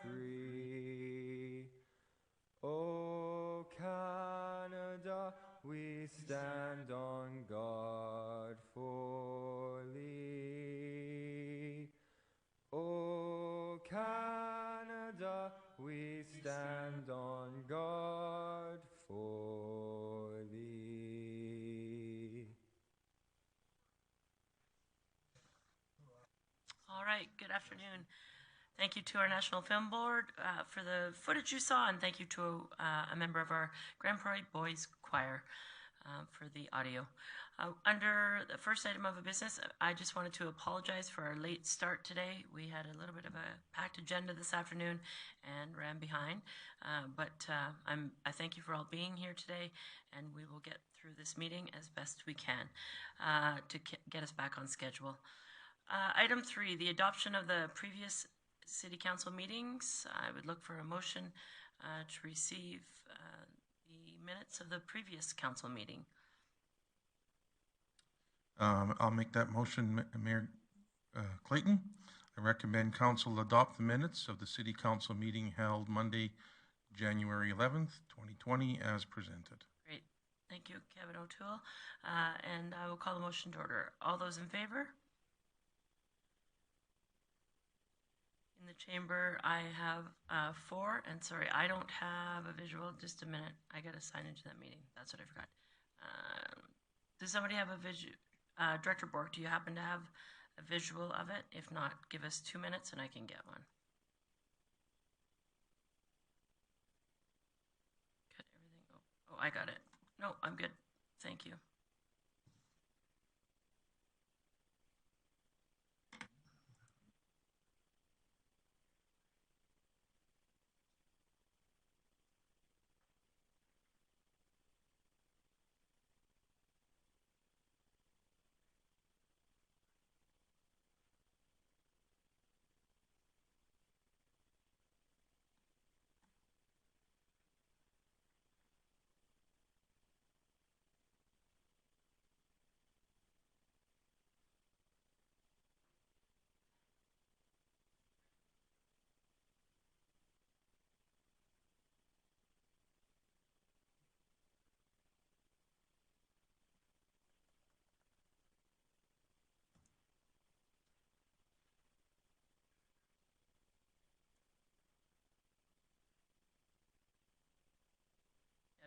free. O Canada, we stand on guard for thee. O Canada, we stand on guard for thee. All right, good afternoon. Thank you to our National Film Board for the footage you saw, and thank you to a member of our Grande Prairie Boys Choir for the audio. Under the first item of business, I just wanted to apologize for our late start today. We had a little bit of a packed agenda this afternoon and ran behind, but I thank you for all being here today, and we will get through this meeting as best we can to get us back on schedule. Item 3, the adoption of the previous City Council meetings. I would look for a motion to receive the minutes of the previous council meeting. I'll make that motion, Mayor Clayton. I recommend council adopt the minutes of the City Council meeting held Monday, January 11th, 2020 as presented. Great. Thank you, Kevin O'Toole. And I will call the motion to order. All those in favor? In the chamber, I have 4, and sorry, I don't have a visual. Just a minute. I got to sign into that meeting. That's what I forgot. Does somebody have a visual? Director Bork, do you happen to have a visual of it? If not, give us 2 minutes and I can get one. Cut everything. Oh, I got it. No, I'm good. Thank you.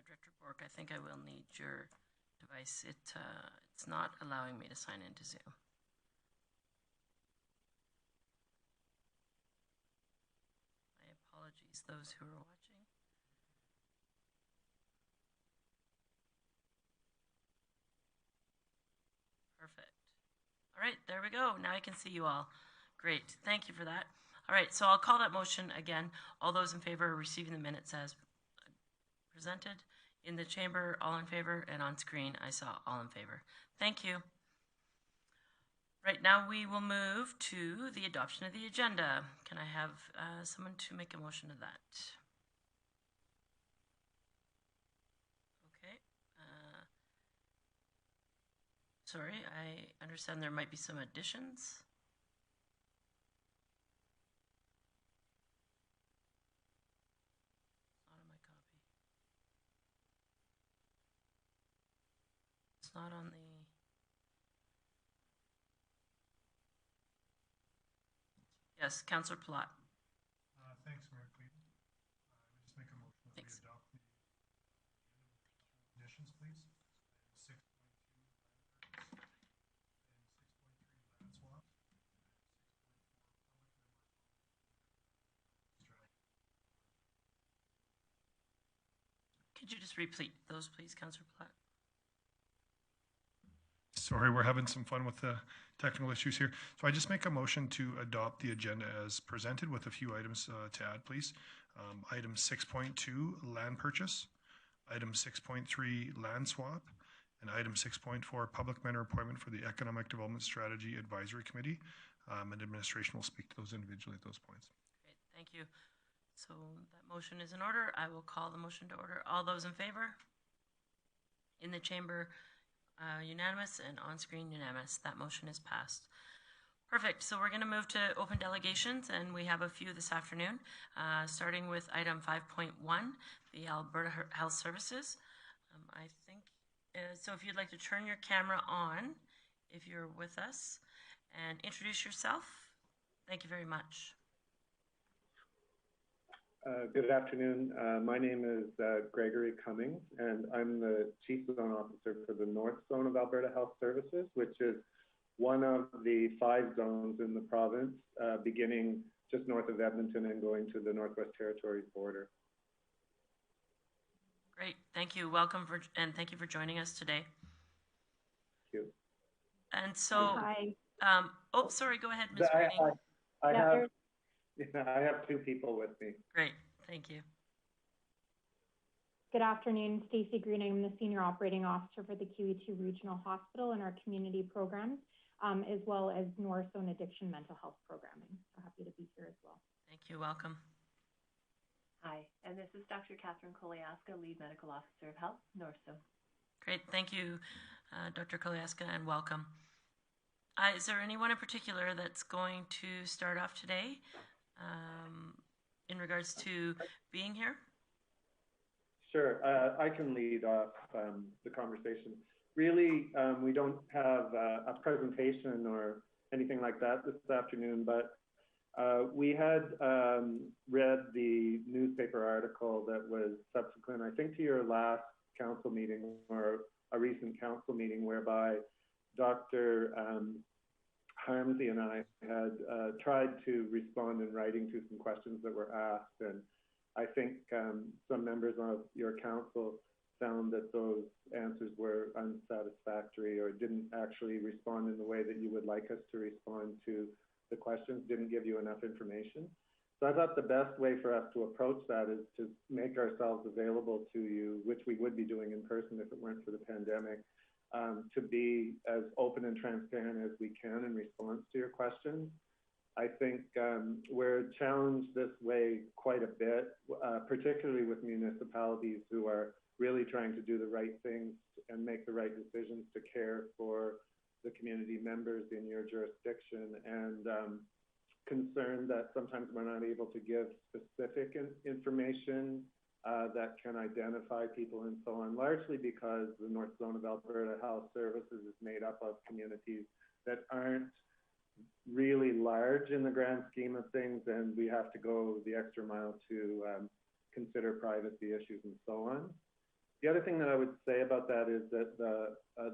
Director Bork, I think I will need your device. It's not allowing me to sign into Zoom. My apologies, those who are watching. Perfect. All right, there we go. Now I can see you all. Great. Thank you for that. All right, so I'll call that motion again. All those in favor of receiving the minutes as presented. In the chamber, all in favor, and on screen, I saw all in favor. Thank you. Right now, we will move to the adoption of the agenda. Can I have someone to make a motion of that? Okay. Sorry, I understand there might be some additions. Not on the. Yes, Councillor Plott. Thanks, Mayor Clayton. I would just make a motion that we adopt the conditions, please. 6.2 land and 6.3 land swap. Could you just repeat those, please, Councillor Plott? Sorry, we're having some fun with the technical issues here. So I just make a motion to adopt the agenda as presented with a few items to add, please. Item 6.2, land purchase. Item 6.3, land swap. And item 6.4, public member appointment for the Economic Development Strategy Advisory Committee. And administration will speak to those individually at those points. Great, thank you. So that motion is in order. I will call the motion to order. All those in favor? In the chamber, unanimous, and on screen unanimous. That motion is passed. Perfect. So we're going to move to open delegations, and we have a few this afternoon, starting with item 5.1, the Alberta Health Services. I think, so if you'd like to turn your camera on, if you're with us, and introduce yourself. Thank you very much. Good afternoon. My name is Gregory Cummings, and I'm the Chief Zone Officer for the North Zone of Alberta Health Services, which is one of the 5 zones in the province, beginning just north of Edmonton and going to the Northwest Territories border. Great. Thank you. Welcome and thank you for joining us today. Thank you. And so, Hi. oh, sorry, go ahead, Ms. Greening. I have 2 people with me. Great. Thank you. Good afternoon, Stacey Greening. I'm the Senior Operating Officer for the QE2 Regional Hospital and our community programs, as well as North Zone Addiction Mental Health Programming. So happy to be here as well. Thank you. Welcome. Hi, and this is Dr. Catherine Koliaska, Lead Medical Officer of Health, North Zone. Great. Thank you, Dr. Koliaska, and welcome. Is there anyone in particular that's going to start off today in regards to being here? Sure. I can lead off the conversation. Really, we don't have a presentation or anything like that this afternoon, but we had read the newspaper article that was subsequent, I think, to your last council meeting or a recent council meeting, whereby Dr. Harmsey and I had tried to respond in writing to some questions that were asked, and I think some members of your council found that those answers were unsatisfactory or didn't actually respond in the way that you would like us to respond to the questions, didn't give you enough information. So I thought the best way for us to approach that is to make ourselves available to you, which we would be doing in person if it weren't for the pandemic, to be as open and transparent as we can in response to your questions. I think we're challenged this way quite a bit, particularly with municipalities who are really trying to do the right things and make the right decisions to care for the community members in your jurisdiction, and concerned that sometimes we're not able to give specific information that can identify people and so on, largely because the North Zone of Alberta Health Services is made up of communities that aren't really large in the grand scheme of things, and we have to go the extra mile to consider privacy issues and so on. The other thing that I would say about that is that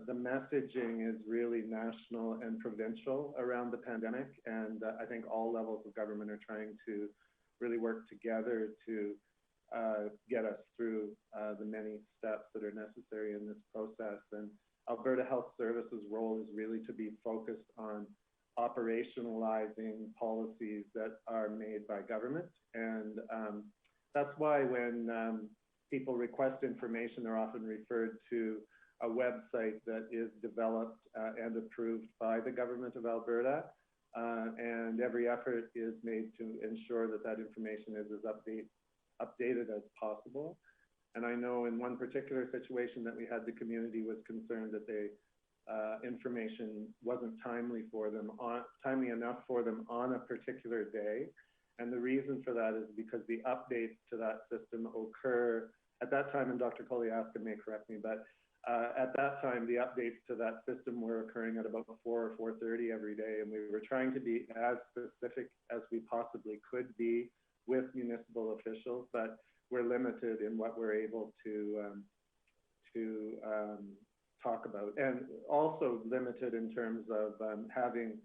the messaging is really national and provincial around the pandemic, and I think all levels of government are trying to really work together to get us through the many steps that are necessary in this process. And Alberta Health Services' role is really to be focused on operationalizing policies that are made by government, and that's why when people request information, they're often referred to a website that is developed and approved by the government of Alberta, and every effort is made to ensure that that information is as updated as possible. And I know in one particular situation that we had, the community was concerned that the information wasn't timely enough for them on a particular day. And the reason for that is because the updates to that system occur at that time, and Dr. Koliaska may correct me, but at that time, the updates to that system were occurring at about 4 or 4:30 every day, and we were trying to be as specific as we possibly could be with municipal officials, but we're limited in what we're able to talk about, and also limited in terms of having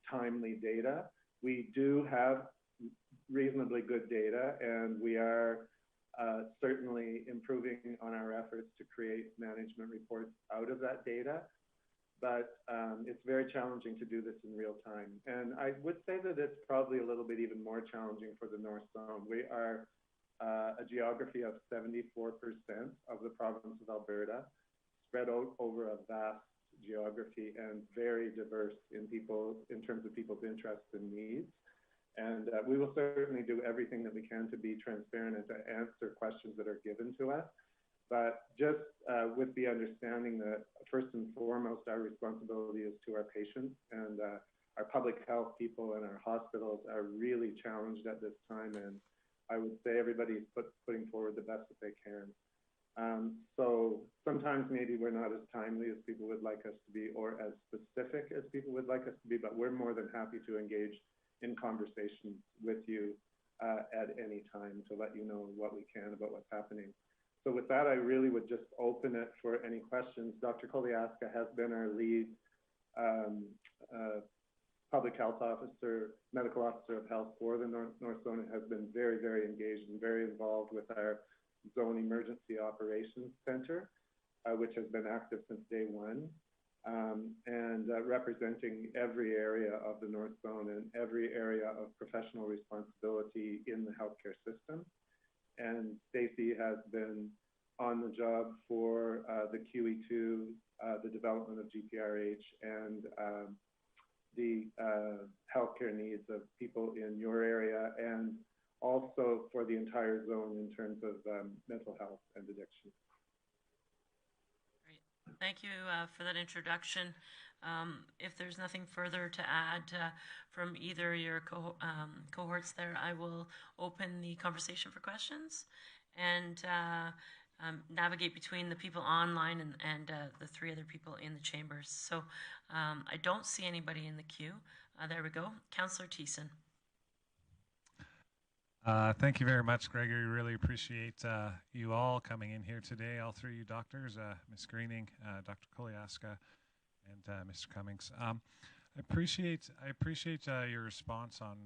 timely data. We do have reasonably good data, and we are certainly improving on our efforts to create management reports out of that data, but it's very challenging to do this in real time. And I would say that it's probably a little bit even more challenging for the North Zone. We are a geography of 74% of the province of Alberta, spread out over a vast geography and very diverse in terms of people's interests and needs. And we will certainly do everything that we can to be transparent and to answer questions that are given to us. But just with the understanding that first and foremost, our responsibility is to our patients. And our public health people and our hospitals are really challenged at this time, and I would say everybody's putting forward the best that they can. So sometimes maybe we're not as timely as people would like us to be, or as specific as people would like us to be, but we're more than happy to engage in conversations with you at any time to let you know what we can about what's happening. So with that, I really would just open it for any questions. Dr. Koliaska has been our lead public health officer, medical officer of health for the North Zone, and has been very, very engaged and very involved with our Zone Emergency Operations Center, which has been active since day one, and representing every area of the North Zone and every area of professional responsibility in the healthcare system. And Stacey has been on the job for the QE2, the development of GPRH, and the healthcare needs of people in your area, and also for the entire zone in terms of mental health and addiction. Great. Thank you for that introduction. If there's nothing further to add from either your cohorts there, I will open the conversation for questions and navigate between the people online and the three other people in the chambers. So I don't see anybody in the queue. There we go. Councillor Thiessen. Thank you very much, Gregory. Really appreciate you all coming in here today, all three of you doctors, Ms. Greening, Dr. Koliaska, and Mr. Cummings. I appreciate your response on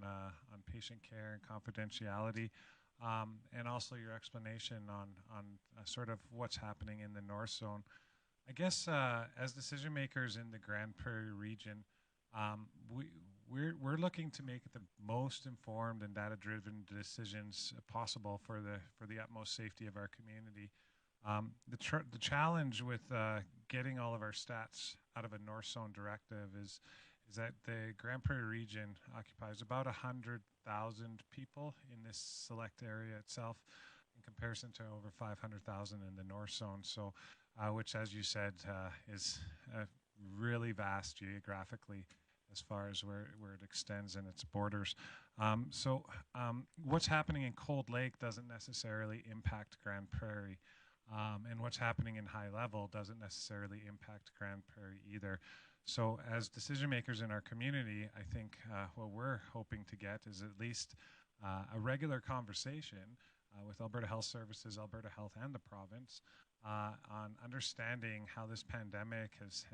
patient care and confidentiality, and also your explanation on sort of what's happening in the North Zone. I guess as decision makers in the Grande Prairie region, we're looking to make the most informed and data-driven decisions possible for the utmost safety of our community. The challenge with getting all of our stats out of a North Zone directive is that the Grande Prairie region occupies about 100,000 people in this select area itself, in comparison to over 500,000 in the North Zone. So, which, as you said, is really vast geographically as far as where it extends in its borders. What's happening in Cold Lake doesn't necessarily impact Grande Prairie. And what's happening in High Level doesn't necessarily impact Grande Prairie either. So as decision makers in our community, I think what we're hoping to get is at least a regular conversation with Alberta Health Services, Alberta Health, and the province on understanding how this pandemic has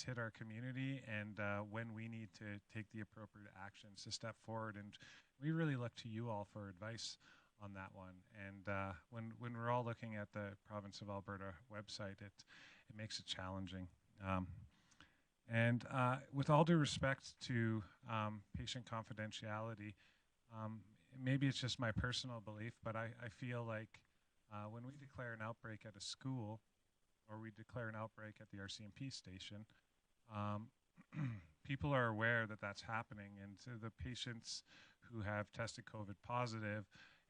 hit our community, and when we need to take the appropriate actions to step forward. And we really look to you all for advice on that one. And when we're all looking at the Province of Alberta website, it makes it challenging. And with all due respect to patient confidentiality, maybe it's just my personal belief, but I feel like when we declare an outbreak at a school, or we declare an outbreak at the RCMP station, people are aware that that's happening, and to the patients who have tested COVID positive,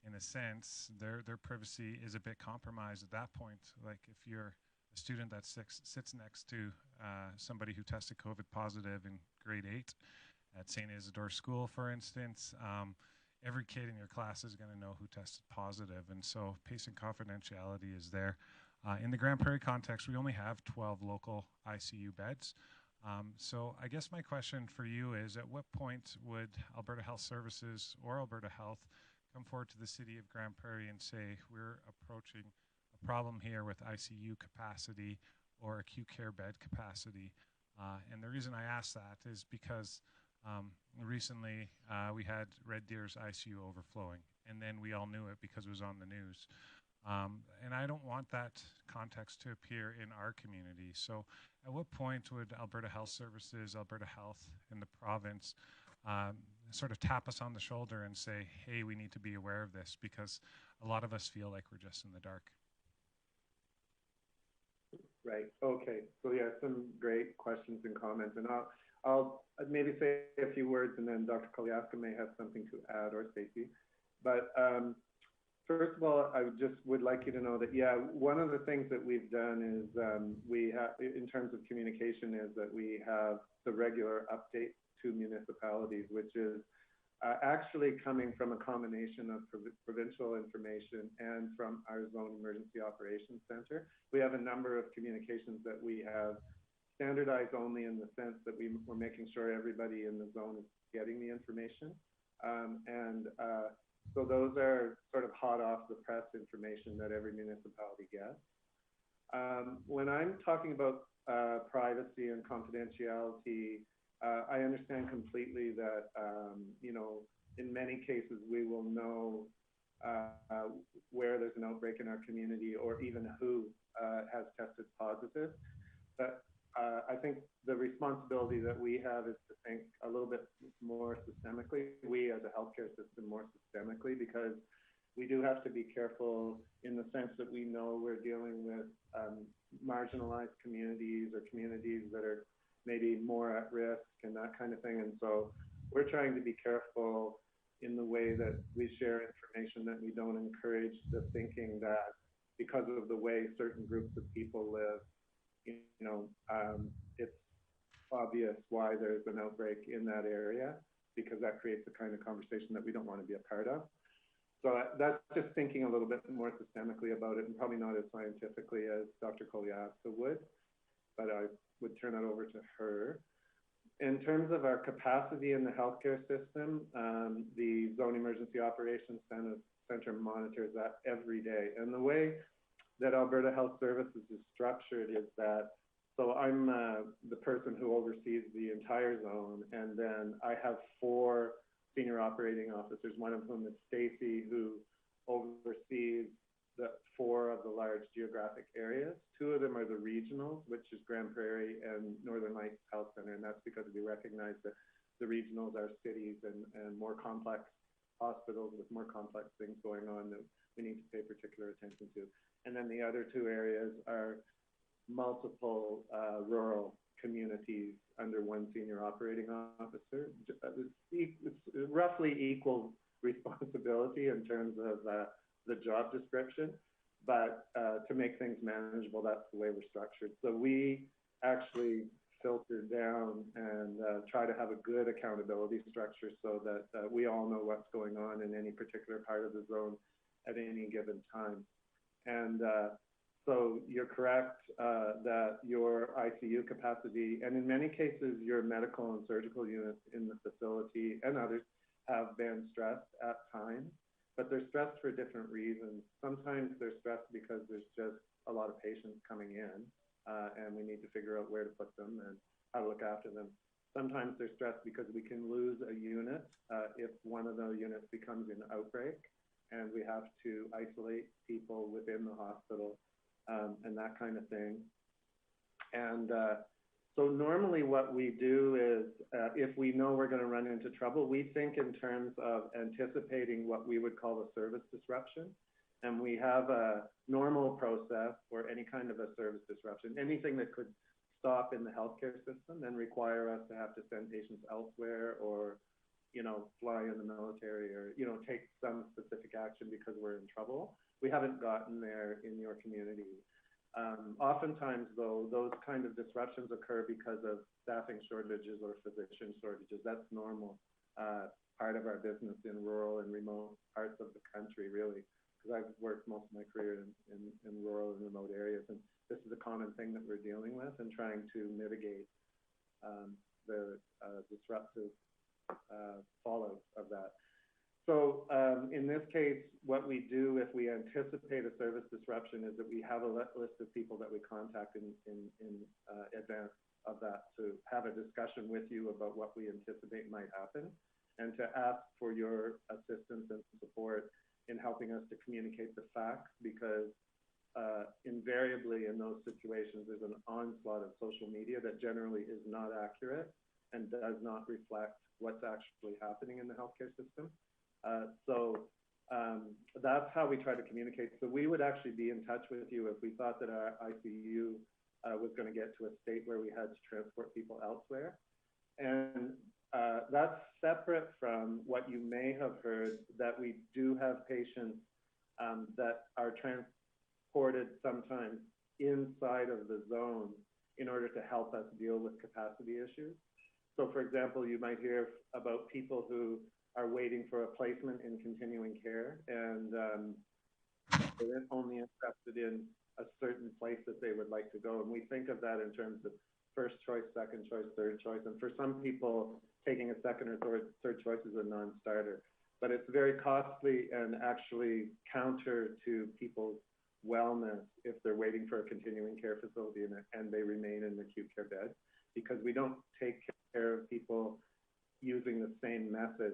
in a sense, their privacy is a bit compromised at that point. Like if you're a student that sits next to somebody who tested COVID positive in grade 8 at St. Isidore School, for instance, every kid in your class is going to know who tested positive, and so patient confidentiality is there. In the Grande Prairie context, we only have 12 local ICU beds. So I guess my question for you is, at what point would Alberta Health Services or Alberta Health come forward to the city of Grande Prairie and say, we're approaching a problem here with ICU capacity or acute care bed capacity? And the reason I ask that is because recently we had Red Deer's ICU overflowing, and then we all knew it because it was on the news. And I don't want that context to appear in our community. So at what point would Alberta Health Services, Alberta Health, and the province sort of tap us on the shoulder and say, hey, we need to be aware of this, because a lot of us feel like we're just in the dark? Right. Okay. So yeah, some great questions and comments, and I'll maybe say a few words, and then Dr. Koliaska may have something to add, or Stacey. But first of all, I would like you to know that, yeah, one of the things that we've done is we have, in terms of communication, is that we have the regular update two municipalities, which is actually coming from a combination of provincial information and from our Zone Emergency Operations Center. We have a number of communications that we have standardized only in the sense that we're making sure everybody in the zone is getting the information. So those are sort of hot off the press information that every municipality gets. When I'm talking about privacy and confidentiality, I understand completely that, you know, in many cases we will know where there's an outbreak in our community or even who has tested positive. But I think the responsibility that we have is to think a little bit more systemically, we as a healthcare system more systemically, because we do have to be careful in the sense that we know we're dealing with marginalized communities or communities that are maybe more at risk and that kind of thing. And so we're trying to be careful in the way that we share information, that we don't encourage the thinking that because of the way certain groups of people live, you know, it's obvious why there's an outbreak in that area, because that creates the kind of conversation that we don't want to be a part of. So that's just thinking a little bit more systemically about it, and probably not as scientifically as Dr. Koliaska would, but I would turn it over to her. In terms of our capacity in the healthcare system, the Zone Emergency Operations Center monitors that every day. And the way that Alberta Health Services is structured is that, so I'm the person who oversees the entire zone, and then I have 4 senior operating officers, one of whom is Stacy, who oversees the 4 of the large geographic areas. 2 of them are the regionals, which is Grande Prairie and Northern Lights Health Center, and that's because we recognize that the regionals are cities and more complex hospitals with more complex things going on that we need to pay particular attention to. And then the other 2 areas are multiple rural communities under one senior operating officer. It's roughly equal responsibility in terms of the job description, but to make things manageable, that's the way we're structured. So we actually filter down and try to have a good accountability structure so that we all know what's going on in any particular part of the zone at any given time. And so you're correct that your ICU capacity, and in many cases your medical and surgical units in the facility and others, have been stressed at times, but they're stressed for different reasons. Sometimes they're stressed because there's just a lot of patients coming in and we need to figure out where to put them and how to look after them. Sometimes they're stressed because we can lose a unit if one of the units becomes an outbreak and we have to isolate people within the hospital and that kind of thing. And so normally what we do is if we know we're going to run into trouble, we think in terms of anticipating what we would call a service disruption. And we have a normal process for any kind of a service disruption, anything that could stop in the healthcare system and require us to have to send patients elsewhere or, you know, fly in the military or, you know, take some specific action because we're in trouble. We haven't gotten there in your community. Oftentimes, though, those kind of disruptions occur because of staffing shortages or physician shortages. That's normal part of our business in rural and remote parts of the country, really, because I've worked most of my career in rural and remote areas, and this is a common thing that we're dealing with and trying to mitigate the disruptive fallout of that. So in this case, what we do if we anticipate a service disruption is that we have a list of people that we contact in advance of that to have a discussion with you about what we anticipate might happen and to ask for your assistance and support in helping us to communicate the facts, because invariably in those situations there's an onslaught of social media that generally is not accurate and does not reflect what's actually happening in the healthcare system. So that's how we try to communicate. So we would actually be in touch with you if we thought that our ICU was going to get to a state where we had to transport people elsewhere. And that's separate from what you may have heard, that we do have patients that are transported sometimes inside of the zone in order to help us deal with capacity issues. So for example, you might hear about people who are waiting for a placement in continuing care, and they're only interested in a certain place that they would like to go. And we think of that in terms of first choice, second choice, third choice. And for some people, taking a second or third choice is a non-starter. But it's very costly and actually counter to people's wellness if they're waiting for a continuing care facility and they remain in the acute care bed, because we don't take care of people using the same method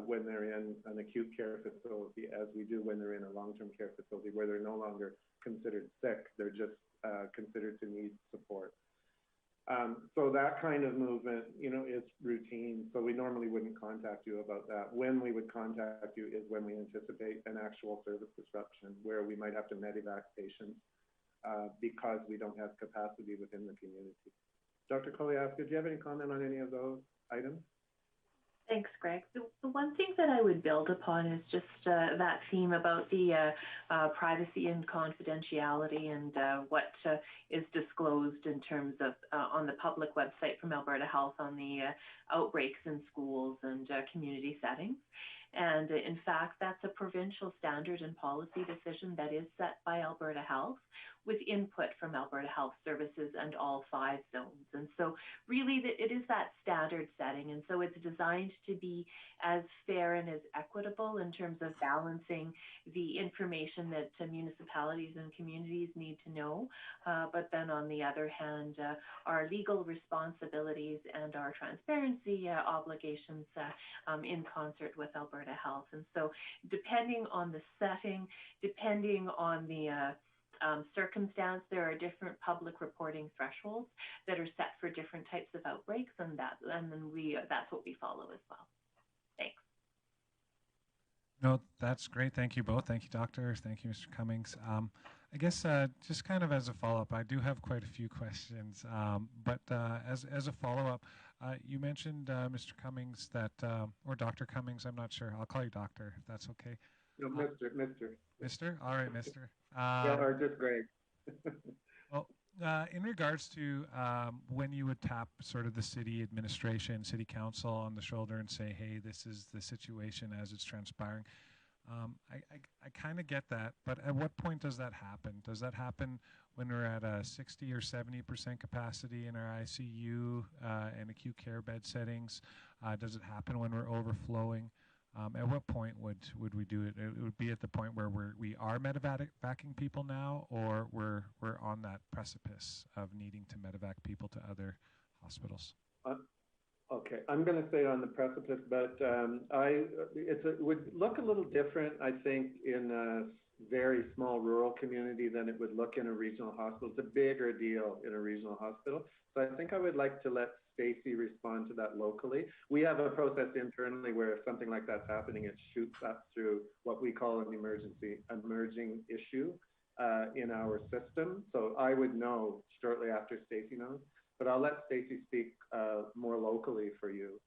when they're in an acute care facility as we do when they're in a long-term care facility, where they're no longer considered sick, they're just considered to need support. So that kind of movement, is routine. So we normally wouldn't contact you about that. When we would contact you is when we anticipate an actual service disruption, where we might have to medevac patients because we don't have capacity within the community. Dr. Koliaska, do you have any comment on any of those items? Thanks, Greg. The one thing that I would build upon is just that theme about the privacy and confidentiality and what is disclosed in terms of on the public website from Alberta Health on the outbreaks in schools and community settings. And in fact, that's a provincial standard and policy decision that is set by Alberta Health with input from Alberta Health Services and all 5 zones. And so really it is that standard setting. And so it's designed to be as fair and as equitable in terms of balancing the information that municipalities and communities need to know. But then on the other hand, our legal responsibilities and our transparency obligations in concert with Alberta Health. And so depending on the setting, depending on the circumstance, there are different public reporting thresholds that are set for different types of outbreaks, and then that's what we follow as well. Thanks. No, that's great. Thank you both. Thank you, doctors. Thank you, Mr. Cummings. I guess just kind of as a follow-up, I do have quite a few questions, but as a follow-up, you mentioned, Mr. Cummings, that, or Dr. Cummings, I'm not sure. I'll call you doctor, if that's okay. No, Mr. Mr.? All right, Mr. Yeah, or just Greg. Well, in regards to when you would tap sort of the city administration, city council on the shoulder and say, hey, this is the situation as it's transpiring, I kind of get that, but at what point does that happen? Does that happen when we're at a 60 or 70% capacity in our ICU and acute care bed settings? Does it happen when we're overflowing? At what point would we do it? It would be at the point where we are medevacing people now, or we're on that precipice of needing to medevac people to other hospitals. Okay, I'm going to say on the precipice, but it would look a little different, I think, in a very small rural community than it would look in a regional hospital. It's a bigger deal in a regional hospital. So I think I would like to let Stacey respond to that locally. We have a process internally where if something like that's happening, it shoots up through what we call an emerging issue in our system. So I would know shortly after Stacey knows, but I'll let Stacey speak more locally for you.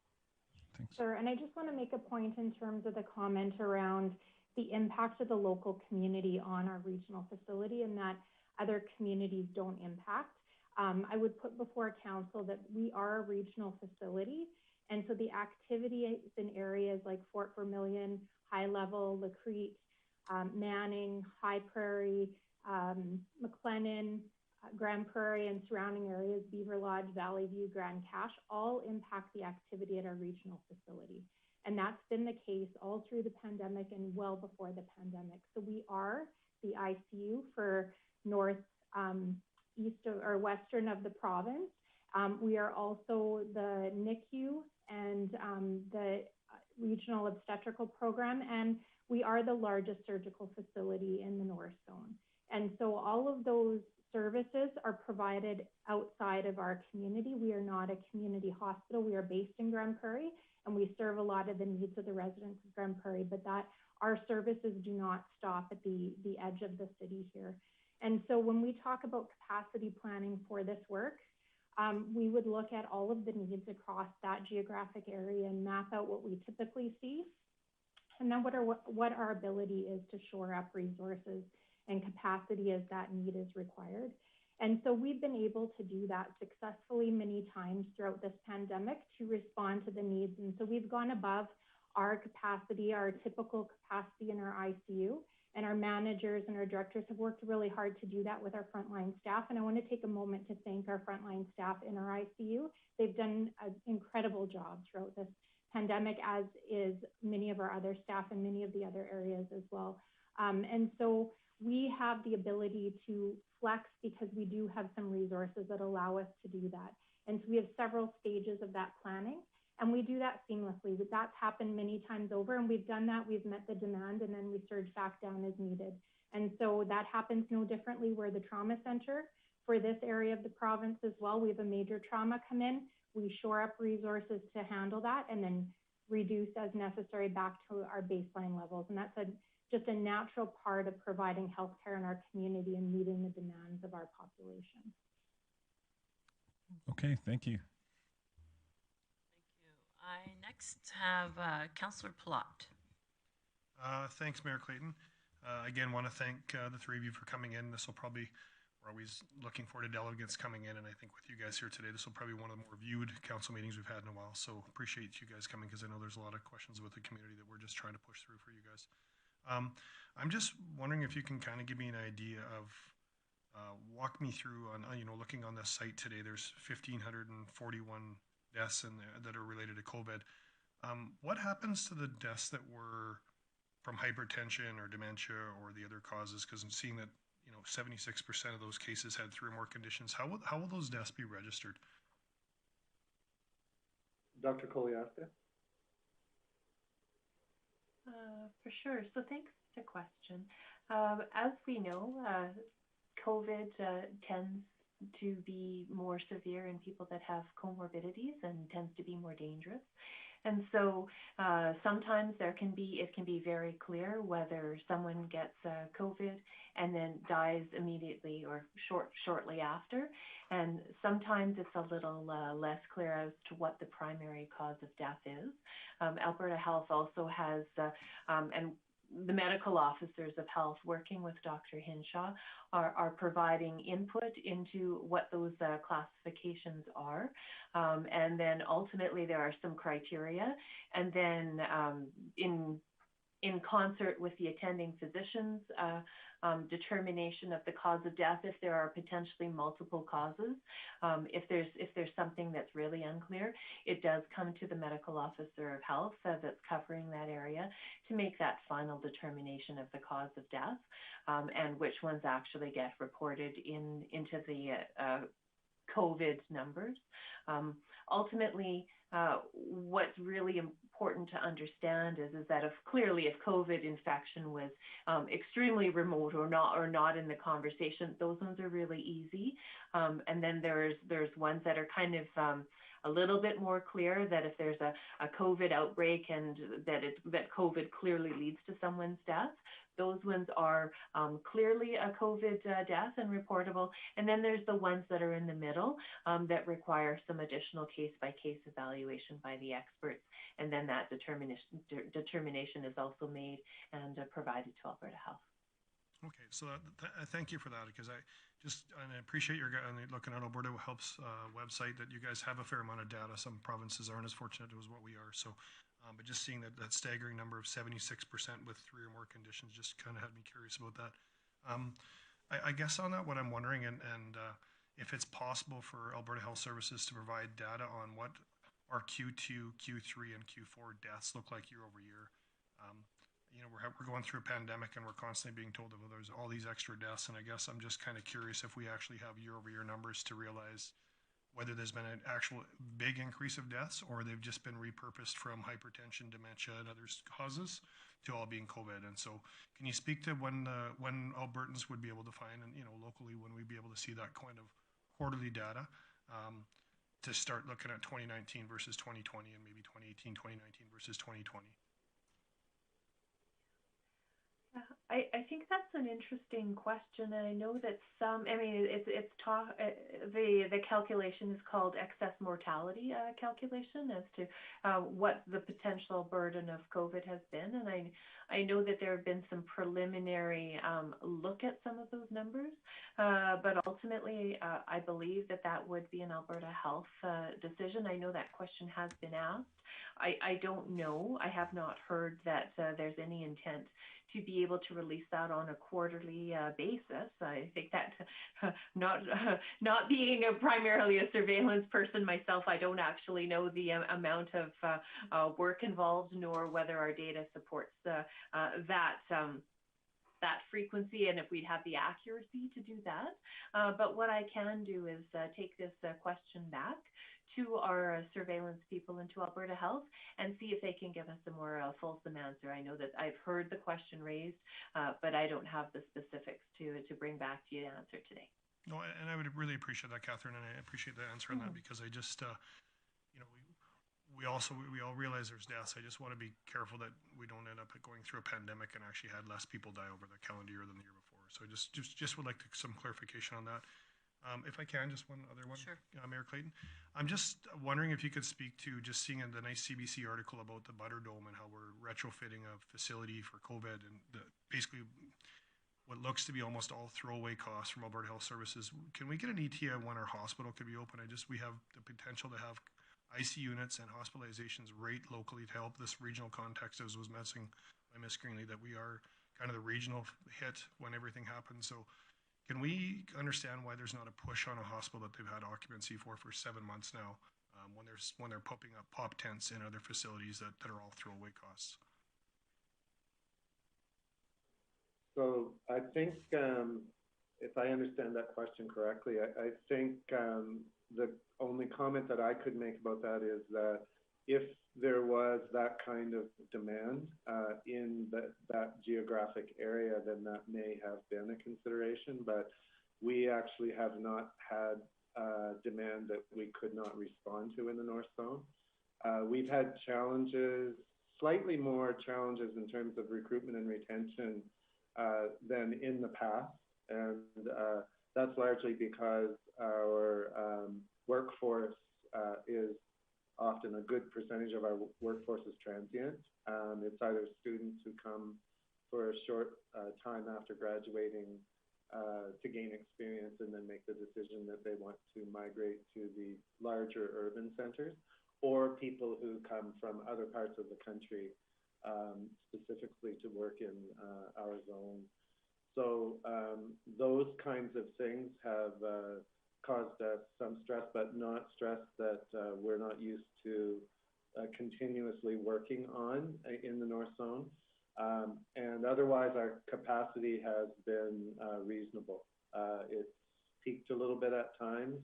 Thanks. Sure, and I just want to make a point in terms of the comment around the impact of the local community on our regional facility and that other communities don't impact. I would put before council that we are a regional facility, and so the activities in areas like Fort Vermilion, High Level, Lacrete, Manning, High Prairie, McLennan, Grande Prairie and surrounding areas, Beaver Lodge, Valley View, Grand Cache, all impact the activity at our regional facility. And that's been the case all through the pandemic and well before the pandemic. So we are the ICU for north, east or western of the province. We are also the NICU and the regional obstetrical program, and we are the largest surgical facility in the North Zone. And so all of those services are provided outside of our community. We are not a community hospital. We are based in Grande Prairie, and we serve a lot of the needs of the residents of Grande Prairie, but that our services do not stop at the edge of the city here. And so when we talk about capacity planning for this work, we would look at all of the needs across that geographic area and map out what we typically see, and then what our ability is to shore up resources and capacity as that need is required. And so we've been able to do that successfully many times throughout this pandemic to respond to the needs. And so we've gone above our capacity, our typical capacity in our ICU. And our managers and our directors have worked really hard to do that with our frontline staff. And I want to take a moment to thank our frontline staff in our ICU. They've done an incredible job throughout this pandemic, as is many of our other staff in many of the other areas as well. And so we have the ability to flex because we do have some resources that allow us to do that. And so we have several stages of that planning, and we do that seamlessly. That's happened many times over, and we've done that. We've met the demand, and then we surge back down as needed. And so that happens no differently. We're the trauma center for this area of the province as well. We have a major trauma come in. We shore up resources to handle that and then reduce as necessary back to our baseline levels. And that's just a natural part of providing healthcare in our community and meeting the demands of our population. Okay, thank you. Thank you. I next have Councillor Plott. Thanks, Mayor Clayton. Again, want to thank the three of you for coming in. We're always looking forward to delegates coming in, and I think with you guys here today, this will probably be one of the more viewed council meetings we've had in a while. So appreciate you guys coming, because I know there's a lot of questions with the community that we're just trying to push through for you guys. I'm just wondering if you can kind of give me an idea of, walk me through on, looking on the site today, there's 1,541 deaths in there that are related to COVID. What happens to the deaths that were from hypertension or dementia or the other causes? Because I'm seeing that, 76% of those cases had 3 or more conditions. How will those deaths be registered? Dr. Koliaska? For sure. So thanks for the question. As we know, COVID tends to be more severe in people that have comorbidities and tends to be more dangerous. And so sometimes it can be very clear whether someone gets COVID and then dies immediately or shortly after. And sometimes it's a little less clear as to what the primary cause of death is. Alberta Health also has, and the medical officers of health working with Dr. Hinshaw are providing input into what those classifications are. And then ultimately there are some criteria. And then in concert with the attending physicians, determination of the cause of death, if there are potentially multiple causes. If there's something that's really unclear, it does come to the medical officer of health that's covering that area to make that final determination of the cause of death, and which ones actually get reported into the COVID numbers. Ultimately, what's really important to understand is that if COVID infection was extremely remote or not in the conversation, those ones are really easy. And then there's ones that are kind of a little bit more clear, that if there's a COVID outbreak and that COVID clearly leads to someone's death, those ones are clearly a COVID death and reportable. And then there's the ones that are in the middle that require some additional case-by-case evaluation by the experts. And then that determination is also made and provided to Alberta Health. Okay, so thank you for that, because I appreciate your looking at Alberta Health's website, that you guys have a fair amount of data. Some provinces aren't as fortunate as what we are. So, but just seeing that staggering number of 76% with 3 or more conditions just kind of had me curious about that. I guess on that, what I'm wondering, and if it's possible for Alberta Health Services to provide data on what our Q2, Q3, and Q4 deaths look like year over year. We're going through a pandemic, and we're constantly being told that there's all these extra deaths, and I guess I'm just kind of curious if we actually have year-over-year numbers to realize whether there's been an actual big increase of deaths, or they've just been repurposed from hypertension, dementia, and other causes to all being COVID. And so, can you speak to when Albertans would be able to find, and locally, when we'd be able to see that kind of quarterly data to start looking at 2019 versus 2020, and maybe 2018, 2019 versus 2020? I think that's an interesting question, and I know that some. I mean, it's talk. The calculation is called excess mortality calculation as to what the potential burden of COVID has been, and I know that there have been some preliminary look at some of those numbers, but ultimately I believe that would be an Alberta Health decision. I know that question has been asked. I don't know. I have not heard that there's any intent to be able to release that on a quarterly basis. I think that not being primarily a surveillance person myself, I don't actually know the amount of work involved, nor whether our data supports that frequency and if we'd have the accuracy to do that. But what I can do is take this question back to our surveillance people and to Alberta Health and see if they can give us a more fulsome answer. I know that I've heard the question raised, but I don't have the specifics to bring back to you to answer today. No, and I would really appreciate that, Catherine, and I appreciate the answer on that, because I just, we all realize there's deaths. I just want to be careful that we don't end up going through a pandemic and actually had less people die over the calendar year than the year before. So I just would like some clarification on that. If I can, just one other one. Sure. Mayor Clayton. I'm just wondering if you could speak to just seeing the nice CBC article about the Butter Dome and how we're retrofitting a facility for COVID and basically what looks to be almost all throwaway costs from Alberta Health Services. Can we get an ETA when our hospital could be open? We have the potential to have IC units and hospitalizations right locally to help this regional context, as was mentioned by Ms. Greenlee, that we are kind of the regional hit when everything happens. So can we understand why there's not a push on a hospital that they've had occupancy for 7 months now, when they're popping up pop tents in other facilities that are all throwaway costs? So I think, if I understand that question correctly, I think the only comment that I could make about that is that if there was that kind of demand in that geographic area, then that may have been a consideration, but we actually have not had demand that we could not respond to in the North Zone. We've had challenges, slightly more challenges in terms of recruitment and retention than in the past, and that's largely because our workforce is often a good percentage of our workforce is transient. It's either students who come for a short time after graduating to gain experience and then make the decision that they want to migrate to the larger urban centers, or people who come from other parts of the country specifically to work in our zone. So those kinds of things have caused us some stress, but not stress that we're not used to continuously working on in the North Zone. And otherwise, our capacity has been reasonable. It's peaked a little bit at times,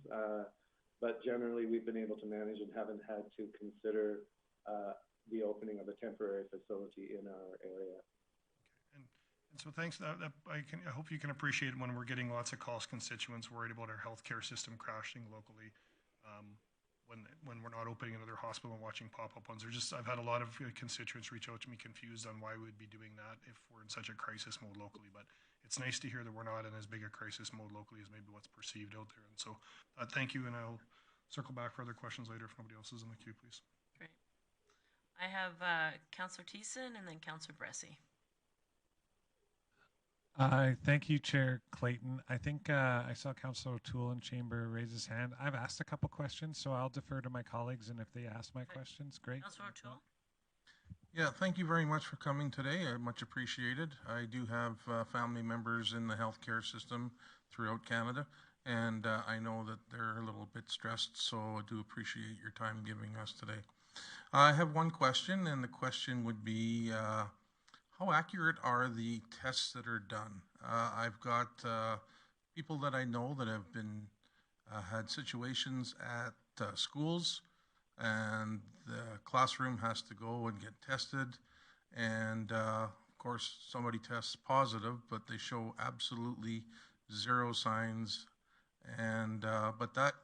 but generally we've been able to manage and haven't had to consider the opening of a temporary facility in our area. And so thanks. I hope you can appreciate when we're getting lots of calls, constituents worried about our healthcare system crashing locally, when we're not opening another hospital and watching pop-up ones. I've had a lot of constituents reach out to me confused on why we'd be doing that if we're in such a crisis mode locally. But it's nice to hear that we're not in as big a crisis mode locally as maybe what's perceived out there. And so thank you, and I'll circle back for other questions later if nobody else is in the queue, please. Great. I have Councillor Thiessen and then Councillor Bressie. Thank you, Chair Clayton. I think I saw Councillor O'Toole in chamber raise his hand. I've asked a couple questions, so I'll defer to my colleagues, and if they ask my questions, great. Councillor O'Toole. Yeah, thank you very much for coming today. Much appreciated. I do have family members in the healthcare system throughout Canada, and I know that they're a little bit stressed, so I do appreciate your time giving us today. I have one question, and the question would be, how accurate are the tests that are done? I've got people that I know that have been had situations at schools, and the classroom has to go and get tested, and of course somebody tests positive, but they show absolutely zero signs, and but that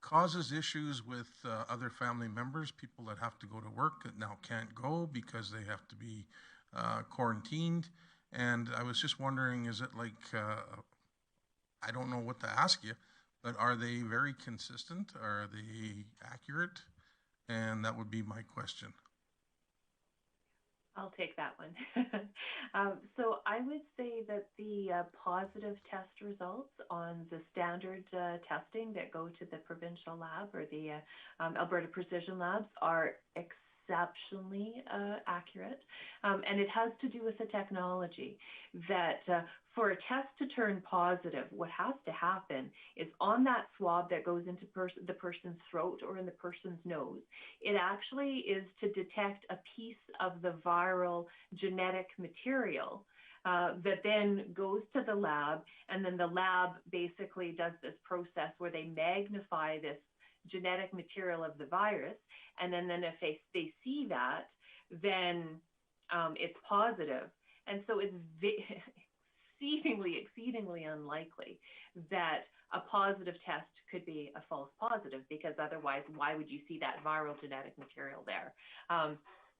causes issues with other family members, people that have to go to work that now can't go because they have to be quarantined. And I was just wondering, is it like, I don't know what to ask you, but are they very consistent? Are they accurate? And that would be my question. I'll take that one. So I would say that the positive test results on the standard testing that go to the provincial lab or the Alberta Precision Labs are exceptionally accurate. And it has to do with the technology that for a test to turn positive, what has to happen is on that swab that goes into the person's throat or in the person's nose, it actually is to detect a piece of the viral genetic material that then goes to the lab, and then the lab basically does this process where they magnify this genetic material of the virus, and then if they see that, then it's positive. And so it's exceedingly unlikely that a positive test could be a false positive, because otherwise, why would you see that viral genetic material there?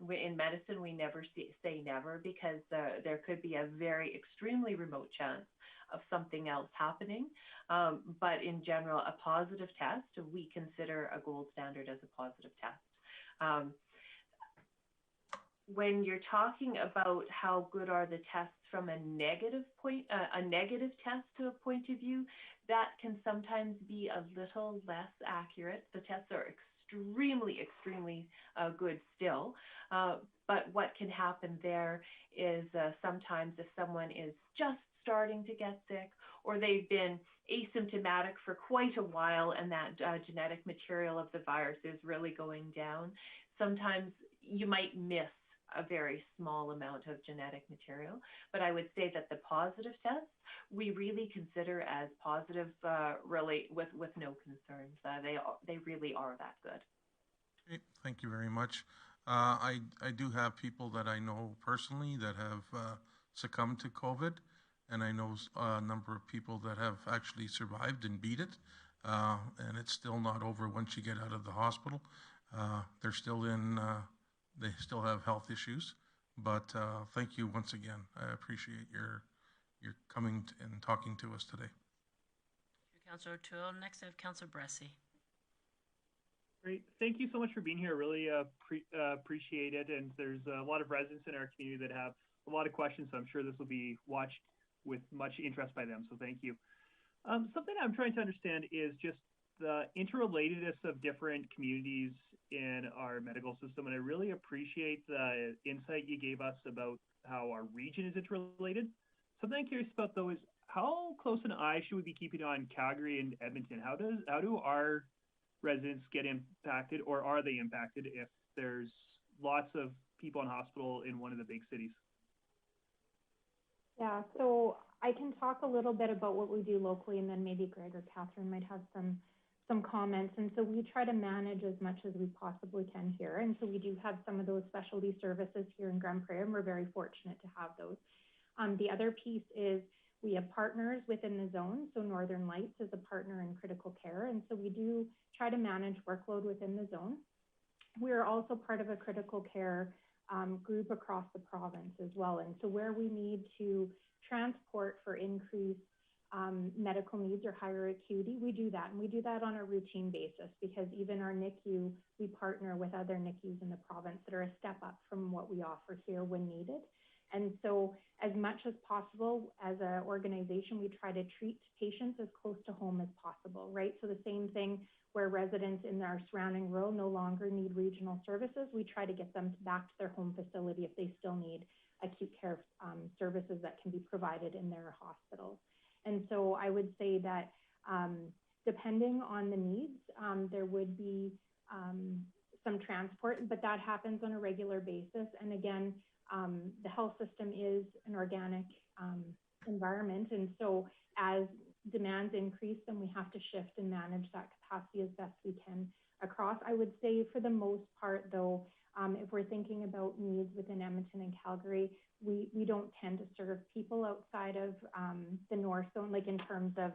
In medicine, we never say never, because there could be a very extremely remote chance of something else happening. But in general, a positive test, we consider a gold standard as a positive test. When you're talking about how good are the tests from a negative test to a point of view, that can sometimes be a little less accurate. The tests are extremely good still. But what can happen there is sometimes if someone is just starting to get sick, or they've been asymptomatic for quite a while and that genetic material of the virus is really going down, sometimes you might miss a very small amount of genetic material. But I would say that the positive tests, we really consider as positive, really with no concerns. They really are that good. Okay, thank you very much. I do have people that I know personally that have succumbed to COVID, and I know a number of people that have actually survived and beat it, and it's still not over once you get out of the hospital. They're still they still have health issues, but thank you once again. I appreciate your coming and talking to us today. Councillor O'Toole. Next, I have Councillor Bressie. Great. Thank you so much for being here. Really appreciate it. And there's a lot of residents in our community that have a lot of questions, so I'm sure this will be watched with much interest by them. So thank you. Something I'm trying to understand is just the interrelatedness of different communities in our medical system. And I really appreciate the insight you gave us about how our region is interrelated. Something I'm curious about, though, is how close an eye should we be keeping on Calgary and Edmonton? How do our residents get impacted, or are they impacted if there's lots of people in hospital in one of the big cities? Yeah, so I can talk a little bit about what we do locally, and then maybe Greg or Catherine might have some comments. And so we try to manage as much as we possibly can here. And so we do have some of those specialty services here in Grande Prairie, and we're very fortunate to have those. The other piece is we have partners within the zone. So Northern Lights is a partner in critical care. And so we do try to manage workload within the zone. We're also part of a critical care group across the province as well. And so where we need to transport for increased medical needs or higher acuity, we do that. And we do that on a routine basis, because even our NICU, we partner with other NICUs in the province that are a step up from what we offer here when needed. And so as much as possible as an organization, we try to treat patients as close to home as possible, right? So the same thing where residents in our surrounding rural no longer need regional services, we try to get them back to their home facility if they still need acute care services that can be provided in their hospitals. And so I would say that depending on the needs, there would be some transport, but that happens on a regular basis. And again, the health system is an organic environment. And so as demands increase, then we have to shift and manage that capacity as best we can across. I would say for the most part, though, if we're thinking about needs within Edmonton and Calgary, we don't tend to serve people outside of the North Zone, like in terms of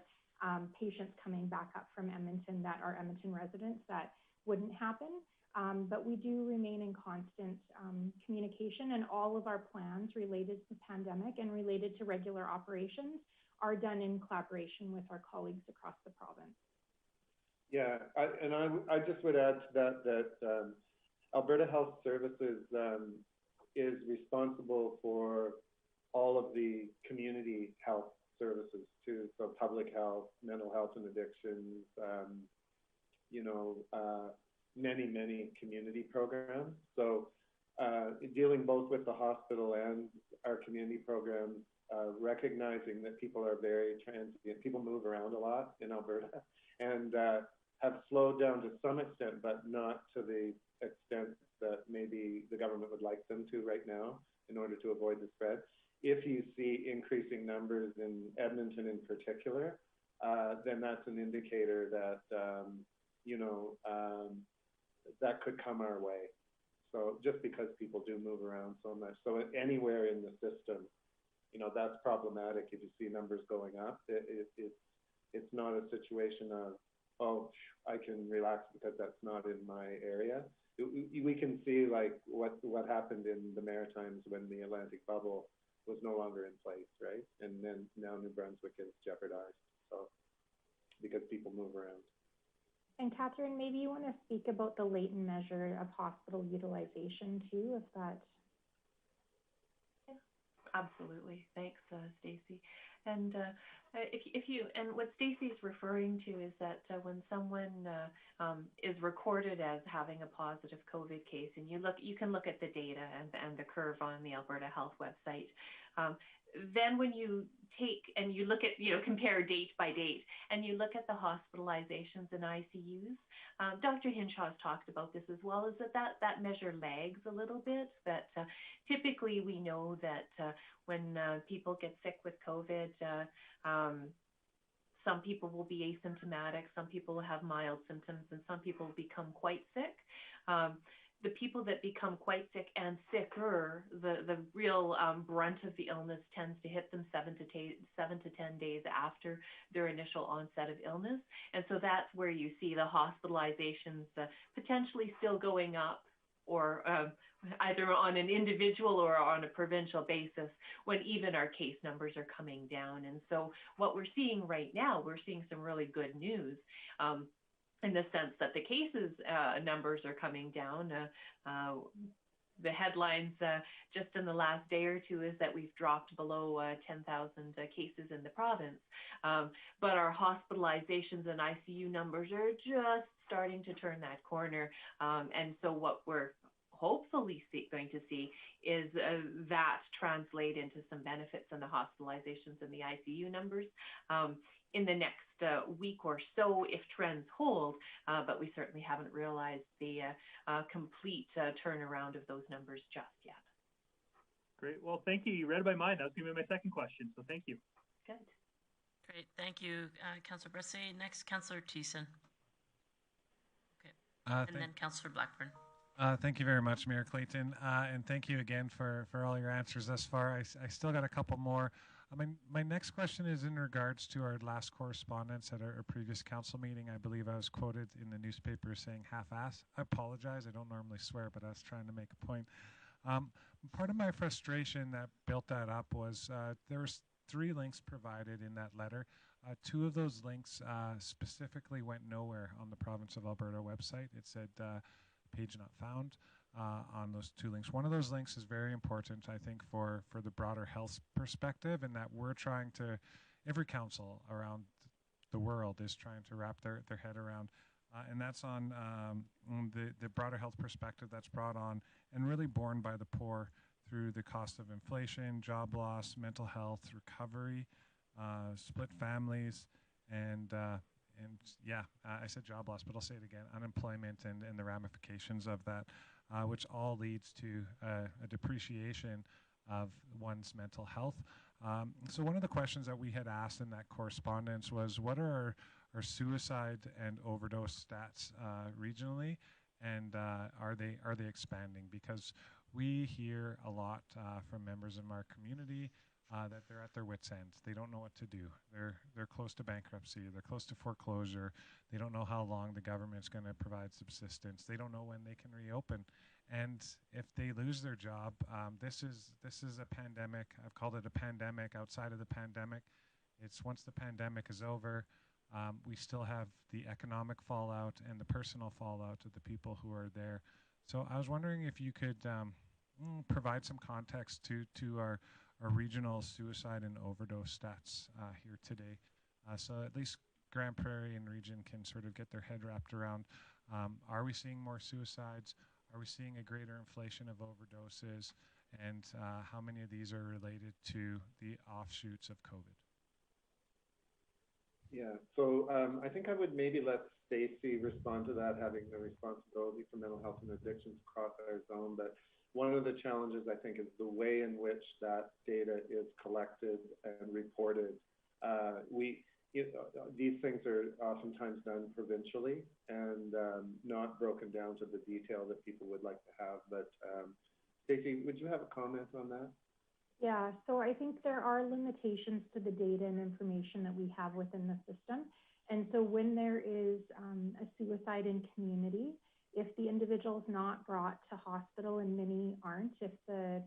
patients coming back up from Edmonton that are Edmonton residents. That wouldn't happen. But we do remain in constant communication, and all of our plans related to the pandemic and related to regular operations are done in collaboration with our colleagues across the province. Yeah, I just would add to that Alberta Health Services is responsible for all of the community health services too, so public health, mental health and addictions, many community programs. So dealing both with the hospital and our community programs, recognizing that people are very transient, people move around a lot in Alberta, and have slowed down to some extent, but not to the extent that maybe the government would like them to right now in order to avoid the spread. If you see increasing numbers in Edmonton in particular, then that's an indicator that, that could come our way. So just because people do move around so much. So anywhere in the system, that's problematic if you see numbers going up. It's not a situation of, oh, I can relax because that's not in my area. We can see like what happened in the Maritimes when the Atlantic bubble was no longer in place, right? And then now New Brunswick is jeopardized, so because people move around. And Catherine, maybe you want to speak about the latent measure of hospital utilization too, if that. Absolutely. Thanks, Stacey. And and what Stacey's referring to is that when someone is recorded as having a positive COVID case, and you can look at the data and the curve on the Alberta Health website. Then when you take and you look at, compare date by date, and you look at the hospitalizations and ICUs, Dr. Hinshaw's talked about this as well, is that measure lags a little bit. That typically we know that when people get sick with COVID, some people will be asymptomatic, some people will have mild symptoms, and some people will become quite sick. The people that become quite sick and sicker, the real brunt of the illness tends to hit them 7 to 10 days after their initial onset of illness. And so that's where you see the hospitalizations potentially still going up, or either on an individual or on a provincial basis, when even our case numbers are coming down. And so what we're seeing right now, we're seeing some really good news. In the sense that the cases numbers are coming down. The headlines just in the last day or two is that we've dropped below 10,000 cases in the province. But our hospitalizations and ICU numbers are just starting to turn that corner. And so what we're hopefully going to see is that translate into some benefits in the hospitalizations and the ICU numbers in the next week or so if trends hold, but we certainly haven't realized the complete turnaround of those numbers just yet. Great. Well, thank you. You read my mind. That was going to be my second question, so thank you. Good. Great. Thank you, Councillor Bressay. Next, Councillor Thiessen. Okay. And then Councillor Blackburn. Thank you very much, Mayor Clayton, and thank you again for all your answers thus far. I still got a couple more. My next question is in regards to our last correspondence at our previous council meeting. I believe I was quoted in the newspaper saying half-ass. I apologize. I don't normally swear, but I was trying to make a point. Part of my frustration that built that up was there was 3 links provided in that letter. 2 of those links specifically went nowhere on the Province of Alberta website. It said page not found on those 2 links. One of those links is very important, I think, for the broader health perspective, and that we're trying to, every council around the world is trying to wrap their head around. And that's on the broader health perspective that's brought on and really borne by the poor through the cost of inflation, job loss, mental health, recovery, split families, and I said job loss, but I'll say it again, unemployment and the ramifications of that, which all leads to a depreciation of one's mental health. So one of the questions that we had asked in that correspondence was, what are our suicide and overdose stats regionally, and are they expanding? Because we hear a lot from members in our community that they're at their wits' end. They don't know what to do. They're close to bankruptcy. They're close to foreclosure. They don't know how long the government's going to provide subsistence. They don't know when they can reopen. And if they lose their job, this is a pandemic. I've called it a pandemic outside of the pandemic. It's once the pandemic is over, we still have the economic fallout and the personal fallout of the people who are there. So I was wondering if you could provide some context to our regional suicide and overdose stats here today. So at least Grande Prairie and region can sort of get their head wrapped around, are we seeing more suicides? Are we seeing a greater inflation of overdoses? And how many of these are related to the offshoots of COVID? Yeah, so I think I would maybe let Stacey respond to that, having the responsibility for mental health and addictions across our zone. But one of the challenges, I think, is the way in which that data is collected and reported. These things are oftentimes done provincially and not broken down to the detail that people would like to have. But Stacey, would you have a comment on that? Yeah, so I think there are limitations to the data and information that we have within the system. And so when there is a suicide in community, if the individual is not brought to hospital, and many aren't, if the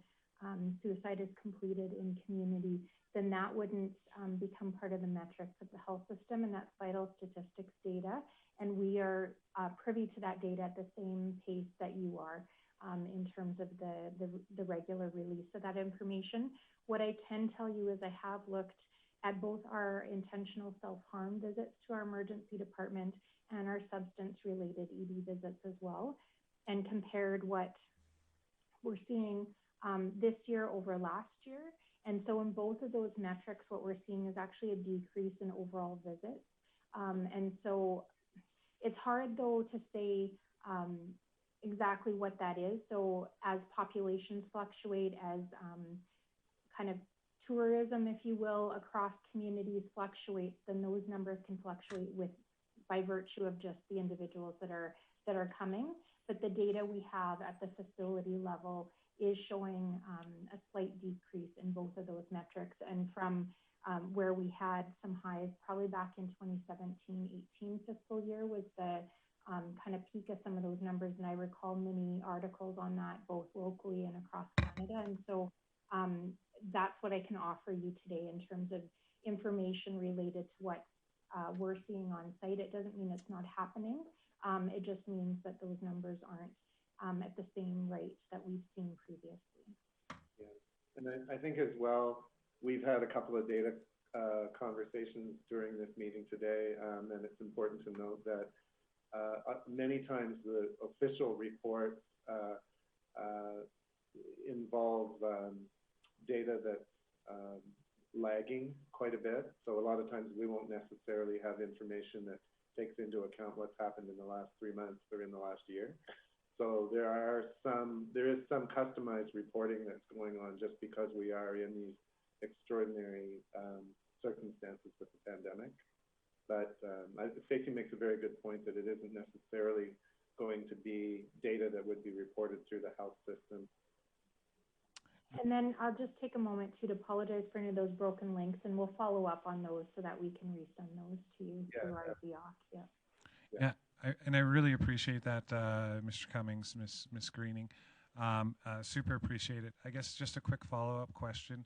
suicide is completed in community, then that wouldn't become part of the metrics of the health system, and that's vital statistics data. And we are privy to that data at the same pace that you are. In terms of the regular release of that information. What I can tell you is I have looked at both our intentional self-harm visits to our emergency department and our substance-related ED visits as well, and compared what we're seeing this year over last year. And so in both of those metrics, what we're seeing is actually a decrease in overall visits. And so it's hard, though, to say exactly what that is. So as populations fluctuate, as kind of tourism, if you will, across communities fluctuates, then those numbers can fluctuate by virtue of just the individuals that are coming. But the data we have at the facility level is showing a slight decrease in both of those metrics. And from where we had some highs, probably back in 2017-18 fiscal year was the kind of peak of some of those numbers. And I recall many articles on that, both locally and across Canada. And so that's what I can offer you today in terms of information related to what we're seeing on site. It doesn't mean it's not happening. It just means that those numbers aren't at the same rate that we've seen previously. Yeah, and I think as well, we've had a couple of data conversations during this meeting today, and it's important to note that many times the official reports involve data that's lagging quite a bit. So a lot of times we won't necessarily have information that takes into account what's happened in the last 3 months or in the last year. So there is some customized reporting that's going on just because we are in these extraordinary circumstances with the pandemic. But Stacey makes a very good point that it isn't necessarily going to be data that would be reported through the health system. And then I'll just take a moment to apologize for any of those broken links, and we'll follow up on those so that we can resend those to you through our VOC. Yeah, I really appreciate that, Mr. Cummings, Ms. Greening. Super appreciate it. I guess just a quick follow-up question.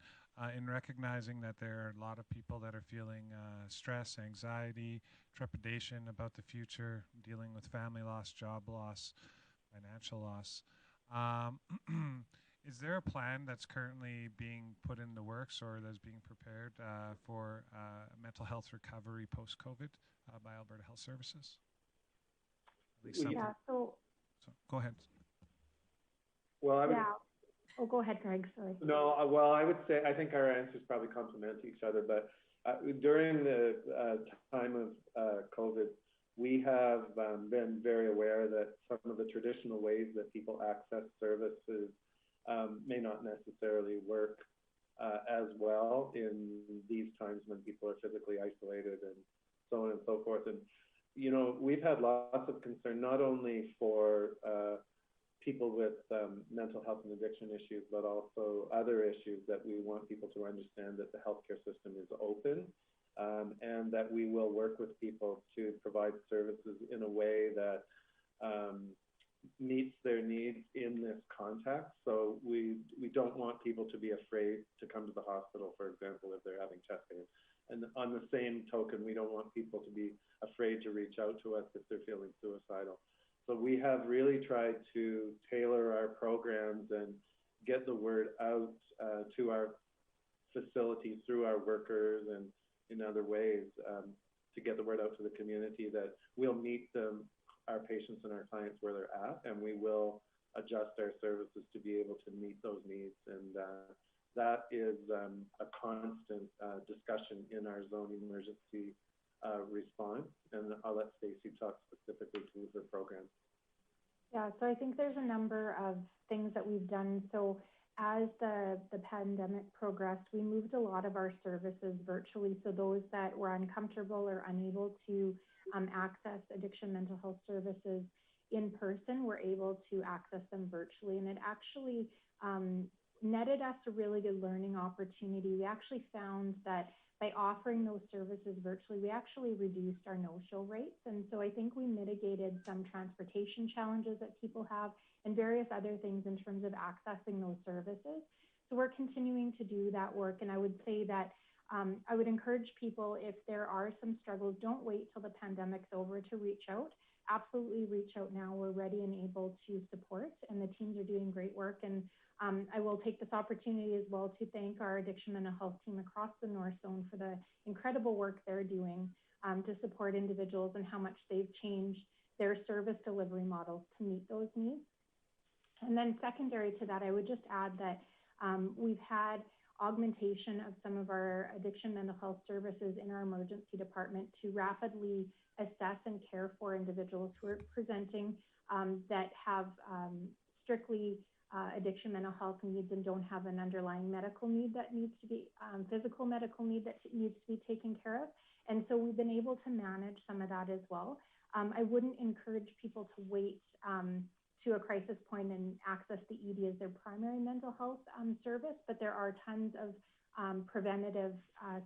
In recognizing that there are a lot of people that are feeling stress, anxiety, trepidation about the future, dealing with family loss, job loss, financial loss, is there a plan that's currently being put in the works or that's being prepared for mental health recovery post-COVID by Alberta Health Services? At least something. Yeah, so go ahead. Well, I would, Oh, go ahead, Greg, sorry. No, well, I would say, I think our answers probably complement each other, but during the time of COVID, we have been very aware that some of the traditional ways that people access services may not necessarily work as well in these times when people are physically isolated and so on and so forth. And, you know, we've had lots of concern, not only for people with mental health and addiction issues, but also other issues, that we want people to understand that the healthcare system is open, and that we will work with people to provide services in a way that meets their needs in this context. So we don't want people to be afraid to come to the hospital, for example, if they're having chest pain. And on the same token, we don't want people to be afraid to reach out to us if they're feeling suicidal. So we have really tried to tailor our programs and get the word out to our facilities through our workers and in other ways, to get the word out to the community that we'll meet our patients and our clients where they're at, and we will adjust our services to be able to meet those needs. And that is a constant discussion in our zone emergency response. And I'll let Stacey talk specifically to her program. Yeah, so I think there's a number of things that we've done. So as the pandemic progressed, we moved a lot of our services virtually. So those that were uncomfortable or unable to access addiction mental health services in person were able to access them virtually. And it actually netted us a really good learning opportunity. We actually found that by offering those services virtually, we actually reduced our no-show rates. And so I think we mitigated some transportation challenges that people have and various other things in terms of accessing those services. So we're continuing to do that work. And I would say that I would encourage people, if there are some struggles, don't wait till the pandemic's over to reach out. Absolutely reach out now. We're ready and able to support, and the teams are doing great work. And I will take this opportunity as well to thank our addiction mental health team across the North Zone for the incredible work they're doing to support individuals and how much they've changed their service delivery models to meet those needs. And then secondary to that, I would just add that we've had augmentation of some of our addiction mental health services in our emergency department to rapidly assess and care for individuals who are presenting that have strictly addiction mental health needs and don't have an underlying medical need that needs to be physical medical need that needs to be taken care of. And so we've been able to manage some of that as well. I wouldn't encourage people to wait to a crisis point and access the ED as their primary mental health service, but there are tons of preventative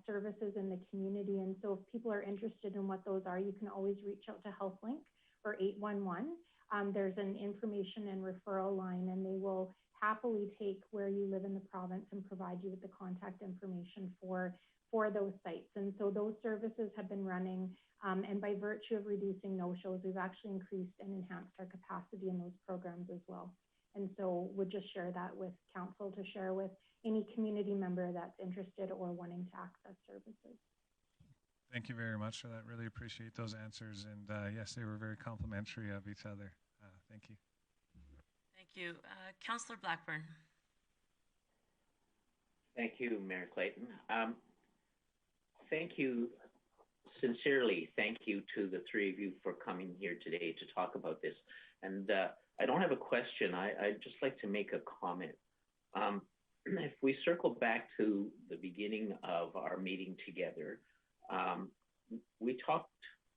services in the community. And so if people are interested in what those are, you can always reach out to HealthLink or 811. There's an information and referral line, and they will happily take where you live in the province and provide you with the contact information for those sites. And so those services have been running, and by virtue of reducing no-shows, we've actually increased and enhanced our capacity in those programs as well. And so would just share that with council to share with any community member that's interested or wanting to access services. Thank you very much for that. Really appreciate those answers. And yes, they were very complimentary of each other. Thank you. Thank you. Councillor Blackburn. Thank you, Mayor Clayton. Thank you, sincerely, thank you to the three of you for coming here today to talk about this. And I don't have a question. I'd just like to make a comment. If we circle back to the beginning of our meeting together, we talked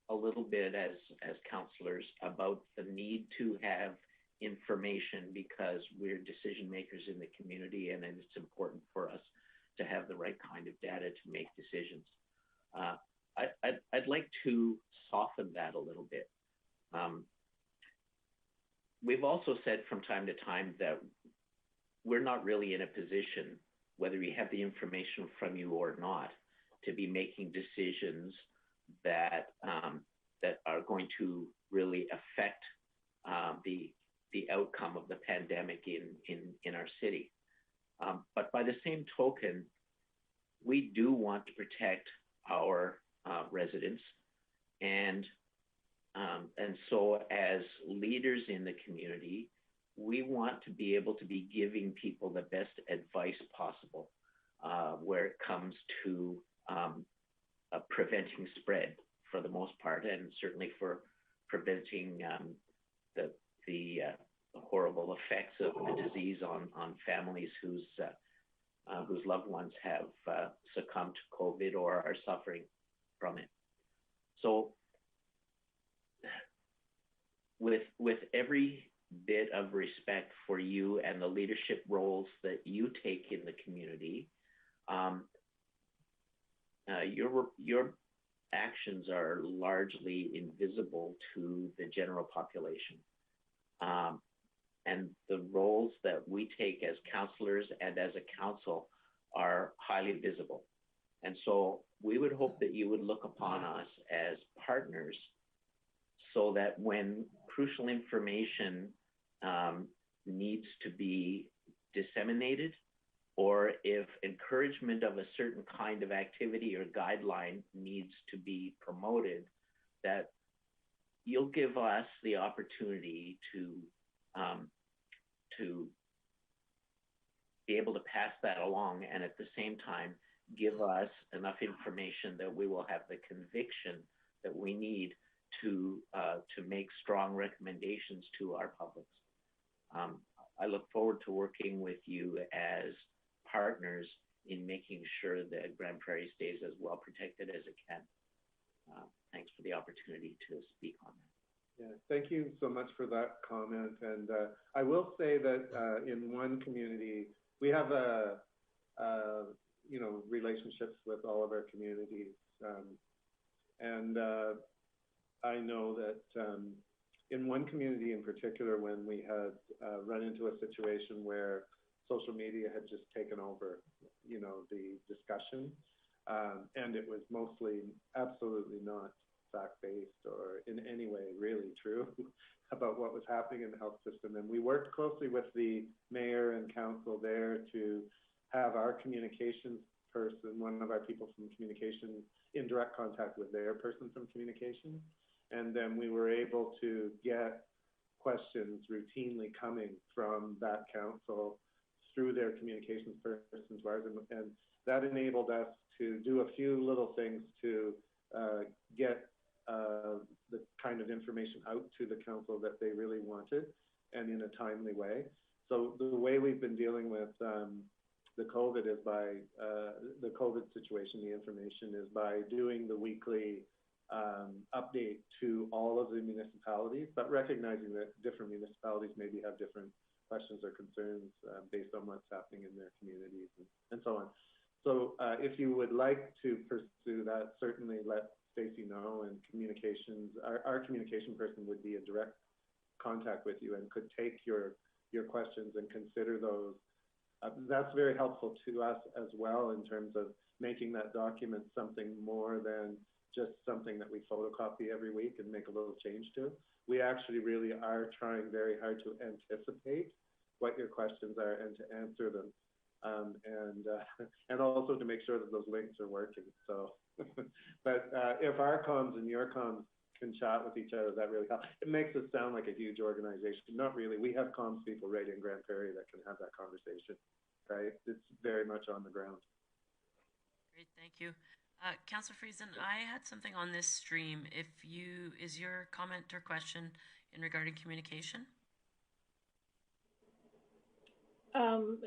a little bit as councillors about the need to have information because we're decision makers in the community, and it's important for us to have the right kind of data to make decisions. I'd like to soften that a little bit. We've also said from time to time that we're not really in a position, whether we have the information from you or not, to be making decisions that that are going to really affect the outcome of the pandemic in our city. But by the same token, we do want to protect our residents, and so as leaders in the community, we want to be able to be giving people the best advice possible where it comes to preventing spread for the most part, and certainly for preventing the horrible effects of the disease on families whose loved ones have succumbed to COVID or are suffering from it. So with every bit of respect for you and the leadership roles that you take in the community. Your actions are largely invisible to the general population. And the roles that we take as councillors and as a council are highly visible. And so we would hope that you would look upon us as partners so that when crucial information needs to be disseminated, or if encouragement of a certain kind of activity or guideline needs to be promoted, that you'll give us the opportunity to be able to pass that along, and at the same time give us enough information that we will have the conviction that we need to make strong recommendations to our publics. I look forward to working with you as partners in making sure that Grande Prairie stays as well protected as it can. Thanks for the opportunity to speak on that. Yeah, thank you so much for that comment. And I will say that in one community, we have relationships with all of our communities. And I know that in one community in particular, when we had run into a situation where social media had just taken over, the discussion, and it was mostly absolutely not fact-based or in any way really true about what was happening in the health system. And we worked closely with the mayor and council there to have our communications person, one of our people from communications, in direct contact with their person from communications. And then we were able to get questions routinely coming from that council through their communications person to ours. And that enabled us to do a few little things to get the kind of information out to the council that they really wanted, and in a timely way. So the way we've been dealing with the COVID is by the COVID situation, the information is by doing the weekly update to all of the municipalities, but recognizing that different municipalities maybe have different questions or concerns based on what's happening in their communities and so on. So if you would like to pursue that, certainly let Stacey know, and communications, our communication person would be in direct contact with you and could take your questions and consider those. That's very helpful to us as well in terms of making that document something more than just something that we photocopy every week and make a little change to. We actually really are trying very hard to anticipate what your questions are and to answer them. And also to make sure that those links are working. So, but if our comms and your comms can chat with each other, that really helps. It makes us sound like a huge organization. Not really. We have comms people right in Grande Prairie that can have that conversation, right? It's very much on the ground. Great, thank you. Councillor Friesen, I had something on this stream. Is your comment or question in regarding communication?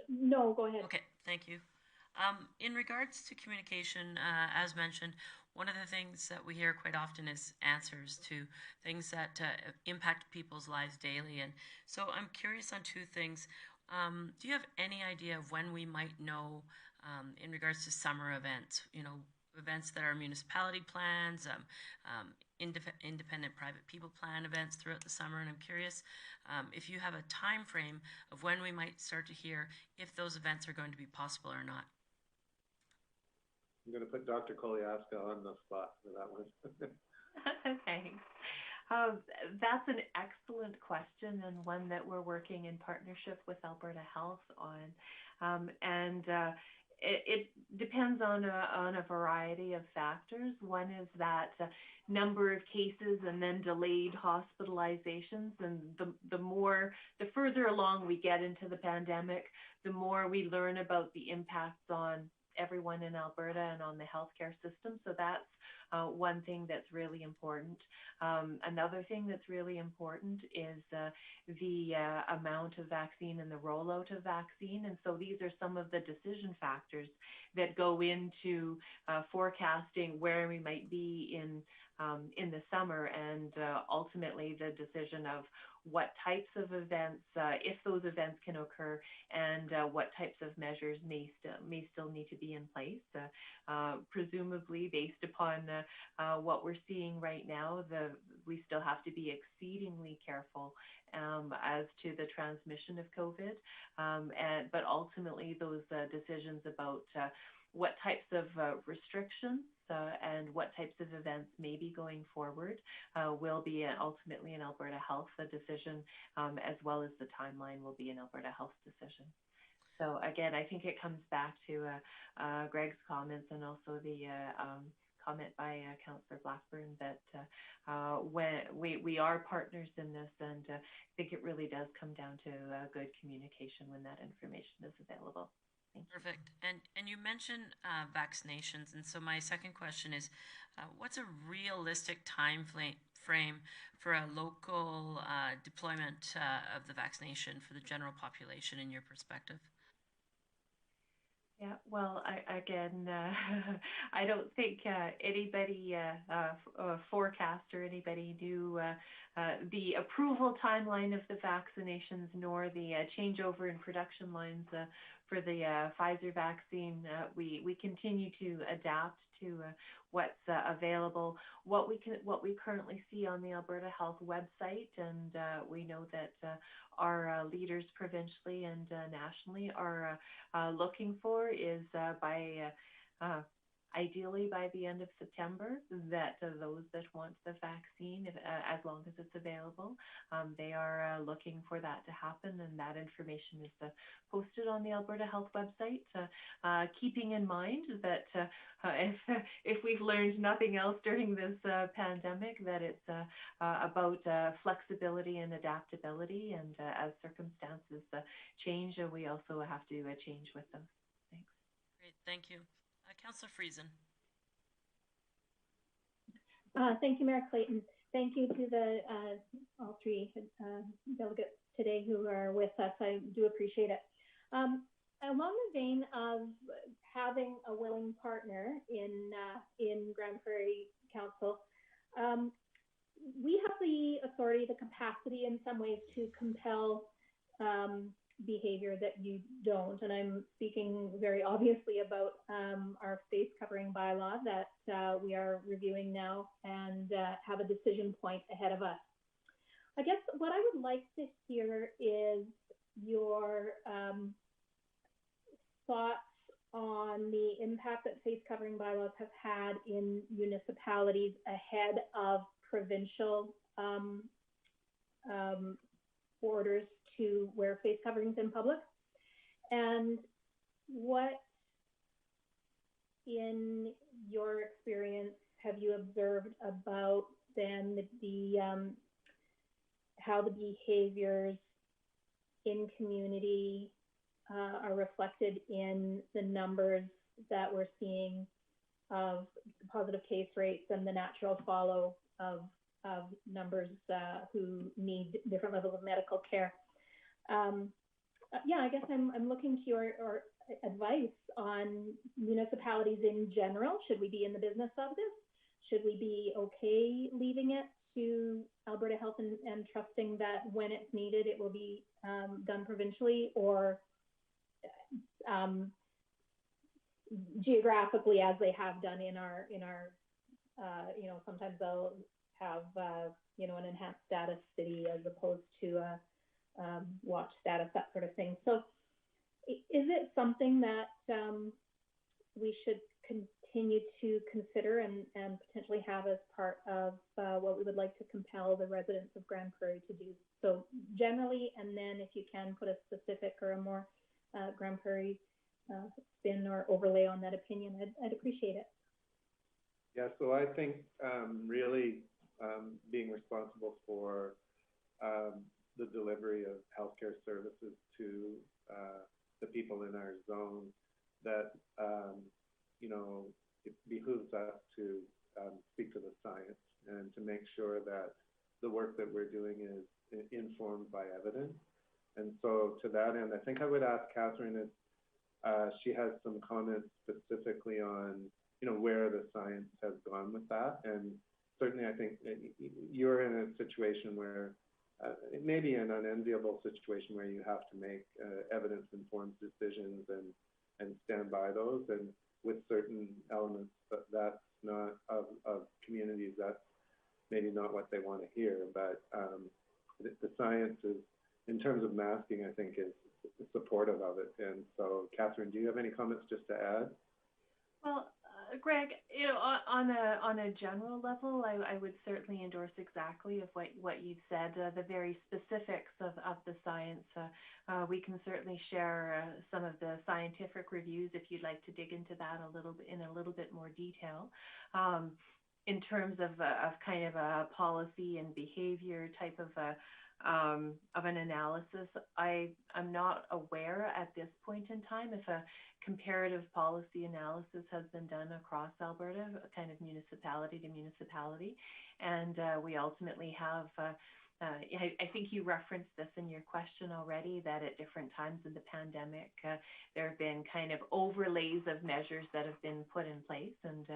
No, go ahead. Okay, thank you. In regards to communication, as mentioned, one of the things that we hear quite often is answers to things that impact people's lives daily. And so I'm curious on two things. Do you have any idea of when we might know in regards to summer events, events that are municipality plans, independent private people plan events throughout the summer? And I'm curious if you have a time frame of when we might start to hear if those events are going to be possible or not. I'm going to put Dr. Koliaska on the spot for that one. Thanks. That's an excellent question, and one that we're working in partnership with Alberta Health on. It depends on a variety of factors. One is that number of cases and then delayed hospitalizations. And the further along we get into the pandemic, the more we learn about the impacts on everyone in Alberta and on the healthcare system. So that's one thing that's really important. Another thing that's really important is the amount of vaccine and the rollout of vaccine. And so these are some of the decision factors that go into forecasting where we might be in in the summer, and ultimately the decision of what types of events, if those events can occur, and what types of measures may still need to be in place. Presumably, based upon what we're seeing right now, we still have to be exceedingly careful as to the transmission of COVID. But ultimately, those decisions about what types of restrictions and what types of events may be going forward will be ultimately an Alberta Health decision, as well as the timeline will be an Alberta Health decision. So again, I think it comes back to Greg's comments and also the comment by Councillor Blackburn that when we are partners in this, and I think it really does come down to good communication when that information is available. Perfect. And you mentioned vaccinations, and so my second question is, what's a realistic time frame for a local deployment of the vaccination for the general population in your perspective? Yeah, well, I don't think anybody forecast or anybody knew the approval timeline of the vaccinations, nor the changeover in production lines for the Pfizer vaccine. We continue to adapt to what's available, what we currently see on the Alberta Health website, and we know that our leaders provincially and nationally are looking for is ideally by the end of September, that those that want the vaccine, as long as it's available, they are looking for that to happen, and that information is posted on the Alberta Health website, keeping in mind that if we've learned nothing else during this pandemic, that it's about flexibility and adaptability, and as circumstances change, we also have to change with them. Thanks. Great, thank you. Councillor Friesen. Thank you, Mayor Clayton. Thank you to the all three delegates today who are with us. I do appreciate it. Along the vein of having a willing partner in Grande Prairie Council, we have the authority, the capacity in some ways to compel behavior that you don't. And I'm speaking very obviously about our face covering bylaw that we are reviewing now and have a decision point ahead of us. I guess what I would like to hear is your thoughts on the impact that face covering bylaws have had in municipalities ahead of provincial orders to wear face coverings in public, and what, in your experience, have you observed about then how the behaviors in community are reflected in the numbers that we're seeing of positive case rates and the natural follow of numbers who need different levels of medical care? Yeah, I guess I'm looking to your advice on municipalities in general. Should we be in the business of this? Should we be okay leaving it to Alberta Health and trusting that when it's needed, it will be done provincially, or geographically, as they have done in our sometimes they'll have an enhanced status city as opposed to a watch status, that sort of thing. So is it something that we should continue to consider and potentially have as part of what we would like to compel the residents of Grande Prairie to do? So generally, and then if you can put a specific or a more Grande Prairie spin or overlay on that opinion, I'd appreciate it. Yeah, so I think really being responsible for the delivery of healthcare services to the people in our zone, that it behooves us to speak to the science and to make sure that the work that we're doing is informed by evidence. And so to that end, I think I would ask Catherine if she has some comments specifically on where the science has gone with that, and certainly I think you're in a situation where it may be an unenviable situation where you have to make evidence-informed decisions and stand by those, and with certain elements, but that's not of communities, that's maybe not what they want to hear. But the science is, in terms of masking, I think is supportive of it. And so, Catherine, do you have any comments just to add? Well, Greg, on a general level, I would certainly endorse exactly of what you've said. The very specifics of the science, we can certainly share some of the scientific reviews if you'd like to dig into that in a little bit more detail. In terms of kind of a policy and behavior type of an analysis, I'm not aware at this point in time if a comparative policy analysis has been done across Alberta, kind of municipality to municipality, and we ultimately have. I think you referenced this in your question already, that at different times in the pandemic, there have been kind of overlays of measures that have been put in place, and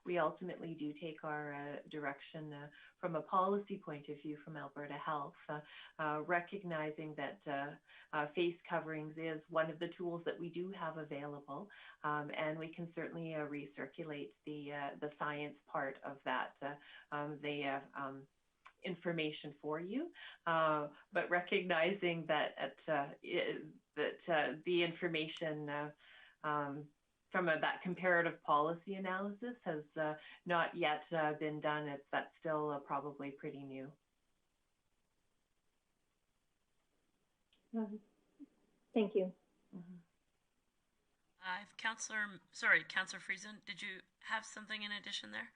we ultimately do take our direction from a policy point of view from Alberta Health, recognizing that face coverings is one of the tools that we do have available, and we can certainly recirculate the science part of that, information for you, but recognizing that the information from that comparative policy analysis has not yet been done. That's still probably pretty new. Thank you. Mm-hmm. Councillor Friesen, did you have something in addition there?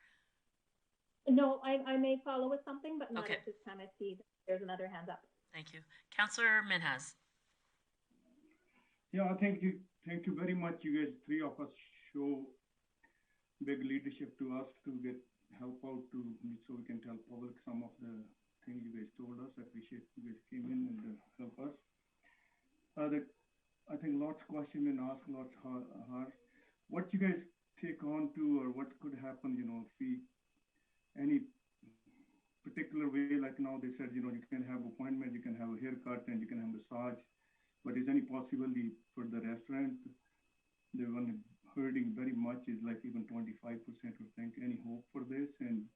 No, I may follow with something, but not Okay. at this time. I see there's another hand up. Thank you. Councillor Minhas. Yeah, thank you very much. You guys, three of us, show big leadership to us to get help out so we can tell public some of the things you guys told us. I appreciate you guys came in and help us. I think lots of questions been asked, lots hard. What you guys take on to, or what could happen, if we any particular way, like now they said, you can have appointment, you can have a haircut, and you can have massage, but is any possibility for the restaurant? The one hurting very much is like even 25% would think. Any hope for this? And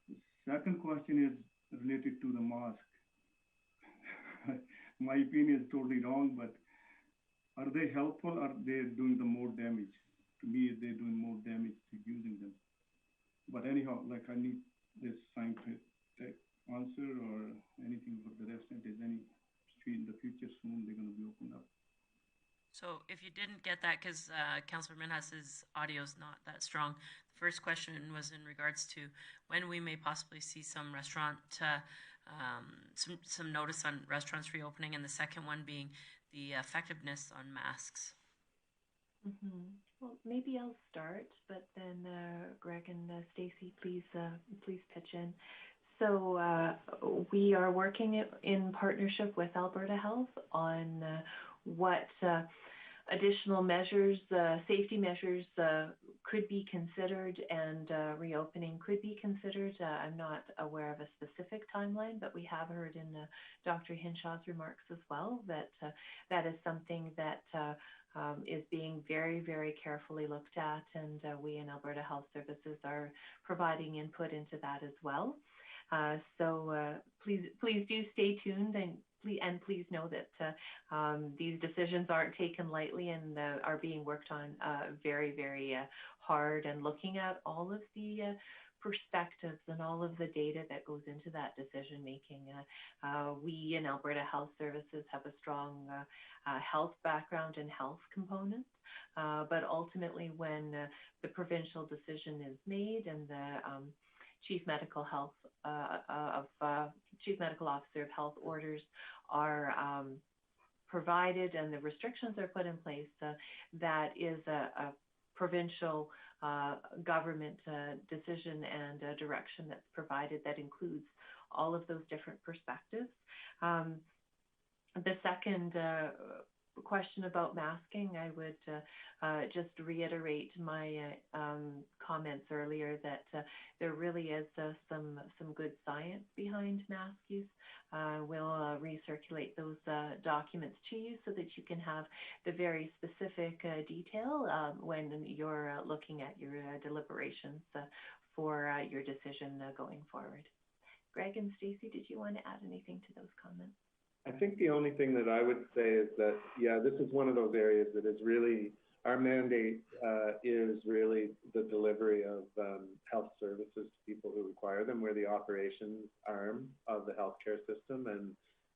the second question is related to the mask. My opinion is totally wrong, but are they helpful? Or are they doing the more damage? To me, they're doing more damage to using them. But anyhow, like I need this scientific answer or anything for the restaurant. Is any street in the future soon they're going to be opened up? So if you didn't get that, because Councillor Minhas's audio is not that strong, the first question was in regards to when we may possibly see some restaurant, some notice on restaurants reopening, and the second one being the effectiveness on masks. Mm-hmm. Well, maybe I'll start, but then Greg and Stacey, please pitch in. So we are working in partnership with Alberta Health on what additional measures, safety measures could be considered, and reopening could be considered. I'm not aware of a specific timeline, but we have heard in Dr. Hinshaw's remarks as well that that is something that is being very, very carefully looked at, and we in Alberta Health Services are providing input into that as well. So please do stay tuned, and please know that these decisions aren't taken lightly and are being worked on very, very hard, and looking at all of the perspectives and all of the data that goes into that decision making. We in Alberta Health Services have a strong health background and health component, but ultimately when the provincial decision is made and the Chief Medical Officer of Health orders are provided and the restrictions are put in place, that is a provincial government decision and direction that's provided that includes all of those different perspectives. The second question about masking, I would just reiterate my comments earlier that there really is some good science behind mask use. We'll recirculate those documents to you so that you can have the very specific detail when you're looking at your deliberations for your decision going forward. Greg and Stacey, did you want to add anything to those comments? I think the only thing that I would say is that, yeah, this is one of those areas that is really, our mandate is really the delivery of health services to people who require them. We're the operations arm of the healthcare system, and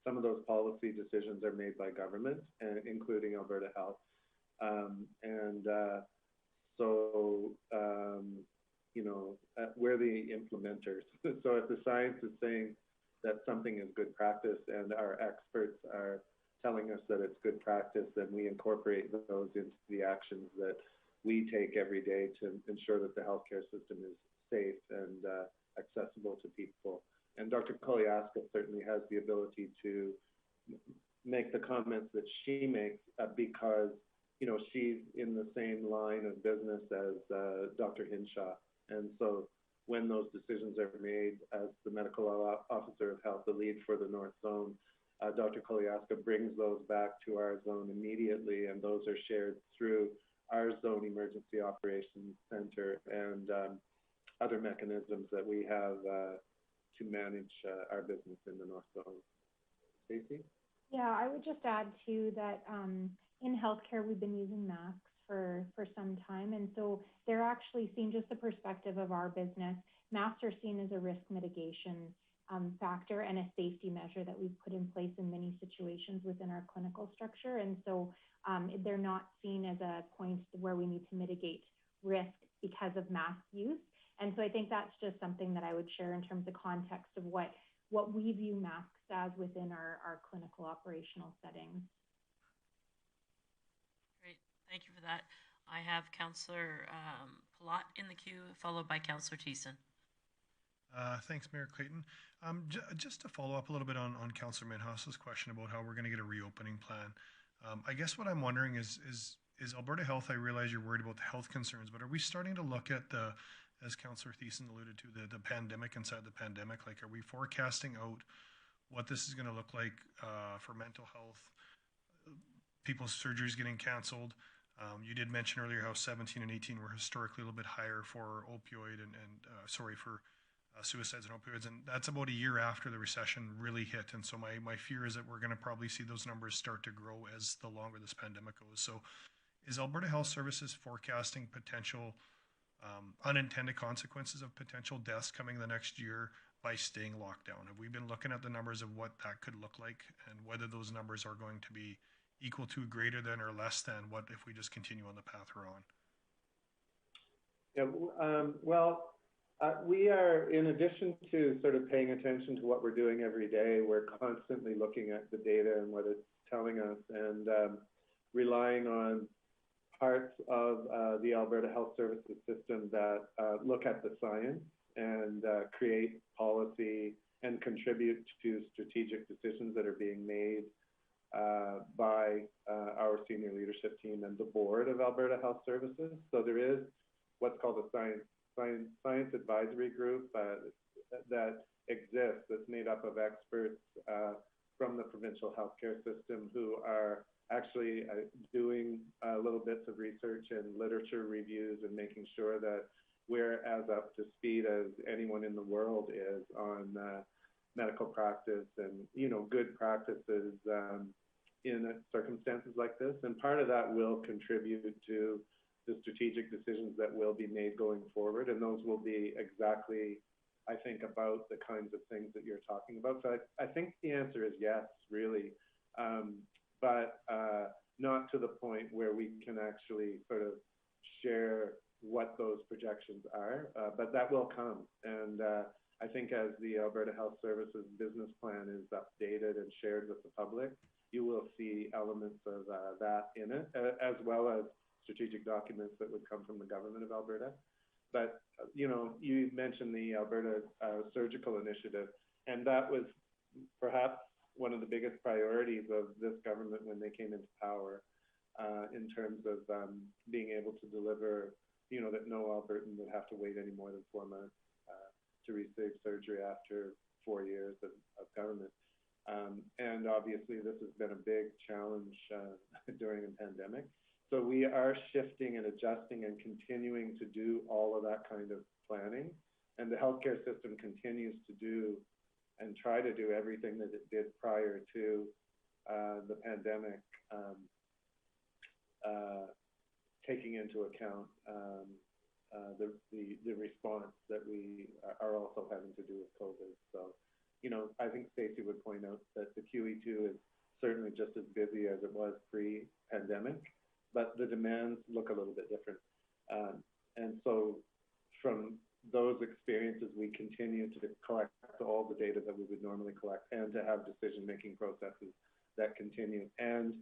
some of those policy decisions are made by government, including Alberta Health. We're the implementers. So if the science is saying that something is good practice and our experts are telling us that it's good practice, then we incorporate those into the actions that we take every day to ensure that the healthcare system is safe and accessible to people. And Dr. Koliaska certainly has the ability to make the comments that she makes because, she's in the same line of business as Dr. Hinshaw. And so when those decisions are made as the medical officer of health, the lead for the North Zone, Dr. Koliaska brings those back to our zone immediately, and those are shared through our zone emergency operations center and other mechanisms that we have to manage our business in the North Zone. Stacey? Yeah, I would just add too that in healthcare, we've been using masks for some time. And so they're actually seen, just the perspective of our business, masks are seen as a risk mitigation factor and a safety measure that we've put in place in many situations within our clinical structure. And so they're not seen as a point where we need to mitigate risk because of mask use. And so I think that's just something that I would share in terms of context of what we view masks as within our clinical operational settings. Great, thank you for that. I have Councillor Palat in the queue, followed by Councillor Thiessen. Thanks, Mayor Clayton. Just to follow up a little bit on Councillor Minhas's question about how we're going to get a reopening plan. I guess what I'm wondering is Alberta Health, I realize you're worried about the health concerns, but are we starting to look at as Councillor Thiessen alluded to, the pandemic inside the pandemic? Like, are we forecasting out what this is going to look like for mental health, people's surgeries getting canceled? You did mention earlier how 17 and 18 were historically a little bit higher for opioid for suicides and opioids, and that's about a year after the recession really hit. And so my fear is that we're going to probably see those numbers start to grow as the longer this pandemic goes. So is Alberta Health Services forecasting potential unintended consequences of potential deaths coming the next year by staying locked down? Have we been looking at the numbers of what that could look like and whether those numbers are going to be equal to, greater than, or less than what if we just continue on the path we're on? Yeah, we are, in addition to sort of paying attention to what we're doing every day, we're constantly looking at the data and what it's telling us, and relying on parts of the Alberta Health Services system that look at the science and create policy and contribute to strategic decisions that are being made by our senior leadership team and the board of Alberta Health Services. So there is what's called a science advisory group that exists, that's made up of experts from the provincial healthcare system who are actually doing little bits of research and literature reviews and making sure that we're as up to speed as anyone in the world is on medical practice and, good practices in circumstances like this. And part of that will contribute to the strategic decisions that will be made going forward. And those will be exactly, I think, about the kinds of things that you're talking about. So I think the answer is yes, really. But not to the point where we can actually sort of share what those projections are, but that will come. And I think as the Alberta Health Services business plan is updated and shared with the public, you will see elements of that in it, as well as strategic documents that would come from the government of Alberta. But, you mentioned the Alberta Surgical Initiative, and that was perhaps one of the biggest priorities of this government when they came into power, in terms of being able to deliver, that no Albertan would have to wait any more than 4 months to receive surgery after 4 years of government. And obviously, this has been a big challenge during a pandemic. So we are shifting and adjusting and continuing to do all of that kind of planning. And the healthcare system continues to do and try to do everything that it did prior to the pandemic, taking into account the response that we are also having to do with COVID. So, I think Stacey would point out that the QE2 is certainly just as busy as it was pre-pandemic, but the demands look a little bit different. And so from those experiences, we continue to collect all the data that we would normally collect and to have decision-making processes that continue and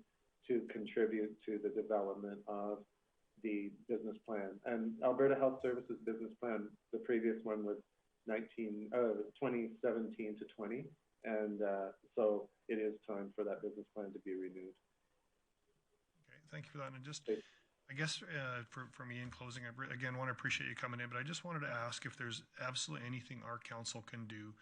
to contribute to the development of the business plan. And Alberta Health Services business plan, the previous one was 2017 to 20. And so it is time for that business plan to be renewed. Okay, thank you for that. And just, I guess for me in closing, I again want to appreciate you coming in, but I just wanted to ask if there's absolutely anything our council can do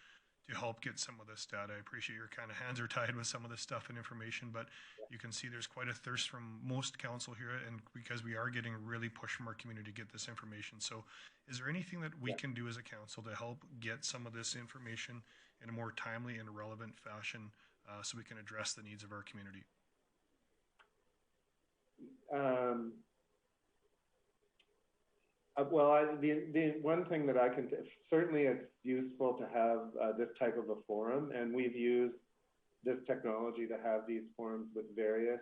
to help get some of this data. I appreciate your kind of hands are tied with some of this stuff and information, but you can see there's quite a thirst from most council here, and because we are getting really push from our community to get this information. So is there anything that we can do as a council to help get some of this information in a more timely and relevant fashion so we can address the needs of our community? Well, the one thing that I can, certainly it's useful to have this type of a forum, and we've used this technology to have these forums with various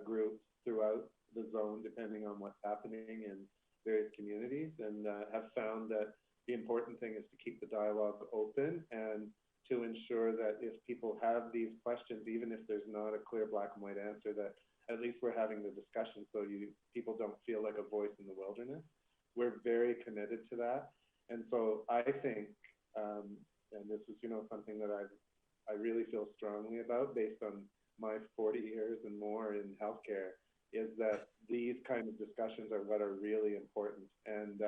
groups throughout the zone, depending on what's happening in various communities, and have found that the important thing is to keep the dialogue open and to ensure that if people have these questions, even if there's not a clear black and white answer, that at least we're having the discussion so people don't feel like a voice in the wilderness. We're very committed to that. And so I think, and this is, something that I really feel strongly about based on my 40 years and more in healthcare, is that these kind of discussions are what are really important. And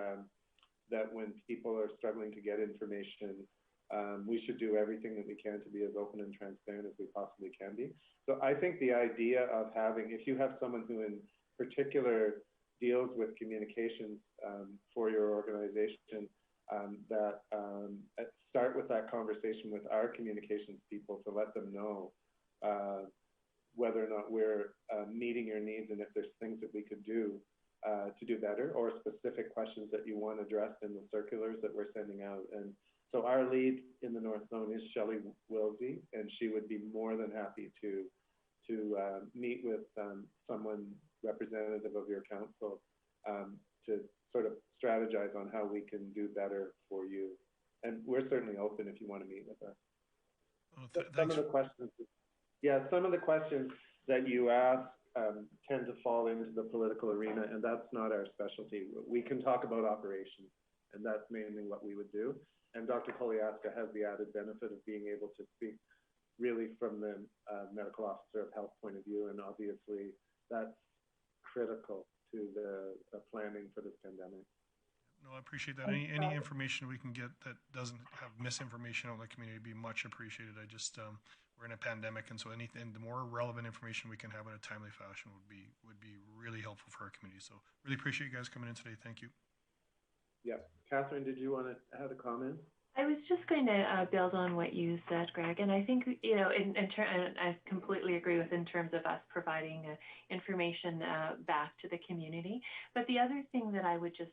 that when people are struggling to get information, we should do everything that we can to be as open and transparent as we possibly can be. So I think the idea of having, if you have someone who in particular deals with communications for your organization, that start with that conversation with our communications people to let them know whether or not we're meeting your needs, and if there's things that we could do to do better, or specific questions that you want addressed in the circulars that we're sending out. And so our lead in the North Zone is Shelley Wilsey, and she would be more than happy to meet with someone representative of your council to sort of strategize on how we can do better for you. And we're certainly open if you want to meet with us. Some of the questions that you ask tend to fall into the political arena, and that's not our specialty. We can talk about operations, and that's mainly what we would do. And Dr. Koliaska has the added benefit of being able to speak really from the medical officer of health point of view, and obviously that's critical to the planning for this pandemic. No, I appreciate that. Any information we can get that doesn't have misinformation on the community would be much appreciated. I just we're in a pandemic, and so anything, the more relevant information we can have in a timely fashion would be really helpful for our community. So really appreciate you guys coming in today. Thank you. Yeah, Catherine, did you want to add a comment? I was just going to build on what you said, Greg, and I think, and I completely agree with in terms of us providing information back to the community. But the other thing that I would just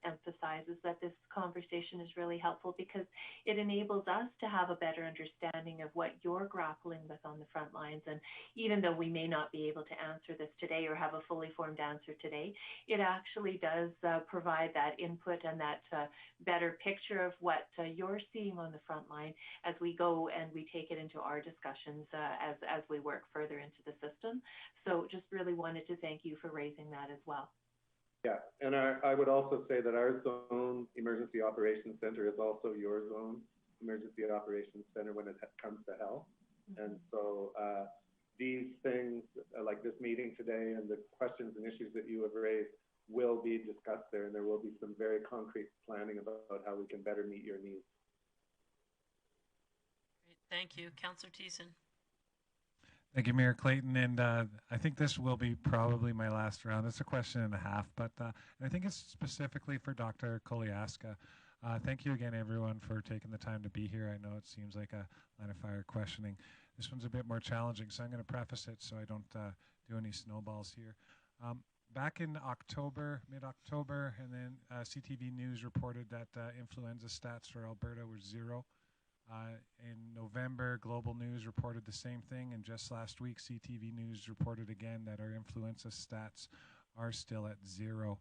emphasize is that this conversation is really helpful because it enables us to have a better understanding of what you're grappling with on the front lines. And even though we may not be able to answer this today or have a fully formed answer today, it actually does provide that input and that better picture of what you're seeing on the front line as we go and we take it into our discussions as we work further into the system. So just really wanted to thank you for raising that as well. Yeah, and I would also say that our zone emergency operations center is also your zone emergency operations center when it comes to health. And so these things, like this meeting today and the questions and issues that you have raised, will be discussed there, and there will be some very concrete planning about how we can better meet your needs. Great, thank you. Councillor Thiessen. Thank you, Mayor Clayton. And I think this will be probably my last round. It's a question and a half, but I think it's specifically for Dr. Koliaska. Thank you again, everyone, for taking the time to be here. I know it seems like a line of fire questioning. This one's a bit more challenging, so I'm going to preface it so I don't do any snowballs here. Back in October, mid-October, and then CTV News reported that influenza stats for Alberta were 0. In November, Global News reported the same thing, and just last week, CTV News reported again that our influenza stats are still at 0.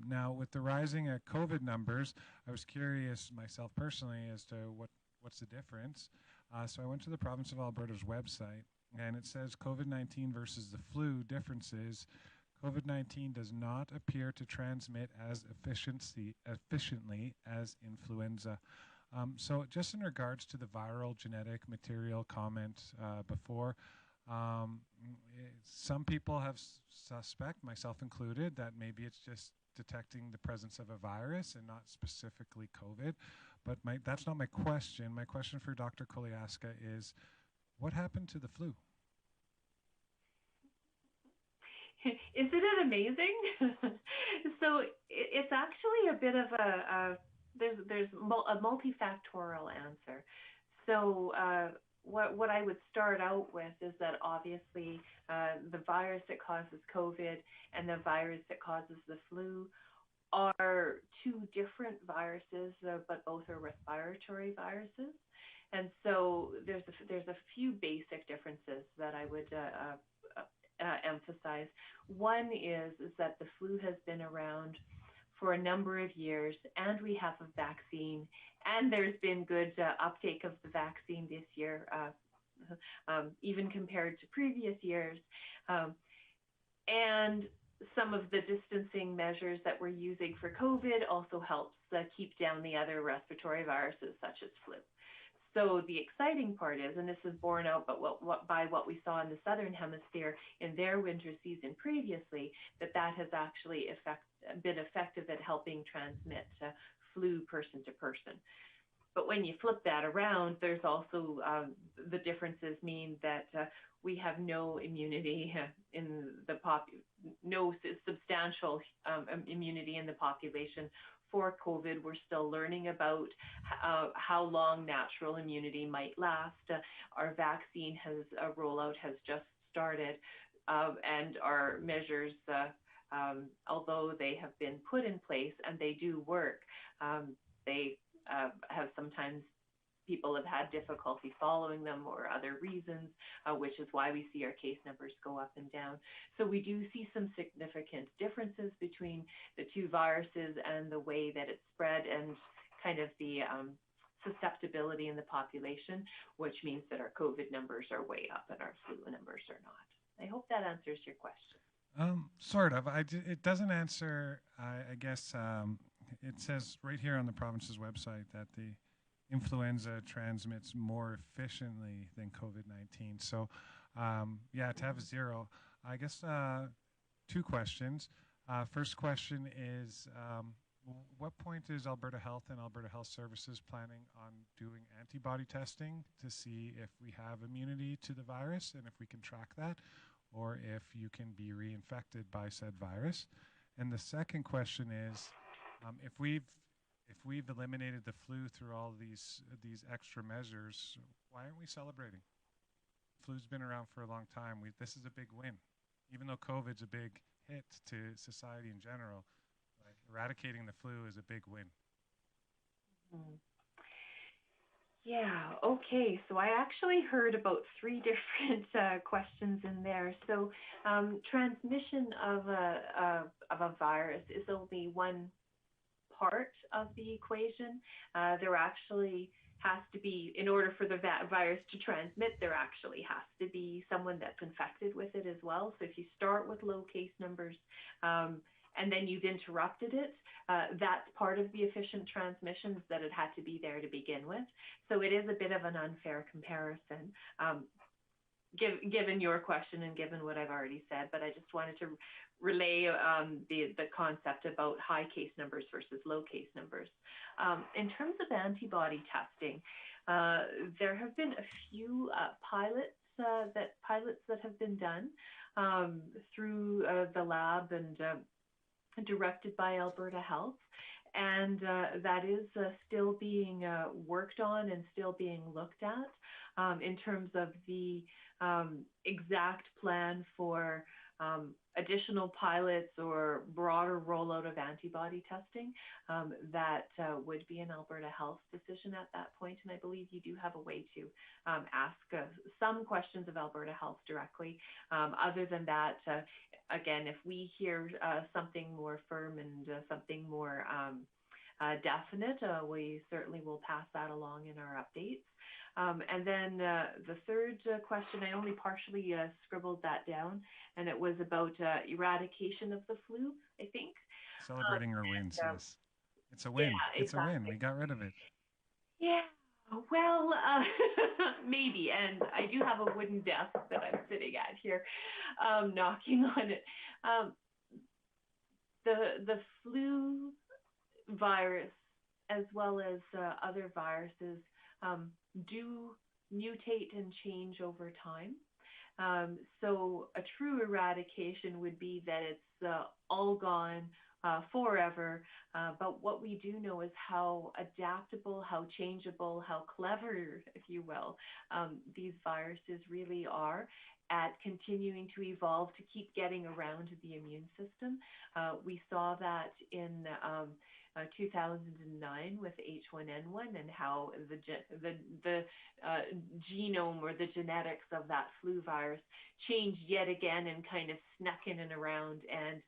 Now, with the rising COVID numbers, I was curious myself personally as to what's the difference. So I went to the Province of Alberta's website, and it says COVID-19 versus the flu differences. COVID-19 does not appear to transmit as efficiently as influenza. So just in regards to the viral genetic material comment before, some people have suspect, myself included, that maybe it's just detecting the presence of a virus and not specifically COVID. But that's not my question. My question for Dr. Koliaska is, what happened to the flu? Isn't it amazing? So it's actually a bit of there's a multifactorial answer. So what I would start out with is that obviously the virus that causes COVID and the virus that causes the flu are two different viruses, but both are respiratory viruses. And so there's a few basic differences that I would emphasize. One is that the flu has been around for a number of years, and we have a vaccine, and there's been good uptake of the vaccine this year, even compared to previous years. And some of the distancing measures that we're using for COVID also helps keep down the other respiratory viruses such as flu. So the exciting part is, and this is borne out by what we saw in the Southern Hemisphere in their winter season previously, that has actually been effective at helping transmit flu person to person. But when you flip that around, there's also the differences mean that we have no immunity in the no substantial immunity in the population for COVID. We're still learning about how long natural immunity might last. Our vaccine rollout has just started, and our measures, although they have been put in place and they do work, they have sometimes people have had difficulty following them or other reasons, which is why we see our case numbers go up and down. So we do see some significant differences between the two viruses and the way that it's spread and kind of the susceptibility in the population, which means that our COVID numbers are way up and our flu numbers are not. I hope that answers your question. Sort of. It doesn't answer, I guess, it says right here on the province's website that the influenza transmits more efficiently than COVID-19. So, yeah, to have 0, I guess 2 questions. First question is, what point is Alberta Health and Alberta Health Services planning on doing antibody testing to see if we have immunity to the virus and if we can track that, or if you can be reinfected by said virus? And the second question is, if we've eliminated the flu through all these extra measures, why aren't we celebrating? Flu's been around for a long time. This is a big win. Even though COVID's a big hit to society in general, like eradicating the flu is a big win. Mm-hmm. Yeah, okay. So I actually heard about 3 different questions in there. So transmission of a virus is only one part of the equation. There actually has to be, in order for the virus to transmit, there actually has to be someone that's infected with it as well. So if you start with low case numbers, and then you've interrupted it, that's part of the efficient transmissions, that it had to be there to begin with. So it is a bit of an unfair comparison, given your question and given what I've already said. But I just wanted to relay the concept about high case numbers versus low case numbers. In terms of antibody testing, there have been a few pilots that have been done through the lab and directed by Alberta Health, and that is still being worked on and still being looked at in terms of the exact plan for additional pilots or broader rollout of antibody testing. That would be an Alberta Health decision at that point, and I believe you do have a way to ask some questions of Alberta Health directly. Other than that, again, if we hear something more firm and something more definite, we certainly will pass that along in our updates. And then the third question, I only partially scribbled that down, and it was about eradication of the flu, I think. Celebrating our wins, yes. It's a win. Yeah, it's exactly. a win. We got rid of it. Yeah, well, maybe. And I do have a wooden desk that I'm sitting at here, knocking on it. The flu virus, as well as other viruses, do mutate and change over time. So a true eradication would be that it's all gone forever. But what we do know is how adaptable, how changeable, how clever, if you will, these viruses really are at continuing to evolve to keep getting around the immune system. We saw that in 2009 with H1N1 and how the genome or the genetics of that flu virus changed yet again and kind of snuck in and around and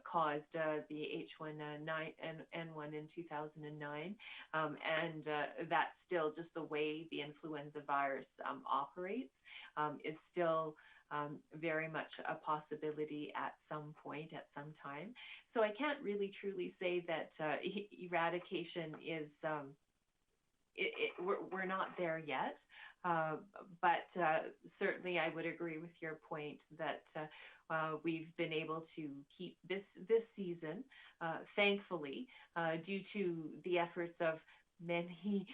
caused the H1N1 in 2009. And that's still just the way the influenza virus operates, is still very much a possibility at some point, at some time. So I can't really truly say that eradication is, we're not there yet. But certainly I would agree with your point that we've been able to keep this season, thankfully, due to the efforts of many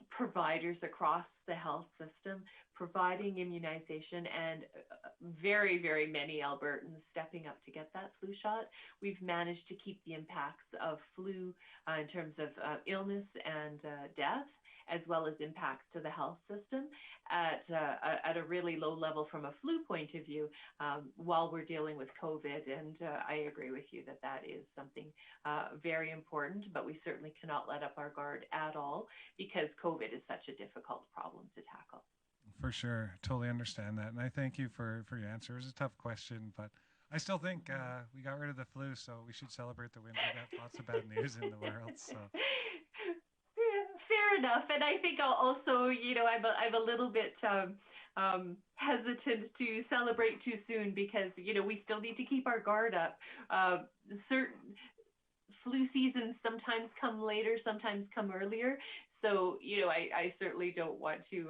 providers across the health system, providing immunization, and very, very many Albertans stepping up to get that flu shot. We've managed to keep the impacts of flu in terms of illness and death, as well as impacts to the health system at a really low level from a flu point of view, while we're dealing with COVID. And I agree with you that that is something very important, but we certainly cannot let up our guard at all, because COVID is such a difficult problem to tackle. For sure. Totally understand that. And I thank you for your answer. It was a tough question, but I still think we got rid of the flu, so we should celebrate the wins. We got lots of bad news in the world. So. Fair enough. And I think also, I'm a little bit hesitant to celebrate too soon, because, we still need to keep our guard up. Certain flu seasons sometimes come later, sometimes come earlier. So, I certainly don't want to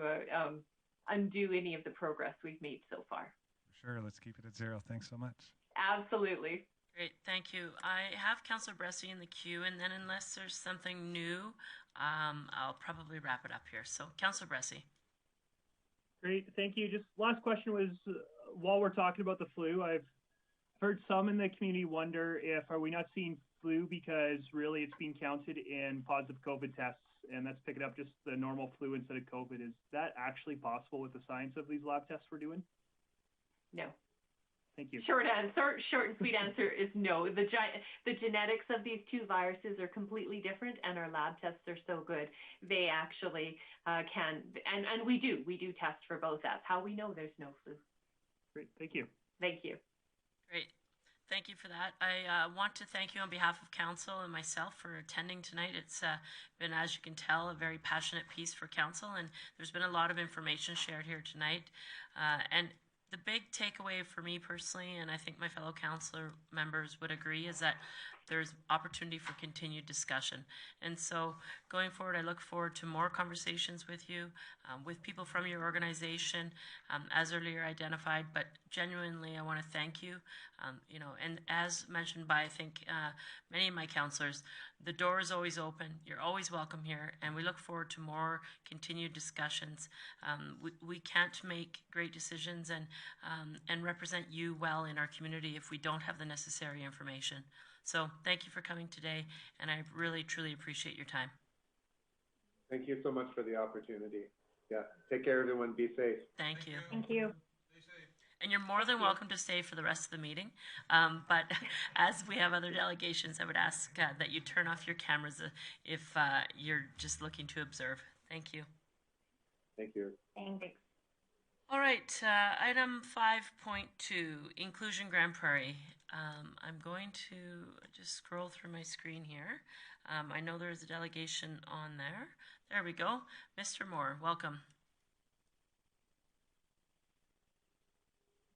undo any of the progress we've made so far. Sure. Let's keep it at 0. Thanks so much. Absolutely. Great, thank you. I have Councillor Bressie in the queue, and then unless there's something new, I'll probably wrap it up here. So, Councillor Bressie. Great, thank you. Just last question was, while we're talking about the flu, I've heard some in the community wonder are we not seeing flu because really it's being counted in positive COVID tests, and that's picking up just the normal flu instead of COVID. Is that actually possible with the science of these lab tests we're doing? No. Thank you. Short and sweet answer is no. The genetics of these two viruses are completely different, and our lab tests are so good. They actually can, and we do test for both. That's how we know there's no flu. Great, thank you. Thank you. Great. Thank you for that. I want to thank you on behalf of Council and myself for attending tonight. It's been, as you can tell, a very passionate piece for Council, and there's been a lot of information shared here tonight. And the big takeaway for me personally, and I think my fellow councillor members would agree, is that there's opportunity for continued discussion. And so going forward, I look forward to more conversations with you, with people from your organization, as earlier identified, but genuinely I want to thank you. You know, and as mentioned by, I think, many of my councillors, the door is always open. You're always welcome here, and we look forward to more continued discussions. We can't make great decisions and represent you well in our community if we don't have the necessary information. So thank you for coming today, and I really, truly appreciate your time. Thank you so much for the opportunity. Yeah, take care, everyone. Be safe. Thank you. Thank you. And you're more than welcome to stay for the rest of the meeting. But as we have other delegations, I would ask that you turn off your cameras if you're just looking to observe. Thank you. Thank you. Thanks. All right, item 5.2, Inclusion Grande Prairie. I'm going to just scroll through my screen here. I know there's a delegation on there. There we go. Mr. Moore, welcome.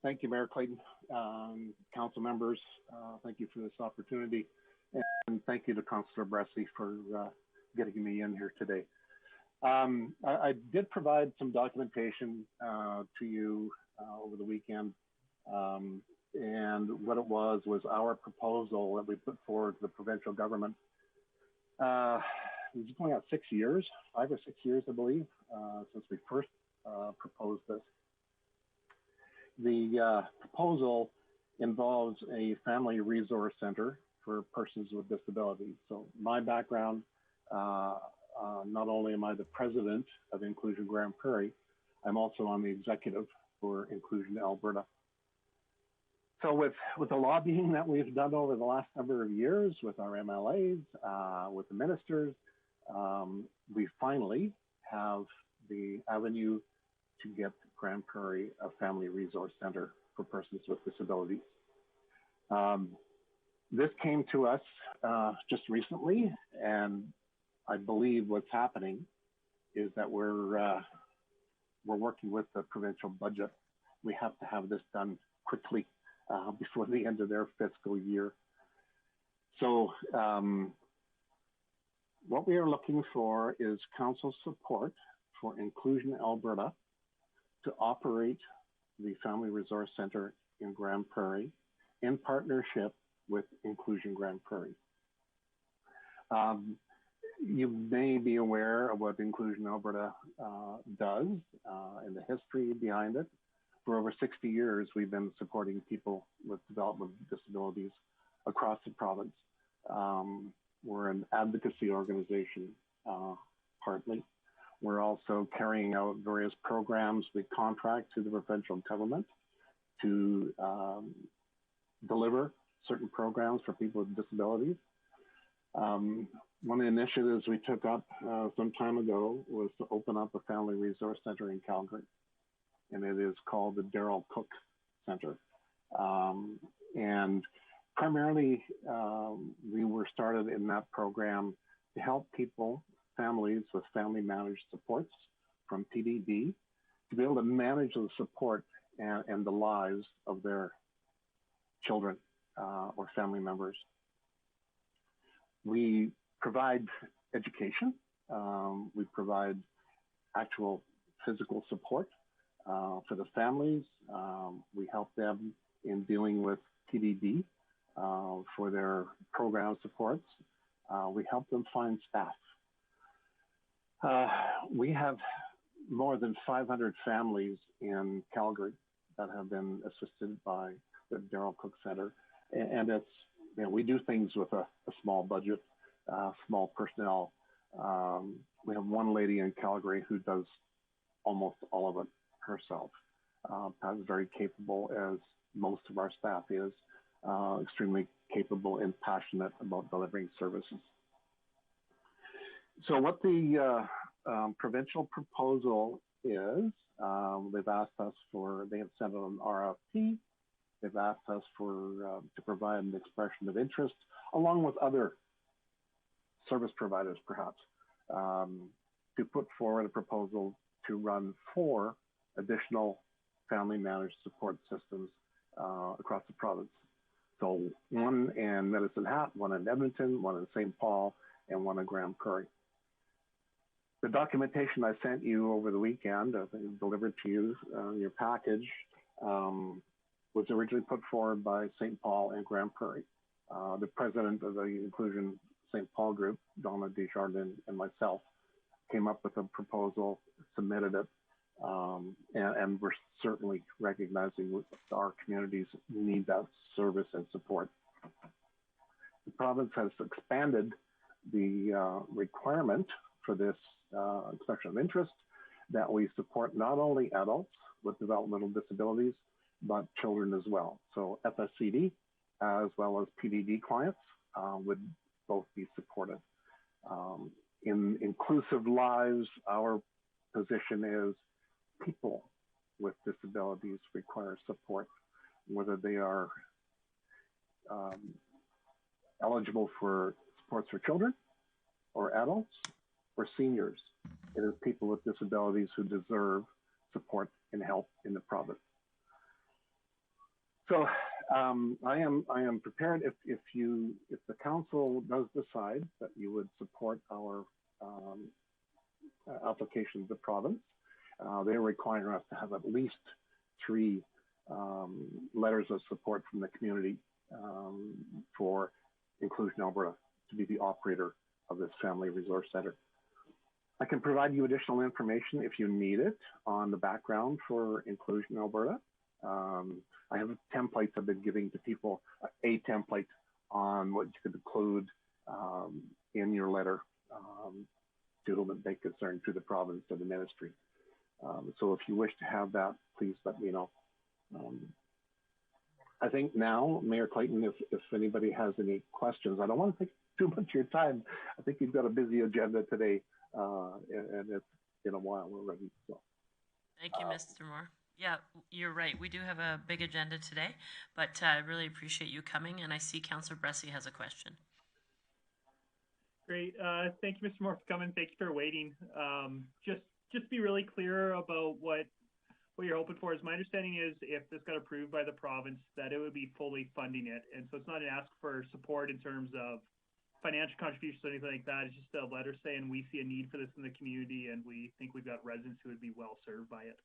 Thank you, Mayor Clayton. Council members, thank you for this opportunity. And thank you to Councillor Bressie for getting me in here today. I did provide some documentation to you over the weekend. And what it was our proposal that we put forward to the provincial government. It was going on 6 years, 5 or 6 years, I believe, since we first proposed this. The proposal involves a family resource center for persons with disabilities. So my background, not only am I the president of Inclusion Grande Prairie, I'm also on the executive for Inclusion Alberta. So with the lobbying that we've done over the last number of years with our MLAs, with the ministers, we finally have the avenue to get Grande Prairie a family resource center for persons with disabilities. This came to us just recently, and I believe what's happening is that we're working with the provincial budget. We have to have this done quickly before the end of their fiscal year. So what we are looking for is council support for Inclusion Alberta to operate the Family Resource Center in Grande Prairie in partnership with Inclusion Grande Prairie. You may be aware of what Inclusion Alberta does and the history behind it. For over 60 years, we've been supporting people with developmental disabilities across the province. We're an advocacy organization, partly. We're also carrying out various programs. We contract to the provincial government to deliver certain programs for people with disabilities. One of the initiatives we took up some time ago was to open up a family resource center in Calgary, and it is called the Darrell Cook Center. And primarily, we were started in that program to help people, families with family managed supports from PDD, to be able to manage the support and the lives of their children or family members. We provide education. We provide actual physical support for the families. We help them in dealing with PDD for their program supports. We help them find staff. We have more than 500 families in Calgary that have been assisted by the Darrell Cook Center. And it's, you know, we do things with a small budget, small personnel. We have one lady in Calgary who does almost all of it herself. Is very capable, as most of our staff is, extremely capable and passionate about delivering services. So what the provincial proposal is, they've asked us for, they have sent out an RFP. They've asked us for to provide an expression of interest, along with other service providers, perhaps, to put forward a proposal to run 4 additional family managed support systems across the province. So one in Medicine Hat, one in Edmonton, one in St. Paul, and one in Grande Prairie. The documentation I sent you over the weekend, delivered to you, your package, was originally put forward by St. Paul and Grande Prairie. The president of the Inclusion St. Paul group, Donna Desjardins, and myself came up with a proposal, submitted it, and we're certainly recognizing our communities need that service and support. The province has expanded the requirement for this expression of interest that we support not only adults with developmental disabilities, but children as well. So FSCD as well as PDD clients would both be supported. In Inclusive Lives, our position is people with disabilities require support, whether they are eligible for supports for children or adults or seniors. It is people with disabilities who deserve support and help in the province. So I am prepared if the council does decide that you would support our application to the province. They're requiring us to have at least 3 letters of support from the community for Inclusion Alberta to be the operator of this Family Resource Center. I can provide you additional information if you need it on the background for Inclusion Alberta. I have templates I've been giving to people, a template on what you could include in your letter to whom it may concern to the province or the ministry. So if you wish to have that, please let me know. I think now, Mayor Clayton, if anybody has any questions, I don't want to take too much of your time. I think you've got a busy agenda today, and it's been a while already. So. Thank you, Mr. Moore. Yeah, you're right. We do have a big agenda today, but I really appreciate you coming, and I see Councillor Bressie has a question. Great. Thank you, Mr. Moore, for coming. Thank you for waiting. Just be really clear about what you're hoping for. Is my understanding is if this got approved by the province, that it would be fully funding it, and so it's not an ask for support in terms of financial contributions or anything like that. It's just a letter saying we see a need for this in the community, and we think we've got residents who would be well served by it.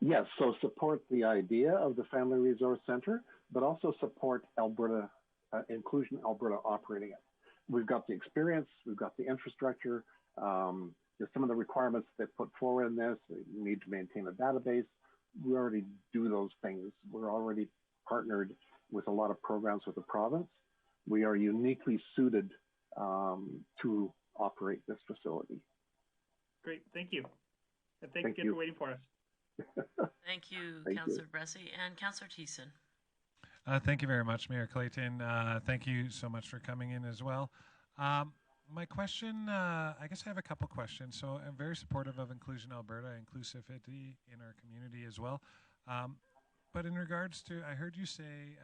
Yes, so support the idea of the Family Resource Center, but also support Alberta, Inclusion Alberta operating it. We've got the experience, we've got the infrastructure, some of the requirements they put forward in this, you need to maintain a database. We already do those things. We're already partnered with a lot of programs with the province. We are uniquely suited to operate this facility. Great, thank you. And thanks again for waiting for us. Thank you, Councillor Bressie. And Councillor Thiessen. Thank you very much, Mayor Clayton. Thank you so much for coming in as well. My question, I guess I have a couple questions. So I'm very supportive of Inclusion Alberta, inclusivity in our community as well. But in regards to, I heard you say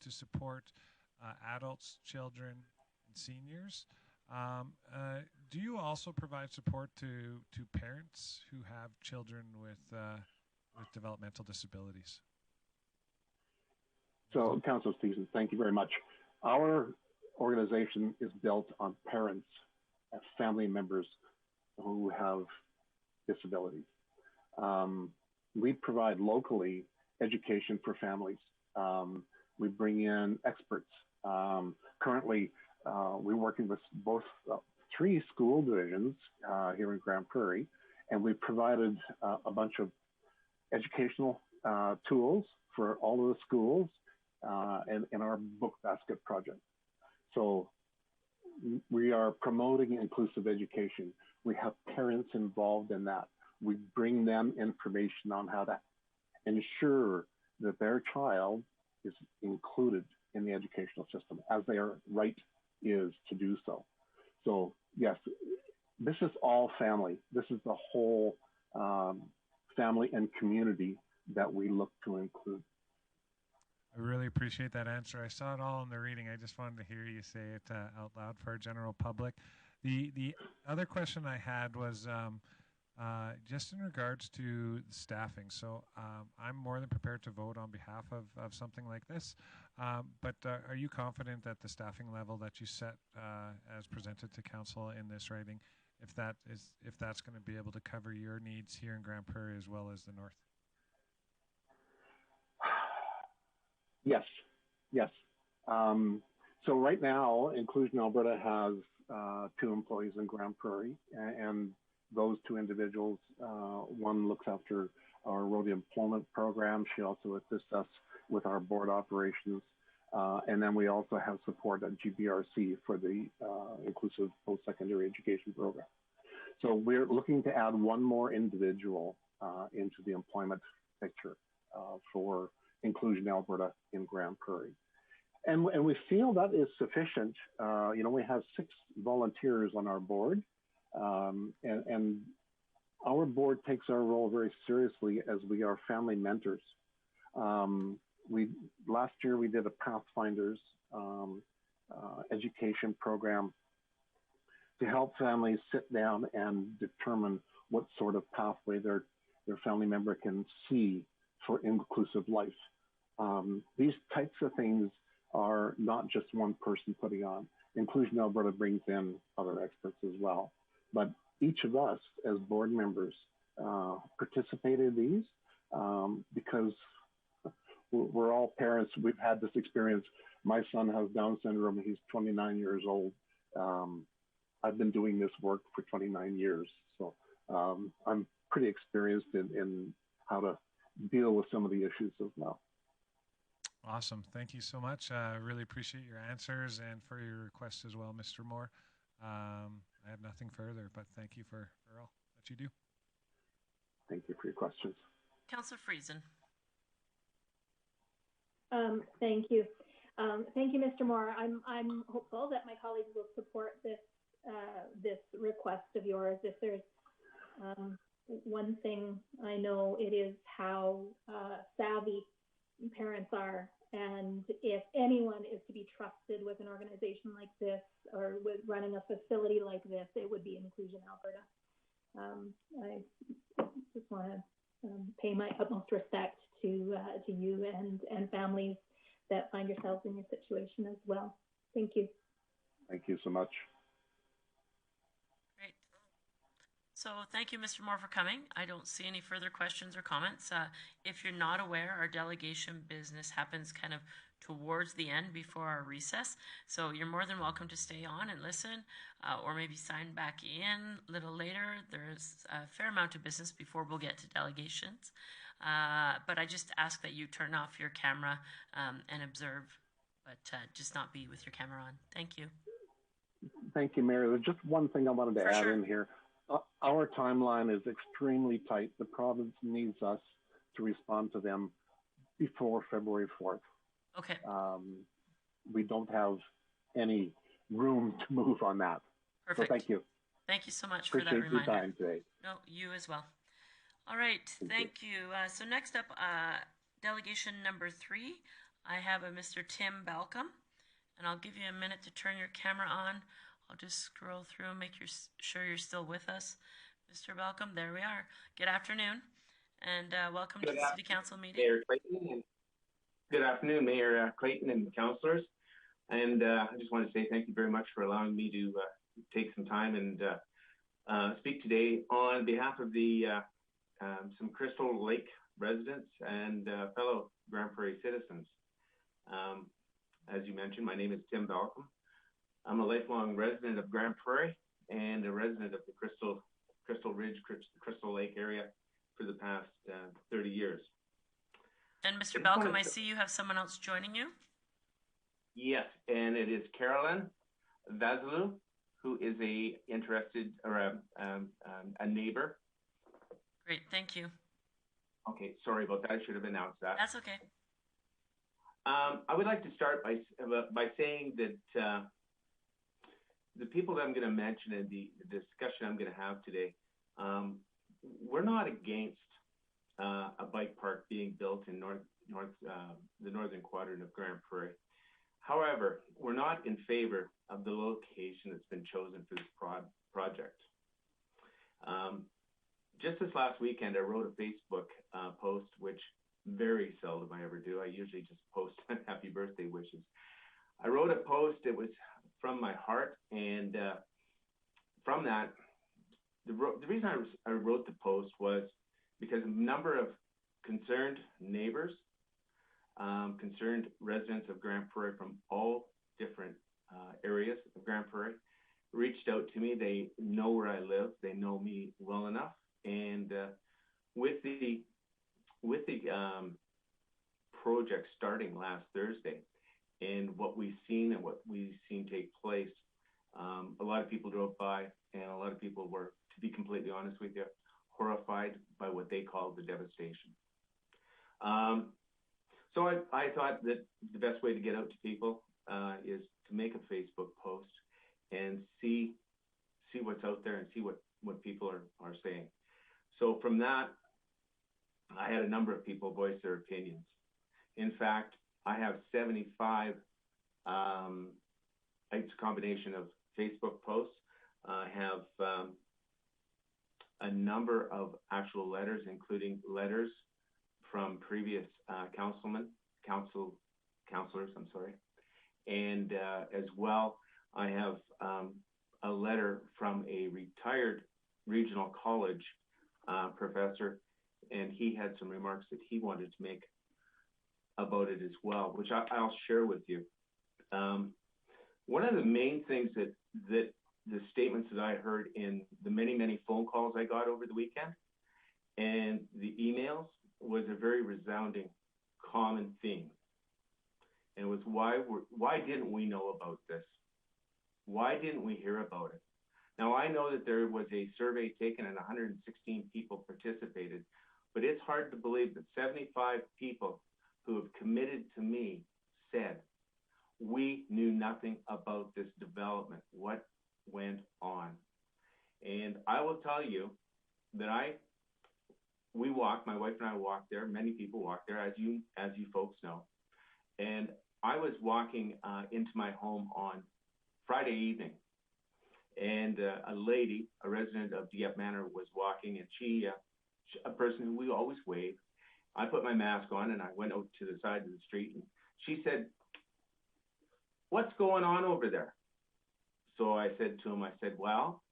to support adults, children, and seniors. Do you also provide support to parents who have children with developmental disabilities? So, Councillor Thiessen, thank you very much. Our organization is built on parents and family members who have disabilities. We provide locally education for families. We bring in experts. Currently, we're working with both 3 school divisions here in Grande Prairie, and we've provided a bunch of educational tools for all of the schools in our book basket project. So we are promoting inclusive education. We have parents involved in that. We bring them information on how to ensure that their child is included in the educational system as their right is to do so. So yes, this is all family. This is the whole family and community that we look to include. I really appreciate that answer. I saw it all in the reading. I just wanted to hear you say it out loud for our general public. The other question I had was Just in regards to staffing, so I'm more than prepared to vote on behalf of something like this, but are you confident that the staffing level that you set as presented to council in this writing, if that's going to be able to cover your needs here in Grande Prairie as well as the north? Yes, yes. So right now, Inclusion Alberta has 2 employees in Grande Prairie, and those 2 individuals, one looks after our road employment program. She also assists us with our board operations. And then we also have support at GBRC for the inclusive post-secondary education program. So we're looking to add 1 more individual into the employment picture for Inclusion Alberta in Grande Prairie. And we feel that is sufficient. You know, we have 6 volunteers on our board, and our board takes our role very seriously as we are family mentors. Last year we did a Pathfinders education program to help families sit down and determine what sort of pathway their family member can see for inclusive life. These types of things are not just one person putting on. Inclusion Alberta brings in other experts as well. But each of us as board members participate in these because we're all parents. We've had this experience. My son has Down syndrome. He's 29 years old. I've been doing this work for 29 years. So I'm pretty experienced in how to deal with some of the issues as well. Awesome. Thank you so much. I really appreciate your answers and for your request as well, Mr. Moore. I have nothing further, but thank you for all that you do. Thank you for your questions. Councillor Friesen. Thank you. Thank you, Mr. Moore. I'm hopeful that my colleagues will support this this request of yours. If there's one thing I know, it is how savvy parents are, and if anyone is to be trusted with an organization like this or with running a facility like this, it would be Inclusion Alberta. I just want to pay my utmost respect to you and families that find yourselves in your situation as well. Thank you. Thank you so much. Great. So thank you, Mr. Moore, for coming. I don't see any further questions or comments. If you're not aware, our delegation business happens kind of towards the end before our recess. So you're more than welcome to stay on and listen, or maybe sign back in a little later. There's a fair amount of business before we'll get to delegations. But I just ask that you turn off your camera and observe, but just not be with your camera on. Thank you. Thank you, Mayor. There's just one thing I wanted to add in here. Our timeline is extremely tight. The province needs us to respond to them before February 4th. Okay. We don't have any room to move on that. Perfect. So thank you. Thank you so much Appreciate for that reminder. Your time today. No, you as well. All right, thank you. So next up, delegation number 3, I have a Mr. Tim Balcom, and I'll give you a minute to turn your camera on. I'll just scroll through and make sure you're still with us. Mr. Balcom, there we are. Good afternoon, and welcome to the City Council meeting. Mayor Clayton, and good afternoon, Mayor Clayton and councillors. And I just want to say thank you very much for allowing me to take some time and speak today on behalf of the some Crystal Lake residents and fellow Grande Prairie citizens. As you mentioned, my name is Tim Balcom. I'm a lifelong resident of Grande Prairie and a resident of the Crystal Ridge, Crystal Lake area for the past 30 years. And Mr. Balcom, I see you have someone else joining you. Yes, and it is Carolyn Vasilou, who is a interested or a neighbor. Great, thank you. Okay, sorry about that. I should have announced that. That's okay. I would like to start by saying that the people that I'm going to mention in the discussion I'm going to have today, we're not against a bike park being built in the northern quadrant of Grande Prairie. However, we're not in favor of the location that's been chosen for this project. just this last weekend, I wrote a Facebook post, which very seldom I ever do. I usually just post happy birthday wishes. I wrote a post. It was from my heart, and from that, the reason I wrote the post was because a number of concerned neighbors, concerned residents of Grande Prairie from all different areas of Grande Prairie reached out to me. They know where I live. They know me well enough, and with the project starting last Thursday, and what we've seen take place, a lot of people drove by, and a lot of people were, to be completely honest with you, horrified by what they called the devastation. So I thought that the best way to get out to people is to make a Facebook post and see what's out there and see what people are saying. So from that, I had a number of people voice their opinions. In fact, I have 75, it's a combination of Facebook posts. I have a number of actual letters, including letters from previous counselors, and as well, I have a letter from a retired regional college professor, and he had some remarks that he wanted to make about it as well, which I'll share with you. One of the main things that the statements that I heard in the many phone calls I got over the weekend and the emails was a very resounding common theme. And it was why didn't we know about this? Why didn't we hear about it? Now, I know that there was a survey taken and 116 people participated, but it's hard to believe that 75 people who have committed to me said, we knew nothing about this development. What went on? And I will tell you that my wife and I walked there, many people walked there, as you folks know. And I was walking into my home on Friday evening, and a lady, a resident of Dieppe Manor, was walking, and she, a person who we always wave, I put my mask on and I went out to the side of the street, and she said, what's going on over there? So I said to him, well,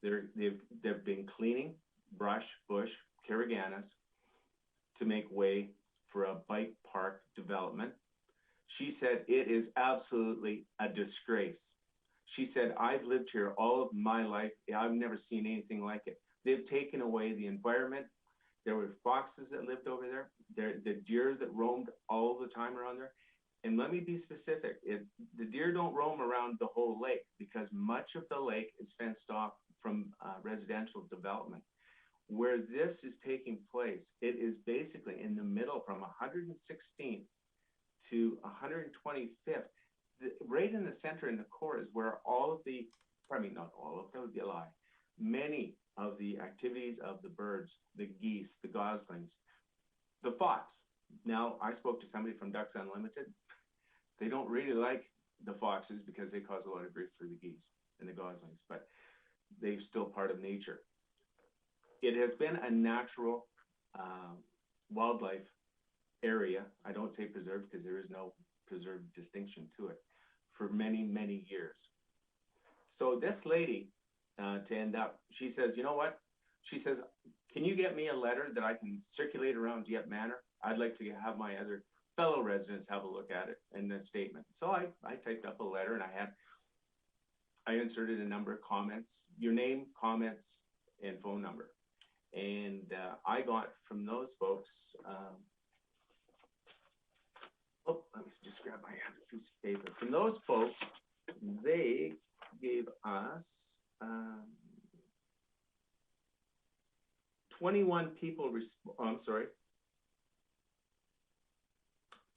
they've been cleaning brush, bush, Carriganas to make way for a bike park development. She said, it is absolutely a disgrace. She said, I've lived here all of my life. I've never seen anything like it. They've taken away the environment. There were foxes that lived over there. The deer that roamed all the time around there. And let me be specific. The deer don't roam around the whole lake because much of the lake is fenced off from residential development. Where this is taking place, it is basically in the middle from 116th to 125th. Right in the center, in the core, is where not all of, that would be a lie, many of the activities of the birds, the geese, the goslings, the fox. Now, I spoke to somebody from Ducks Unlimited. They don't really like the foxes because they cause a lot of grief for the geese and the goslings, but they're still part of nature. It has been a natural wildlife area. I don't say preserved because there is no preserved distinction to it for many years. So this lady, to end up, she says, you know what? She says, can you get me a letter that I can circulate around Dieppe Manor? I'd like to have my other fellow residents have a look at it in the statement. So I typed up a letter, and I inserted a number of comments, your name, comments, and phone number. And I got from those folks, let me just grab my piece of paper. From those folks, they gave us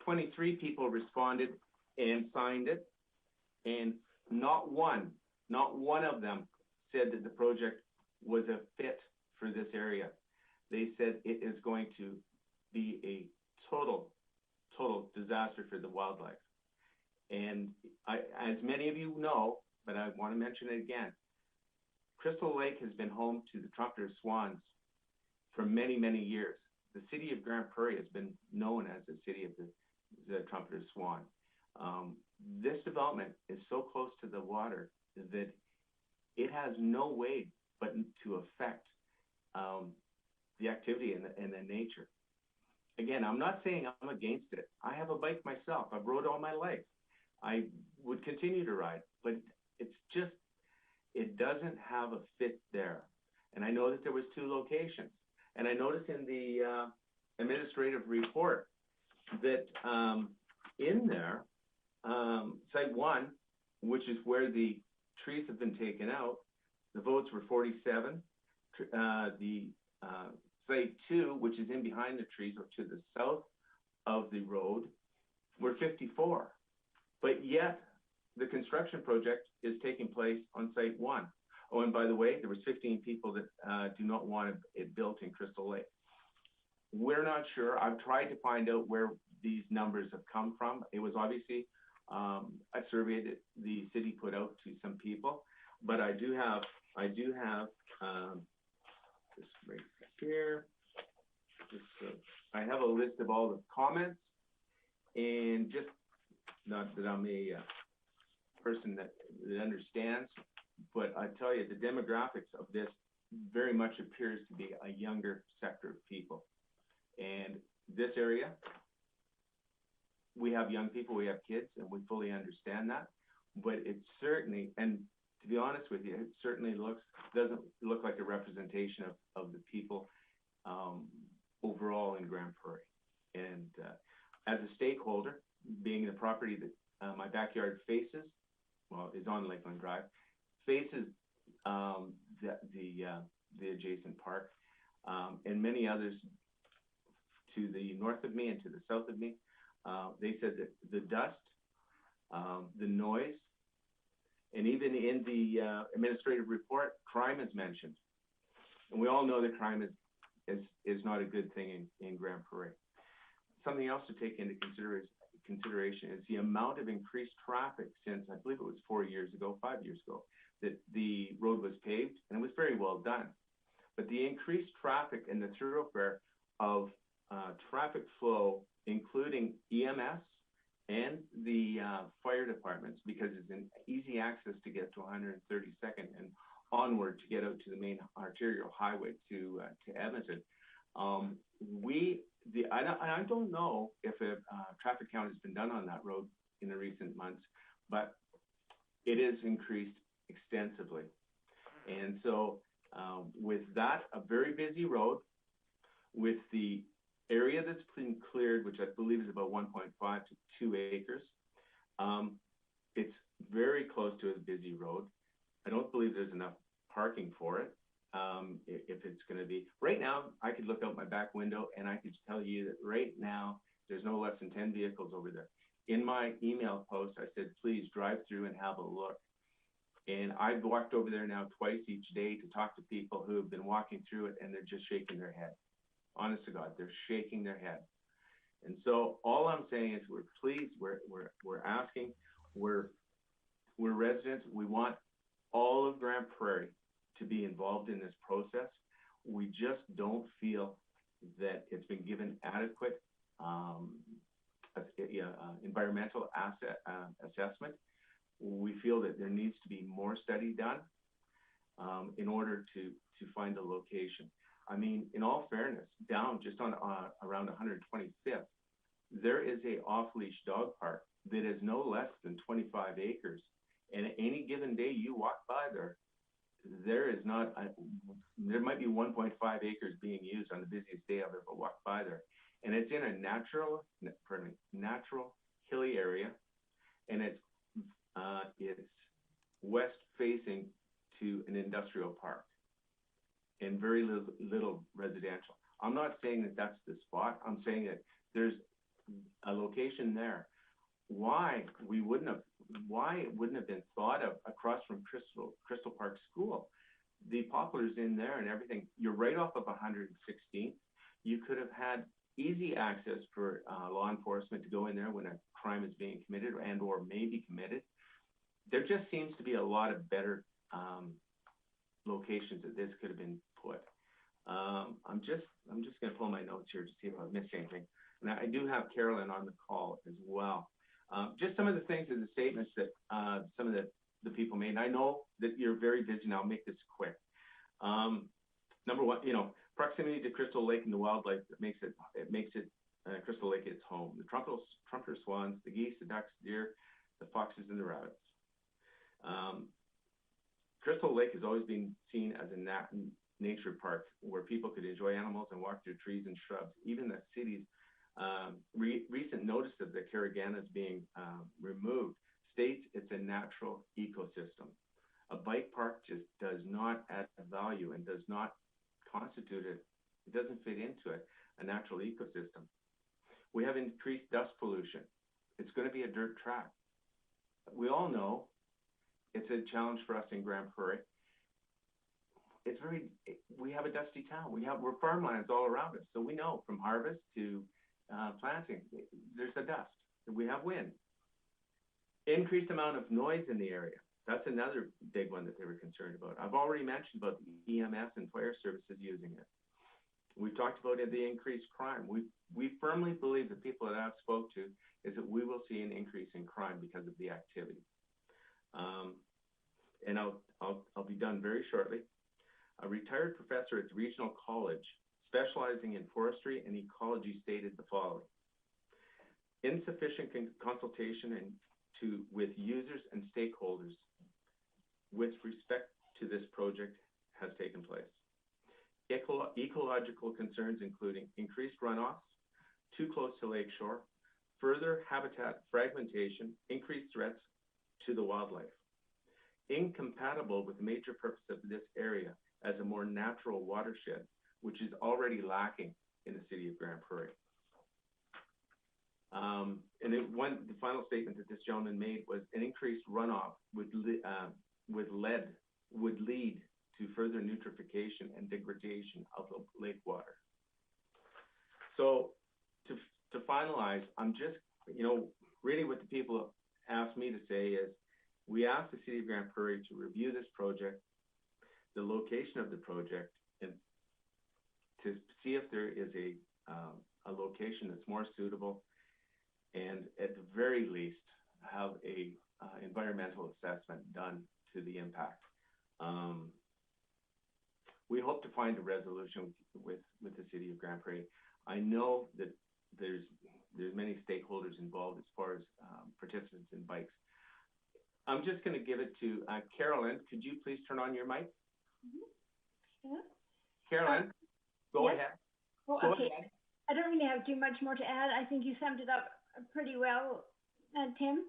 23 people responded and signed it, and not one of them said that the project was a fit for this area. They said it is going to be a total disaster for the wildlife. And as many of you know, but I want to mention it again, Crystal Lake has been home to the trumpeter swans for many, many years. The city of Grande Prairie has been known as the city of the Trumpeter Swan. This development is so close to the water that it has no way but to affect the activity and the nature. Again, I'm not saying I'm against it. I have a bike myself. I've rode all my life. I would continue to ride, but it's just, it doesn't have a fit there. And I know that there was 2 locations. And I noticed in the administrative report that in there, site 1, which is where the trees have been taken out, the votes were 47. The site 2, which is in behind the trees or to the south of the road, were 54. But yet, the construction project is taking place on site 1. Oh, and by the way, there was 15 people that do not want it built in Crystal Lake. We're not sure. I've tried to find out where these numbers have come from. It was obviously a survey that the city put out to some people, but I do have this right here. I have a list of all the comments, and just not that I'm a person that understands, but I tell you, the demographics of this very much appears to be a younger sector of people. And this area, we have young people, we have kids, and we fully understand that. But it certainly, and to be honest with you, it certainly doesn't look like a representation of the people overall in Grande Prairie. And as a stakeholder, being the property that my backyard faces, well, is on Lakeland Drive, faces the adjacent park, and many others to the north of me and to the south of me. They said that the dust, the noise, and even in the administrative report, crime is mentioned. And we all know that crime is not a good thing in Grande Prairie. Something else to take into consideration is the amount of increased traffic since, I believe it was 5 years ago, that the road was paved, and it was very well done. But the increased traffic in the thoroughfare of traffic flow, including EMS and the fire departments, because it's an easy access to get to 132nd and onward to get out to the main arterial highway to Edmonton. I don't know if a traffic count has been done on that road in the recent months, but it is increased extensively. And so with that, a very busy road, with the area that's been cleared, which I believe is about 1.5 to 2 acres, it's very close to a busy road. I don't believe there's enough parking for it. If it's going to be right now, I could look out my back window and I could tell you that right now there's no less than 10 vehicles over there. In my email post, I said, please drive through and have a look. And I've walked over there now twice each day to talk to people who have been walking through it, and they're just shaking their head. Honest to God, they're shaking their head. And so all I'm saying is we're pleased, we're asking, we're residents, we want all of Grande Prairie to be involved in this process. We just don't feel that it's been given adequate environmental assessment. We feel that there needs to be more study done in order to find a location. I mean, in all fairness, down just on around 125th, there is a off-leash dog park that is no less than 25 acres. And any given day you walk by there, there might be 1.5 acres being used on the busiest day I've ever walked by there. And it's in a natural hilly area, and it's west facing to an industrial park and very little residential. I'm not saying that that's the spot. I'm saying that there's a location there. Why it wouldn't have been thought of across from Crystal Park School? The poplars in there and everything. You're right off of 116th. You could have had easy access for law enforcement to go in there when a crime is being committed and or may be committed. There just seems to be a lot of better locations that this could have been put. I'm just going to pull my notes here to see if I've missed anything. And I do have Carolyn on the call as well. Just some of the things in the statements that some of the people made. And I know that you're very busy, and I'll make this quick. Number one, proximity to Crystal Lake and the wildlife that makes it Crystal Lake its home. The trumpeter swans, the geese, the ducks, the deer, the foxes, and the rabbits. Crystal Lake has always been seen as a nature park where people could enjoy animals and walk through trees and shrubs. Even the city's recent notice of the Carriganas being removed states it's a natural ecosystem. A bike park just does not add value and does not constitute it. It doesn't fit into it, a natural ecosystem. We have increased dust pollution. It's going to be a dirt track. We all know it's a challenge for us in Grande Prairie. We have a dusty town. We're farmlands all around us. So we know from harvest to planting, there's a dust. We have wind. Increased amount of noise in the area. That's another big one that they were concerned about. I've already mentioned about the EMS and fire services using it. We've talked about the increased crime. We firmly believe, the people that I've spoke to, is that we will see an increase in crime because of the activity. And I'll be done very shortly. A retired professor at the regional college specializing in forestry and ecology stated the following: insufficient consultation with users and stakeholders with respect to this project has taken place. Ecological concerns including increased runoffs, too close to lakeshore, further habitat fragmentation, increased threats to the wildlife, incompatible with the major purpose of this area as a more natural watershed, which is already lacking in the city of Grande Prairie. And the final statement that this gentleman made was an increased runoff would lead to further eutrophication and degradation of the lake water. So to finalize, I'm just, really what the people asked me to say is, we asked the city of Grande Prairie to review this project, the location of the project, and to see if there is a location that's more suitable, and at the very least have a environmental assessment done to the impact. We hope to find a resolution with the city of Grande Prairie. I know that there's many stakeholders involved as far as participants in bikes. I'm just going to give it to Carolyn. Could you please turn on your mic? Mm-hmm. Yeah. Carolyn, go ahead. Well, go okay. ahead. I don't really have too much more to add. I think you summed it up pretty well, Tim.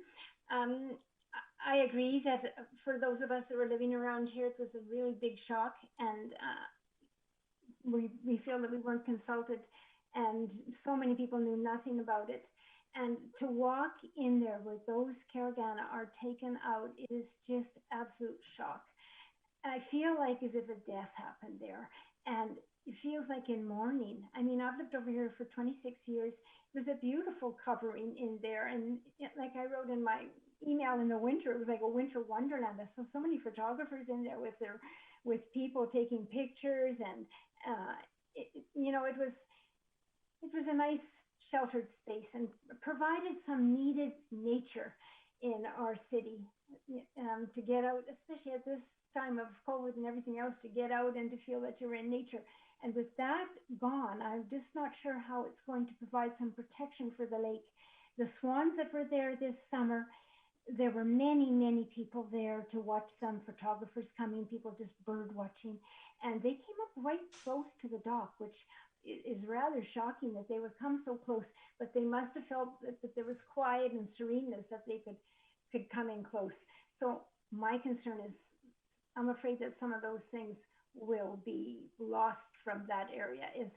I agree that for those of us that were living around here, it was a really big shock, and we feel that we weren't consulted, and so many people knew nothing about it. And to walk in there where those Carrigana are taken out is just absolute shock. I feel like as if a death happened there, and it feels like in mourning. I mean, I've lived over here for 26 years. It was a beautiful covering in there, and like I wrote in my email, in the winter, it was like a winter wonderland. There's so many photographers in there with people taking pictures, and it was a nice sheltered space and provided some needed nature in our city to get out, especially at this time of COVID and everything else, to get out and to feel that you're in nature. And with that gone, I'm just not sure how it's going to provide some protection for the lake. The swans that were there this summer, there were many, many people there to watch, some photographers coming, people just bird watching, and they came up right close to the dock, which is rather shocking that they would come so close, but they must have felt that there was quiet and sereneness, that they could come in close. So my concern is, I'm afraid that some of those things will be lost from that area. If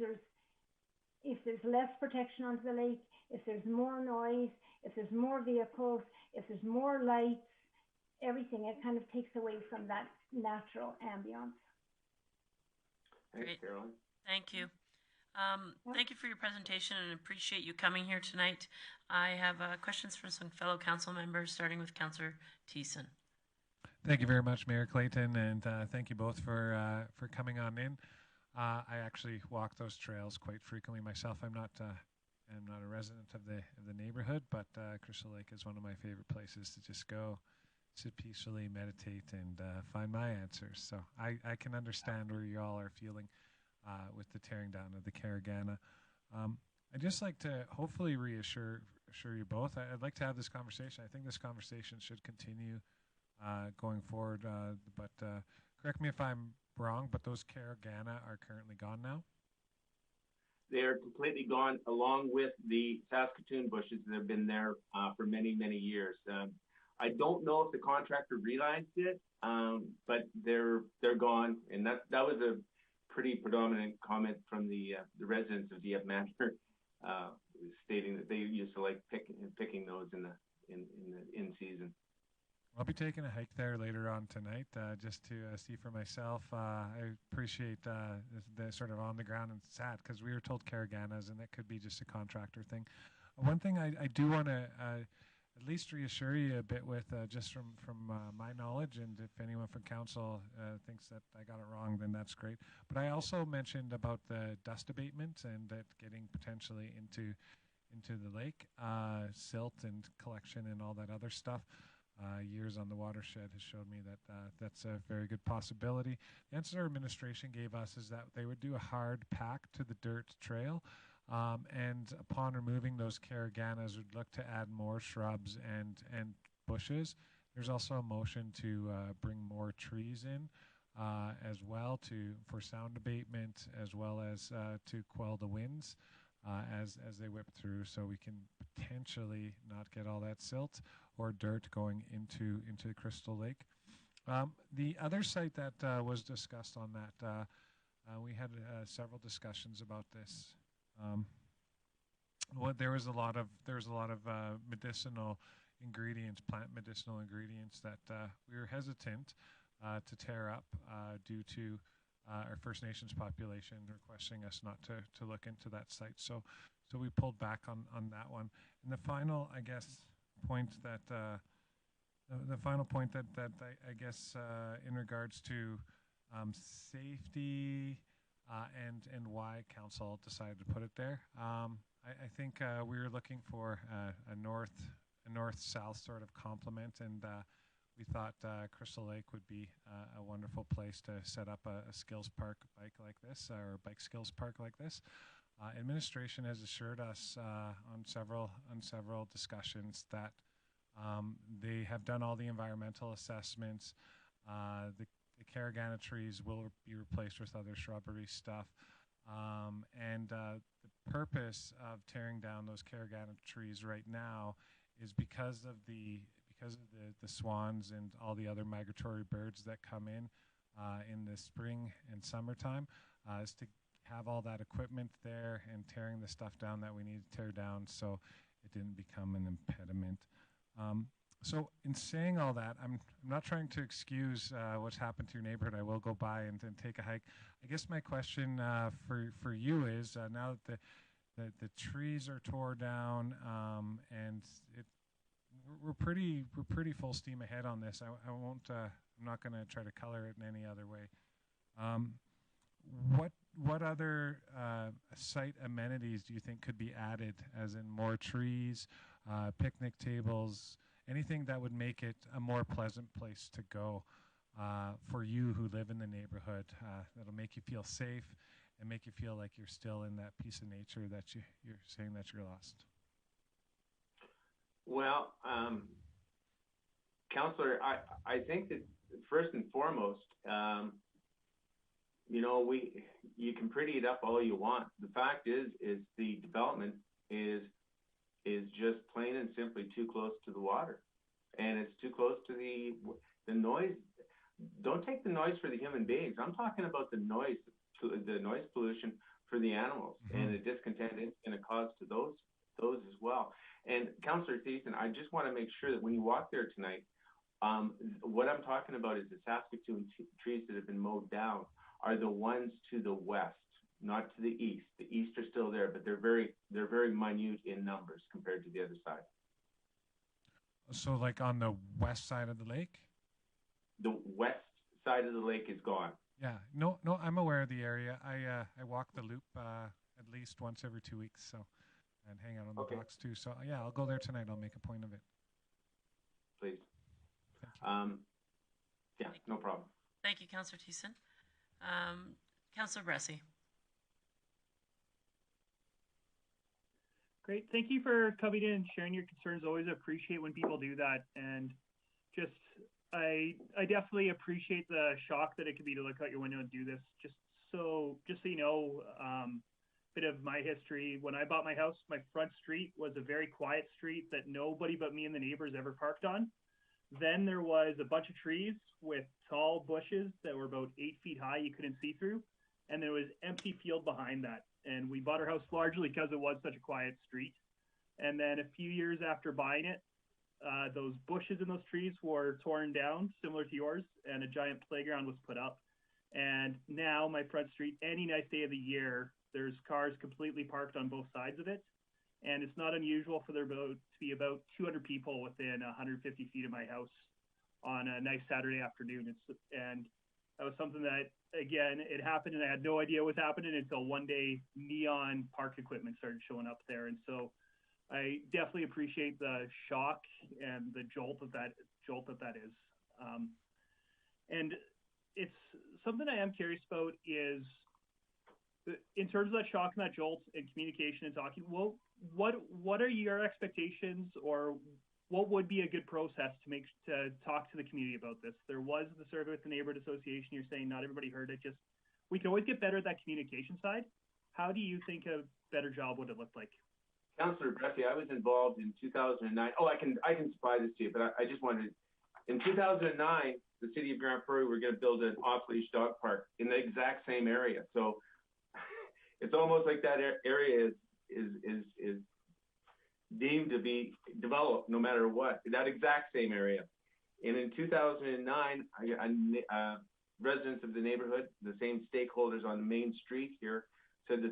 there's less protection onto the lake, if there's more noise, if there's more vehicles, if there's more lights, everything, it kind of takes away from that natural ambience. Thanks, Carolyn. Thank you. Thank you for your presentation, and appreciate you coming here tonight. I have questions from some fellow council members, starting with Councillor Thiessen. Thank you very much, Mayor Clayton, and thank you both for coming on in. I actually walk those trails quite frequently myself. I'm not a resident of the neighborhood, but Crystal Lake is one of my favorite places to just go, sit peacefully, meditate, and find my answers. So I can understand where you all are feeling with the tearing down of the Caragana. I'd just like to hopefully reassure you both. I'd like to have this conversation. I think this conversation should continue going forward. But correct me if I'm wrong, but those Caragana are currently gone now? They're completely gone, along with the Saskatoon bushes that have been there for many, many years. I don't know if the contractor realized it, but they're gone, and that was a pretty predominant comment from the residents of DF Manor, stating that they used to like picking those in season. I'll be taking a hike there later on tonight just to see for myself. I appreciate the sort of on the ground, and sad because we were told Caraganas, and that could be just a contractor thing. One thing I do want to at least reassure you a bit with, just from my knowledge, and if anyone from council thinks that I got it wrong, then that's great. But I also mentioned about the dust abatement and that getting potentially into the lake, silt and collection and all that other stuff. Years on the watershed has showed me that that's a very good possibility. The answer our administration gave us is that they would do a hard pack to the dirt trail, and upon removing those Caraganas, would look to add more shrubs and bushes. There's also a motion to bring more trees in as well for sound abatement, as well as to quell the winds as they whip through, so we can potentially not get all that silt or dirt going into the Crystal Lake. The other site that was discussed on that, we had several discussions about this. There was a lot of medicinal ingredients, plant medicinal ingredients that we were hesitant to tear up due to our First Nations population requesting us not to look into that site. So we pulled back on that one. And the final, I guess, point that I guess in regards to safety and why council decided to put it there. I think we were looking for a north-south sort of complement, and we thought Crystal Lake would be a wonderful place to set up a skills park bike like this, or a bike skills park like this. Administration has assured us on several discussions that they have done all the environmental assessments. The Caragana trees will be replaced with other shrubbery stuff. And the purpose of tearing down those Caragana trees right now is because of the swans and all the other migratory birds that come in the spring and summertime, is to have all that equipment there and tearing the stuff down that we need to tear down so it didn't become an impediment. So in saying all that, I'm not trying to excuse what's happened to your neighborhood. I will go by and take a hike. I guess my question for you is, now that the trees are tore down, and we're pretty full steam ahead on this. I won't. I'm not going to try to color it in any other way. What other site amenities do you think could be added, as in more trees, picnic tables, anything that would make it a more pleasant place to go for you who live in the neighborhood, that'll make you feel safe and make you feel like you're still in that piece of nature that you're saying that you're lost? Well, Councillor, I think that first and foremost, you can pretty it up all you want. The fact is the development is just plain and simply too close to the water, and it's too close to the noise. Don't take the noise for the human beings. I'm talking about the noise pollution for the animals, and the discontent it's going to cause to those as well. And Councillor Thiessen, I just want to make sure that when you walk there tonight, what I'm talking about is the Saskatoon trees that have been mowed down are the ones to the west, not to the east. The east are still there, but they're very minute in numbers compared to the other side. So like on the west side of the lake? The west side of the lake is gone. Yeah, no, I'm aware of the area. I walk the loop at least once every 2 weeks, so and hang out on the docks too. So yeah, I'll go there tonight. I'll make a point of it. Please. Thank you. Yeah, no problem. Thank you, Councillor Thiessen. Councillor Bressie. Great. Thank you for coming in and sharing your concerns. Always appreciate when people do that. And just, I definitely appreciate the shock that it can be to look out your window and do this. Just so you know, bit of my history. When I bought my house, my front street was a very quiet street that nobody but me and the neighbors ever parked on. Then there was a bunch of trees with tall bushes that were about 8 feet high you couldn't see through. And there was empty field behind that. And we bought our house largely because it was such a quiet street. And then a few years after buying it, those bushes and those trees were torn down, similar to yours, and a giant playground was put up. And now my front street, any nice day of the year, there's cars completely parked on both sides of it. And it's not unusual for there to be about 200 people within 150 feet of my house on a nice Saturday afternoon. And that was something that, again, it happened and I had no idea what was happening until one day neon park equipment started showing up there. And so I definitely appreciate the shock and the jolt that is. And it's something I am curious about is, in terms of that shock and that jolt and communication and talking, well, what are your expectations, or what would be a good process to talk to the community about this? There was the survey with the Neighborhood Association. You're saying not everybody heard it. Just, we can always get better at that communication side. How do you think a better job would have looked like? Councillor Bressie, I was involved in 2009. Oh, I can supply this to you, but I just wanted, in 2009, the city of Grande Prairie were going to build an off-leash dog park in the exact same area. So it's almost like that area is deemed to be developed no matter what, that exact same area. And in 2009, residents of the neighborhood, the same stakeholders on the main street here, said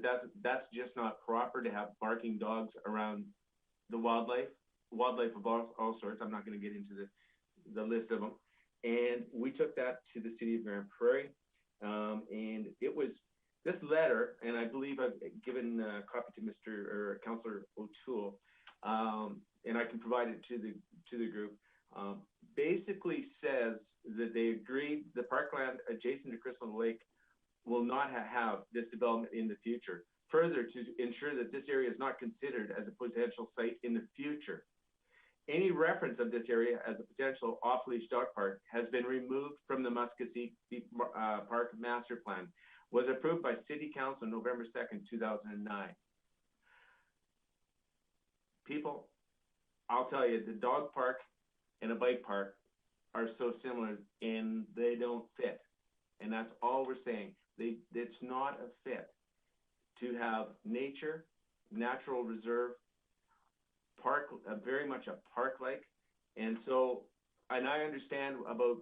that's just not proper to have barking dogs around the wildlife of all sorts. I'm not going to get into the list of them. And we took that to the city of Grande Prairie. And it was this letter, and I believe I've given a copy to Councillor O'Toole, and I can provide it to the group, basically says that they agreed the parkland adjacent to Crystal Lake will not have this development in the future. Further, to ensure that this area is not considered as a potential site in the future. Any reference of this area as a potential off-leash dog park has been removed from the Muskogee Park Master Plan. Was approved by City Council November 2nd, 2009. People, I'll tell you, the dog park and a bike park are so similar and they don't fit. And that's all we're saying. It's not a fit to have nature, natural reserve, park, very much a park-like. And so, and I understand about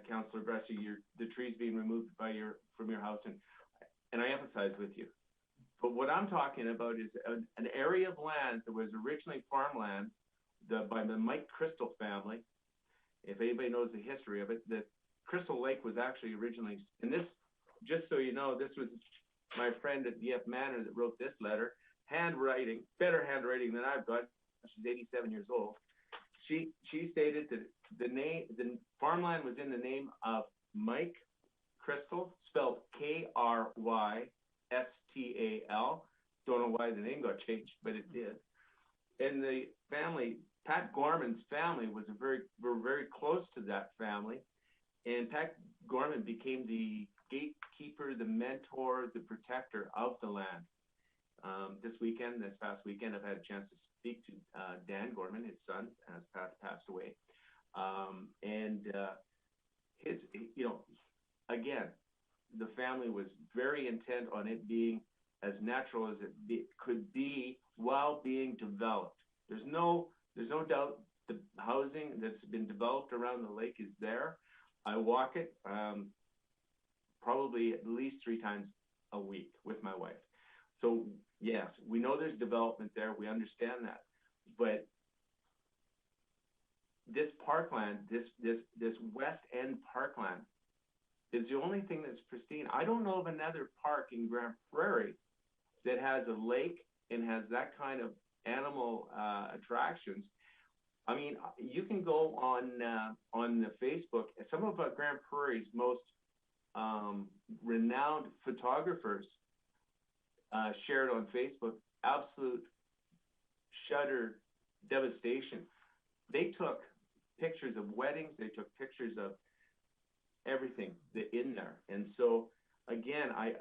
Councillor Bressie, the trees being removed from your house, and I empathize with you. But what I'm talking about is an area of land that was originally farmland by the Mike Crystal family. If anybody knows the history of it, the Crystal Lake was actually originally, and this, just so you know, this was my friend at DF Manor that wrote this letter, handwriting, better handwriting than I've got. She's 87 years old. She stated that the farmland was in the name of Mike Crystal, spelled Krystal. Don't know why the name got changed, but it did. And the family, Pat Gorman's family, were very close to that family. And Pat Gorman became the gatekeeper, the mentor, the protector of the land. This past weekend, I've had a chance to speak to Dan Gorman, his son, has passed away. Again, the family was very intent on it being as natural as it could be while being developed. There's no doubt the housing that's been developed around the lake is there. I walk it probably at least 3 times a week with my wife. So yes, we know there's development there. We understand that, but this parkland, this West End parkland, is the only thing that's pristine. I don't know of another park in Grande Prairie that has a lake and has that kind of animal attractions. I mean, you can go on the Facebook. Some of Grande Prairie's most renowned photographers shared on Facebook absolute shudder devastation. They took pictures of weddings. They took pictures of everything in there. And so, again, I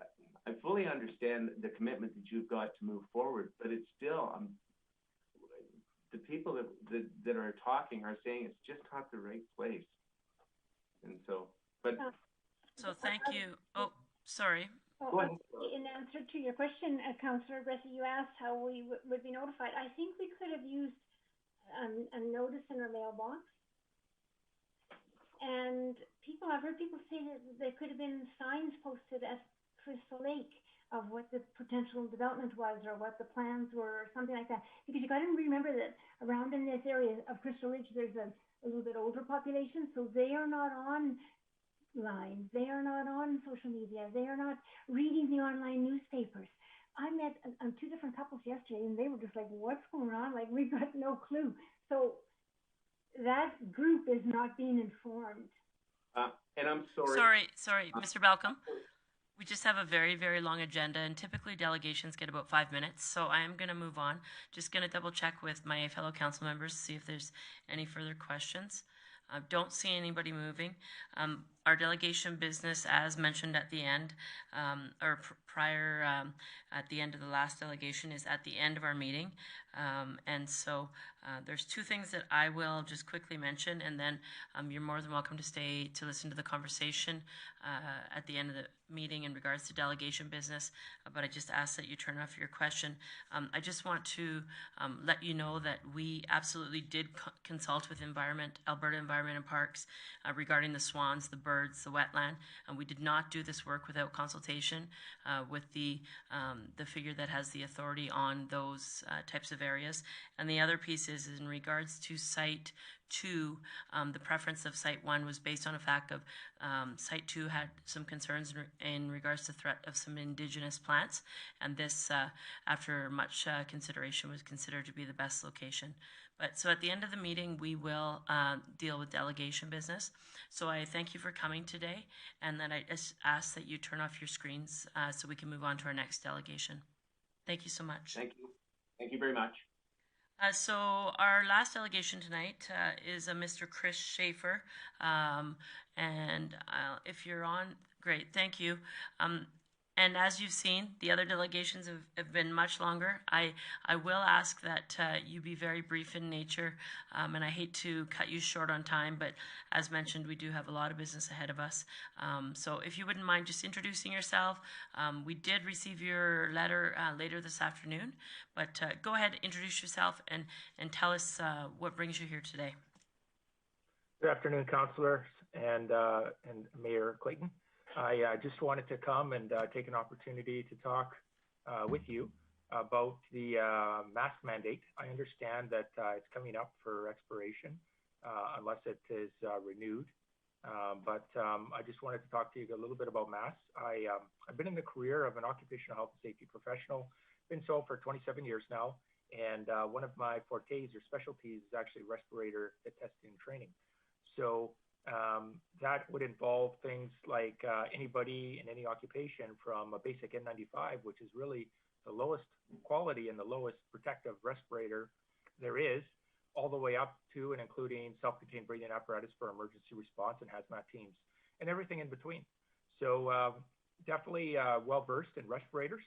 fully understand the commitment that you've got to move forward, but it's still the people that are talking are saying it's just not the right place. And so, but So thank you. Oh, sorry. Go ahead. In answer to your question, Councillor Bressie, you asked how we would be notified. I think we could have used a notice in our mailbox. And I've heard people say that there could have been signs posted at Crystal Lake of what the potential development was or what the plans were or something like that. Because you got to remember that around in this area of Crystal Ridge, there's a little bit older population, so they are not on lines. They are not on social media. They are not reading the online newspapers. I met two different couples yesterday, and they were just like, what's going on? Like, we've got no clue. So that group is not being informed. And I'm sorry. Sorry, Mr. Balcom. We just have a very, very long agenda, and typically delegations get about 5 minutes, so I am going to move on. Just going to double check with my fellow council members to see if there's any further questions. Don't see anybody moving. Our delegation business, as mentioned at the end, prior at the end of the last delegation, is at the end of our meeting. And so there's two things that I will just quickly mention, and then you're more than welcome to stay to listen to the conversation at the end of the meeting in regards to delegation business, but I just ask that you turn off your question. I just want to let you know that we absolutely did consult with Alberta Environment and Parks regarding the swans, the birds, the wetland, and we did not do this work without consultation with the figure that has the authority on those types of areas. And the other piece is in regards to Site 2, the preference of Site 1 was based on a fact of Site 2 had some concerns in regards to threat of some indigenous plants, and this, after much consideration, was considered to be the best location. But so at the end of the meeting, we will deal with delegation business. So I thank you for coming today, and then I just ask that you turn off your screens so we can move on to our next delegation. Thank you so much. Thank you. Thank you very much. So our last delegation tonight is a Mr. Chris Schaefer, and if you're on, great, thank you. And as you've seen, the other delegations have been much longer. I will ask that you be very brief in nature, and I hate to cut you short on time, but as mentioned, we do have a lot of business ahead of us. So if you wouldn't mind just introducing yourself. We did receive your letter later this afternoon, but go ahead, introduce yourself, and tell us what brings you here today. Good afternoon, councillors and Mayor Clayton. I just wanted to come and take an opportunity to talk with you about the mask mandate. I understand that it's coming up for expiration unless it is renewed. But I just wanted to talk to you a little bit about masks. I've been in the career of an occupational health and safety professional, been so for 27 years now. And one of my fortes or specialties is actually respirator testing and training. So that would involve things like anybody in any occupation from a basic N95, which is really the lowest quality and the lowest protective respirator there is, all the way up to and including self-contained breathing apparatus for emergency response and hazmat teams, and everything in between. So definitely well-versed in respirators,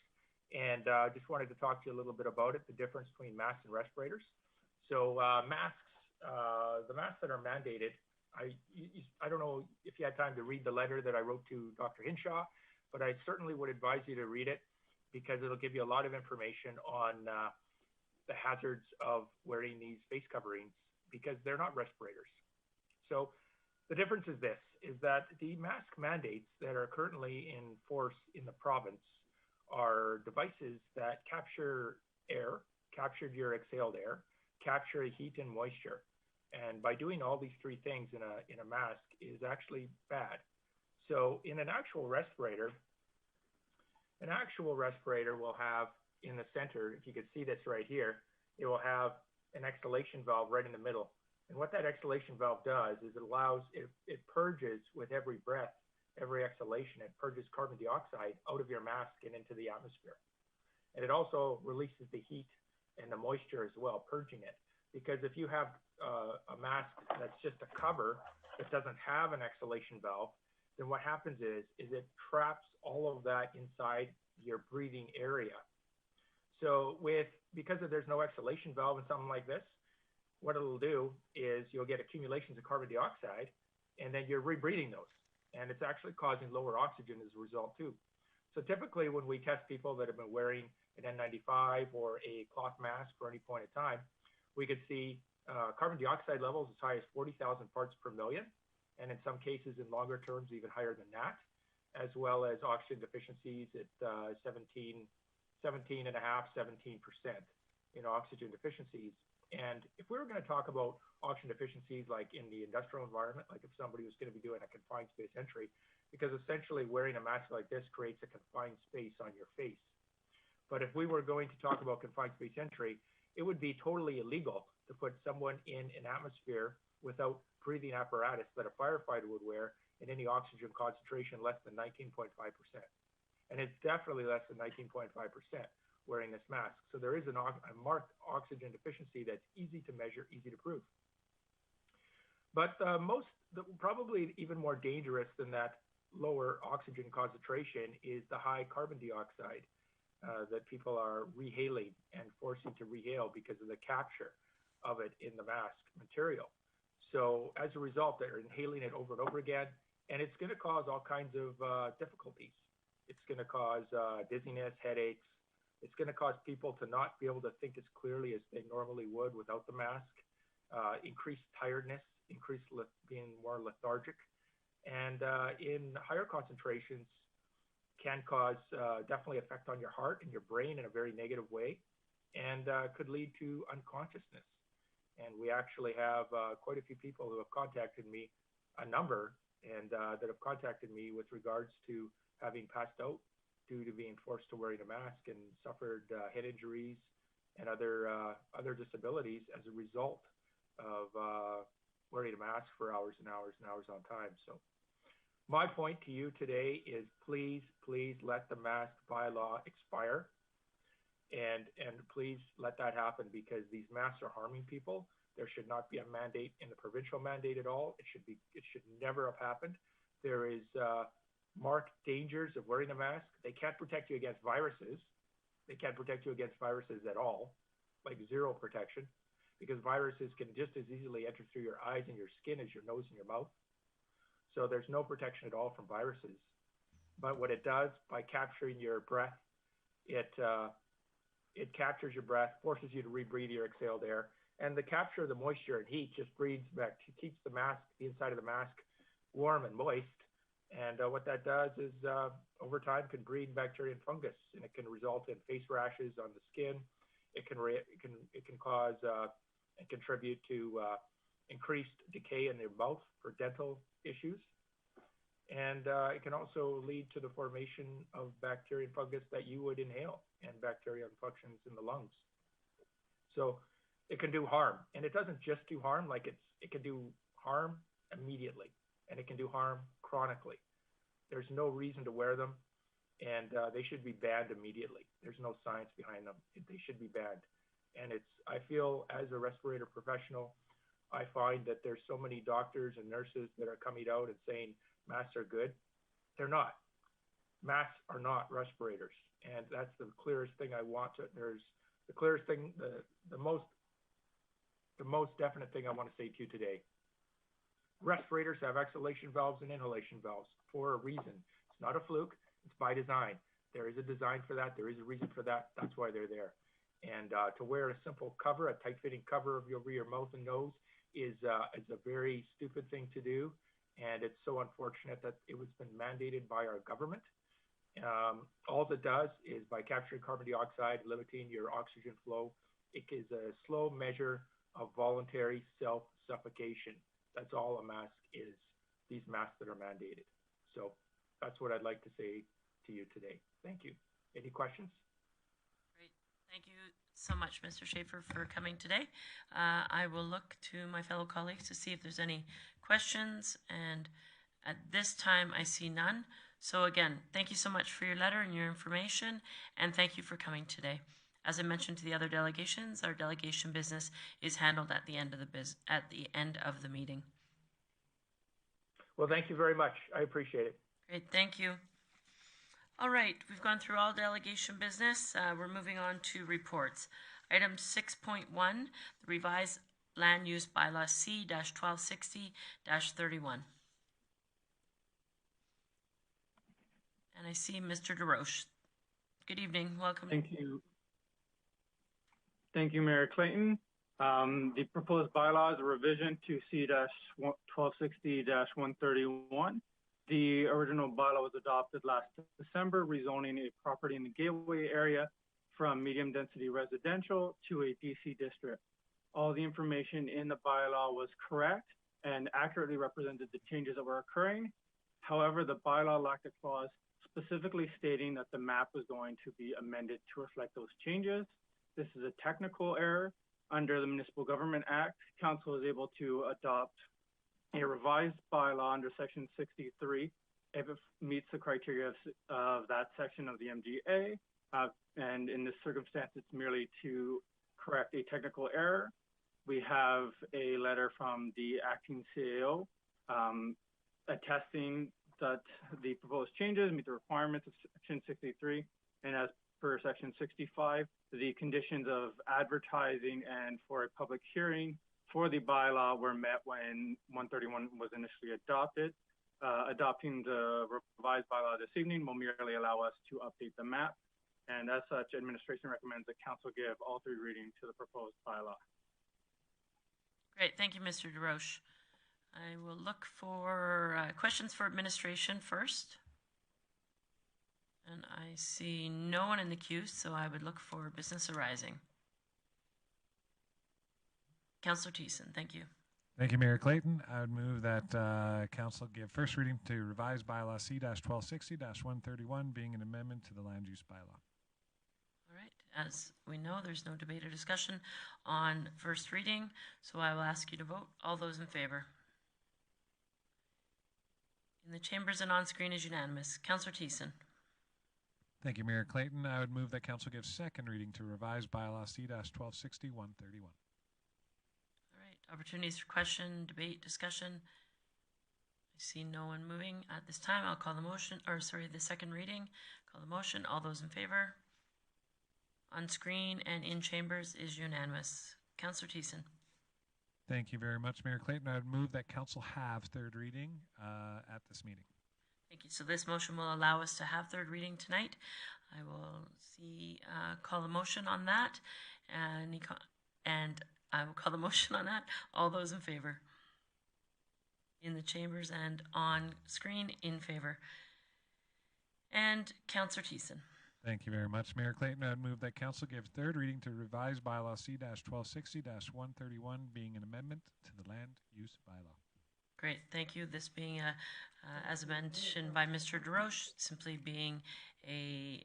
and just wanted to talk to you a little bit about it, the difference between masks and respirators. So masks, the masks that are mandated, I don't know if you had time to read the letter that I wrote to Dr. Hinshaw, but I certainly would advise you to read it because it'll give you a lot of information on the hazards of wearing these face coverings because they're not respirators. So the difference is this, is that the mask mandates that are currently in force in the province are devices that capture air, captured your exhaled air, capture heat and moisture. And by doing all these three things in a mask is actually bad. So in an actual respirator will have in the center, if you can see this right here, it will have an exhalation valve right in the middle. And what that exhalation valve does is it purges with every breath, every exhalation, it purges carbon dioxide out of your mask and into the atmosphere. And it also releases the heat and the moisture as well, purging it. Because if you have a mask that's just a cover that doesn't have an exhalation valve, then what happens is it traps all of that inside your breathing area. So because there's no exhalation valve in something like this, what it'll do is you'll get accumulations of carbon dioxide, and then you're rebreathing those. And it's actually causing lower oxygen as a result too. So typically when we test people that have been wearing an N95 or a cloth mask for any point in time, we could see carbon dioxide levels as high as 40,000 parts per million, and in some cases in longer terms even higher than that, as well as oxygen deficiencies at 17.5, 17% in oxygen deficiencies. And if we were going to talk about oxygen deficiencies like in the industrial environment, like if somebody was going to be doing a confined space entry, because essentially wearing a mask like this creates a confined space on your face. But if we were going to talk about confined space entry, it would be totally illegal to put someone in an atmosphere without breathing apparatus that a firefighter would wear in any oxygen concentration less than 19.5%. And it's definitely less than 19.5% wearing this mask. So there is a marked oxygen deficiency that's easy to measure, easy to prove. But probably even more dangerous than that lower oxygen concentration is the high carbon dioxide that people are rehaling and forcing to rehail because of the capture of it in the mask material. So as a result, they're inhaling it over and over again, and it's going to cause all kinds of difficulties. It's going to cause dizziness, headaches. It's going to cause people to not be able to think as clearly as they normally would without the mask, increased tiredness, being more lethargic, and in higher concentrations can cause definitely effect on your heart and your brain in a very negative way, and could lead to unconsciousness. And we actually have quite a few people who have contacted me, a number, and that have contacted me with regards to having passed out due to being forced to wearing a mask and suffered head injuries and other disabilities as a result of wearing a mask for hours and hours and hours on time. So my point to you today is please let the mask bylaw expire, and please let that happen, because these masks are harming people. There should not be a mandate in the provincial mandate at all. It should never have happened. There is marked dangers of wearing a mask. They can't protect you against viruses. They can't protect you against viruses at all, like zero protection, because viruses can just as easily enter through your eyes and your skin as your nose and your mouth. So there's no protection at all from viruses. But what it does, by capturing your breath, it captures your breath, forces you to rebreathe your exhaled air, and the capture of the moisture and heat just keeps the inside of the mask warm and moist. And what that does is, over time, can breed bacteria and fungus, and it can result in face rashes on the skin. It can cause and contribute to increased decay in the mouth for dental issues, and it can also lead to the formation of bacteria and fungus that you would inhale, and bacteria infections in the lungs. So it can do harm, and it doesn't just do harm. It can do harm immediately, and it can do harm chronically. There's no reason to wear them, and they should be banned immediately. There's no science behind them. They should be banned. And I feel as a respirator professional, I find that there's so many doctors and nurses that are coming out and saying masks are good. They're not. Masks are not respirators. And that's the clearest thing I want to, there's the clearest thing, the most definite thing I want to say to you today. Respirators have exhalation valves and inhalation valves for a reason. It's not a fluke. It's by design. There is a design for that. There is a reason for that. That's why they're there. And to wear a simple cover, a tight-fitting cover over your mouth and nose is a very stupid thing to do. And it's so unfortunate that it was been mandated by our government. All it does is, by capturing carbon dioxide, limiting your oxygen flow, it is a slow measure of voluntary self-suffocation. That's all a mask is, these masks that are mandated. So that's what I'd like to say to you today. Thank you. Any questions? Great. Thank you so much, Mr. Schaefer, for coming today. I will look to my fellow colleagues to see if there's any questions, and at this time I see none. So again, thank you so much for your letter and your information, and thank you for coming today. As I mentioned to the other delegations, our delegation business is handled at the end of the meeting. Well, thank you very much. I appreciate it. Great, thank you. All right, we've gone through all delegation business. We're moving on to reports. Item 6.1, the revised land use bylaw C-1260-31. And I see Mr. DeRoche. Good evening, welcome. Thank you. Thank you, Mayor Clayton. The proposed bylaw is a revision to C-1260-131. The original bylaw was adopted last December, rezoning a property in the Gateway area from medium density residential to a DC district. All the information in the bylaw was correct and accurately represented the changes that were occurring. However, the bylaw lacked a clause specifically stating that the map was going to be amended to reflect those changes. This is a technical error. Under the Municipal Government Act, Council is able to adopt a revised bylaw under Section 63 if it meets the criteria of that section of the MGA. And in this circumstance, it's merely to correct a technical error. We have a letter from the acting CAO attesting that the proposed changes meet the requirements of Section 63, and as per Section 65, the conditions of advertising and for a public hearing for the bylaw were met when 131 was initially adopted. Adopting the revised bylaw this evening will merely allow us to update the map, and as such, administration recommends that council give all three readings to the proposed bylaw. Great, thank you, Mr. DeRoche. I will look for questions for administration first. And I see no one in the queue, so I would look for business arising. Councillor Thiessen, thank you. Thank you, Mayor Clayton. I would move that Council give first reading to revised bylaw C-1260-131, being an amendment to the land use bylaw. All right, as we know, there's no debate or discussion on first reading, so I will ask you to vote. All those in favor? In the chambers and on screen is unanimous. Councillor Thiessen. Thank you, Mayor Clayton. I would move that Council give second reading to revised bylaw C-1260-131. All right, opportunities for question, debate, discussion. I see no one moving at this time. I'll call the motion, or sorry, the second reading. Call the motion. All those in favor? On screen and in chambers is unanimous. Councillor Thiessen. Thank you very much, Mayor Clayton. I would move that Council have third reading at this meeting. Thank you. So this motion will allow us to have third reading tonight. I will call the motion on that, and I will call the motion on that. All those in favor? In the chambers and on screen, in favor. And Councillor Thiessen. Thank you very much, Mayor Clayton. I would move that Council give third reading to revised bylaw C-1260-131, being an amendment to the land use bylaw. Great, thank you. This being, as mentioned by Mr. DeRoche, simply being a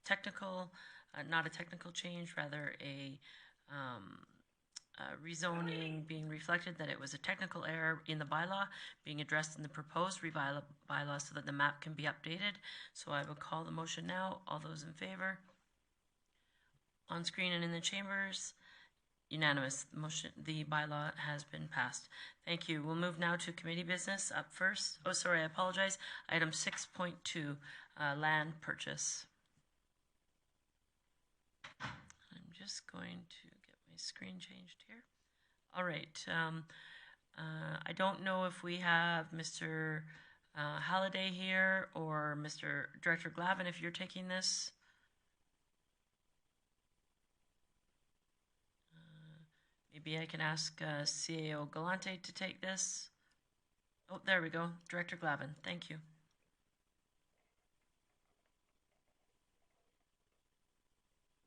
technical, not a technical change, rather a rezoning being reflected that it was a technical error in the bylaw being addressed in the proposed revised bylaw so that the map can be updated. So I will call the motion now. All those in favor? On screen and in the chambers? Unanimous. The motion, the bylaw has been passed. Thank you. We'll move now to committee business. Up first, oh sorry, I apologize. Item 6.2, land purchase. I'm just going to get my screen changed here. All right. I don't know if we have Mr. Halliday here or Mr. Director Glavin, if you're taking this. Maybe I can ask CAO Galante to take this. Oh, there we go. Director Glavin, thank you.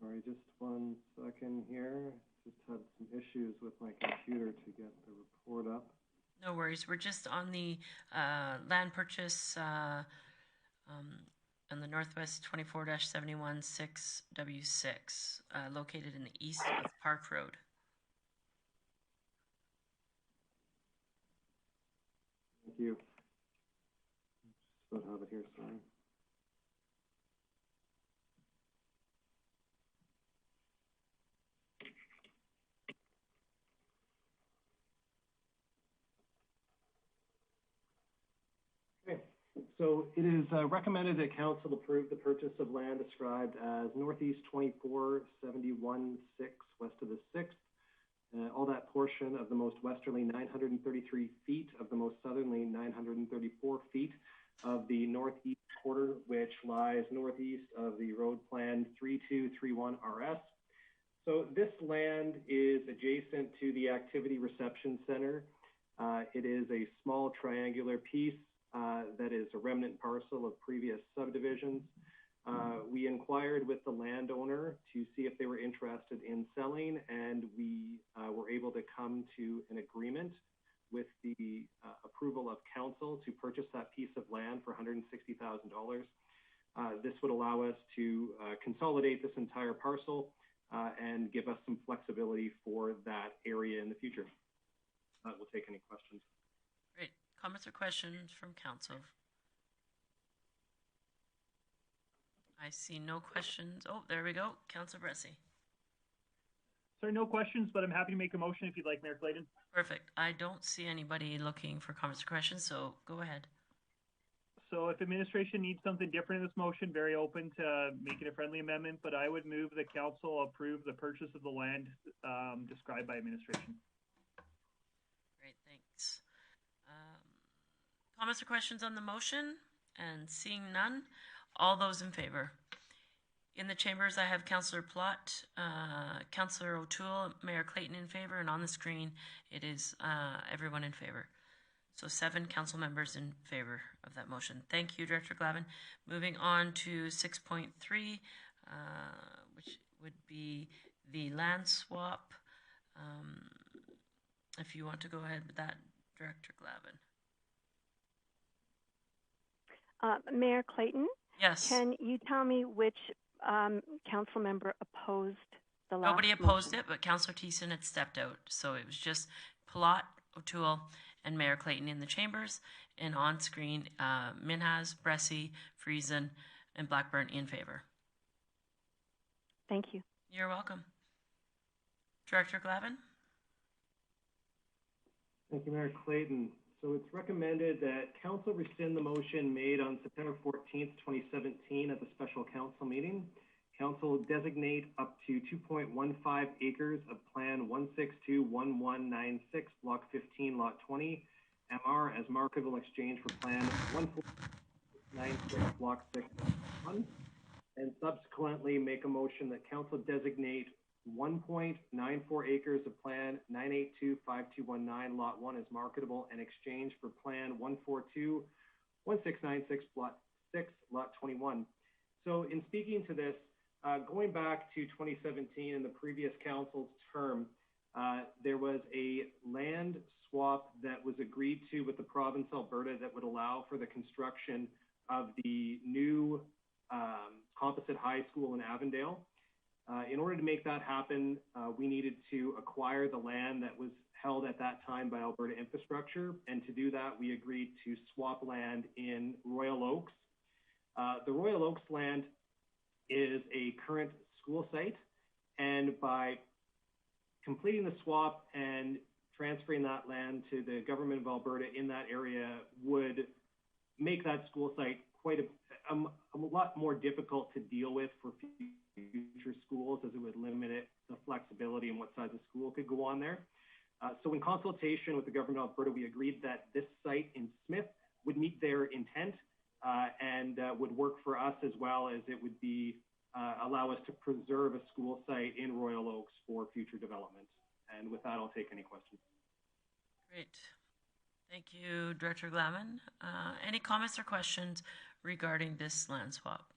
Sorry, just 1 second here. Just had some issues with my computer to get the report up. No worries. We're just on the land purchase on the Northwest 24-71-6W6, located in the east of Park Road. Thank you. Just don't have it here, sorry. So it is recommended that council approve the purchase of land described as Northeast 24-71-6 west of the 6th. All that portion of the most westerly 933 feet of the most southerly 934 feet of the northeast quarter, which lies northeast of the road plan 3231 RS. So this land is adjacent to the Activity Reception Center. It is a small triangular piece that is a remnant parcel of previous subdivisions. We inquired with the landowner to see if they were interested in selling, and we were able to come to an agreement with the approval of council to purchase that piece of land for $160,000. This would allow us to consolidate this entire parcel and give us some flexibility for that area in the future. We'll take any questions. Great. Comments or questions from council? I see no questions. Oh, there we go. Councilor Bressie. Sorry, no questions, but I'm happy to make a motion if you'd like, Mayor Clayton. Perfect. I don't see anybody looking for comments or questions, so go ahead. So if administration needs something different in this motion, very open to making a friendly amendment, but I would move the council approve the purchase of the land described by administration. Great, thanks. Comments or questions on the motion? And seeing none, all those in favor? In the chambers, I have Councillor Plott, Councillor O'Toole, Mayor Clayton in favor, and on the screen, it is everyone in favor. So 7 council members in favor of that motion. Thank you, Director Glavin. Moving on to 6.3, which would be the land swap. If you want to go ahead with that, Director Glavin. Mayor Clayton? Yes. Can you tell me which council member opposed the last Nobody opposed motion? it, but Councillor Thiessen had stepped out. So it was just Plott, O'Toole, and Mayor Clayton in the chambers. And on screen, Minhas, Bressie, Friesen, and Blackburn in favor. Thank you. You're welcome. Director Glavin? Thank you, Mayor Clayton. So it's recommended that council rescind the motion made on September 14th, 2017 at the special council meeting. Council designate up to 2.15 acres of Plan 1621196, Block 15, Lot 20, MR as marketable exchange for Plan 1496, Block 6, and subsequently make a motion that council designate 1.94 acres of Plan 9825219, Lot 1 as marketable and exchange for Plan 1421696, Lot 6, Lot 21. So in speaking to this, going back to 2017 in the previous council's term, there was a land swap that was agreed to with the province of Alberta that would allow for the construction of the new composite high school in Avondale. In order to make that happen, we needed to acquire the land that was held at that time by Alberta Infrastructure. And to do that, we agreed to swap land in Royal Oaks. The Royal Oaks land is a current school site. And by completing the swap and transferring that land to the government of Alberta in that area would make that school site quite a lot more difficult to deal with for future schools, as it would limit the flexibility in what size of school could go on there. So in consultation with the government of Alberta, we agreed that this site in Smith would meet their intent and would work for us, as well as it would be allow us to preserve a school site in Royal Oaks for future development. And with that, I'll take any questions. Great. Thank you, Director Glavin. Any comments or questions regarding this land swap?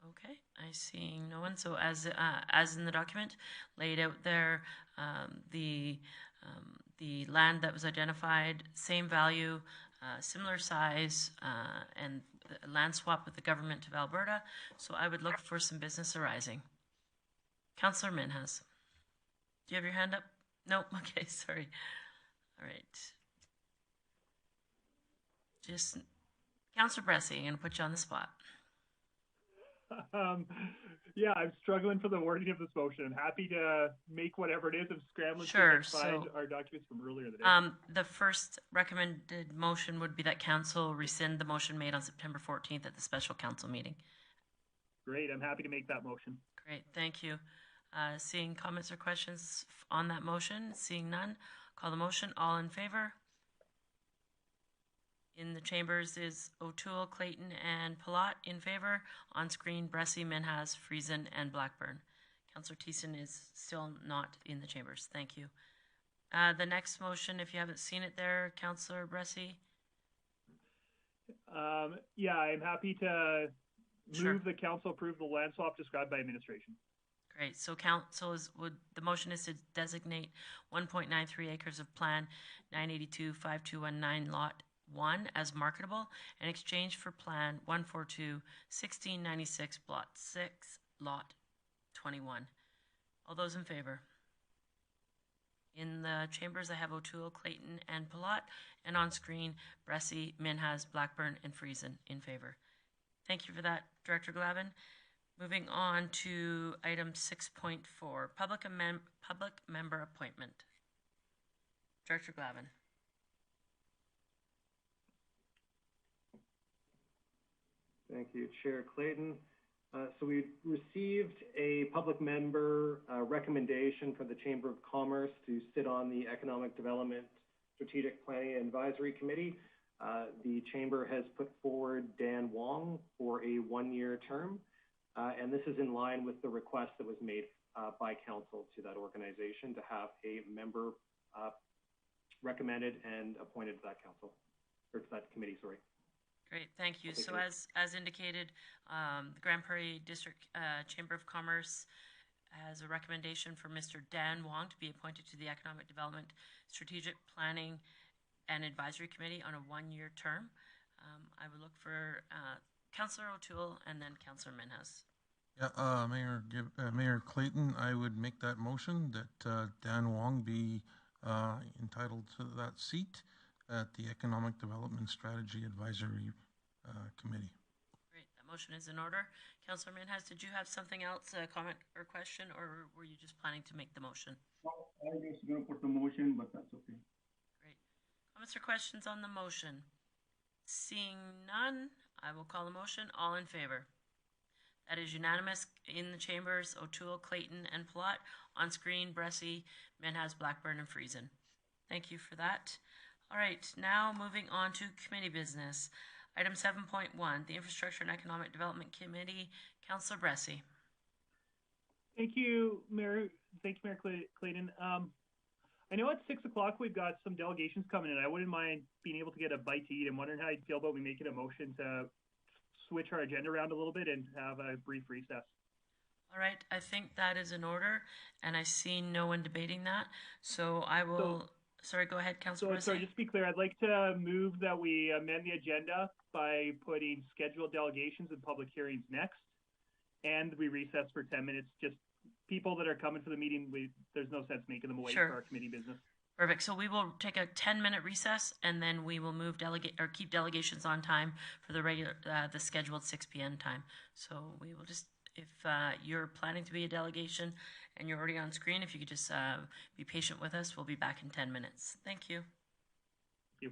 Okay, I see no one. So as in the document laid out there, the land that was identified, same value, similar size, and the land swap with the government of Alberta. So I would look for some business arising. Councillor Minhas, do you have your hand up? No. Okay, sorry. All right. Just Councillor Bressy, I'm gonna put you on the spot. Yeah, I'm struggling for the wording of this motion. I'm happy to make whatever it is. I'm scrambling Sure, to find our documents from earlier in the day. The first recommended motion would be that council rescind the motion made on September 14th at the special council meeting. Great, I'm happy to make that motion. Great, thank you. Seeing comments or questions on that motion? Seeing none, call the motion. All in favor? In the chambers is O'Toole, Clayton, and Palat in favor. On screen, Bressy, Minhas, Friesen, and Blackburn. Councillor Thiessen is still not in the chambers. Thank you. The next motion, if you haven't seen it there, Councillor Bressy. Yeah, I'm happy to Sure. move the council approve the land swap described by administration. Great. So council the motion is to designate 1.93 acres of plan 982-5219 lot 1 as marketable in exchange for plan 142-1696 plot 6 lot 21. All those in favor? In the chambers, I have O'Toole, Clayton, and Palat, and on screen, Bressy, Minhas, Blackburn, and Friesen in favor. Thank you for that, Director Glavin. Moving on to item 6.4, public member appointment. Director Glavin. Thank you, Chair Clayton. So we received a public member recommendation for the Chamber of Commerce to sit on the Economic Development Strategic Planning Advisory Committee. The Chamber has put forward Dan Wong for a one-year term, and this is in line with the request that was made by Council to that organization to have a member recommended and appointed to that council, or to that committee, sorry. Great, thank you. So as indicated, the Grande Prairie District Chamber of Commerce has a recommendation for Mr. Dan Wong to be appointed to the Economic Development Strategic Planning and Advisory Committee on a one-year term. I would look for Councillor O'Toole and then Councillor Minhas. Yeah, Mayor Clayton, I would make that motion that Dan Wong be entitled to that seat at the Economic Development Strategy Advisory Committee. Great, that motion is in order. Councillor Minhas, did you have something else, a comment or question, or were you just planning to make the motion? No, I was going to put the motion, but that's okay. Great. Comments or questions on the motion? Seeing none, I will call the motion. All in favor? That is unanimous. In the chambers, O'Toole, Clayton, and Palat. On screen, Bressy, Minhas, Blackburn, and Friesen. Thank you for that. All right, now moving on to committee business. Item 7.1, the Infrastructure and Economic Development Committee. Councillor Bressy. Thank you, Mayor. Thank you, Mayor Clayton. I know at 6 o'clock we've got some delegations coming in. I wouldn't mind being able to get a bite to eat. I'm wondering how you'd feel about me making a motion to switch our agenda around a little bit and have a brief recess. All right, I think that is in order, and I see no one debating that. So I will. Sorry, go ahead, Councillor. Sorry, just to be clear, I'd like to move that we amend the agenda by putting scheduled delegations and public hearings next, and we recess for 10 minutes. Just people that are coming for the meeting, there's no sense making them wait for our committee business. Perfect. So we will take a 10-minute recess, and then we will move keep delegations on time for the regular, the scheduled 6 p.m. time. So we will just, if you're planning to be a delegation and you're already on screen, if you could just be patient with us, we'll be back in 10 minutes. Thank you. Thank you.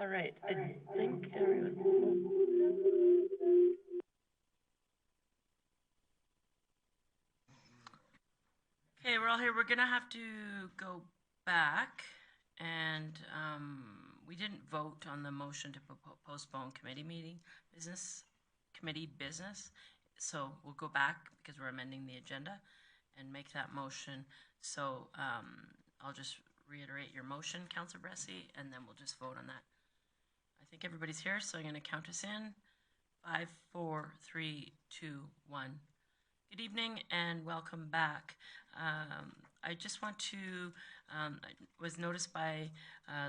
All right, I think everyone. Okay, we're all here. We're gonna have to go back, and we didn't vote on the motion to postpone committee business. So we'll go back because we're amending the agenda and make that motion. So I'll just reiterate your motion, Councillor Bressie, and then we'll just vote on that. I think everybody's here, so I'm going to count us in. 5, 4, 3, 2, 1. Good evening and welcome back. I just want to, I was noticed by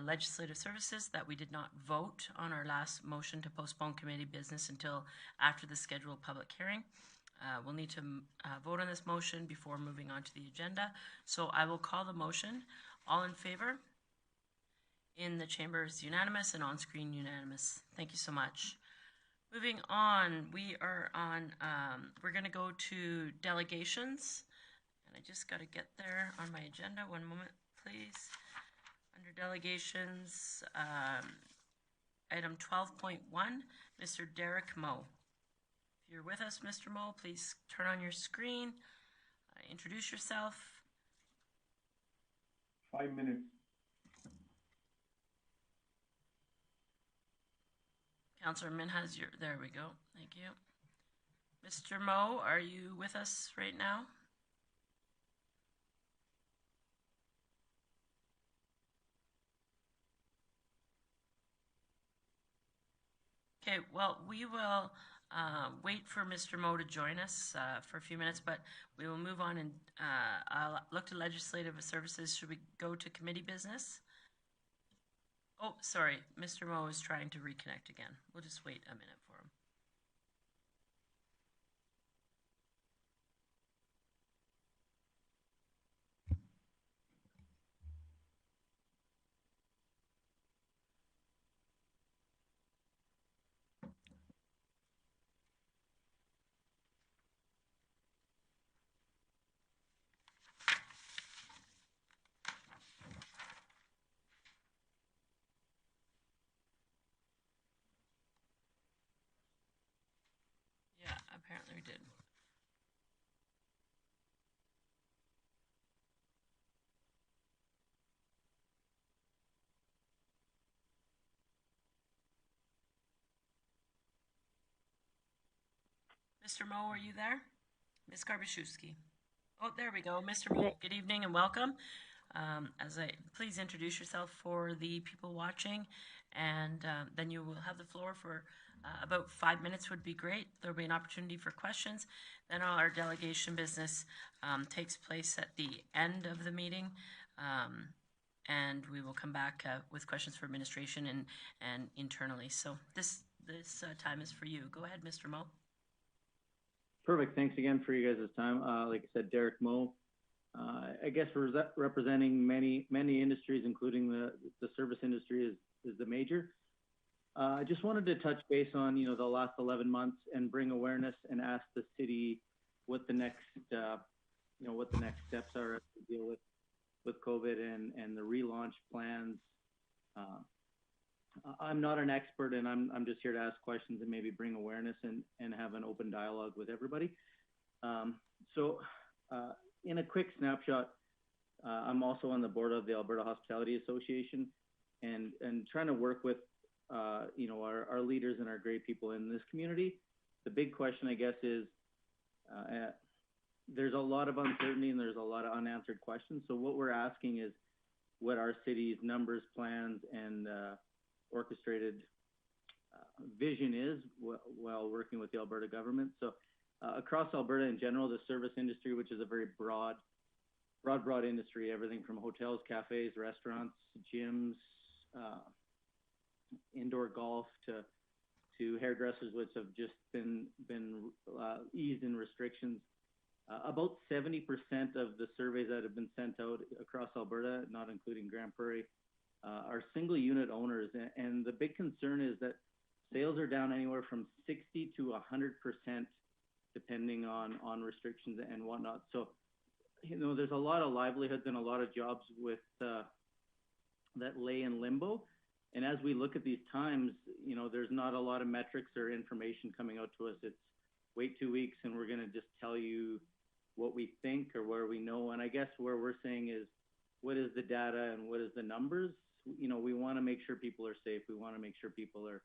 Legislative Services that we did not vote on our last motion to postpone committee business until after the scheduled public hearing. We'll need to vote on this motion before moving on to the agenda. So I will call the motion. All in favor? In the chamber is unanimous and on screen unanimous. Thank you so much. Moving on, we are on, we're going to go to delegations. And I just got to get there on my agenda. One moment, please. Under delegations, item 12.1, Mr. Derek Moe. If you're with us, Mr. Moe, please turn on your screen. Introduce yourself. 5 minutes. Councillor Minhas, there we go. Thank you. Mr. Moe, are you with us right now? Okay, well, we will wait for Mr. Moe to join us for a few minutes, but we will move on and I'll look to Legislative Services. Should we go to committee business? Oh, sorry, Mr. Moe is trying to reconnect again. We'll just wait a minute for him. Yeah, apparently we did. Mr. Moe, are you there? Ms. Garbaszewski. Oh, there we go. Mr. Moe, good evening and welcome. Please introduce yourself for the people watching, and then you will have the floor for about 5 minutes would be great. There'll be an opportunity for questions. Then all our delegation business takes place at the end of the meeting, and we will come back with questions for administration and internally. So this time is for you. Go ahead, Mr. Moe. Perfect. Thanks again for you guys' time. Like I said, Derek Moe. I guess representing many industries, including the service industry, is the major. I just wanted to touch base on the last 11 months and bring awareness and ask the city what the next steps are to deal with COVID and the relaunch plans. I'm not an expert, and I'm just here to ask questions and maybe bring awareness and have an open dialogue with everybody. In a quick snapshot, I'm also on the board of the Alberta Hospitality Association, and trying to work with our leaders and our great people in this community. The big question, I guess, is there's a lot of uncertainty and there's a lot of unanswered questions. So what we're asking is what our city's numbers, plans, and orchestrated vision is while working with the Alberta government. So across Alberta in general, the service industry, which is a very broad industry, everything from hotels, cafes, restaurants, gyms, indoor golf to hairdressers, which have just been eased in restrictions. About 70% of the surveys that have been sent out across Alberta, not including Grande Prairie, are single unit owners. And the big concern is that sales are down anywhere from 60 to 100%, depending on restrictions and whatnot. So, there's a lot of livelihoods and a lot of jobs with that lay in limbo. And as we look at these times, you know, there's not a lot of metrics or information coming out to us. It's wait 2 weeks and we're going to just tell you what we think or where we know. And I guess where we're saying is, what is the data and what is the numbers? You know, we want to make sure people are safe. We want to make sure people are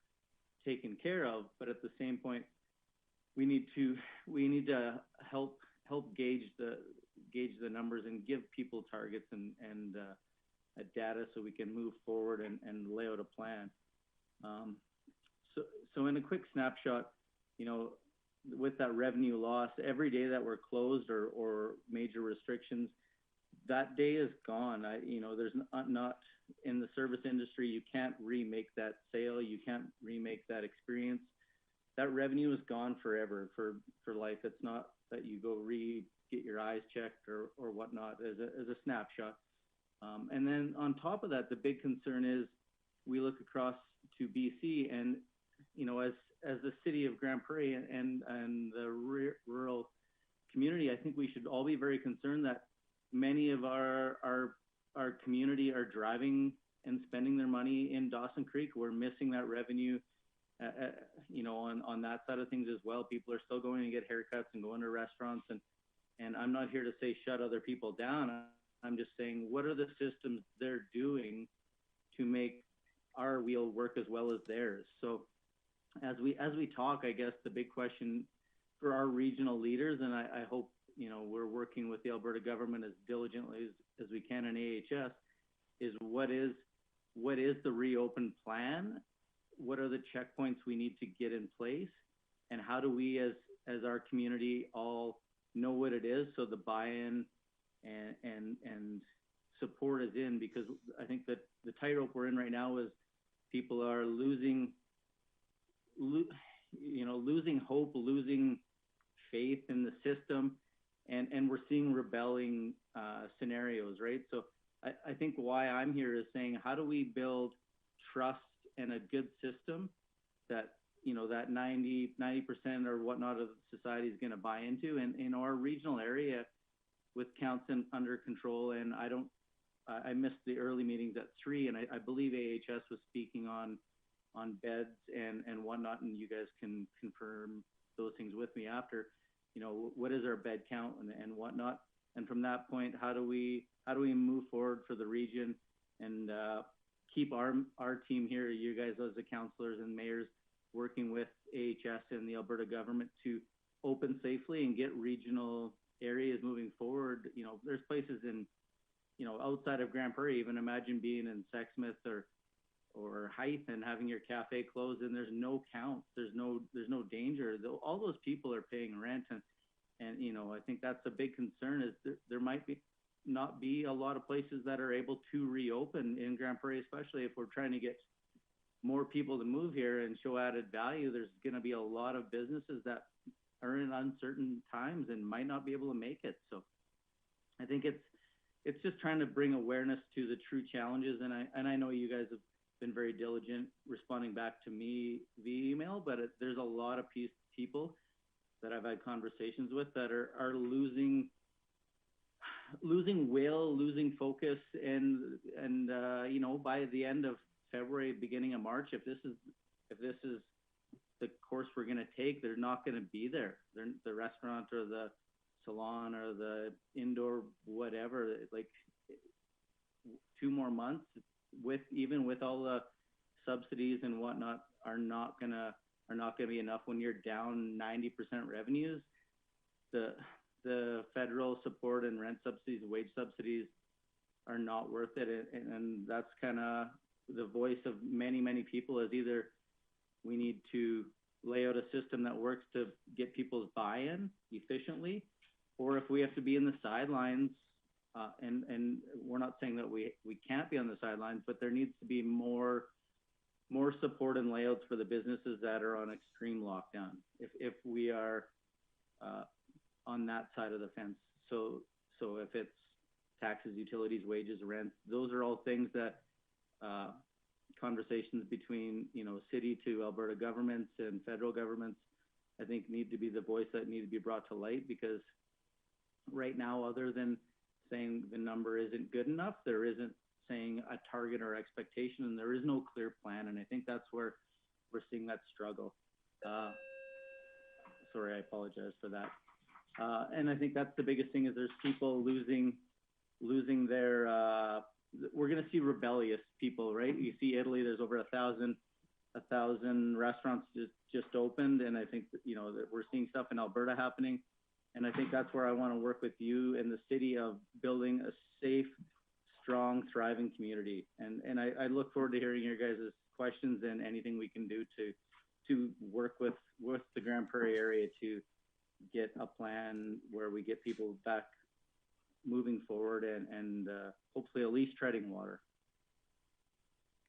taken care of. But at the same point, we need to help gauge the numbers and give people targets and data so we can move forward and lay out a plan. So in a quick snapshot, you know, with that revenue loss, every day that we're closed or major restrictions, that day is gone. You know, there's not in the service industry, you can't remake that sale. You can't remake that experience. That revenue is gone forever for life. It's not that you go get your eyes checked or whatnot as a snapshot. And then on top of that, the big concern is we look across to BC and, you know, as the city of Grande Prairie and the rural community, I think we should all be very concerned that many of our community are driving and spending their money in Dawson Creek. We're missing that revenue, you know, on that side of things as well. People are still going to get haircuts and going to restaurants. And I'm not here to say shut other people down. I'm just saying, what are the systems they're doing to make our wheel work as well as theirs? So as we talk, I guess the big question for our regional leaders, and I hope, you know, we're working with the Alberta government as diligently as we can in AHS, is what is the reopen plan? What are the checkpoints we need to get in place? And how do we as our community all know what it is so the buy-in and support is in? Because I think that the tightrope we're in right now is people are losing hope, losing faith in the system, and we're seeing rebelling scenarios, right? So I think why I'm here is saying, how do we build trust and a good system that, you know, that 90% or whatnot of society is going to buy into? And in our regional area, with counts under control, and I missed the early meetings at 3, and I believe AHS was speaking on beds and whatnot, and you guys can confirm those things with me after. You know, what is our bed count and whatnot? And from that point, how do we move forward for the region and keep our team here, you guys as the councillors and mayors, working with AHS and the Alberta government to open safely and get regional areas moving forward? You know, there's places in, you know, outside of Grande Prairie. Even imagine being in Sexsmith or Hythe and having your cafe closed and there's no count, there's no danger. All those people are paying rent, and you know, I think that's a big concern, is there might not be a lot of places that are able to reopen in Grande Prairie, especially if we're trying to get more people to move here and show added value. There's going to be a lot of businesses that are in uncertain times and might not be able to make it. So I think it's just trying to bring awareness to the true challenges. And I know you guys have been very diligent responding back to me via email, but there's a lot of people that I've had conversations with that are losing will, losing focus, and you know, by the end of February, beginning of March, if this is the course we're going to take, they're not going to be there. The restaurant or the salon or the indoor whatever, like 2 more months even with all the subsidies and whatnot are not gonna be enough when you're down 90% revenues. The federal support and rent subsidies, wage subsidies are not worth it, and that's kind of the voice of many people, is either we need to lay out a system that works to get people's buy-in efficiently, or if we have to be in the sidelines, and we're not saying that we can't be on the sidelines, but there needs to be more support and layouts for the businesses that are on extreme lockdown, if we are on that side of the fence. So if it's taxes, utilities, wages, rent, those are all things that conversations between, you know, city to Alberta governments and federal governments, I think, need to be the voice that need to be brought to light, because right now, other than saying the number isn't good enough, there isn't saying a target or expectation, and there is no clear plan. And I think that's where we're seeing that struggle. Sorry, I apologize for that. And I think that's the biggest thing, is there's people losing their, we're going to see rebellious people, right? You see Italy, there's over 1,000 restaurants just opened. And I think that, you know, that we're seeing stuff in Alberta happening. And I think that's where I want to work with you in the city of building a safe, strong, thriving community. And I look forward to hearing your guys' questions and anything we can do to work with the Grande Prairie area to get a plan where we get people back moving forward and hopefully at least treading water.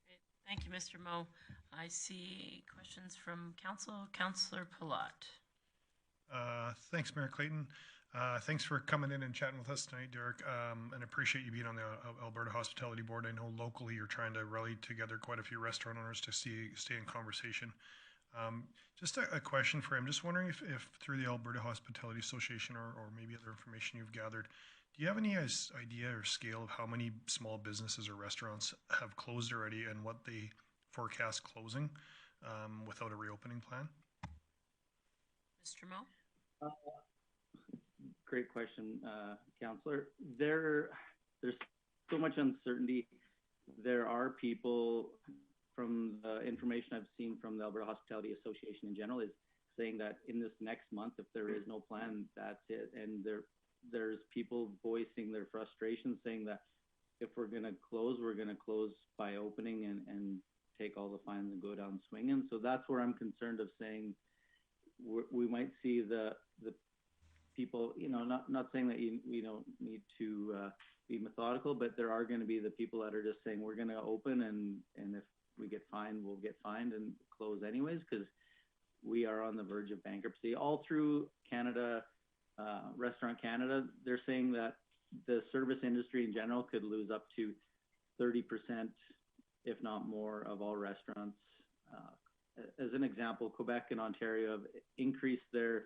Great. Thank you, Mr. Moe. I see questions from Council. Councillor Palat. Thanks, Mayor Clayton. Thanks for coming in and chatting with us tonight, Derek, and appreciate you being on the Alberta Hospitality Board. I know locally you're trying to rally together quite a few restaurant owners to stay in conversation. Just a question for him. Just wondering if through the Alberta Hospitality Association or maybe other information you've gathered, do you have any idea or scale of how many small businesses or restaurants have closed already and what they forecast closing without a reopening plan? Mr. Moe? Great question, Councillor. There's so much uncertainty. There are people, from the information I've seen from the Alberta Hospitality Association in general, is saying that in this next month, if there is no plan, that's it. And there's people voicing their frustration, saying that if we're going to close, we're going to close by opening and take all the fines and go down swinging. So that's where I'm concerned of saying we might see the people, you know, not saying that we don't need to be methodical, but there are going to be the people that are just saying we're going to open and if we get fined, we'll get fined and close anyways, because we are on the verge of bankruptcy. All through Canada, Restaurant Canada, they're saying that the service industry in general could lose up to 30%, if not more, of all restaurants. As an example, Quebec and Ontario have increased their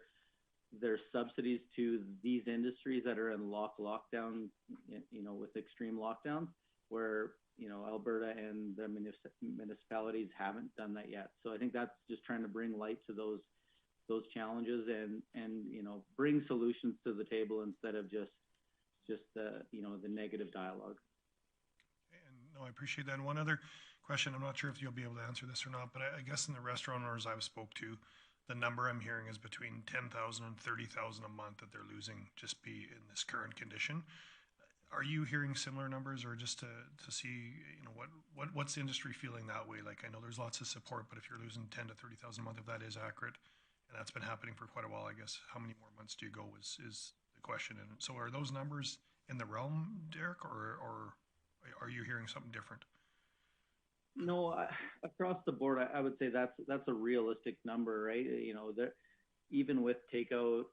subsidies to these industries that are in lockdown, you know, with extreme lockdowns, where, you know, Alberta and the municipalities haven't done that yet. So I think that's just trying to bring light to those challenges and you know, bring solutions to the table instead of just you know, the negative dialogue. And no, I appreciate that. And one other question, I'm not sure if you'll be able to answer this or not, but I guess in the restaurant owners I've spoke to, the number I'm hearing is between 10,000 and 30,000 a month that they're losing just be in this current condition. Are you hearing similar numbers, or just to see, you know, what's the industry feeling that way? Like, I know there's lots of support, but if you're losing 10 to 30,000 a month, if that is accurate, and that's been happening for quite a while, I guess, how many more months do you go is the question. And so are those numbers in the realm, Derek, or are you hearing something different? No, across the board, I would say that's a realistic number, right? You know, even with takeout,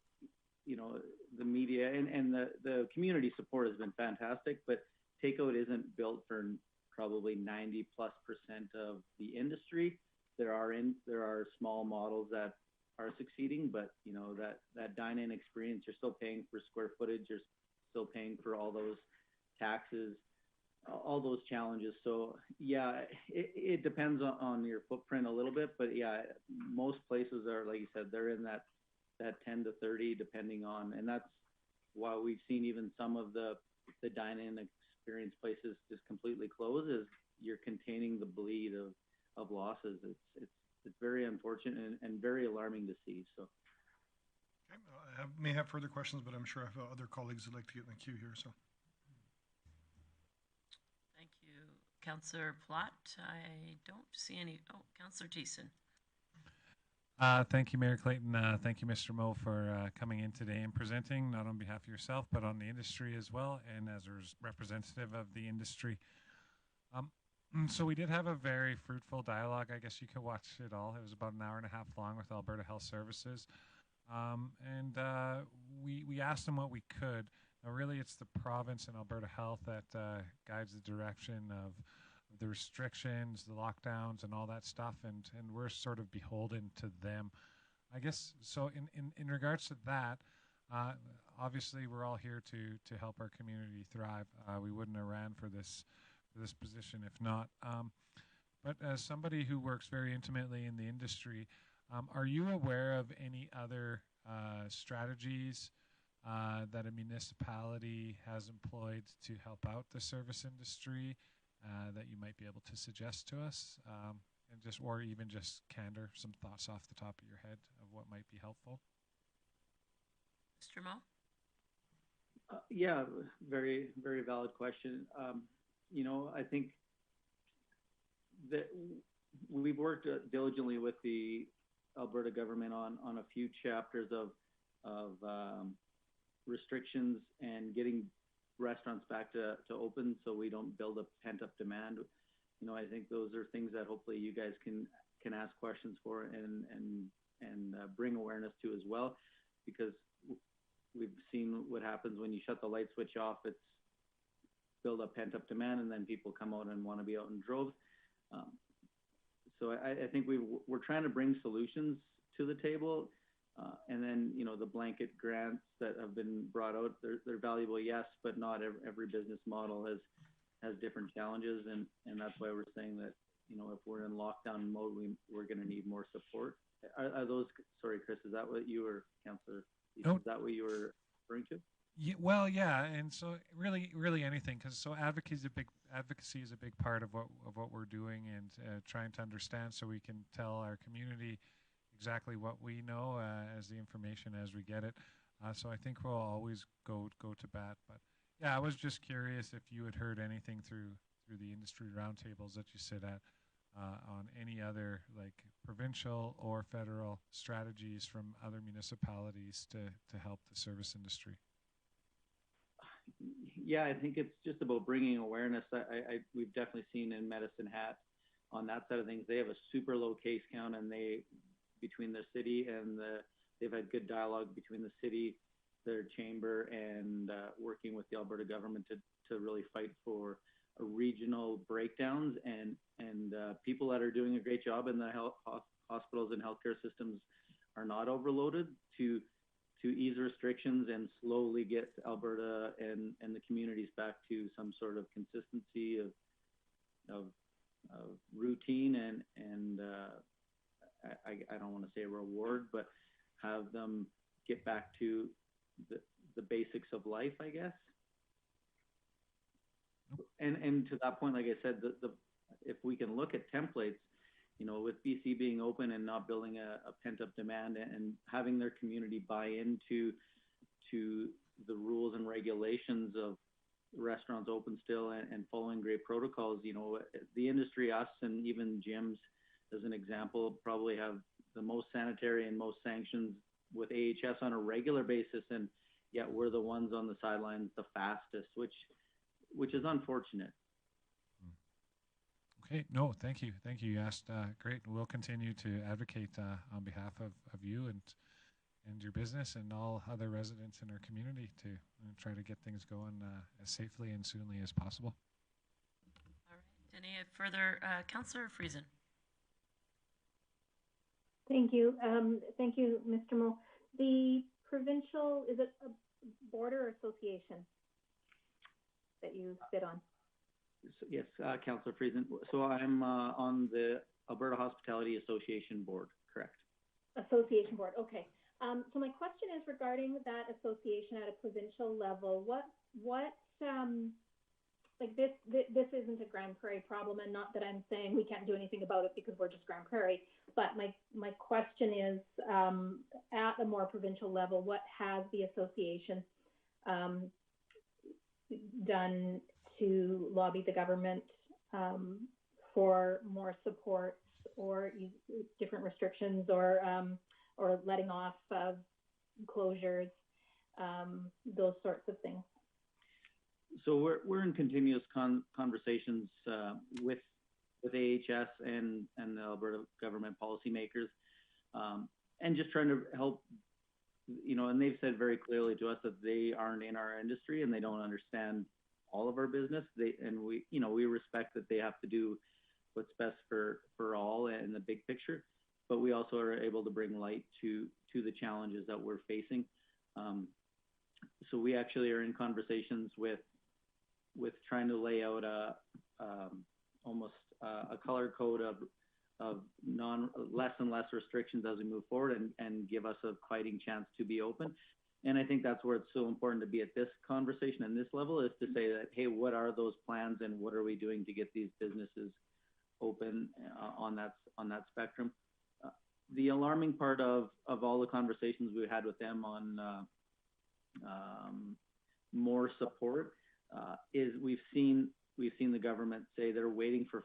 you know, the media and the community support has been fantastic, but takeout isn't built for probably 90+% of the industry. There are small models that are succeeding, but you know, that dine-in experience, you're still paying for square footage, you're still paying for all those taxes, all those challenges. So yeah, it depends on your footprint a little bit, but yeah, most places are, like you said, they're in that 10 to 30 depending on, and that's why we've seen even some of the dine-in experience places just completely close, is you're containing the bleed of losses. It's very unfortunate and very alarming to see. So okay, I may have further questions, but I'm sure I have other colleagues who'd like to get in the queue here. So thank you, Councillor Platt. I don't see any. Oh, Councillor Thiessen. Thank you, Mayor Clayton. Thank you, Mr. Moe, for coming in today and presenting, not on behalf of yourself, but on the industry as well, and as a representative of the industry. So we did have a very fruitful dialogue. I guess you could watch it all. It was about an hour and a half long with Alberta Health Services. And we asked them what we could. Now, really, it's the province and Alberta Health that guides the direction of the restrictions, the lockdowns, and all that stuff, and we're sort of beholden to them, I guess. So in regards to that, obviously we're all here to help our community thrive. We wouldn't have ran for this this position if not. But as somebody who works very intimately in the industry, are you aware of any other strategies that a municipality has employed to help out the service industry that you might be able to suggest to us? And just, or even just candor some thoughts off the top of your head of what might be helpful? Mr. Mo? Yeah, very, very valid question. You know, I think that we've worked diligently with the Alberta government on a few chapters of restrictions and getting restaurants back to open so we don't build up pent-up demand. You know, I think those are things that hopefully you guys can ask questions for and bring awareness to as well, because we've seen what happens when you shut the light switch off. It's build up pent-up demand, and then people come out and want to be out in droves. So I think we're trying to bring solutions to the table, and then, you know, the blanket grants that have been brought out, they're valuable, yes, but not every business model has different challenges, and that's why we're saying that, you know, if we're in lockdown mode, we're going to need more support. Are those, sorry, Chris, is that what you were, Councillor? Is that what you were referring to? Yeah, well, yeah, and so really anything, because so advocacy is a big part of what we're doing, and trying to understand so we can tell our community exactly what we know as the information as we get it. So I think we'll always go to bat. But yeah, I was just curious if you had heard anything through the industry roundtables that you sit at on any other like provincial or federal strategies from other municipalities to help the service industry. Yeah, I think it's just about bringing awareness. We've definitely seen in Medicine Hat on that side of things, they have a super low case count, and between the city and they've had good dialogue between the city, their chamber, and working with the Alberta government to really fight for regional breakdowns and people that are doing a great job in the hospitals and healthcare systems are not overloaded to ease restrictions and slowly get Alberta and the communities back to some sort of consistency of routine and I don't want to say reward, but have them get back to the basics of life, I guess. And to that point, like I said, if we can look at templates, you know, with BC being open and not building a pent-up demand and having their community buy into the rules and regulations of restaurants open still and following great protocols, you know, the industry, us, and even gyms, as an example, probably have the most sanitary and most sanctions with AHS on a regular basis, and yet we're the ones on the sidelines the fastest, which is unfortunate. Okay, no, thank you. You asked great. We'll continue to advocate on behalf of you and your business and all other residents in our community to try to get things going as safely and soonly as possible. All right. Any further, Councillor Friesen? Thank you. Thank you, Mr. Mo. The provincial, is it a board or association that you sit on? Yes, Councillor Friesen. So I'm on the Alberta Hospitality Association board, correct? Association board, okay. So my question is regarding that association at a provincial level. What like this isn't a Grande Prairie problem, and not that I'm saying we can't do anything about it because we're just Grande Prairie, but my question is, at a more provincial level, what has the association done to lobby the government for more support or different restrictions or letting off of closures, those sorts of things? So we're in continuous conversations with AHS and the Alberta government policymakers, and just trying to help, you know, and they've said very clearly to us that they aren't in our industry and they don't understand all of our business. We respect that they have to do what's best for all in the big picture, but we also are able to bring light to the challenges that we're facing. So we actually are in conversations with with trying to lay out almost a color code of less and less restrictions as we move forward and give us a fighting chance to be open. And I think that's where it's so important to be at this conversation and this level, is to say that, hey, what are those plans and what are we doing to get these businesses open on that spectrum? The alarming part of all the conversations we had with them on more support is we've seen the government say they're waiting for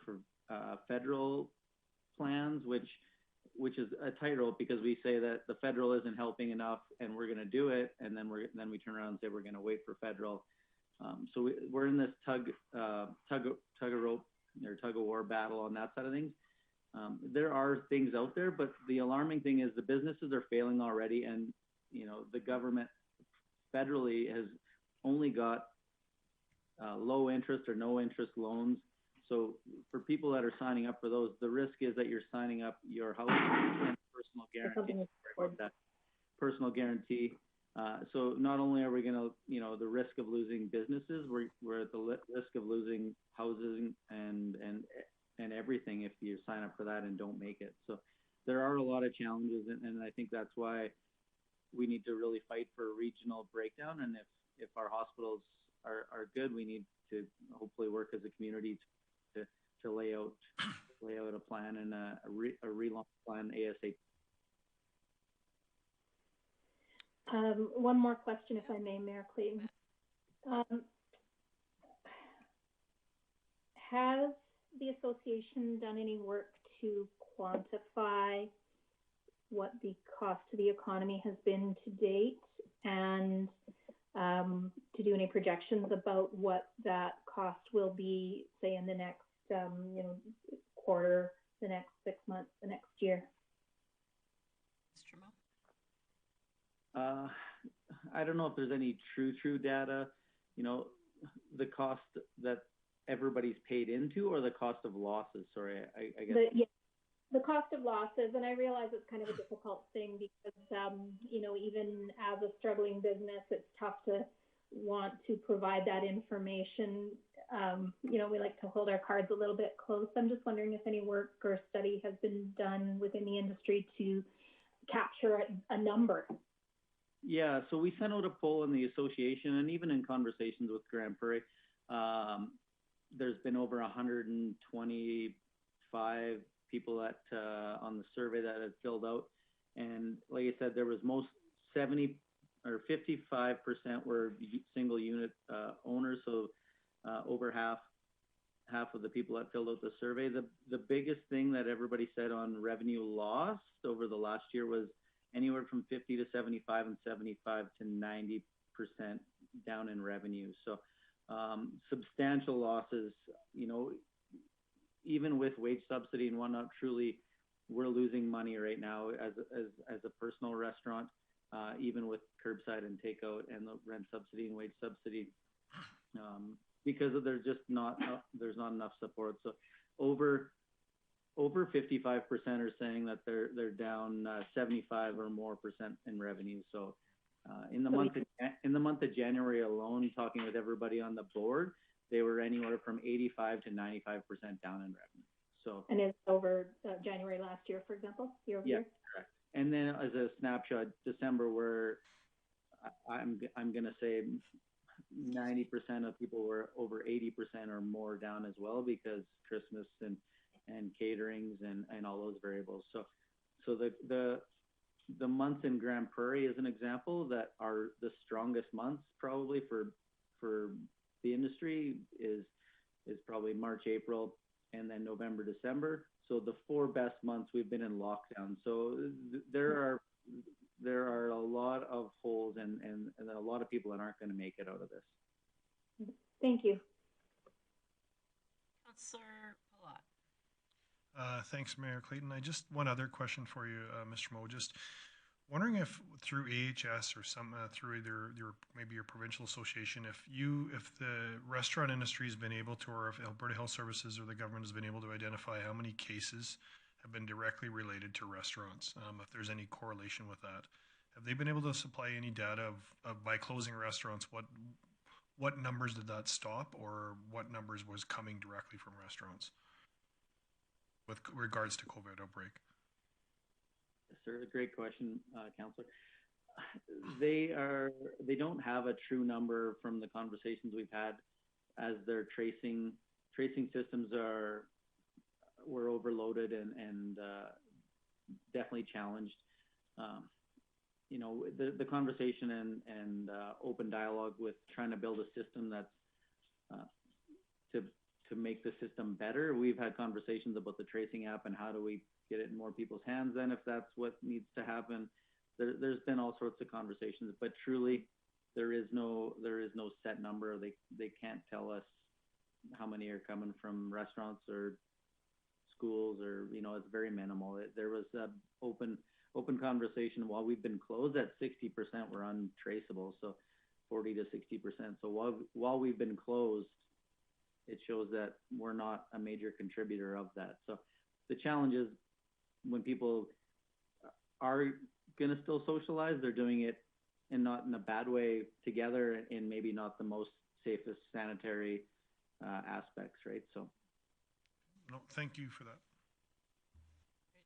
federal plans, which is a tightrope, because we say that the federal isn't helping enough and we're going to do it, and then we turn around and say we're going to wait for federal. So we're in this tug of war battle on that side of things. There are things out there, but the alarming thing is the businesses are failing already, and the government federally has only got low interest or no interest loans. So for people that are signing up for those, the risk is that you're signing up your house and personal guarantee. Personal guarantee. So not only are we going to, the risk of losing businesses, we're at the risk of losing housing and everything if you sign up for that and don't make it. So there are a lot of challenges, and I think that's why we need to really fight for a regional breakdown. And if our hospitals are good, we need to hopefully work as a community to lay out a plan and a relaunch plan ASAP. One more question, if I may, Mayor Clayton. Has the association done any work to quantify what the cost to the economy has been to date, and to do any projections about what that cost will be, say, in the next quarter, the next 6 months, the next year? Mr. Mo? I don't know if there's any true data, the cost that everybody's paid into, or the cost of losses. Sorry, I guess. The cost of losses, and I realize it's kind of a difficult thing because, even as a struggling business, it's tough to want to provide that information. We like to hold our cards a little bit close. I'm just wondering if any work or study has been done within the industry to capture a number. Yeah, so we sent out a poll in the association, and even in conversations with Grande Prairie, there's been over 125 people that on the survey that had filled out, and like I said, there was 70 or 55% were single unit owners, so over half of the people that filled out the survey. The biggest thing that everybody said on revenue lost over the last year was anywhere from 50 to 75 and 75 to 90% down in revenue. So substantial losses, even with wage subsidy and whatnot, truly we're losing money right now as a personal restaurant, even with curbside and takeout and the rent subsidy and wage subsidy, because there's not enough support. So over 55% are saying that they're down 75 or more percent in revenue. So in the month of January alone, talking with everybody on the board, they were anywhere from 85 to 95% down in revenue. So, and it's over January last year, for example, year over year? Correct. And then as a snapshot, December, where I'm going to say 90% of people were over 80% or more down as well, because Christmas and caterings and all those variables. So the months in Grande Prairie, as an example, that are the strongest months probably for the industry is probably March, April, and then November, December. So the 4 best months we've been in lockdown. So there are a lot of holes and a lot of people that aren't going to make it out of this. Thank you. Councillor Palat. Thanks, Mayor Clayton. Just one other question for you, Mr. Mo. Just wondering if through AHS or some through either maybe your provincial association, if the restaurant industry has been able to, or if Alberta Health Services or the government has been able to identify how many cases have been directly related to restaurants, if there's any correlation with that. Have they been able to supply any data of by closing restaurants, what numbers did that stop, or what numbers was coming directly from restaurants with regards to COVID outbreak? Yes, sir. Great question, Councillor. They don't have a true number from the conversations we've had, as their tracing systems were overloaded and definitely challenged. You know, the conversation and open dialogue with trying to build a system that's to make the system better. We've had conversations about the tracing app and how do we get it in more people's hands then, if that's what needs to happen. There's been all sorts of conversations, but truly there is no set number. They can't tell us how many are coming from restaurants or schools, or, you know, it's very minimal. There was a open conversation while we've been closed at 60% were untraceable, so 40 to 60%. So while we've been closed, it shows that we're not a major contributor of that. So the challenge is when people are going to still socialize, they're doing it and not in a bad way together, and maybe not the most safest sanitary aspects, right? So. No, thank you for that.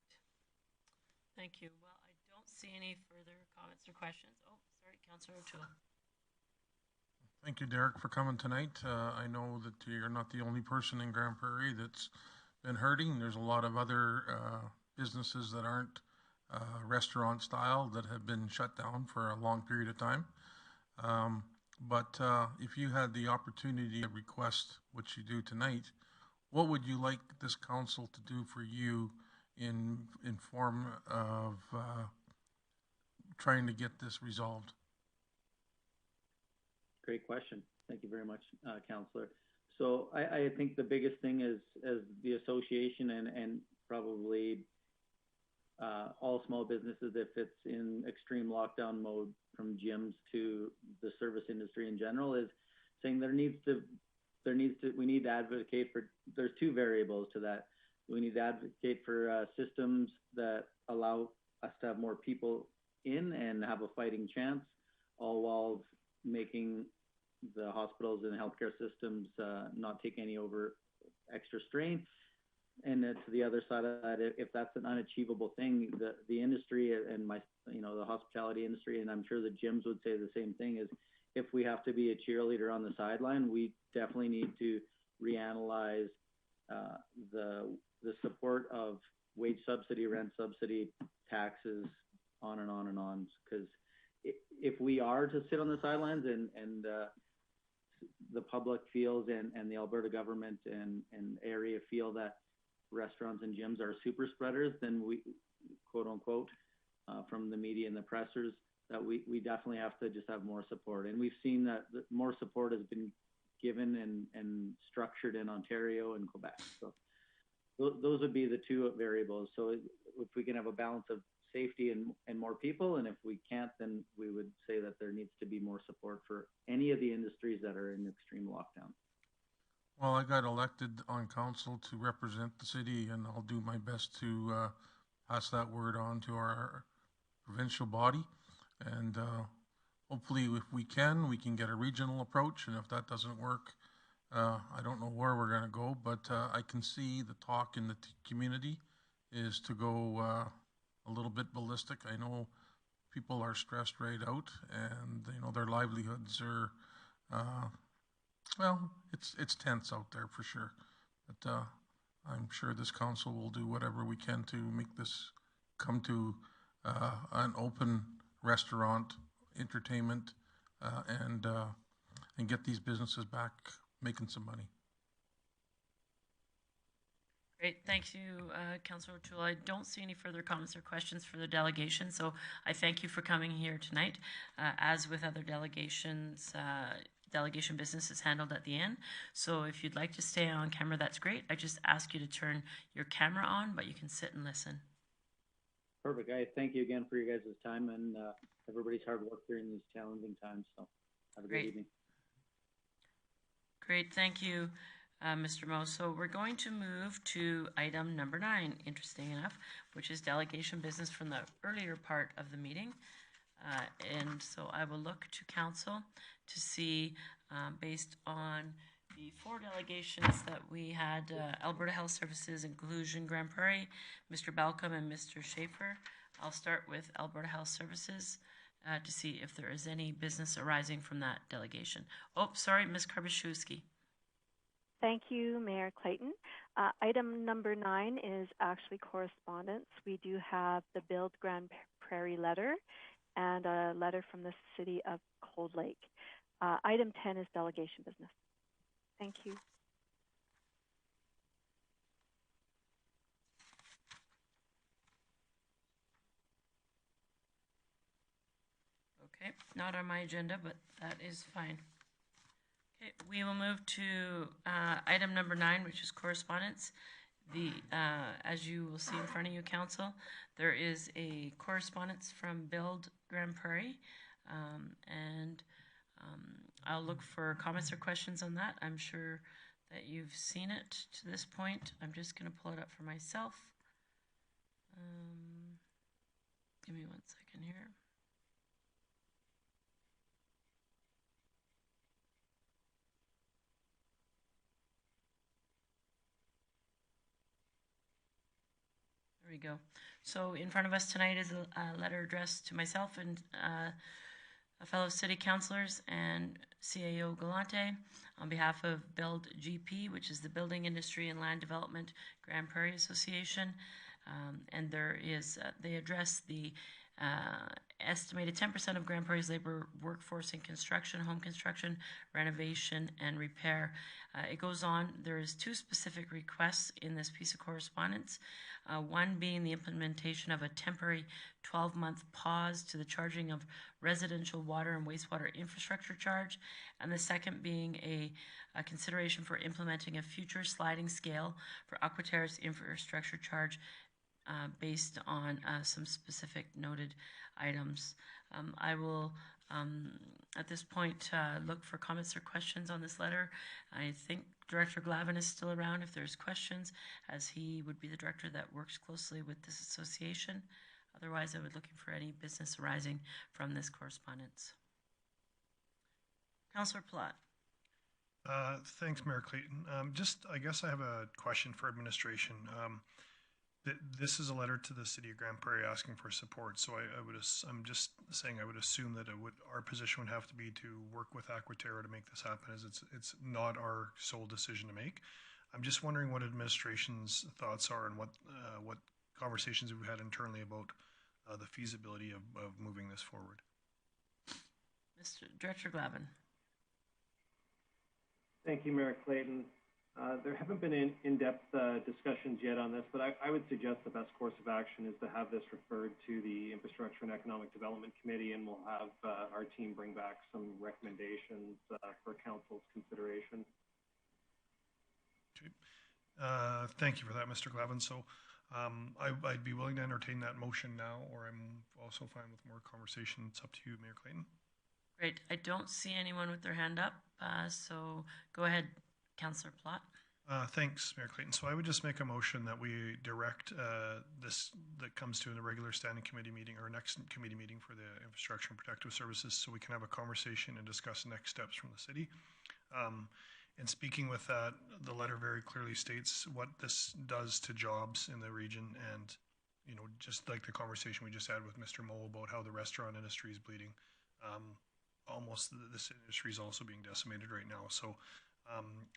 Great. Thank you. Well, I don't see any further comments or questions. Oh, sorry, Councillor O'Toole. Thank you, Derek, for coming tonight. I know that you're not the only person in Grande Prairie that's been hurting. There's a lot of other businesses that aren't restaurant style that have been shut down for a long period of time. But if you had the opportunity to request what you do tonight, what would you like this council to do for you in form of trying to get this resolved? Great question. Thank you very much, Councillor. So I think the biggest thing is, as the association and probably all small businesses, if it's in extreme lockdown mode, from gyms to the service industry in general, is saying we need to advocate for, there's two variables to that. We need to advocate for systems that allow us to have more people in and have a fighting chance, all while making the hospitals and the healthcare systems not take any extra strain. And to the other side of that, if that's an unachievable thing, the industry and the hospitality industry, and I'm sure the gyms would say the same thing, is if we have to be a cheerleader on the sideline, we definitely need to reanalyze the support of wage subsidy, rent subsidy, taxes, on and on and on. Because if we are to sit on the sidelines and the public feels and the Alberta government and area feel that restaurants and gyms are super spreaders, then we, quote unquote, from the media and the pressers, that we definitely have to just have more support. And we've seen that more support has been given and structured in Ontario and Quebec. So those would be the two variables. So if we can have a balance of safety and more people, and if we can't, then we would say that there needs to be more support for any of the industries that are in extreme lockdown. Well, I got elected on council to represent the city, and I'll do my best to pass that word on to our provincial body. And hopefully, if we can get a regional approach. And if that doesn't work, I don't know where we're going to go. But I can see the talk in the community is to go a little bit ballistic. I know people are stressed right out, and their livelihoods are. Well, it's tense out there for sure, but I'm sure this council will do whatever we can to make this come to an open restaurant, entertainment, and get these businesses back making some money. Great, thank you, Councillor O'Toole. I don't see any further comments or questions for the delegation, so I thank you for coming here tonight. As with other delegations, delegation business is handled at the end. So if you'd like to stay on camera, that's great. I just ask you to turn your camera on, but you can sit and listen. Perfect. I thank you again for your guys' time and everybody's hard work during these challenging times. So have a good evening. Great, thank you, Mr. Moe. So we're going to move to item number 9, interesting enough, which is delegation business from the earlier part of the meeting. And so I will look to council to see based on the 4 delegations that we had, Alberta Health Services, Inclusion, Grande Prairie, Mr. Balcom and Mr. Schaefer. I'll start with Alberta Health Services to see if there is any business arising from that delegation. Oh, sorry, Ms. Karbashewski. Thank you, Mayor Clayton. Item number 9 is actually correspondence. We do have the Build Grande Prairie letter and a letter from the City of Cold Lake. Item 10 is delegation business. Thank you. Okay, not on my agenda, but that is fine. Okay, we will move to item number 9, which is correspondence. As you will see in front of you, Council, there is a correspondence from Build Grande Prairie, and I'll look for comments or questions on that. I'm sure that you've seen it to this point. I'm just going to pull it up for myself. Give me 1 second here. There we go. So in front of us tonight is a letter addressed to myself and a fellow city councilors and CAO Galante on behalf of Build GP, which is the Building Industry and Land Development Grande Prairie Association. And there is, they address the estimated 10% of Grande Prairie's labor workforce in construction, home construction, renovation, and repair. It goes on, there is 2 specific requests in this piece of correspondence. One being the implementation of a temporary 12-month pause to the charging of residential water and wastewater infrastructure charge, and the second being a consideration for implementing a future sliding scale for Aquaterra's infrastructure charge based on some specific noted items. I will, at this point, look for comments or questions on this letter. I think Director Glavin is still around if there's questions, as he would be the director that works closely with this association. Otherwise, I would looking for any business arising from this correspondence. Councillor Platt. Thanks, Mayor Clayton. I guess I have a question for administration. This is a letter to the City of Grande Prairie asking for support. So I'm just saying I would assume that our position would have to be to work with Aquaterra to make this happen, as it's not our sole decision to make. I'm just wondering what administration's thoughts are and what conversations we've had internally about the feasibility of moving this forward. Mr. Director Glavin. Thank you, Mayor Clayton. There haven't been in-depth discussions yet on this, but I would suggest the best course of action is to have this referred to the Infrastructure and Economic Development Committee, and we'll have our team bring back some recommendations for Council's consideration. Okay. Thank you for that, Mr. Glavin. So I'd be willing to entertain that motion now, or I'm also fine with more conversation. It's up to you, Mayor Clayton. Great. I don't see anyone with their hand up, so go ahead, Councillor Platt. Thanks, Mayor Clayton. So I would just make a motion that we direct this that comes to the regular standing committee meeting or next committee meeting for the Infrastructure and Protective Services, so we can have a conversation and discuss next steps from the city. And speaking with that, the letter very clearly states what this does to jobs in the region, and just like the conversation we just had with Mr. Moe about how the restaurant industry is bleeding. Almost this industry is also being decimated right now. So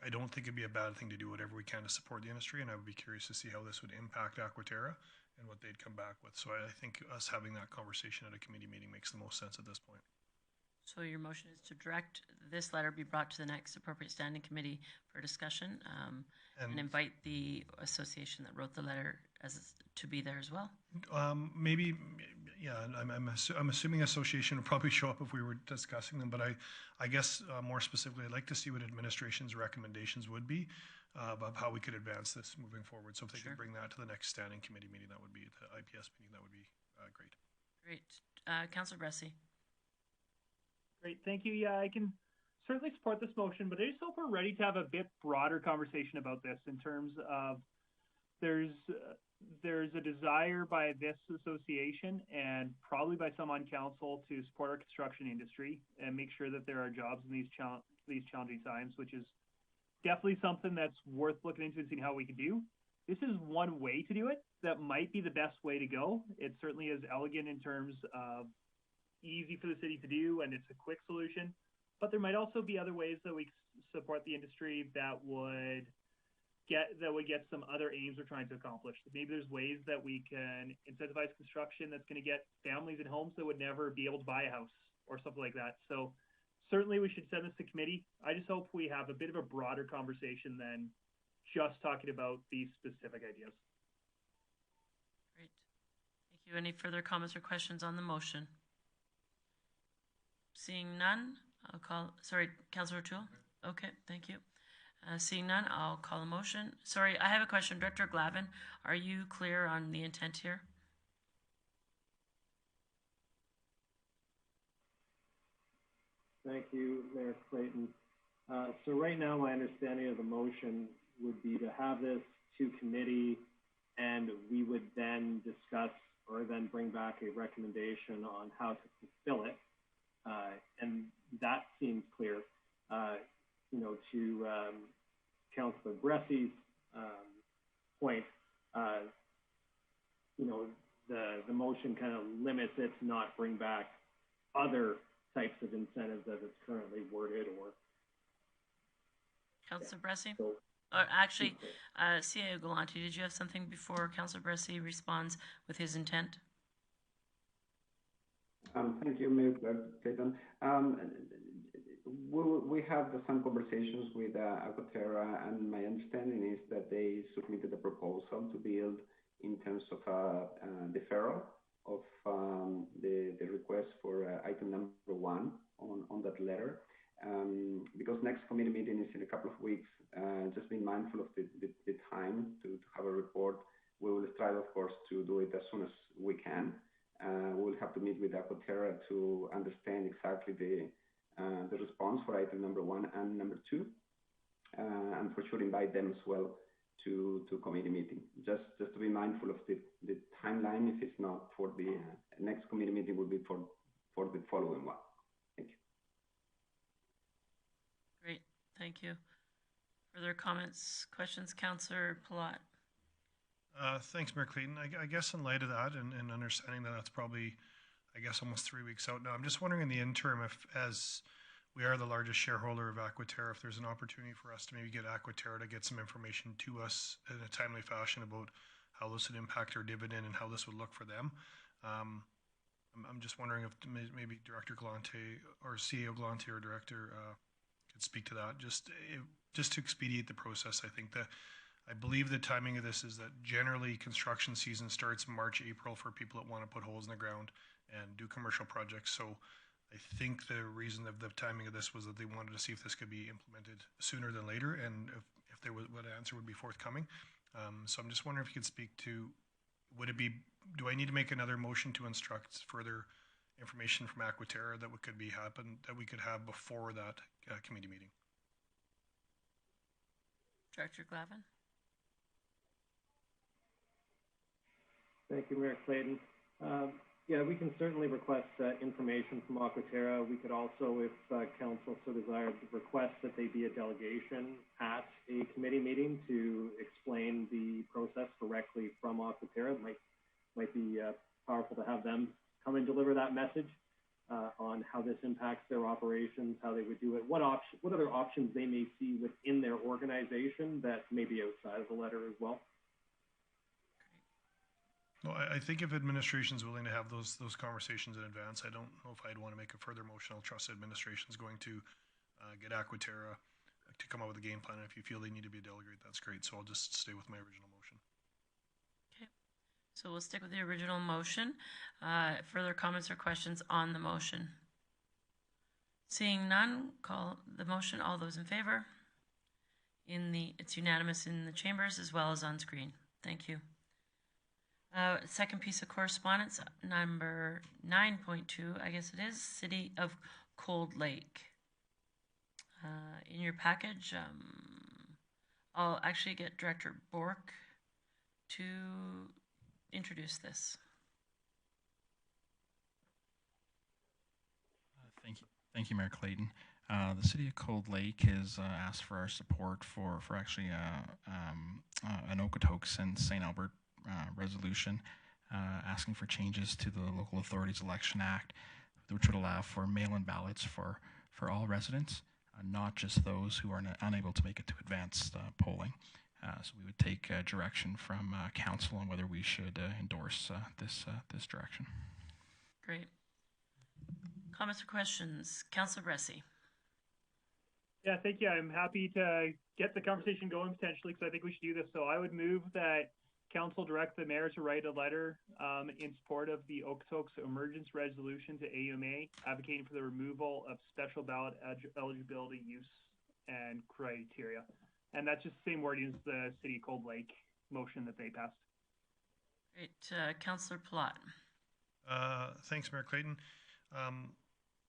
I don't think it'd be a bad thing to do whatever we can to support the industry, and I would be curious to see how this would impact Aquaterra and what they'd come back with. So I think us having that conversation at a committee meeting makes the most sense at this point. So your motion is to direct this letter be brought to the next appropriate standing committee for discussion, and invite the association that wrote the letter to be there as well? Maybe, yeah, I'm assuming association would probably show up if we were discussing them, but I guess more specifically, I'd like to see what administration's recommendations would be of how we could advance this moving forward. So if they could bring that to the next standing committee meeting, that would be the IPS meeting, that would be great. Great. Councillor Bressie. Great, thank you. Yeah, I can certainly support this motion, but I just hope we're ready to have a bit broader conversation about this in terms of there's a desire by this association and probably by some on council to support our construction industry and make sure that there are jobs in these challenging times, which is definitely something that's worth looking into and seeing how we can do. This is one way to do it that might be the best way to go. It certainly is elegant in terms of easy for the city to do, and it's a quick solution. But there might also be other ways that we support the industry that would get some other aims we're trying to accomplish. Maybe there's ways that we can incentivize construction that's going to get families and homes that would never be able to buy a house or something like that. So certainly we should send this to committee. I just hope we have a bit of a broader conversation than just talking about these specific ideas. Great. Thank you. Any further comments or questions on the motion? Seeing none, I'll call, sorry, Councillor O'Toole? Okay, thank you. Seeing none, I'll call a motion. Sorry, I have a question. Director Glavin, are you clear on the intent here? Thank you, Mayor Clayton. So right now, my understanding of the motion would be to have this to committee, and we would then discuss or then bring back a recommendation on how to fulfill it. And that seems clear. To Councillor Bressy's point, the motion kind of limits it to not bring back other types of incentives as it's currently worded. Or Councillor Bressy? Or actually, CAO Galante, did you have something before Councillor Bressy responds with his intent? Thank you, Mayor Clayton. We have some conversations with Aquaterra, and my understanding is that they submitted a proposal to build in terms of deferral of the request for item number 1 on that letter. Because next committee meeting is in a couple of weeks, just be mindful of the time to have a report. We will try, of course, to do it as soon as we can. We'll have to meet with Aquaterra to understand exactly the response for item number 1 and number 2, and for sure invite them as well to committee meeting. Just to be mindful of the timeline. If it's not for the next committee meeting, will be for the following one. Thank you. Great, thank you. Further comments, questions, Councillor Palat? Thanks, Mayor Clayton. I guess in light of that and understanding that that's probably, I guess, almost 3 weeks out now, I'm just wondering in the interim if, as we are the largest shareholder of Aquaterra, if there's an opportunity for us to maybe get Aquaterra to get some information to us in a timely fashion about how this would impact our dividend and how this would look for them. I'm just wondering if maybe Director Galante or CEO Galante or Director could speak to that, just to expedite the process. I believe the timing of this is that generally construction season starts March, April for people that want to put holes in the ground and do commercial projects. So I think the reason of the timing of this was that they wanted to see if this could be implemented sooner than later, and if there was, what answer would be forthcoming. So I'm just wondering if you could speak to, do I need to make another motion to instruct further information from Aquaterra that we could have before that committee meeting? Director Glavin? Thank you, Mayor Clayton. Yeah, we can certainly request information from Aquaterra. We could also, if council so desired, request that they be a delegation at a committee meeting to explain the process directly from Aquaterra. It might be powerful to have them come and deliver that message on how this impacts their operations, how they would do it, what other options they may see within their organization that may be outside of the letter as well. Well, I think if administration is willing to have those conversations in advance, I don't know if I'd want to make a further motion. I'll trust administration is going to get Aquaterra to come up with a game plan. And if you feel they need to be a delegate, that's great. So I'll just stay with my original motion. Okay, so we'll stick with the original motion. Further comments or questions on the motion? Seeing none, call the motion. All those in favor? It's unanimous in the chambers as well as on screen. Thank you. Second piece of correspondence, number 9.2, I guess it is, City of Cold Lake. In your package, I'll actually get Director Bork to introduce this. Thank you, Mayor Clayton. The city of Cold Lake has asked for our support for actually an Okotoks and St. Albert resolution asking for changes to the Local Authorities Election Act, which would allow for mail-in ballots for all residents, not just those who are unable to make it to advanced polling. So we would take direction from council on whether we should endorse this direction. Great. Comments or questions? Councillor Bressi. Yeah, thank you. I'm happy to get the conversation going potentially because I think we should do this. So I would move that council direct the mayor to write a letter in support of the Okotoks emergence resolution to AUMA, advocating for the removal of special ballot eligibility, use, and criteria. And that's just the same wording as the City of Cold Lake motion that they passed. Great. Councillor Plott. Thanks, Mayor Clayton.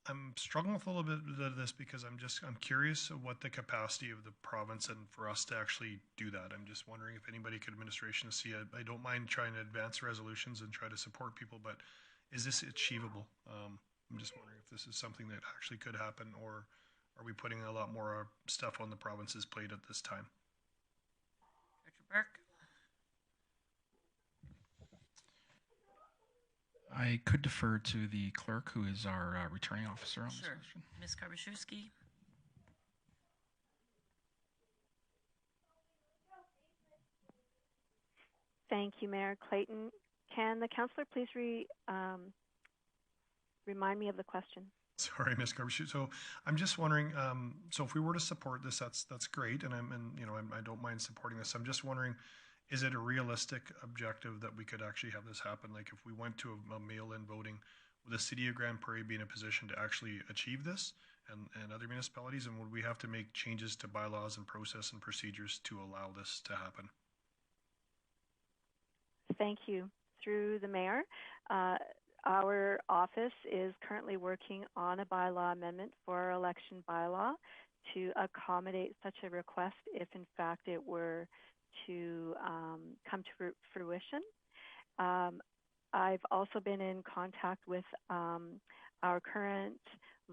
I'm struggling with a little bit of this because I'm curious of what the capacity of the province and for us to actually do that. I'm just wondering if anybody could administration to see it. I don't mind trying to advance resolutions and try to support people, but is this achievable? I'm just wondering if this is something that actually could happen, or are we putting a lot more stuff on the province's plate at this time? Richard Burke. I could defer to the clerk, who is our returning officer on this question. Ms. Karbashewski. Thank you, Mayor Clayton. Can the councillor please remind me of the question? Sorry, Ms. Karbashewski. So I'm just wondering. So if we were to support this, that's great, and I don't mind supporting this. I'm just wondering, is it a realistic objective that we could actually have this happen? Like if we went to a mail-in voting, would the city of Grande Prairie be in a position to actually achieve this and other municipalities? And would we have to make changes to bylaws and process and procedures to allow this to happen? Thank you. Through the mayor, our office is currently working on a bylaw amendment for our election bylaw to accommodate such a request if in fact it were to come to fruition. I've also been in contact with our current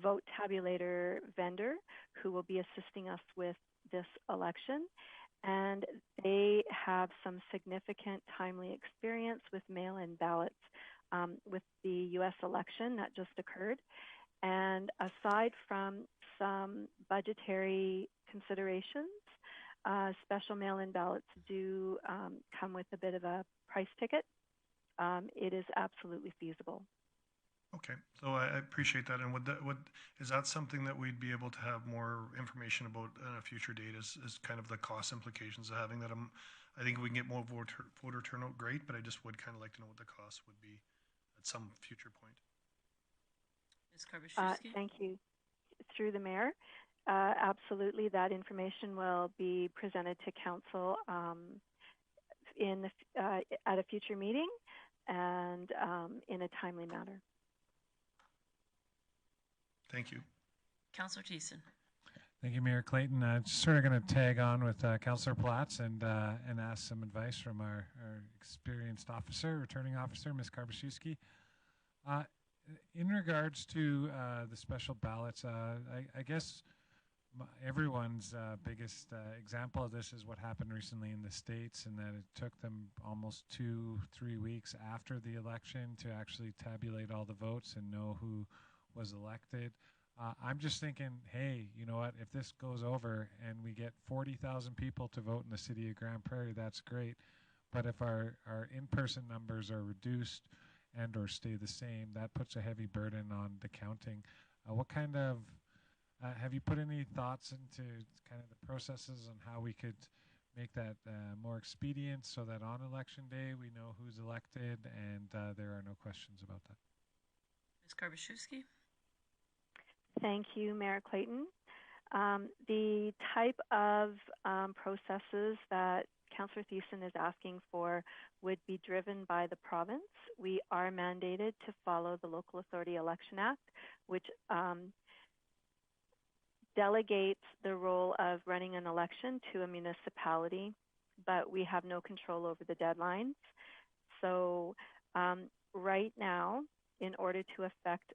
vote tabulator vendor who will be assisting us with this election, and they have some significant timely experience with mail-in ballots with the U.S. election that just occurred. And aside from some budgetary considerations, special mail-in ballots do come with a bit of a price ticket. It is absolutely feasible. Okay, so I appreciate that. And is that something that we'd be able to have more information about in a future date? Is kind of the cost implications of having that? I think if we can get more voter turnout, great. But I just would kind of like to know what the cost would be at some future point. Ms. Karbashewski. Thank you. Through the mayor. Absolutely, that information will be presented to council at a future meeting and in a timely manner. Thank you. Councillor Thiessen. Thank you, Mayor Clayton. Just sort of going to tag on with Councillor Platts and ask some advice from our experienced returning officer, Ms. Karbashewski. In regards to the special ballots, I guess everyone's biggest example of this is what happened recently in the States, and that it took them almost 2-3 weeks after the election to actually tabulate all the votes and know who was elected. I'm just thinking, hey, you know what, if this goes over and we get 40,000 people to vote in the city of Grande Prairie, that's great. But if our in-person numbers are reduced and or stay the same, that puts a heavy burden on the counting. What kind of have you put any thoughts into kind of the processes on how we could make that more expedient so that on election day we know who's elected and there are no questions about that? Ms. Karbashewski. Thank you, Mayor Clayton. The type of processes that Councillor Thiessen is asking for would be driven by the province. We are mandated to follow the Local Authority Election Act, which delegates the role of running an election to a municipality, but we have no control over the deadlines. So right now, in order to effect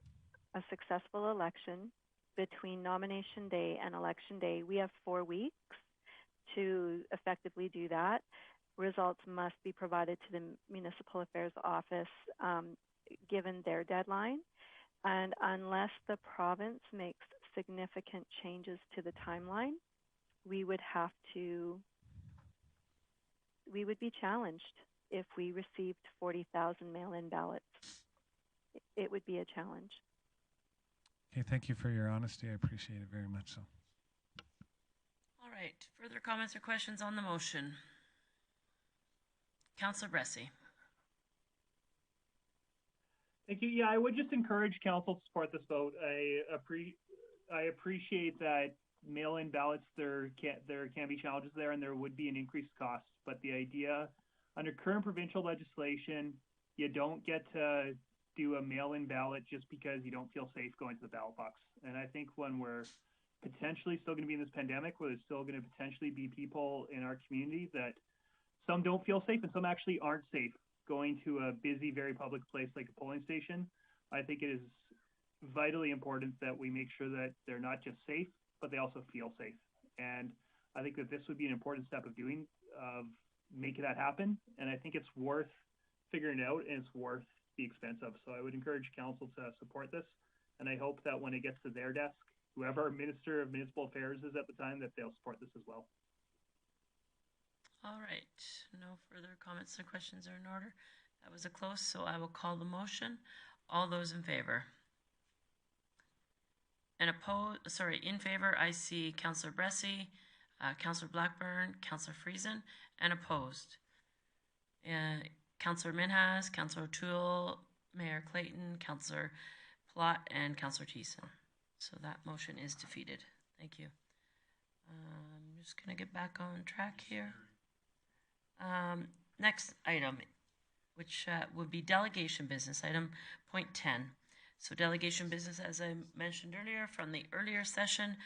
a successful election, between nomination day and election day. We have 4 weeks to effectively do that. Results must be provided to the Municipal Affairs Office given their deadline. And unless the province makes significant changes to the timeline, we would be challenged if we received 40,000 mail-in ballots. It would be a challenge. Okay, thank you for your honesty. I appreciate it very much so. All right, further comments or questions on the motion? Councillor Bressie. Thank you. Yeah, I would just encourage council to support this vote. I appreciate that mail-in ballots, there can be challenges there and there would be an increased cost, but the idea under current provincial legislation, you don't get to do a mail-in ballot just because you don't feel safe going to the ballot box. And I think when we're potentially still going to be in this pandemic, where there's still going to potentially be people in our community that some don't feel safe and some actually aren't safe going to a busy, very public place like a polling station, I think it is vitally important that we make sure that they're not just safe, but they also feel safe. And I think that this would be an important step of making that happen. And I think it's worth figuring it out and it's worth the expense of. So I would encourage council to support this. And I hope that when it gets to their desk, whoever Minister of Municipal Affairs is at the time, that they'll support this as well. All right, no further comments or questions are in order. That was a close, so I will call the motion. All those in favor? And in favor, I see Councillor Bressie, Councillor Blackburn, Councillor Friesen, and opposed. Councillor Minhas, Councillor O'Toole, Mayor Clayton, Councillor Plott, and Councillor Thiessen. So that motion is defeated. Thank you. I'm just going to get back on track here. Next item, which would be delegation business, item point 10. So delegation business, as I mentioned earlier, from the earlier session,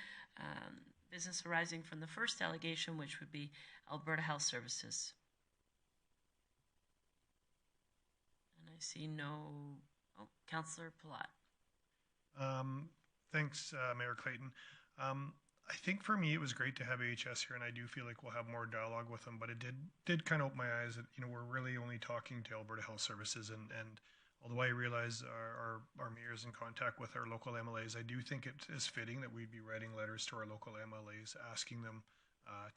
business arising from the first delegation, which would be Alberta Health Services. And I see Councillor Plott. Thanks, Mayor Clayton. I think for me, it was great to have AHS here, and I do feel like we'll have more dialogue with them, but it did kind of open my eyes that, we're really only talking to Alberta Health Services, and although I realize our mayor is in contact with our local MLAs, I do think it is fitting that we'd be writing letters to our local MLAs asking them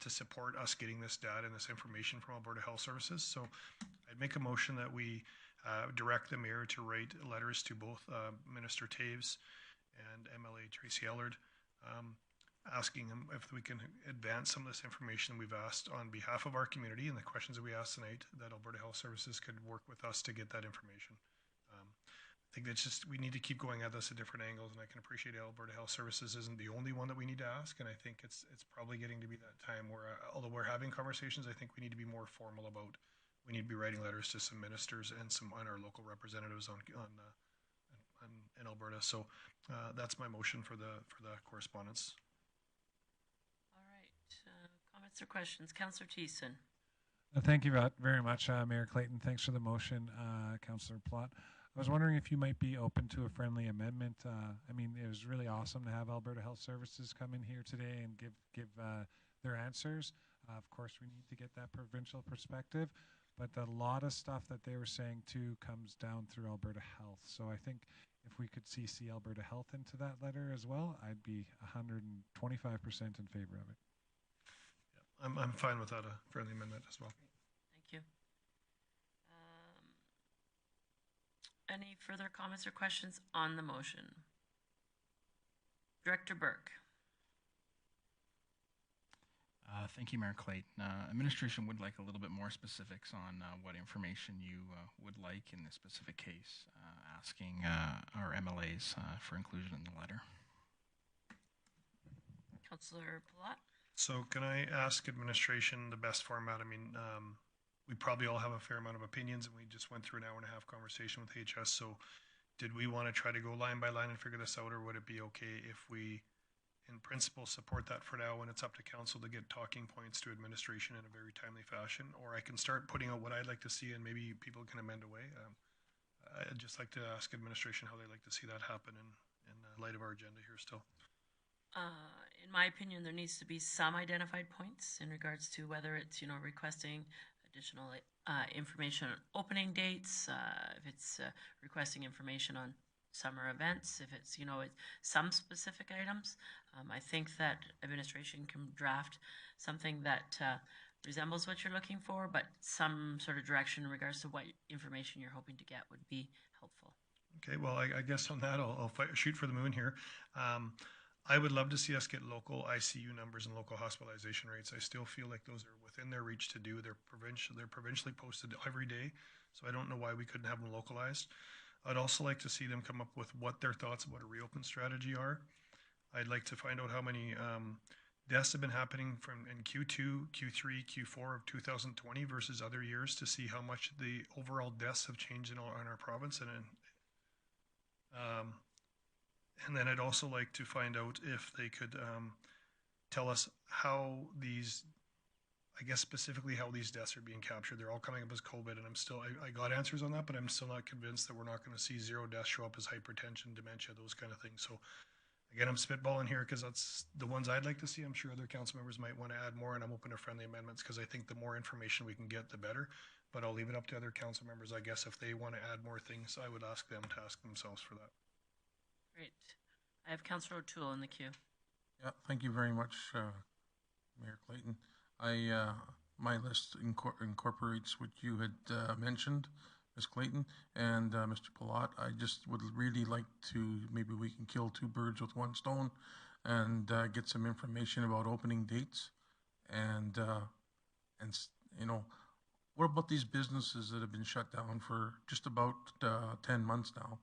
to support us getting this data and this information from Alberta Health Services. So I'd make a motion that we direct the mayor to write letters to both Minister Taves and MLA Tracy Ellard, asking them if we can advance some of this information we've asked on behalf of our community and the questions that we asked tonight, that Alberta Health Services could work with us to get that information. I think that's just, we need to keep going at this at different angles, and I can appreciate Alberta Health Services isn't the only one that we need to ask, and I think it's probably getting to be that time where, although we're having conversations, I think we need to be more formal about, we need to be writing letters to some ministers and our local representatives in Alberta. So that's my motion for the correspondence. All right, comments or questions? Councillor Thiessen. Thank you very much, Mayor Clayton. Thanks for the motion, Councillor Plott. I was wondering if you might be open to a friendly amendment. I mean, it was really awesome to have Alberta Health Services come in here today and give their answers. Of course, we need to get that provincial perspective, but a lot of stuff that they were saying too comes down through Alberta Health. So I think if we could CC Alberta Health into that letter as well, I'd be 125% in favor of it. Yeah, I'm fine with that, a friendly amendment as well. Thank you. Any further comments or questions on the motion? Director Burke. Thank you, Mayor Clayton. Administration would like a little bit more specifics on what information you would like in this specific case, asking our MLAs for inclusion in the letter. Councillor Plott. So can I ask administration the best format? I mean, we probably all have a fair amount of opinions, and we just went through an hour-and-a-half conversation with HS. So did we want to try to go line by line and figure this out, or would it be okay if we, in principle, support that for now, and it's up to council to get talking points to administration in a very timely fashion? Or I can start putting out what I'd like to see, and maybe people can amend away. I'd just like to ask administration how they'd like to see that happen in light of our agenda here still. In my opinion, there needs to be some identified points in regards to whether it's, requesting additional information on opening dates, if it's requesting information on summer events, if it's, some specific items. I think that administration can draft something that resembles what you're looking for, but some sort of direction in regards to what information you're hoping to get would be helpful. Okay, well, I guess on that, I'll shoot for the moon here. I would love to see us get local ICU numbers and local hospitalization rates. I still feel like those are within their reach to do. They're provincially posted every day, so I don't know why we couldn't have them localized. I'd also like to see them come up with what their thoughts about a reopen strategy are. I'd like to find out how many deaths have been happening from in Q2, Q3, Q4 of 2020 versus other years to see how much the overall deaths have changed in our province. And then I'd also like to find out if they could tell us how these, I guess specifically how these deaths are being captured. They're all coming up as COVID, and I got answers on that, but I'm still not convinced that we're not going to see zero deaths show up as hypertension, dementia, those kind of things. So again, I'm spitballing here because that's the ones I'd like to see. I'm sure other council members might want to add more, and I'm open to friendly amendments because I think the more information we can get, the better. But I'll leave it up to other council members. I guess if they want to add more things, I would ask them to ask themselves for that. Great. I have Councillor O'Toole in the queue. Yeah, thank you very much, Mayor Clayton. My list incorporates what you had mentioned, Ms. Clayton, and Mr. Palat. I just would really like to, maybe we can kill two birds with one stone and get some information about opening dates and what about these businesses that have been shut down for just about 10 months now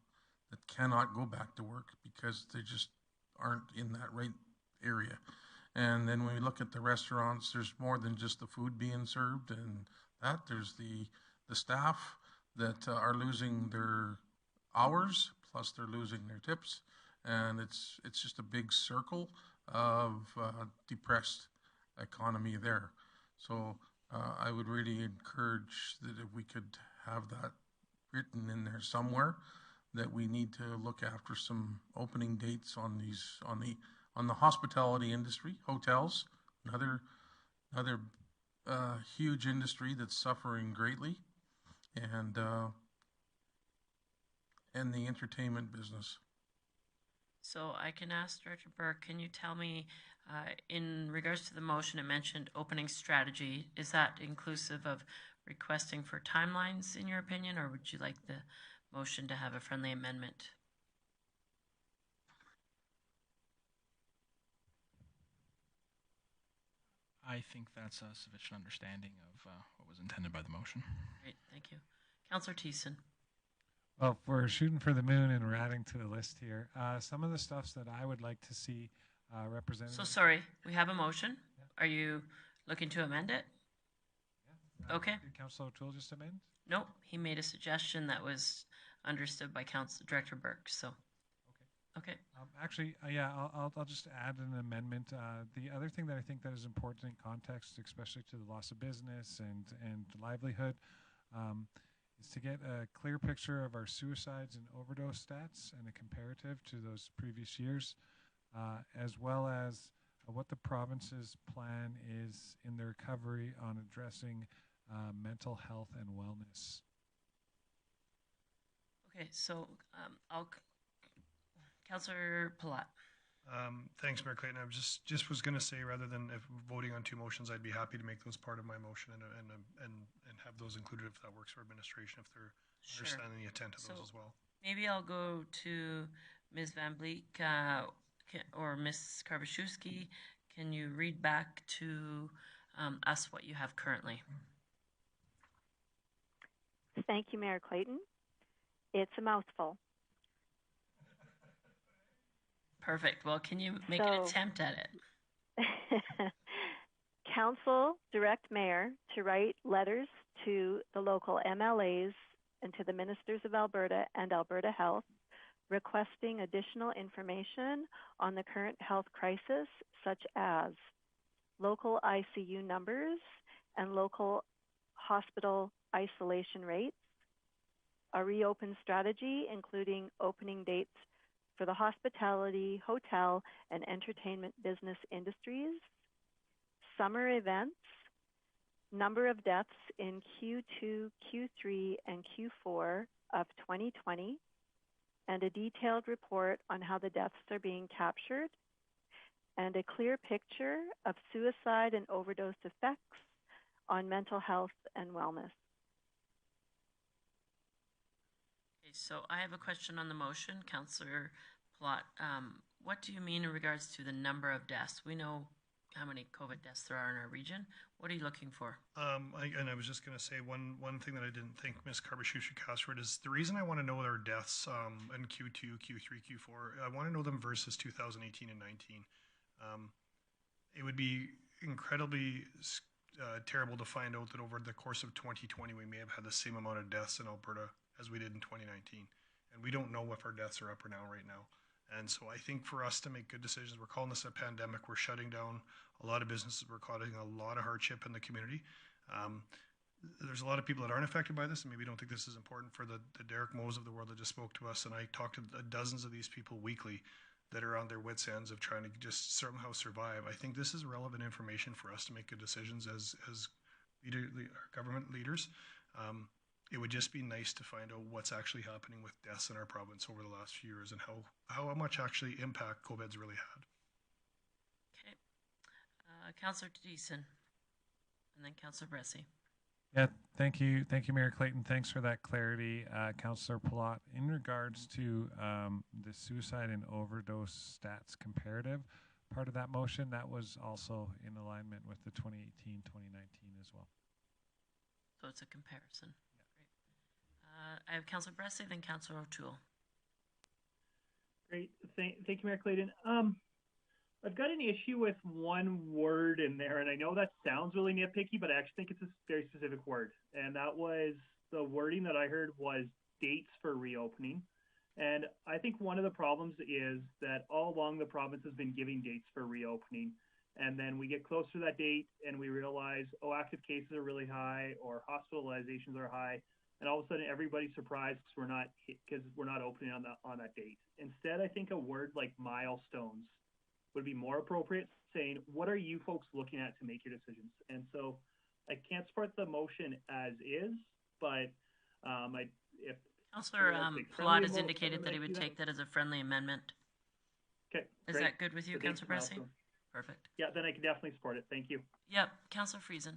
that cannot go back to work because they just aren't in that right area? And then when we look at the restaurants, there's more than just the food being served and that. There's the staff that are losing their hours, plus they're losing their tips. And it's just a big circle of depressed economy there. So I would really encourage that if we could have that written in there somewhere, that we need to look after some opening dates on the hospitality industry, hotels, another huge industry that's suffering greatly, and the entertainment business. So I can ask Director Burke, can you tell me, in regards to the motion, it mentioned opening strategy. Is that inclusive of requesting for timelines, in your opinion, or would you like the motion to have a friendly amendment? I think that's a sufficient understanding of what was intended by the motion. Great, thank you. Councillor Thiessen. Well, if we're shooting for the moon and we're adding to the list here, some of the stuffs that I would like to see represented. So sorry, we have a motion. Yeah. Are you looking to amend it? Yeah. Okay. Did Councillor O'Toole just amend? Nope, he made a suggestion that was understood by Director Burke. So. Okay. Actually, yeah, I'll just add an amendment. The other thing that I think that is important in context, especially to the loss of business and livelihood, is to get a clear picture of our suicides and overdose stats and a comparative to those previous years, as well as what the province's plan is in the recovery on addressing mental health and wellness. Okay, so Councillor Palat. Thanks, Mayor Clayton. I just was going to say, rather than voting on two motions, I'd be happy to make those part of my motion and have those included if that works for administration, if they're understanding the intent of those as well. Maybe I'll go to Ms. Van Bleek or Ms. Karbashewski. Can you read back to us what you have currently? Thank you, Mayor Clayton. It's a mouthful. Perfect. Well, can you make an attempt at it? Council direct mayor to write letters to the local MLAs and to the ministers of Alberta and Alberta Health requesting additional information on the current health crisis, such as local ICU numbers and local hospital isolation rates, a reopen strategy, including opening dates for the hospitality, hotel, and entertainment business industries, summer events, number of deaths in Q2, Q3, and Q4 of 2020, and a detailed report on how the deaths are being captured, and a clear picture of suicide and overdose effects on mental health and wellness. Okay, so I have a question on the motion. Councillor Plott, what do you mean in regards to the number of deaths? We know how many COVID deaths there are in our region. What are you looking for? I was just going to say one thing that I didn't think Ms. Carbashusha cast for it is the reason I want to know their deaths in Q2, Q3, Q4. I want to know them versus 2018 and 19. It would be incredibly terrible to find out that over the course of 2020 we may have had the same amount of deaths in Alberta as we did in 2019, and we don't know if our deaths are up or down right now. And so I think for us to make good decisions, we're calling this a pandemic. We're shutting down a lot of businesses. We're causing a lot of hardship in the community. There's a lot of people that aren't affected by this and maybe don't think this is important. For the Derek Moes of the world that just spoke to us, and I talk to dozens of these people weekly that are on their wits' ends of trying to just somehow survive. I think this is relevant information for us to make good decisions as government leaders. It would just be nice to find out what's actually happening with deaths in our province over the last few years and how much actually impact COVID's really had. Okay. Councillor Deason, and then Councillor Bressie. Yeah, thank you, Mayor Clayton. Thanks for that clarity, Councillor Plott. In regards to the suicide and overdose stats comparative part of that motion, that was also in alignment with the 2018-2019 as well. So it's a comparison. Great. I have Councillor Bressie, then Councillor O'Toole. Great. Thank you, Mayor Clayton. I've got an issue with one word in there, and I know that sounds really nitpicky, but I actually think it's a very specific word. And that was the wording that I heard was dates for reopening. And I think one of the problems is that all along the province has been giving dates for reopening. And then we get closer to that date and we realize, oh, active cases are really high or hospitalizations are high. And all of a sudden everybody's surprised because we're not opening on that date. Instead, I think a word like milestones would be more appropriate, saying, what are you folks looking at to make your decisions? And so I can't support the motion as is, but if Councillor Plott has indicated that he would take that as a friendly amendment. Okay. Is great. that good with you, Councillor Bressie? Perfect. Yeah, then I can definitely support it. Thank you. Yep. Councillor Friesen.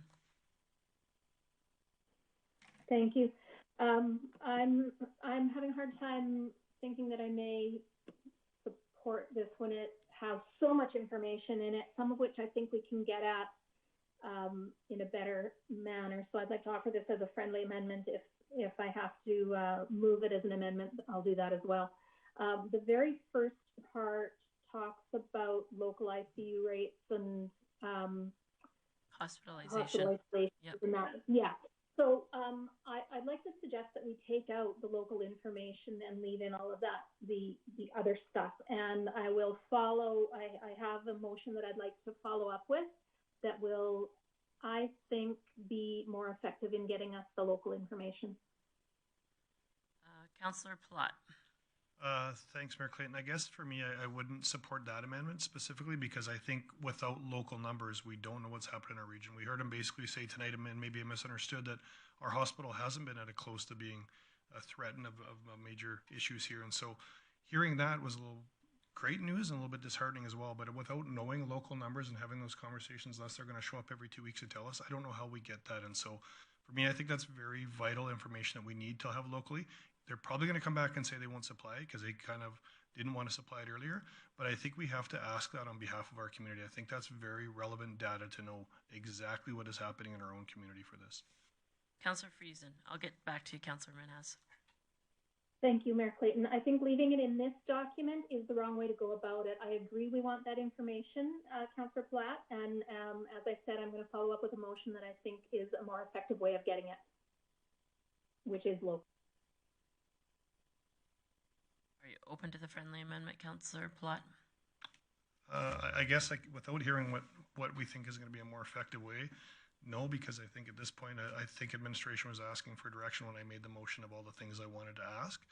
Thank you. I'm having a hard time thinking that I may support this when it has so much information in it, some of which I think we can get at in a better manner. So I'd like to offer this as a friendly amendment. If I have to move it as an amendment, I'll do that as well. The very first part talks about local ICU rates and hospitalization. Yep. And that, yeah. So I'd like to suggest that we take out the local information and leave in all of that, the other stuff. And I will follow, I have a motion that I'd like to follow up with that will, I think, be more effective in getting us the local information. Councillor Plott. Thanks, Mayor Clayton. I guess for me, I wouldn't support that amendment specifically because I think without local numbers, we don't know what's happening in our region. We heard him basically say tonight, and maybe I misunderstood, that our hospital hasn't been at a close to being threatened of major issues here. And so hearing that was a little great news and a little bit disheartening as well. But without knowing local numbers and having those conversations, unless they're going to show up every 2 weeks to tell us, I don't know how we get that. And so for me, I think that's very vital information that we need to have locally. They're probably going to come back and say they won't supply it because they kind of didn't want to supply it earlier. But I think we have to ask that on behalf of our community. I think that's very relevant data to know exactly what is happening in our own community for this. Councillor Friesen. I'll get back to you, Councillor Manhas. Thank you, Mayor Clayton. I think leaving it in this document is the wrong way to go about it. I agree we want that information, Councillor Platt, and as I said, I'm going to follow up with a motion that I think is a more effective way of getting it, which is local. Are you open to the friendly amendment, Councillor Plott? I guess without hearing what we think is going to be a more effective way, no, because I think at this point, I think administration was asking for direction when I made the motion of all the things I wanted to ask.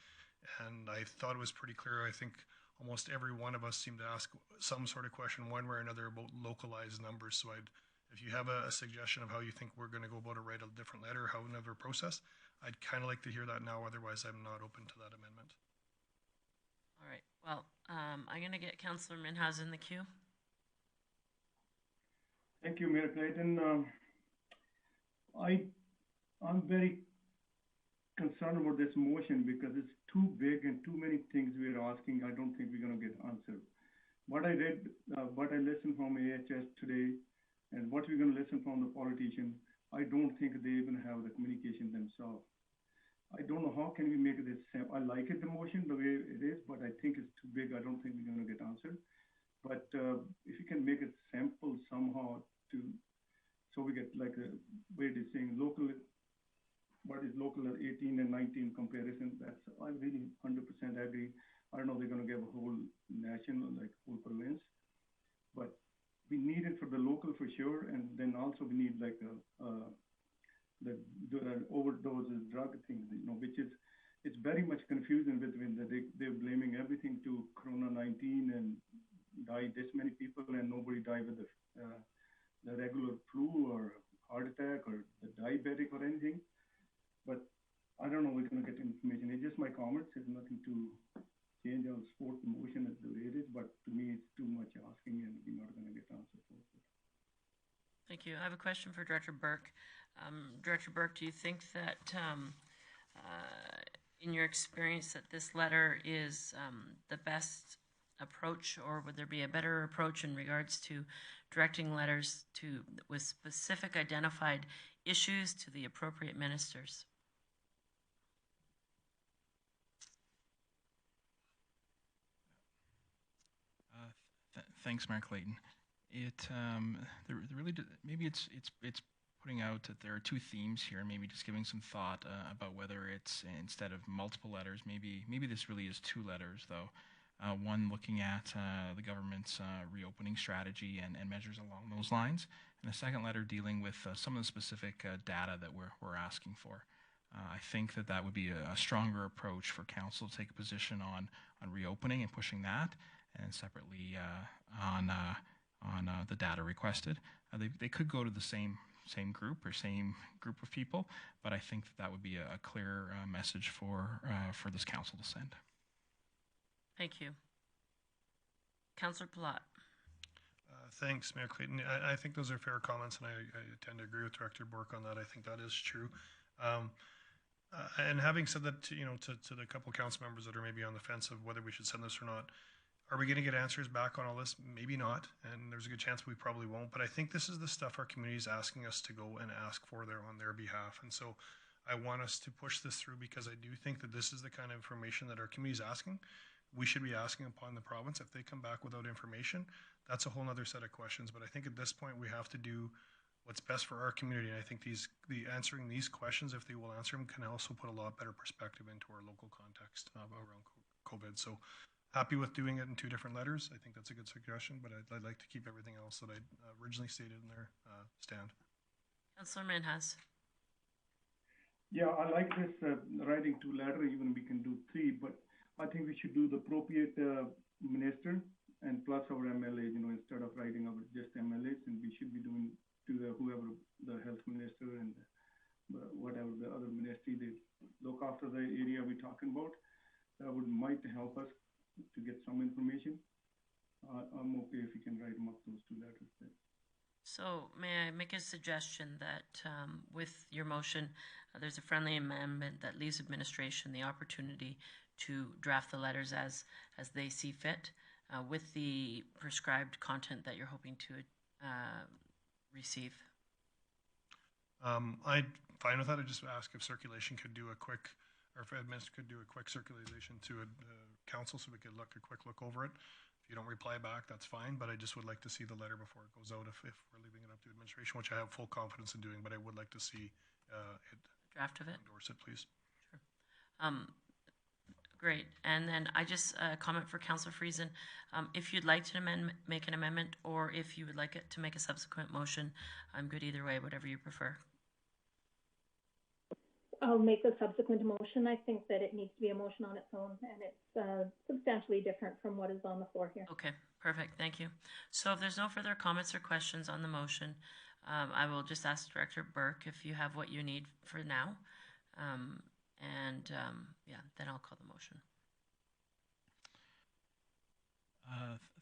And I thought it was pretty clear. I think almost every one of us seemed to ask some sort of question one way or another about localized numbers. So if you have a suggestion of how you think we're going to go about it, write a different letter, how another process, I'd kind of like to hear that now. Otherwise, I'm not open to that amendment. All right. Well, I'm going to get Councillor Minhas in the queue. Thank you, Mayor Clayton. I'm very concerned about this motion because it's too big and too many things we're asking. I don't think we're going to get answered. What I read, what I listened from AHS today, and what we're going to listen from the politician, I don't think they even have the communication themselves. I don't know how can we make this simple. I like it, the motion, the way it is, but I think it's too big. I don't think we're going to get answered. But if you can make it simple somehow so we get like a way to saying local, what is local at 18 and 19 comparison, I really 100% agree. I don't know if they're going to give a whole national, like whole province, but we need it for the local for sure. And then also we need like the overdoses drug thing, which is, it's very much confusion between they're blaming everything to Corona-19 and died this many people and nobody died with the regular flu or heart attack or the diabetic or anything. But I don't know, we're going to get information. It's just my comments. It's nothing to change our sport motion as the way it is, but to me it's too much asking and we're not going to get answers for it. Thank you. I have a question for Director Burke. Director Burke, do you think that in your experience that this letter is the best approach, or would there be a better approach in regards to directing letters with specific identified issues to the appropriate ministers? Thanks, Mayor Clayton. Maybe it's putting out that there are two themes here, and maybe just giving some thought about whether it's, instead of multiple letters, maybe this really is two letters, though. One looking at the government's reopening strategy and measures along those lines, and a second letter dealing with some of the specific data that we're asking for. I think that would be a stronger approach for council to take a position on reopening and pushing that, and separately on the data requested. They could go to the same group or same group of people, but I think that would be a clear message for this council to send. Thank you. Councillor Palat. Thanks, Mayor Clayton. I think those are fair comments, and I tend to agree with Director Burke on that. I think that is true. And having said that, to the couple council members that are maybe on the fence of whether we should send this or not, are we going to get answers back on all this? Maybe not, and there's a good chance we probably won't. But I think this is the stuff our community is asking us to go and ask for on their behalf. And so I want us to push this through because I do think that this is the kind of information that our community is asking. We should be asking upon the province. If they come back without information, that's a whole other set of questions. But I think at this point we have to do what's best for our community. And I think answering these questions, if they will answer them, can also put a lot better perspective into our local context around COVID. So happy with doing it in two different letters. I think that's a good suggestion, but I'd like to keep everything else that I originally stated in there stand. Councillor Minhas. Yeah, I like this writing two letters, even we can do three, but I think we should do the appropriate minister and plus our MLA, instead of writing our just MLAs, and we should be doing to whoever the health minister and whatever the other ministry they look after the area we're talking about. That might help us to get some information. I'm okay if you can write them up, those two letters there. So may I make a suggestion that with your motion, there's a friendly amendment that leaves administration the opportunity to draft the letters as they see fit with the prescribed content that you're hoping to receive? I'd fine with that. I just ask if circulation could do a quick, or if admin could do a quick circulation to council so we could look a quick look over it. If you don't reply back, that's fine, but I just would like to see the letter before it goes out if we're leaving it up to administration, which I have full confidence in doing, but I would like to see it. Draft of it? Endorse it, please. Sure. Great. And then I just comment for Councillor Friesen. If you'd like to make an amendment, or if you would like it to make a subsequent motion, I'm good either way, whatever you prefer. I'll make the subsequent motion. I think that it needs to be a motion on its own, and it's substantially different from what is on the floor here. Okay, perfect. Thank you. So if there's no further comments or questions on the motion, I will just ask Director Burke if you have what you need for now. Yeah, then I'll call the motion.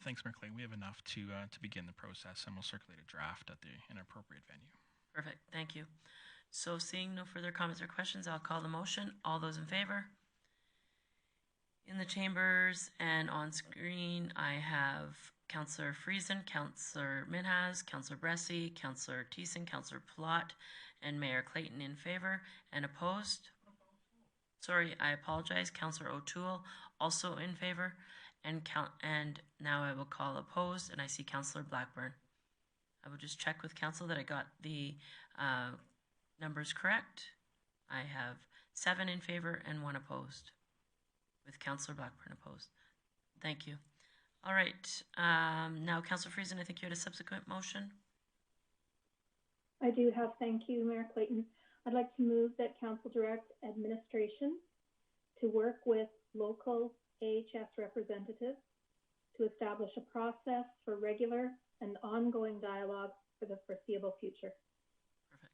Thanks, Mayor Clay. We have enough to begin the process, and we'll circulate a draft at an appropriate venue. Perfect. Thank you. So seeing no further comments or questions, I'll call the motion. All those in favor? In the chambers and on screen, I have Councillor Friesen, Councillor Minhas, Councillor Bressie, Councillor Thiessen, Councillor Plott, and Mayor Clayton in favor. And opposed? Sorry, I apologize. Councillor O'Toole also in favor. And now I will call opposed, and I see Councillor Blackburn. I will just check with council that I got the numbers correct. I have 7 in favor and 1 opposed, with Councillor Blackburn opposed. Thank you. All right, now Councillor Friesen, I think you had a subsequent motion. I do have, thank you, Mayor Clayton. I'd like to move that council direct administration to work with local AHS representatives to establish a process for regular and ongoing dialogue for the foreseeable future. Perfect.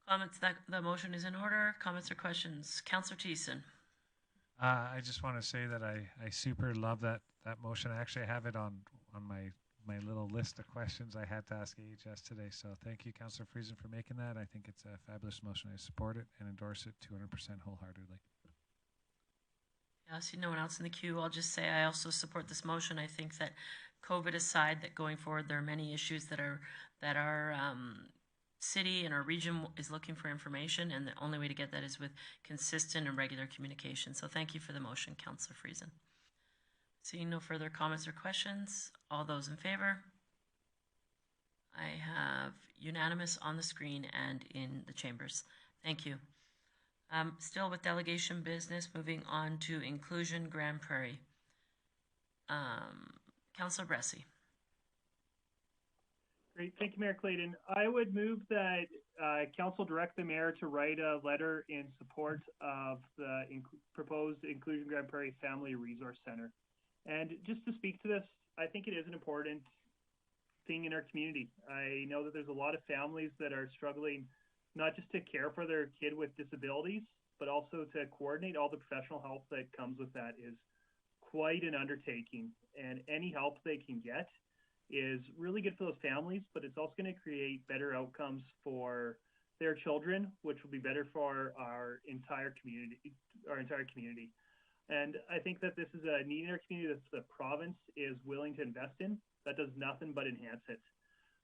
Comments? That the motion is in order. Comments or questions? Councillor Thiessen. I just want to say that I super love that motion. I actually have it on my little list of questions I had to ask AHS today. So thank you, Councillor Friesen, for making that. I think it's a fabulous motion. I support it and endorse it 200% wholeheartedly. I see no one else in the queue. I'll just say I also support this motion. I think that COVID aside, that going forward, there are many issues that our city and our region is looking for information, and the only way to get that is with consistent and regular communication. So thank you for the motion, Councillor Friesen. Seeing no further comments or questions, all those in favor? I have unanimous on the screen and in the chambers. Thank you. Still with delegation business, moving on to Inclusion Grande Prairie. Councillor Bressie. Great, thank you, Mayor Clayton. I would move that council direct the mayor to write a letter in support of the proposed Inclusion Grande Prairie Family Resource Center. And just to speak to this, I think it is an important thing in our community. I know that there's a lot of families that are struggling not just to care for their kid with disabilities, but also to coordinate all the professional help that comes with that is quite an undertaking. And any help they can get is really good for those families, but it's also going to create better outcomes for their children, which will be better for our entire community. And I think that this is a need in our community that the province is willing to invest in. That does nothing but enhance it.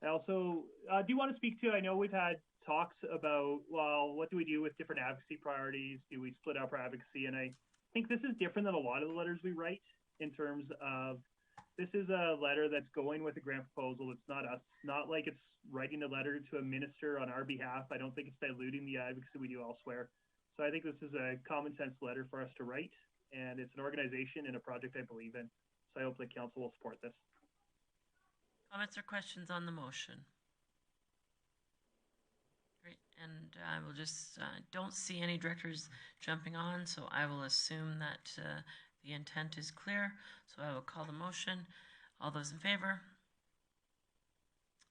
I also do want to speak to, I know we've had talks about, well, what do we do with different advocacy priorities? Do we split up our advocacy? And I think this is different than a lot of the letters we write in terms of, this is a letter that's going with a grant proposal. It's not us, not like it's writing a letter to a minister on our behalf. I don't think it's diluting the advocacy we do elsewhere. So I think this is a common sense letter for us to write, and it's an organization and a project I believe in. So I hope the council will support this. Comments or questions on the motion? Great, and I will just, don't see any directors jumping on, so I will assume that the intent is clear. So I will call the motion. All those in favor?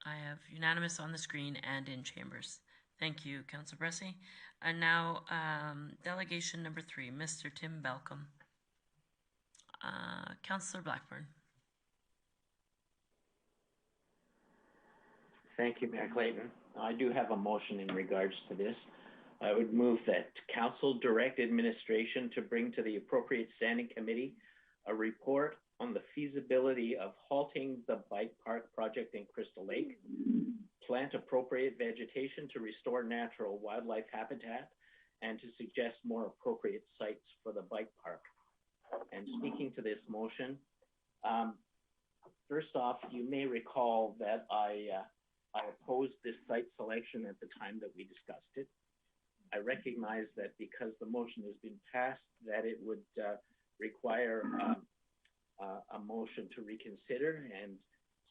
I have unanimous on the screen and in chambers. Thank you, Councillor Bressie. And now, delegation number 3, Mr. Tim Balcom. Councillor Blackburn. Thank you, Mayor Clayton. I do have a motion in regards to this. I would move that council direct administration to bring to the appropriate standing committee a report on the feasibility of halting the bike park project in Crystal Lake, plant appropriate vegetation to restore natural wildlife habitat, and to suggest more appropriate sites for the bike park. And speaking to this motion, first off, you may recall that I opposed this site selection at the time that we discussed it. I recognize that because the motion has been passed, that it would require a motion to reconsider. And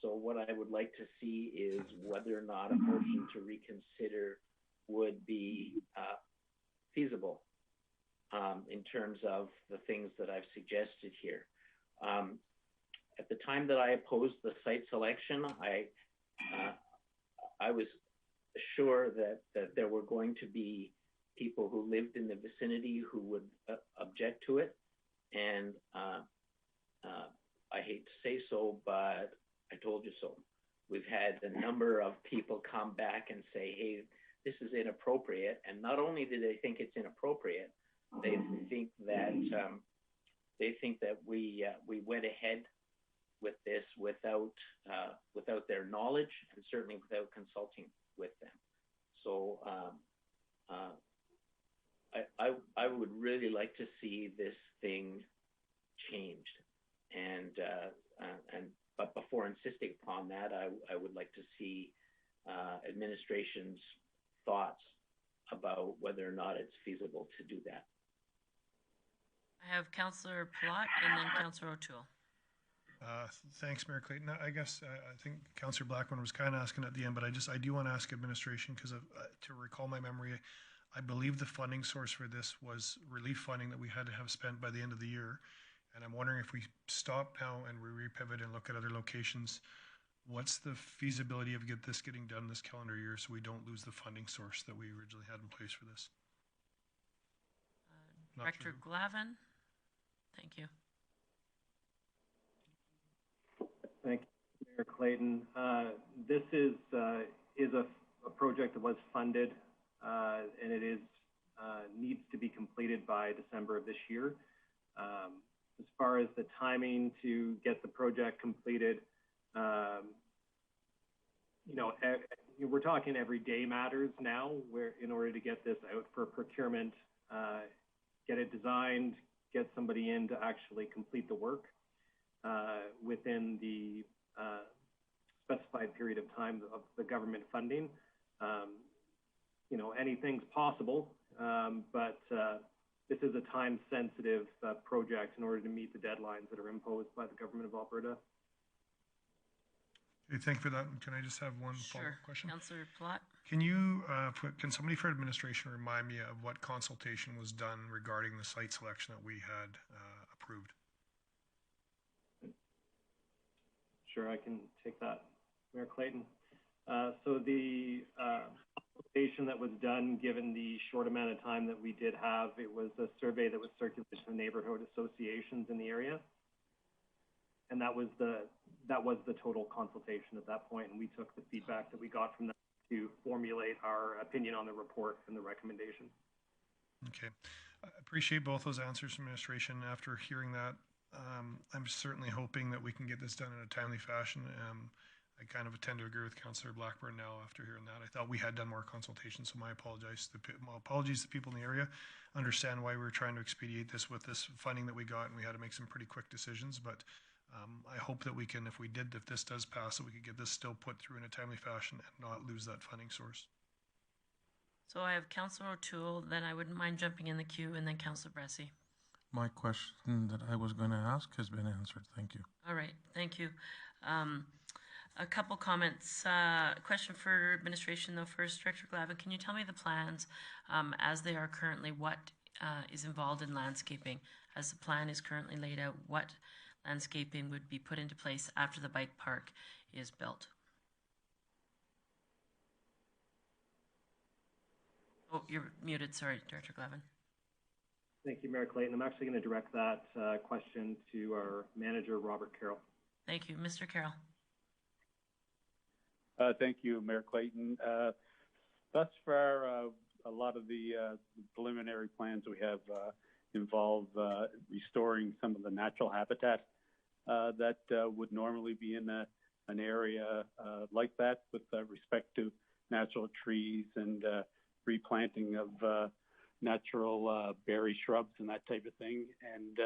so what I would like to see is whether or not a motion to reconsider would be feasible in terms of the things that I've suggested here. At the time that I opposed the site selection, I was sure that there were going to be people who lived in the vicinity who would object to it. And I hate to say so, but I told you so. We've had a number of people come back and say, hey, this is inappropriate. And not only do they think it's inappropriate, they think that we went ahead with this without their knowledge and certainly without consulting with them. So I would really like to see this thing changed, but before insisting upon that, I would like to see administration's thoughts about whether or not it's feasible to do that. I have Councillor Plott and then Councillor O'Toole. Thanks, Mayor Clayton. I guess I think Councillor Blackburn was kind of asking at the end, but I do want to ask administration because to recall my memory, I believe the funding source for this was relief funding that we had to have spent by the end of the year. And I'm wondering if we stop now and we repivot and look at other locations, what's the feasibility of getting done this calendar year so we don't lose the funding source that we originally had in place for this? Director Glavin, thank you. Thank you, Mayor Clayton. This is a project that was funded and it is needs to be completed by December of this year. As far as the timing to get the project completed, we're talking everyday matters now, where in order to get this out for procurement, get it designed, get somebody in to actually complete the work within the specified period of time of the government funding. Anything's possible, but this is a time-sensitive project in order to meet the deadlines that are imposed by the government of Alberta. Okay, thank you for that. Can I just have one follow-up question? Councillor Plott. Can somebody for administration remind me of what consultation was done regarding the site selection that we had approved? Sure, I can take that, Mayor Clayton. So the consultation that was done, given the short amount of time that we did have, it was a survey that was circulated to neighborhood associations in the area, and that was the total consultation at that point. And we took the feedback that we got from them to formulate our opinion on the report and the recommendation. Okay, I appreciate both those answers from administration. After hearing that, I'm certainly hoping that we can get this done in a timely fashion. I kind of tend to agree with Councillor Blackburn now after hearing that. I thought we had done more consultation, so my apologies to people in the area. Understand why we were trying to expedite this with this funding that we got, and we had to make some pretty quick decisions. But I hope that we can, if this does pass, that we could get this still put through in a timely fashion and not lose that funding source. So I have Councillor O'Toole, then I wouldn't mind jumping in the queue, and then Councillor Bressie. My question that I was going to ask has been answered. Thank you. All right, thank you. A couple comments. Question for administration though first. Director Glavin, can you tell me the plans as they are currently? What is involved in landscaping? As the plan is currently laid out, what landscaping would be put into place after the bike park is built? Oh, you're muted. Sorry, Director Glavin. Thank you, Mayor Clayton. I'm actually going to direct that question to our manager, Robert Carroll. Thank you. Mr. Carroll. Thank you, Mayor Clayton. Thus far, a lot of the preliminary plans we have involve restoring some of the natural habitat that would normally be in an area like that, with respect to natural trees and replanting of natural berry shrubs and that type of thing. And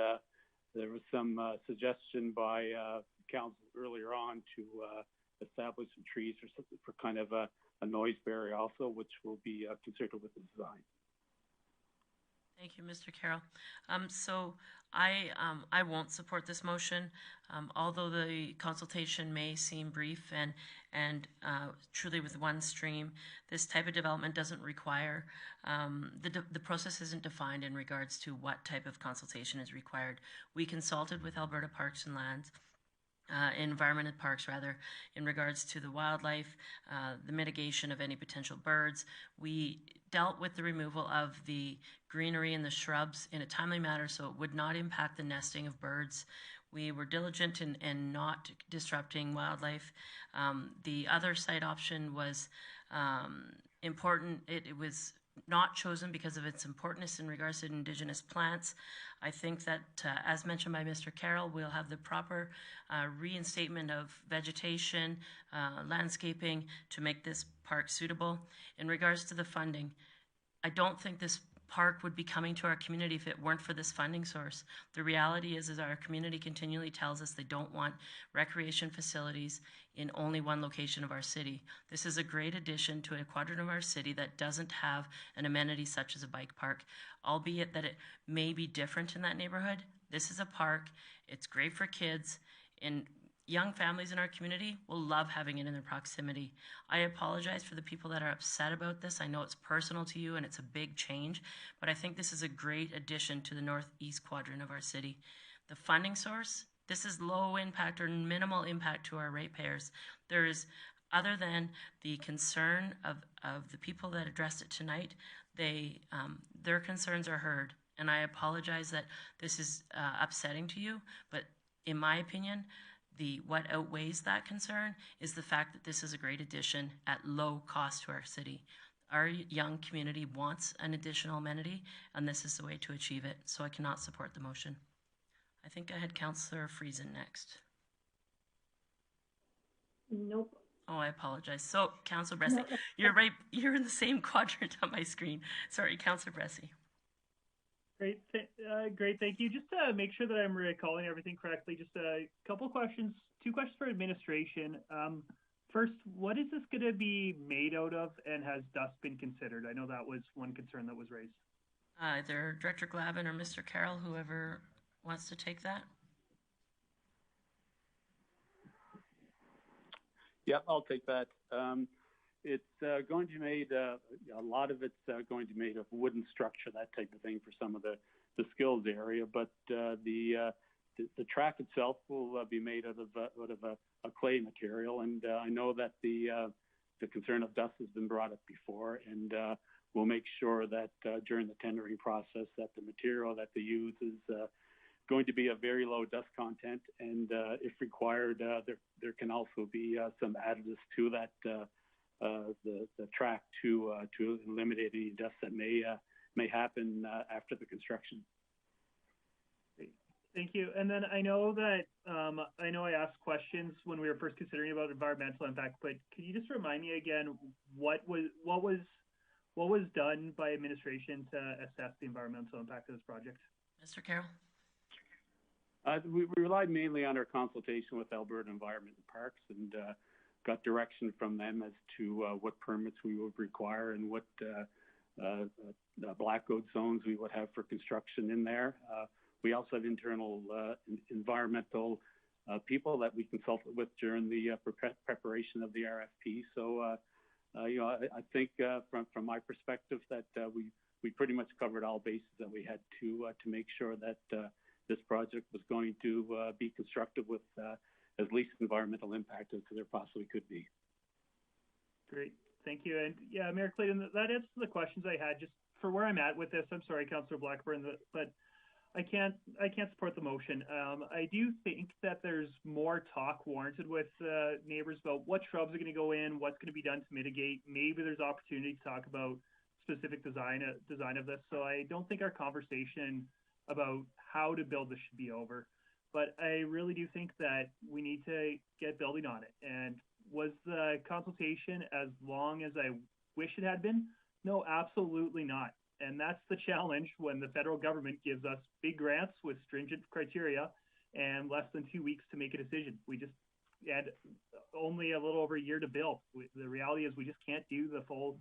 there was some suggestion by council earlier on to establish some trees for kind of a noise barrier also, which will be considered with the design. Thank you, Mr. Carroll. So I won't support this motion, although the consultation may seem brief and truly with one stream. This type of development doesn't require, the process isn't defined in regards to what type of consultation is required. We consulted with Alberta Parks and Lands, Environment and Parks rather, in regards to the wildlife, the mitigation of any potential birds. We dealt with the removal of the greenery and the shrubs in a timely manner so it would not impact the nesting of birds. We were diligent in not disrupting wildlife. The other site option was important. It was not chosen because of its importance in regards to Indigenous plants. I think that, as mentioned by Mr. Carroll, we'll have the proper reinstatement of vegetation, landscaping to make this park suitable. In regards to the funding, I don't think this park would be coming to our community if it weren't for this funding source. The reality is our community continually tells us they don't want recreation facilities in only one location of our city. This is a great addition to a quadrant of our city that doesn't have an amenity such as a bike park, albeit that it may be different in that neighborhood. This is a park. It's great for kids, and young families in our community will love having it in their proximity. I apologize for the people that are upset about this. I know it's personal to you and it's a big change, but I think this is a great addition to the northeast quadrant of our city. The funding source, this is low impact or minimal impact to our ratepayers. There is, other than the concern of the people that addressed it tonight, their concerns are heard. And I apologize that this is upsetting to you, but in my opinion, what outweighs that concern is the fact that this is a great addition at low cost to our city. Our young community wants an additional amenity, and this is the way to achieve it. So I cannot support the motion. I think I had Councillor Friesen next. Nope. Oh, I apologize. So, Councillor Bressie, no, you're right. You're in the same quadrant on my screen. Sorry, Councillor Bressie. Great, great, thank you. Just to make sure that I'm recalling everything correctly, just a couple questions, 2 questions for administration. First, what is this going to be made out of, and has dust been considered? I know that was one concern that was raised. Either Director Glavin or Mr. Carroll, whoever wants to take that. Yep, I'll take that. It's going to be made, a lot of it's going to be made of wooden structure, that type of thing for some of the skills area, but the track itself will be made out of a clay material, and I know that the concern of dust has been brought up before, and we'll make sure that during the tendering process that the material that they use is going to be a very low dust content, and if required, there can also be some additives to that the track to eliminate any dust that may happen after the construction. Thank you. And then I know that I asked questions when we were first considering about environmental impact, but can you just remind me again what was done by administration to assess the environmental impact of this project? Mr. Carroll. We relied mainly on our consultation with Alberta Environment and Parks, and got direction from them as to what permits we would require and what black goat zones we would have for construction in there. We also have internal environmental people that we consulted with during the preparation of the RFP. So, I think from my perspective that we pretty much covered all bases that we had to make sure that this project was going to be constructed with as least environmental impact as there possibly could be. Great, thank you. And yeah, Mayor Clayton, that answers the questions I had. Just for where I'm at with this, I'm sorry, Councillor Blackburn, but I can't support the motion. I do think that there's more talk warranted with neighbors about what shrubs are going to go in, what's going to be done to mitigate. Maybe there's opportunity to talk about specific design of this. So I don't think our conversation about how to build this should be over. But I really do think that we need to get building on it. And was the consultation as long as I wish it had been? No, absolutely not. And that's the challenge when the federal government gives us big grants with stringent criteria and less than 2 weeks to make a decision. We just had only a little over a year to build. The reality is we just can't do the full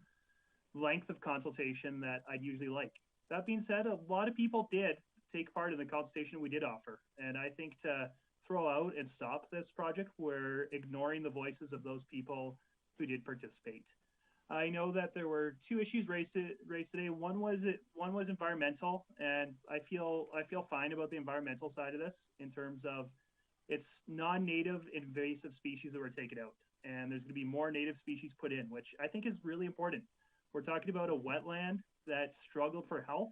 length of consultation that I'd usually like. That being said, a lot of people did take part in the consultation we did offer. And I think to throw out and stop this project, we're ignoring the voices of those people who did participate. I know that there were two issues raised today. One was environmental, and I feel fine about the environmental side of this in terms of it's non-native invasive species that were taken out, and there's going to be more native species put in, which I think is really important. We're talking about a wetland that struggled for health,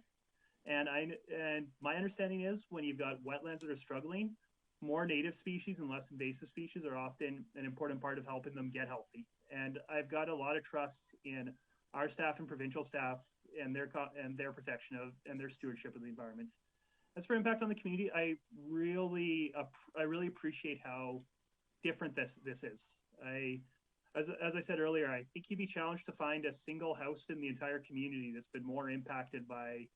and my understanding is when you've got wetlands that are struggling, more native species and less invasive species are often an important part of helping them get healthy. And I've got a lot of trust in our staff and provincial staff and their protection of and their stewardship of the environment. As for impact on the community, I really appreciate how different this is. As I said earlier, I think you'd be challenged to find a single house in the entire community that's been more impacted by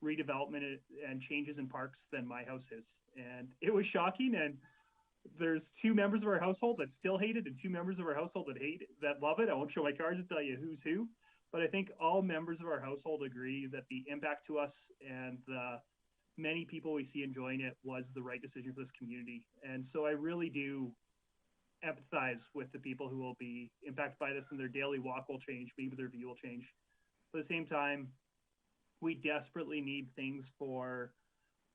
redevelopment and changes in parks than my house is. And it was shocking. And there's two members of our household that still hate it and two members of our household that love it. I won't show my cards and tell you who's who, but I think all members of our household agree that the impact to us and the many people we see enjoying it was the right decision for this community. And so I really do empathize with the people who will be impacted by this, and their daily walk will change, maybe their view will change. But at the same time, we desperately need things for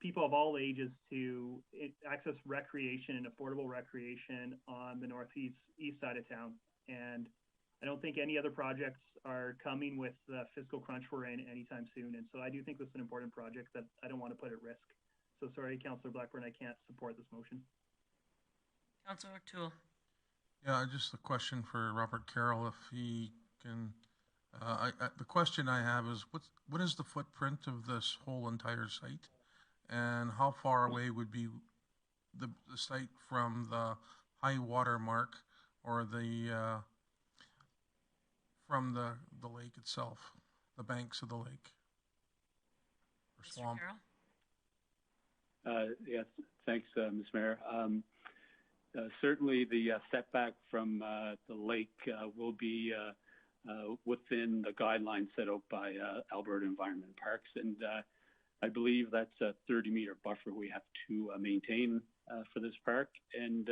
people of all ages to access recreation and affordable recreation on the northeast side of town. And I don't think any other projects are coming with the fiscal crunch we're in anytime soon. And so I do think this is an important project that I don't want to put at risk. So sorry, Councillor Blackburn, I can't support this motion. Councillor O'Toole. Yeah, just a question for Robert Carroll, if he can. The question I have is, what is the footprint of this whole entire site, and how far away would be the site from the high water mark or the from the lake itself, the banks of the lake or swamp? Yes, thanks, Ms. Mayor. Certainly the setback from the lake will be within the guidelines set out by Alberta Environment Parks, and I believe that's a 30-meter buffer we have to maintain for this park. And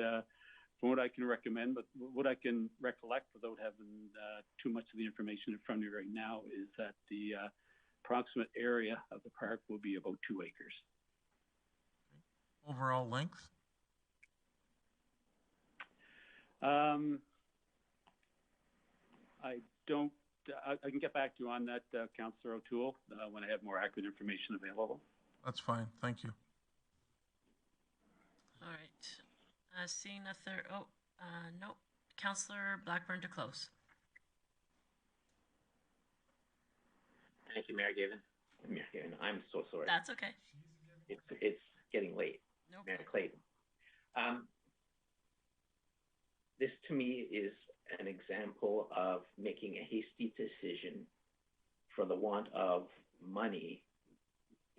from what I can recommend, but what I can recollect without having too much of the information in front of me right now, is that the approximate area of the park will be about 2 acres. Overall length? I can get back to you on that, Councillor O'Toole, when I have more accurate information available. That's fine. Thank you. All right. Seeing nothing. No. Councillor Blackburn to close. Thank you, Mayor Gavin. I'm so sorry. That's okay. It's getting late. No Mayor Clayton. This to me is an example of making a hasty decision for the want of money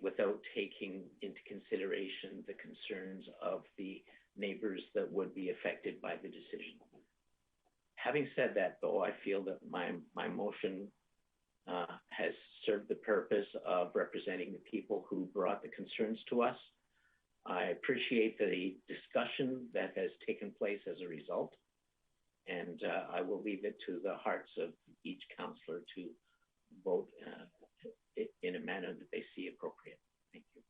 without taking into consideration the concerns of the neighbors that would be affected by the decision. Having said that, though, I feel that my motion has served the purpose of representing the people who brought the concerns to us. I appreciate the discussion that has taken place as a result, and I will leave it to the hearts of each councillor to vote in a manner that they see appropriate. Thank you.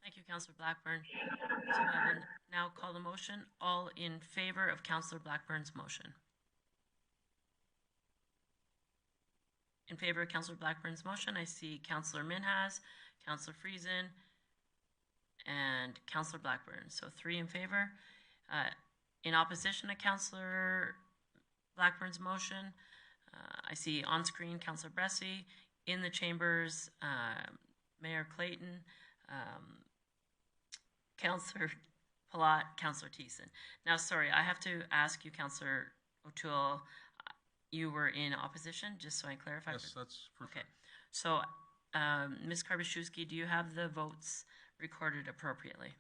Thank you, Councillor Blackburn. So I will now call the motion. All in favor of Councillor Blackburn's motion? In favor of Councillor Blackburn's motion, I see Councillor Minhas, Councillor Friesen, and Councillor Blackburn. So 3 in favor. In opposition to Councillor Blackburn's motion, I see on screen Councillor Bressie, in the chambers, Mayor Clayton, Councillor Palat, Councillor Thiessen. Now, sorry, I have to ask you, Councillor O'Toole, you were in opposition, just so I clarify. Yes, that's perfect. Okay. So, Ms. Karbaszewski, do you have the votes recorded appropriately?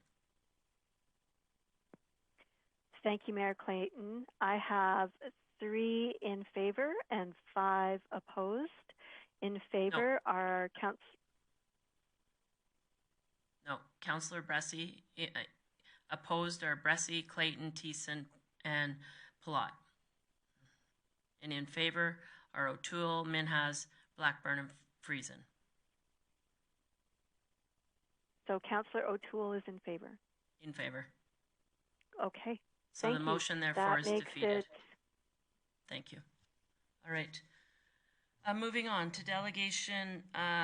Thank you, Mayor Clayton. I have 3 in favor and 5 opposed. In favor are No, Councillor Bressie. Opposed are Bressie, Clayton, Thiessen, and Palat. And in favor are O'Toole, Minhas, Blackburn, and Friesen. So Councillor O'Toole is in favor. In favor. Okay. So the motion therefore is defeated. Thank you. All right. Moving on to delegation.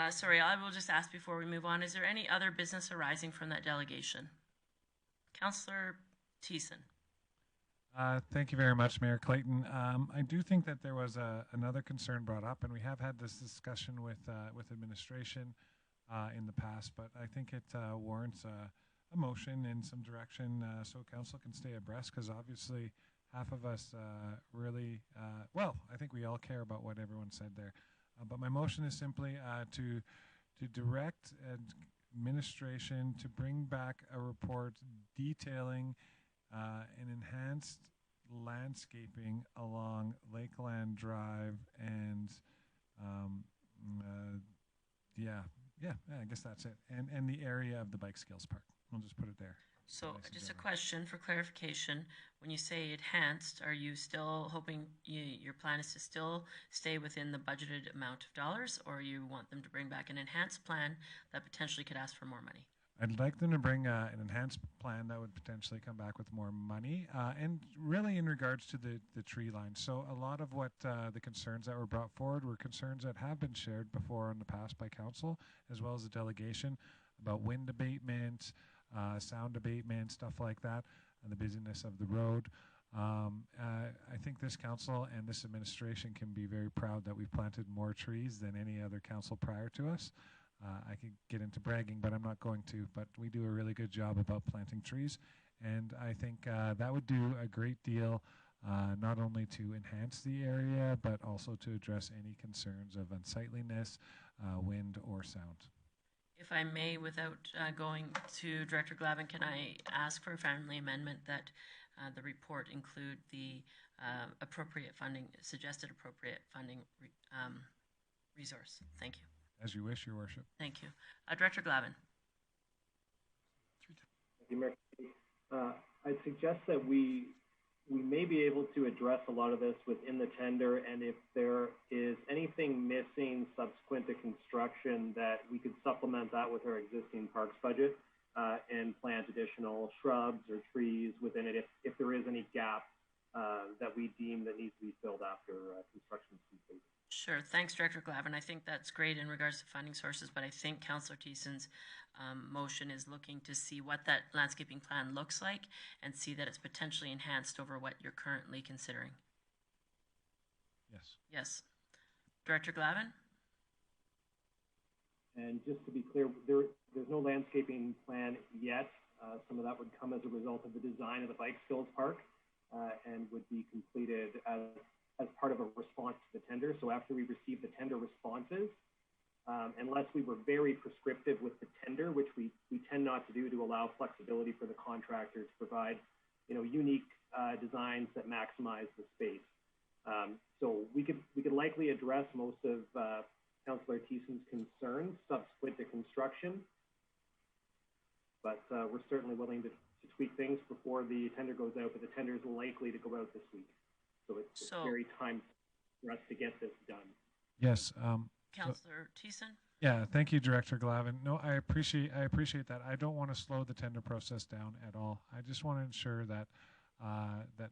Sorry, I will just ask before we move on. Is there any other business arising from that delegation? Councillor Thiessen. Thank you very much, Mayor Clayton. I do think that there was another concern brought up, and we have had this discussion with administration in the past, but I think it warrants a motion in some direction so council can stay abreast, because obviously half of us really, well, I think we all care about what everyone said there. But my motion is simply to direct administration to bring back a report detailing an enhanced landscaping along Lakeland Drive and I guess that's it. And the area of the Bike Skills Park. We'll just put it there. So just a question for clarification. When you say enhanced, are you still hoping your plan is to still stay within the budgeted amount of dollars, or you want them to bring back an enhanced plan that potentially could ask for more money? I'd like them to bring an enhanced plan that would potentially come back with more money, and really in regards to the tree line. So a lot of what the concerns that were brought forward were concerns that have been shared before in the past by council, as well as the delegation, about wind abatement, sound abatement, stuff like that, and the busyness of the road. I think this council and this administration can be very proud that we've planted more trees than any other council prior to us. I could get into bragging, but I'm not going to. But we do a really good job about planting trees, and I think that would do a great deal, not only to enhance the area, but also to address any concerns of unsightliness, wind, or sound. If I may, without going to Director Glavin, can I ask for a friendly amendment that the report include the appropriate funding, suggested appropriate funding resource? Thank you. As you wish, Your Worship. Thank you. Director Glavin. Thank you, Mayor. I'd suggest that we may be able to address a lot of this within the tender, and if there is anything missing subsequent to construction, that we could supplement that with our existing parks budget and plant additional shrubs or trees within it if there is any gap that we deem that needs to be filled after construction is complete. Sure. Thanks, Director Glavin. I think that's great in regards to funding sources, but I think Councillor Thiessen's motion is looking to see what that landscaping plan looks like and see that it's potentially enhanced over what you're currently considering. Yes. Yes. Director Glavin? And just to be clear, there's no landscaping plan yet. Some of that would come as a result of the design of the Bike Skills Park and would be completed as part of a response to the tender. So after we receive the tender responses, unless we were very prescriptive with the tender, which we tend not to do to allow flexibility for the contractor to provide, unique designs that maximize the space. So we could likely address most of Councillor Thiessen's concerns subsequent to construction, but we're certainly willing to tweak things before the tender goes out, but the tender is likely to go out this week. So it's very time for us to get this done. Yes. Councillor Thiessen? Yeah, thank you, Director Glavin. No, I appreciate that. I don't want to slow the tender process down at all. I just want to ensure that that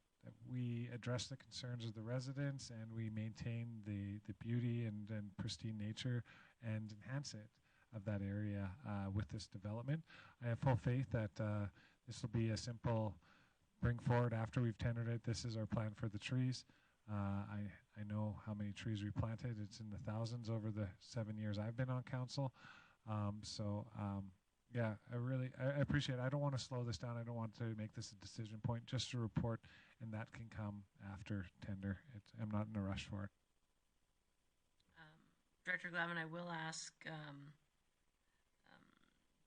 we address the concerns of the residents and we maintain the beauty and pristine nature and enhance it of that area with this development. I have full faith that this will be a simple bring forward after we've tendered it. This is our plan for the trees. I know how many trees we planted. It's in the thousands over the 7 years I've been on council. Yeah, I appreciate it. I don't want to slow this down. I don't want to make this a decision point, just a report, and that can come after tender. I'm not in a rush for it. Director Glavin, I will ask,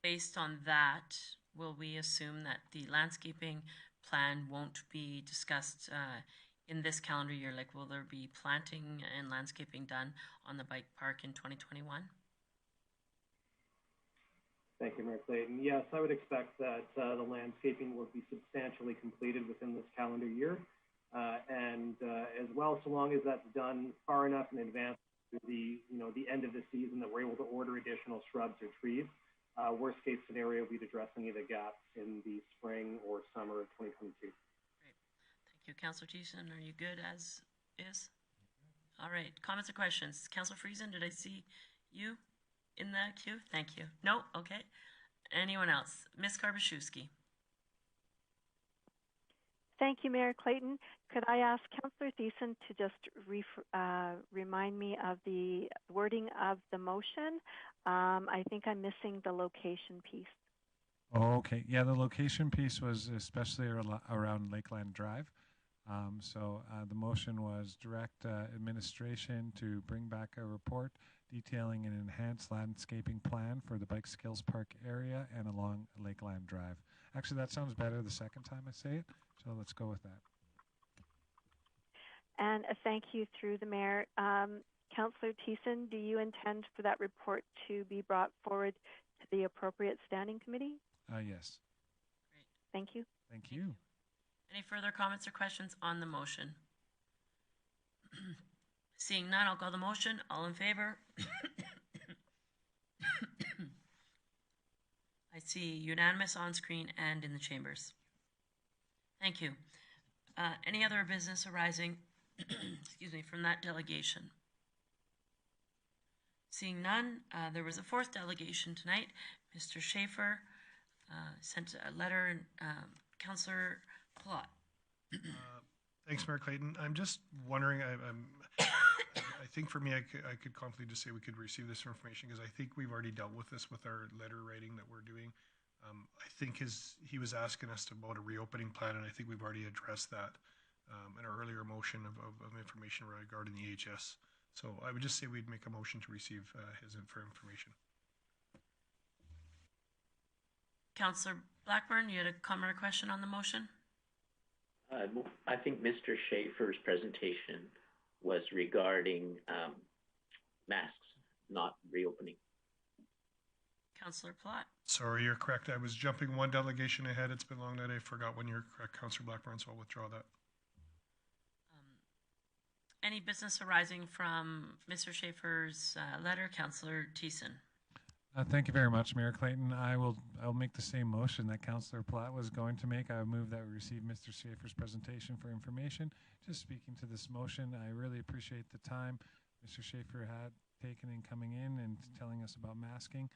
based on that, will we assume that the landscaping plan won't be discussed in this calendar year? Like, will there be planting and landscaping done on the bike park in 2021? Thank you, Mayor Clayton. Yes, I would expect that the landscaping will be substantially completed within this calendar year. As well, so long as that's done far enough in advance to the end of the season that we're able to order additional shrubs or trees. Worst case scenario, we'd address any of the gaps in the spring or summer of 2022. Great. Thank you. Councillor Thiessen, are you good as is? All right. Comments or questions? Councillor Friesen, did I see you in the queue? Thank you. No? Okay. Anyone else? Ms. Karbaschewski. Thank you, Mayor Clayton. Could I ask Councillor Thiessen to just remind me of the wording of the motion? I think I'm missing the location piece. Oh, okay. Yeah, the location piece was especially around Lakeland Drive. The motion was direct administration to bring back a report detailing an enhanced landscaping plan for the Bike Skills Park area and along Lakeland Drive. Actually, that sounds better the second time I say it, so let's go with that. And thank you through the mayor. Councillor Thiessen, do you intend for that report to be brought forward to the appropriate standing committee? Yes. Great. Thank you. Thank you. Any further comments or questions on the motion? Seeing none, I'll call the motion. All in favor? I see unanimous on screen and in the chambers. Thank you. Any other business arising excuse me, from that delegation? Seeing none, there was a fourth delegation tonight. Mr. Schaefer sent a letter, and Councillor Plott. Thanks, Mayor Clayton. I'm just wondering, I think for me, I could confidently just say we could receive this information because I think we've already dealt with this with our letter writing that we're doing. I think he was asking us about a reopening plan, and I think we've already addressed that in our earlier motion of information regarding the HS. So I would just say we'd make a motion to receive his information. Councillor Blackburn, you had a comment or question on the motion? I think Mr. Schaefer's presentation was regarding masks, not reopening. Councillor Plott. Sorry, you're correct. I was jumping one delegation ahead. It's been long that I forgot when you're correct, Councillor Blackburn, so I'll withdraw that. Any business arising from Mr. Schaefer's letter? Councillor Thiessen. Thank you very much, Mayor Clayton. I'll make the same motion that Councillor Platt was going to make. I move that we receive Mr. Schaefer's presentation for information. Just speaking to this motion, I really appreciate the time Mr. Schaefer had taken in coming in and telling us about masking.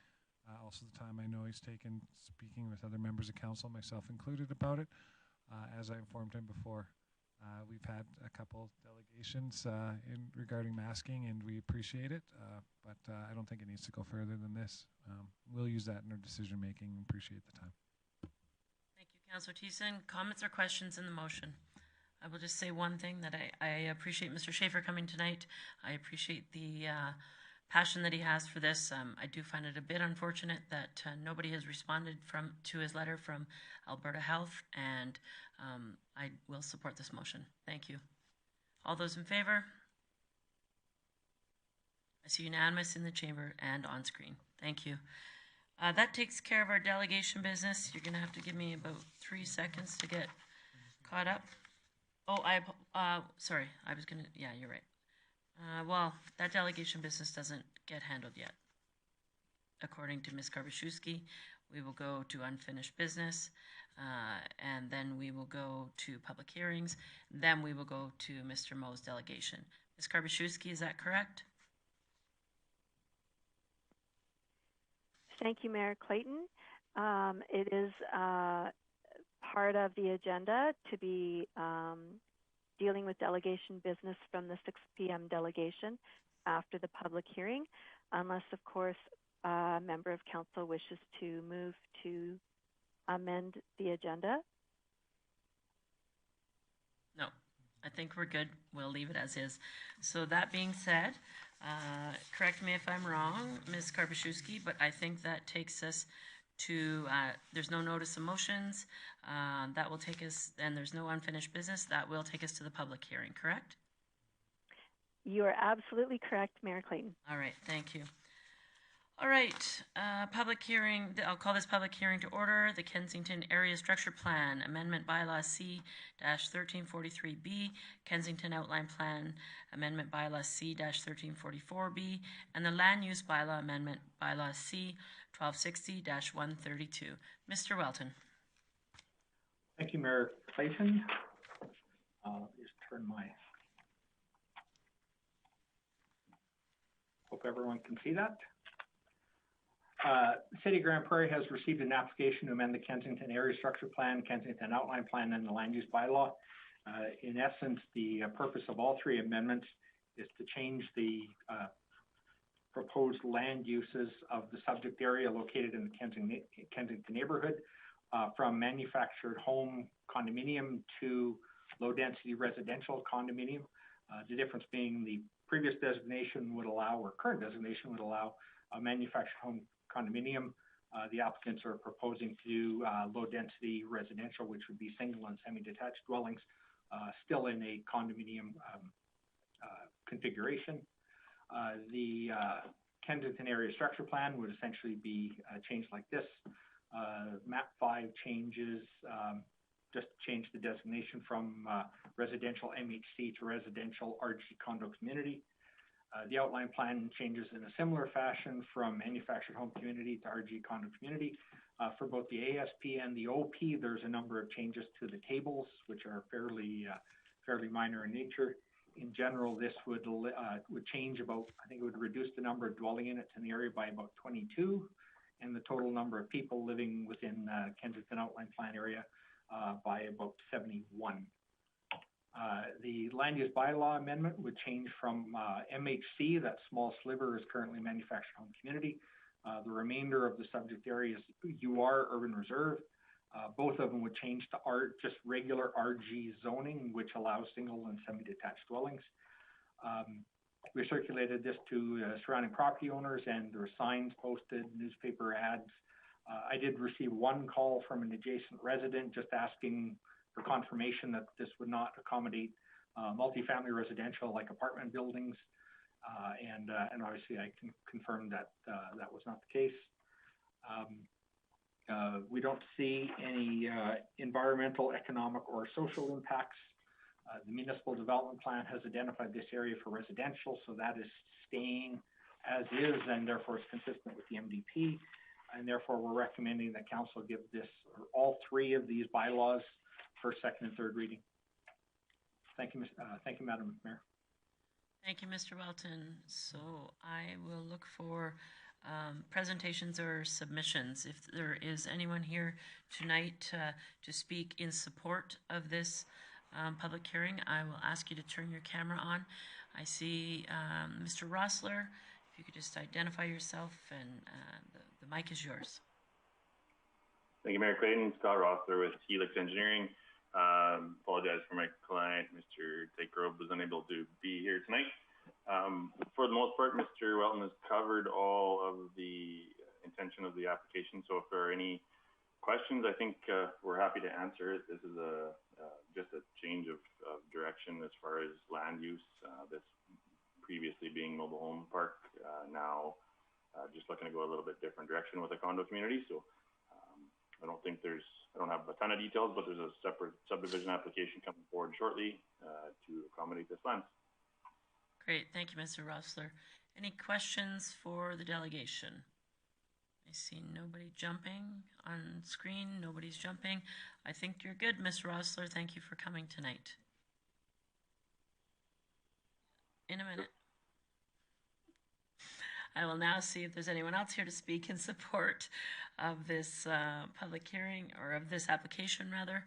Also the time I know he's taken speaking with other members of council, myself included, about it. As I informed him before, we've had a couple delegations regarding masking, and we appreciate it, but I don't think it needs to go further than this. We'll use that in our decision making and appreciate the time. Thank you, Councillor Thiessen. Comments or questions in the motion? I will just say one thing, that I appreciate Mr. Schaefer coming tonight. I appreciate the passion that he has for this. I do find it a bit unfortunate that nobody has responded to his letter from Alberta Health, and I will support this motion. Thank you. All those in favor? I see unanimous in the chamber and on screen. Thank you. That takes care of our delegation business. You're going to have to give me about 3 seconds to get caught up. Oh, sorry. I was going to, yeah, you're right. Well, that delegation business doesn't get handled yet. According to Ms. Karbaschewski, we will go to unfinished business, and then we will go to public hearings. Then we will go to Mr. Moe's delegation. Ms. Karbaschewski, is that correct? Thank you, Mayor Clayton. It is part of the agenda to be dealing with delegation business from the 6 p.m. delegation after the public hearing, unless, of course, a member of council wishes to move to amend the agenda. No, I think we're good. We'll leave it as is. So that being said, correct me if I'm wrong, Ms. Karbaschewski, but I think that takes us to, there's no notice of motions. That will take us, and there's no unfinished business. That will take us to the public hearing, correct? You are absolutely correct, Mayor Clayton. All right, thank you. All right, public hearing, I'll call this public hearing to order. The Kensington Area Structure Plan, Amendment Bylaw C-1343B, Kensington Outline Plan, Amendment Bylaw C-1344B, and the Land Use Bylaw Amendment Bylaw C-1260-132. Mr. Welton. Thank you, Mayor Clayton. Let me just turn my, hope everyone can see that. City of Grande Prairie has received an application to amend the Kensington Area Structure Plan, Kensington Outline Plan, and the Land Use Bylaw. In essence, the purpose of all three amendments is to change the proposed land uses of the subject area located in the Kensington neighborhood from manufactured home condominium to low-density residential condominium. The difference being the previous designation would allow, or current designation would allow, a manufactured home condominium. The applicants are proposing to do low-density residential, which would be single and semi-detached dwellings, still in a condominium configuration. The Kensington Area Structure Plan would essentially be changed like this. Map 5 changes, just change the designation from residential MHC to residential RG condo community. The outline plan changes in a similar fashion from manufactured home community to RG condo community. For both the ASP and the OP, there's a number of changes to the tables, which are fairly minor in nature. In general, this would change about, I think it would reduce the number of dwelling units in the area by about 22, and the total number of people living within Kensington Outline Plan area by about 71. The land use bylaw amendment would change from MHC, that small sliver is currently manufactured home community. The remainder of the subject area is UR, urban reserve. Both of them would change to just regular RG zoning, which allows single and semi-detached dwellings. We circulated this to surrounding property owners, and there were signs posted, newspaper ads. I did receive one call from an adjacent resident just asking for confirmation that this would not accommodate multifamily residential like apartment buildings, and obviously I can confirm that that was not the case. We don't see any environmental, economic, or social impacts. The municipal development plan has identified this area for residential, so that is staying as is, and therefore is consistent with the MDP. And therefore, we're recommending that council give this, or all three of these bylaws, first, second, and third reading. Thank you, Madam Mayor. Thank you, Mr. Welton. So I will look for presentations or submissions. If there is anyone here tonight to speak in support of this public hearing, I will ask you to turn your camera on. I see Mr. Rossler. If you could just identify yourself, and the mic is yours. Thank you, Mayor Clayton. Scott Rossler with Helix Engineering. Apologize for my client, Mr. Takegrove, was unable to be here tonight. For the most part, Mr. Welton has covered all of the intention of the application. So if there are any questions, I think we're happy to answer it. This is just a change of direction as far as land use. This previously being mobile home park, now just looking to go a little bit different direction with a condo community. So I don't have a ton of details, but there's a separate subdivision application coming forward shortly to accommodate this plan. Great, thank you, Mr. Rossler. Any questions for the delegation? I see nobody jumping on screen. Nobody's jumping. I think you're good, Mr. Rossler. Thank you for coming tonight. In a minute. I will now see if there's anyone else here to speak in support of this public hearing, or of this application rather.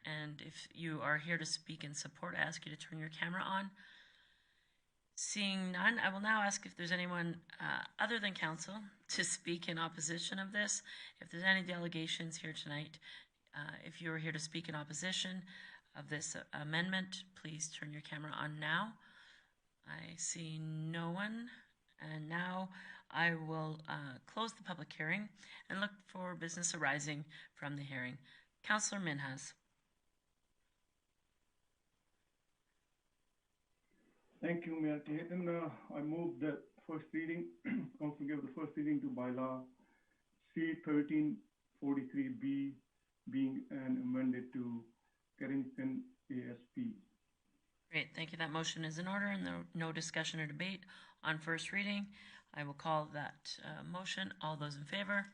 And if you are here to speak in support, I ask you to turn your camera on. Seeing none, I will now ask if there's anyone other than council to speak in opposition of this. If there's any delegations here tonight, if you're here to speak in opposition of this amendment, please turn your camera on now. I see no one. And now I will close the public hearing and look for business arising from the hearing. Councillor Minhas. Thank you, Mayor Clayton. I move that first reading, council give the first first reading to bylaw C-1343B being an amended to Carrington ASP. Great, thank you. That motion is in order and no discussion or debate on first reading. I will call that motion. All those in favor?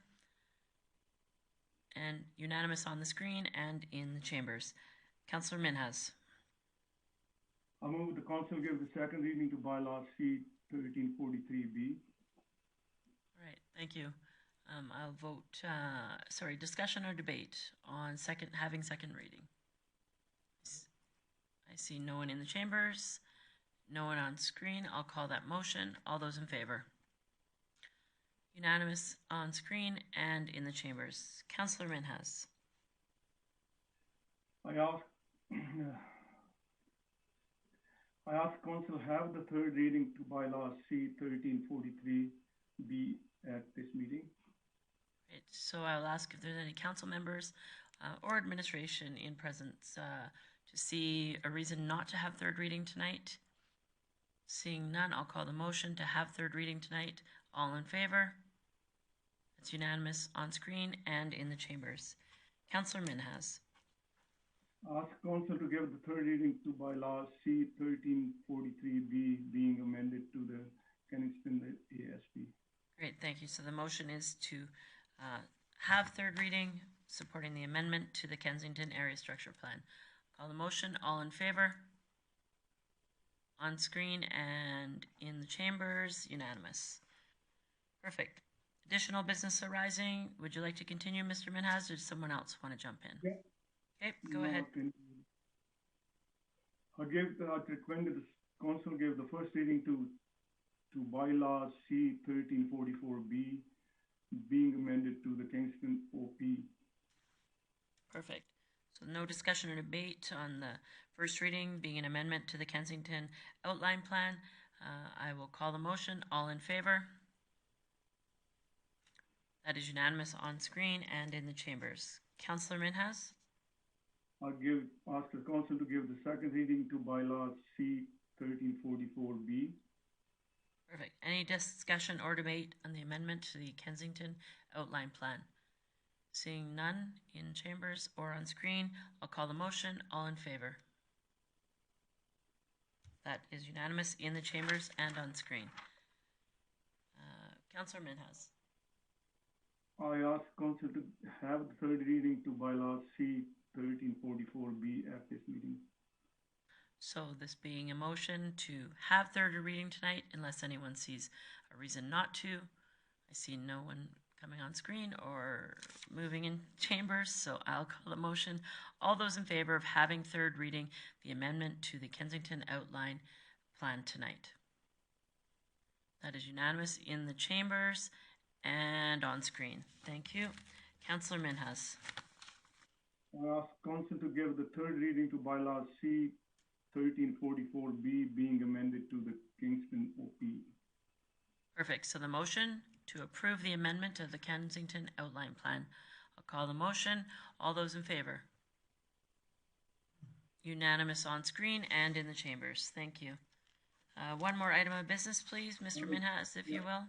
And unanimous on the screen and in the chambers. Councillor Minhas. I move the council give the second reading to bylaw C-1343B. All right, thank you. I'll vote, discussion or debate on having second reading. I see no one in the chambers, no one on screen. I'll call that motion. All those in favor? Unanimous on screen and in the chambers. Councillor Minhas. I ask council have the third reading to bylaw C-1343B at this meeting. Great. So I'll ask if there's any council members or administration in presence to see a reason not to have third reading tonight. Seeing none, I'll call the motion to have third reading tonight. All in favor? It's unanimous on screen and in the chambers. Councillor Minhas. Ask council to give the third reading to bylaw C-1343B being amended to the Kensington ASP. Great, thank you. So the motion is to have third reading, supporting the amendment to the Kensington Area Structure Plan. Call the motion. All in favor? On screen and in the chambers, unanimous. Perfect. Additional business arising. Would you like to continue, Mr. Minhas, or does someone else want to jump in? Yeah. Okay, go ahead. I recommend that the council give the first reading to bylaw C-1344B being amended to the Kingston OP. Perfect. So no discussion or debate on the first reading being an amendment to the Kensington Outline Plan. I will call the motion. All in favor? That is unanimous on screen and in the chambers. Councillor Minhas? Ask the council to give the second reading to bylaw C-1344B. Perfect. Any discussion or debate on the amendment to the Kensington Outline Plan? Seeing none in chambers or on screen, I'll call the motion. All in favor? That is unanimous in the chambers and on screen. Councillor Minhas. I ask council to have the third reading to bylaw C-1344B at this meeting. So this being a motion to have third reading tonight, unless anyone sees a reason not to. I see no one coming on screen or moving in chambers, so I'll call the motion. All those in favor of having third reading the amendment to the Kensington Outline Plan tonight? That is unanimous in the chambers and on screen. Thank you. Councillor Minhas. I ask council to give the third reading to bylaw C-1344B being amended to the Kingston OP. Perfect. So the motion to approve the amendment of the Kensington Outline Plan. I'll call the motion. All those in favor? Unanimous on screen and in the chambers. Thank you. One more item of business, please, Mr. Minhas, if you will.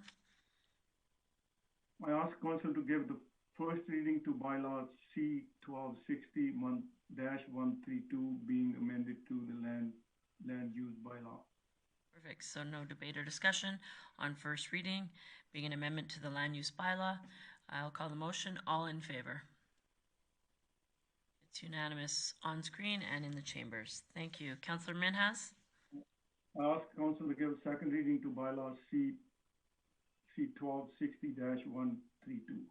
I ask council to give the first reading to bylaw C-1260-132 being amended to the land use bylaw. Perfect. So no debate or discussion on first reading being an amendment to the land use bylaw. I'll call the motion. All in favor? It's unanimous on screen and in the chambers. Thank you. Councillor Minhas. I ask council to give a second reading to bylaw C-1260-132.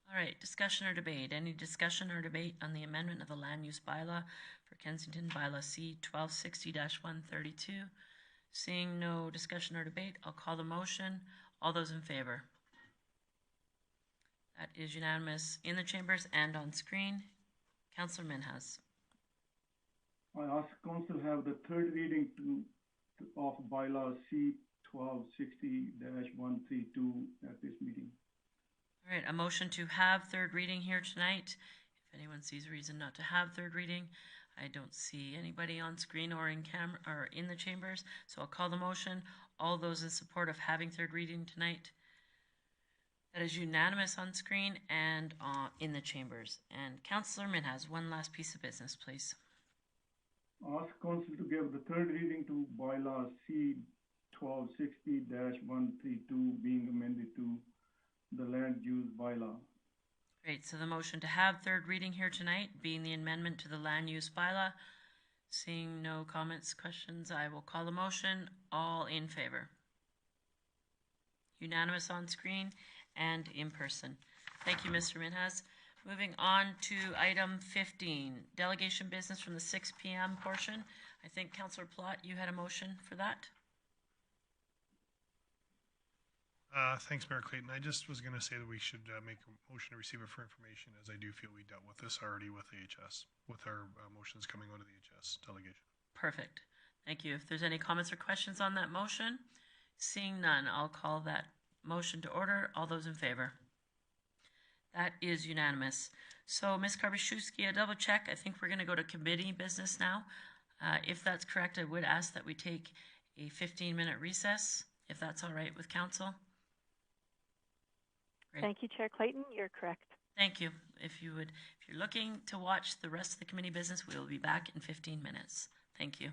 All right, discussion or debate. Any discussion or debate on the amendment of the land use bylaw for Kensington bylaw C-1260-132? Seeing no discussion or debate, I'll call the motion. All those in favor? That is unanimous in the chambers and on screen. Councillor Minhas. I ask council have the third reading of bylaw C-1260-132 at this meeting. All right, a motion to have third reading here tonight. If anyone sees reason not to have third reading, I don't see anybody on screen or in camera or in the chambers, so I'll call the motion. All those in support of having third reading tonight? That is unanimous on screen and in the chambers. And Councillor Min has one last piece of business, please. Ask council to give the third reading to bylaw C 1260-132 being amended to the land use bylaw. Great, so the motion to have third reading here tonight being the amendment to the land use bylaw. Seeing no comments, questions, I will call the motion. All in favor? Unanimous on screen and in person. Thank you, Mr. Minhas. Moving on to item 15, delegation business from the 6 p.m. portion. I think Councillor Plott, you had a motion for that? Thanks, Mayor Clayton. I just was going to say that we should make a motion to receive it for information, as I do feel we dealt with this already with AHS, with our motions coming out of the AHS delegation. Perfect. Thank you. If there's any comments or questions on that motion, seeing none, I'll call that motion to order. All those in favor? That is unanimous. So, Ms. Karbiszewski, a double check. I think we're going to go to committee business now. If that's correct, I would ask that we take a 15-minute recess, if that's all right with council. Great. Thank you, Chair Clayton. You're correct. Thank you. If you're looking to watch the rest of the committee business, we will be back in 15 minutes. Thank you.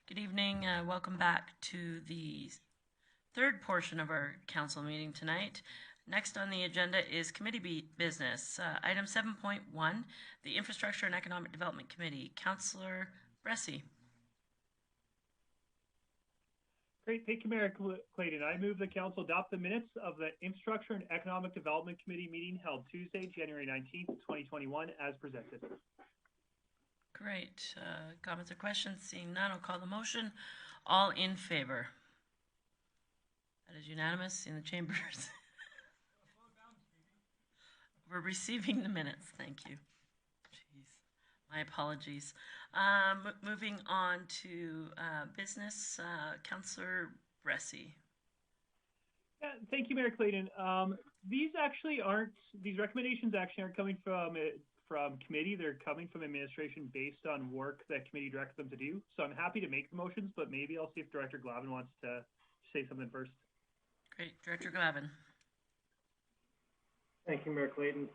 Good evening. Welcome back to the third portion of our council meeting tonight. Next on the agenda is committee business. Item 7.1, the Infrastructure and Economic Development Committee. Councillor Bressie. Great. Thank you, Mayor Clayton. I move the council adopt the minutes of the Infrastructure and Economic Development Committee meeting held Tuesday, January 19th, 2021 as presented. Great. Comments or questions? Seeing none, I'll call the motion. All in favor? That is unanimous in the chambers. We're receiving the minutes. Thank you. Jeez. My apologies. Moving on to business, Councillor Bressie. Yeah, thank you, Mayor Clayton. These recommendations actually aren't coming from committee. They're coming from administration based on work that committee directed them to do. So I'm happy to make the motions, but maybe I'll see if Director Glavin wants to say something first. Great. Director Glavin. Thank you, Mayor Clayton.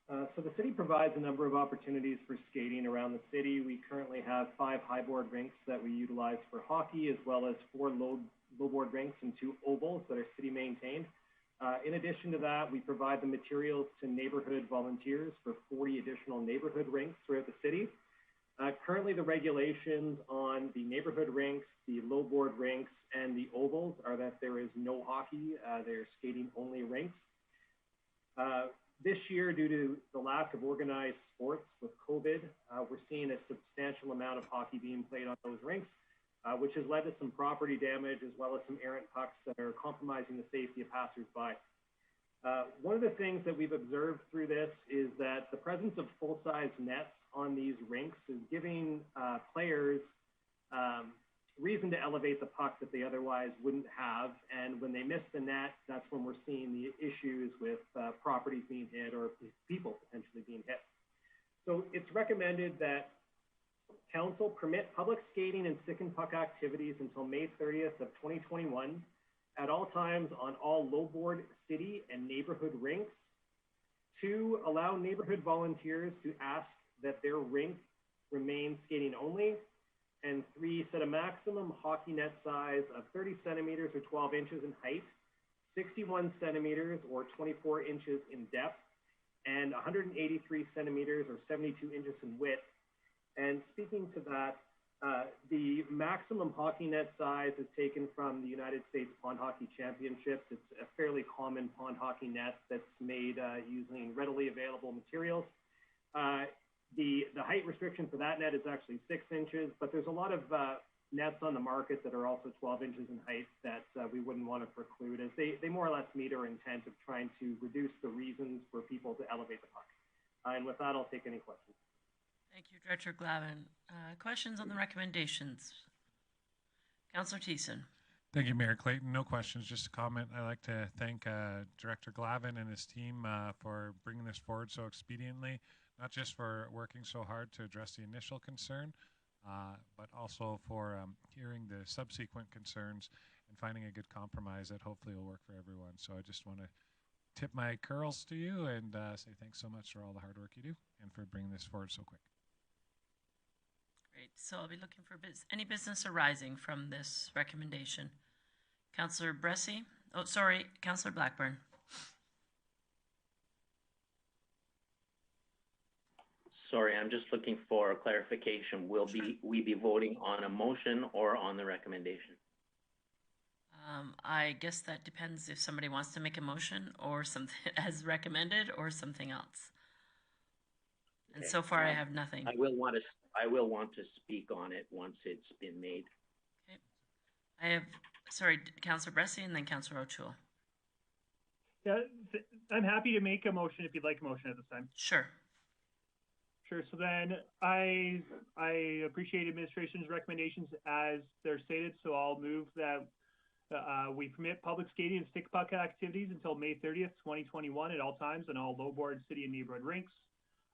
So the city provides a number of opportunities for skating around the city. We currently have 5 high-board rinks that we utilize for hockey, as well as 4 low-board rinks and 2 ovals that are city-maintained. In addition to that, we provide the materials to neighborhood volunteers for 40 additional neighborhood rinks throughout the city. Currently, the regulations on the neighborhood rinks, the low-board rinks, and the ovals are that there is no hockey. They're skating-only rinks. This year, due to the lack of organized sports with COVID, we're seeing a substantial amount of hockey being played on those rinks, which has led to some property damage as well as some errant pucks that are compromising the safety of passersby. One of the things that we've observed through this is that the presence of full-size nets on these rinks is giving players reason to elevate the puck that they otherwise wouldn't have. And when they miss the net, that's when we're seeing the issues with properties being hit or people potentially being hit. So it's recommended that council permit public skating and stick and puck activities until May 30th of 2021 at all times on all low-board city and neighborhood rinks. 2, allow neighborhood volunteers to ask that their rink remain skating only. And 3, set a maximum hockey net size of 30 centimeters or 12 inches in height, 61 centimeters or 24 inches in depth, and 183 centimeters or 72 inches in width. And speaking to that, the maximum hockey net size is taken from the United States Pond Hockey Championships. It's a fairly common pond hockey net that's made using readily available materials. The height restriction for that net is actually 6 inches, but there's a lot of nets on the market that are also 12 inches in height that we wouldn't want to preclude, as they more or less meet our intent of trying to reduce the reasons for people to elevate the puck. And with that, I'll take any questions. Thank you, Director Glavin. Questions on the recommendations? Councillor Thiessen. Thank you, Mayor Clayton. No questions, just a comment. I'd like to thank Director Glavin and his team for bringing this forward so expediently, not just for working so hard to address the initial concern, but also for hearing the subsequent concerns and finding a good compromise that hopefully will work for everyone. So I just want to tip my curls to you and say thanks so much for all the hard work you do and for bringing this forward so quick. Great. So I'll be looking for any business arising from this recommendation. Councillor Bressie. Oh, sorry, Councillor Blackburn. Sorry, I'm just looking for clarification. Will we be voting on a motion or on the recommendation? I guess that depends if somebody wants to make a motion or something as recommended or something else. And okay. So far I have nothing. I will want to speak on it once it's been made. Okay. I have, sorry, Councillor Bressie and then Councillor O'Toole. Yeah, I'm happy to make a motion if you'd like a motion at this time. Sure. Sure. So then I appreciate administration's recommendations as they're stated. So I'll move that we permit public skating and stick puck activities until May 30th, 2021 at all times on all low-board city and neighborhood rinks.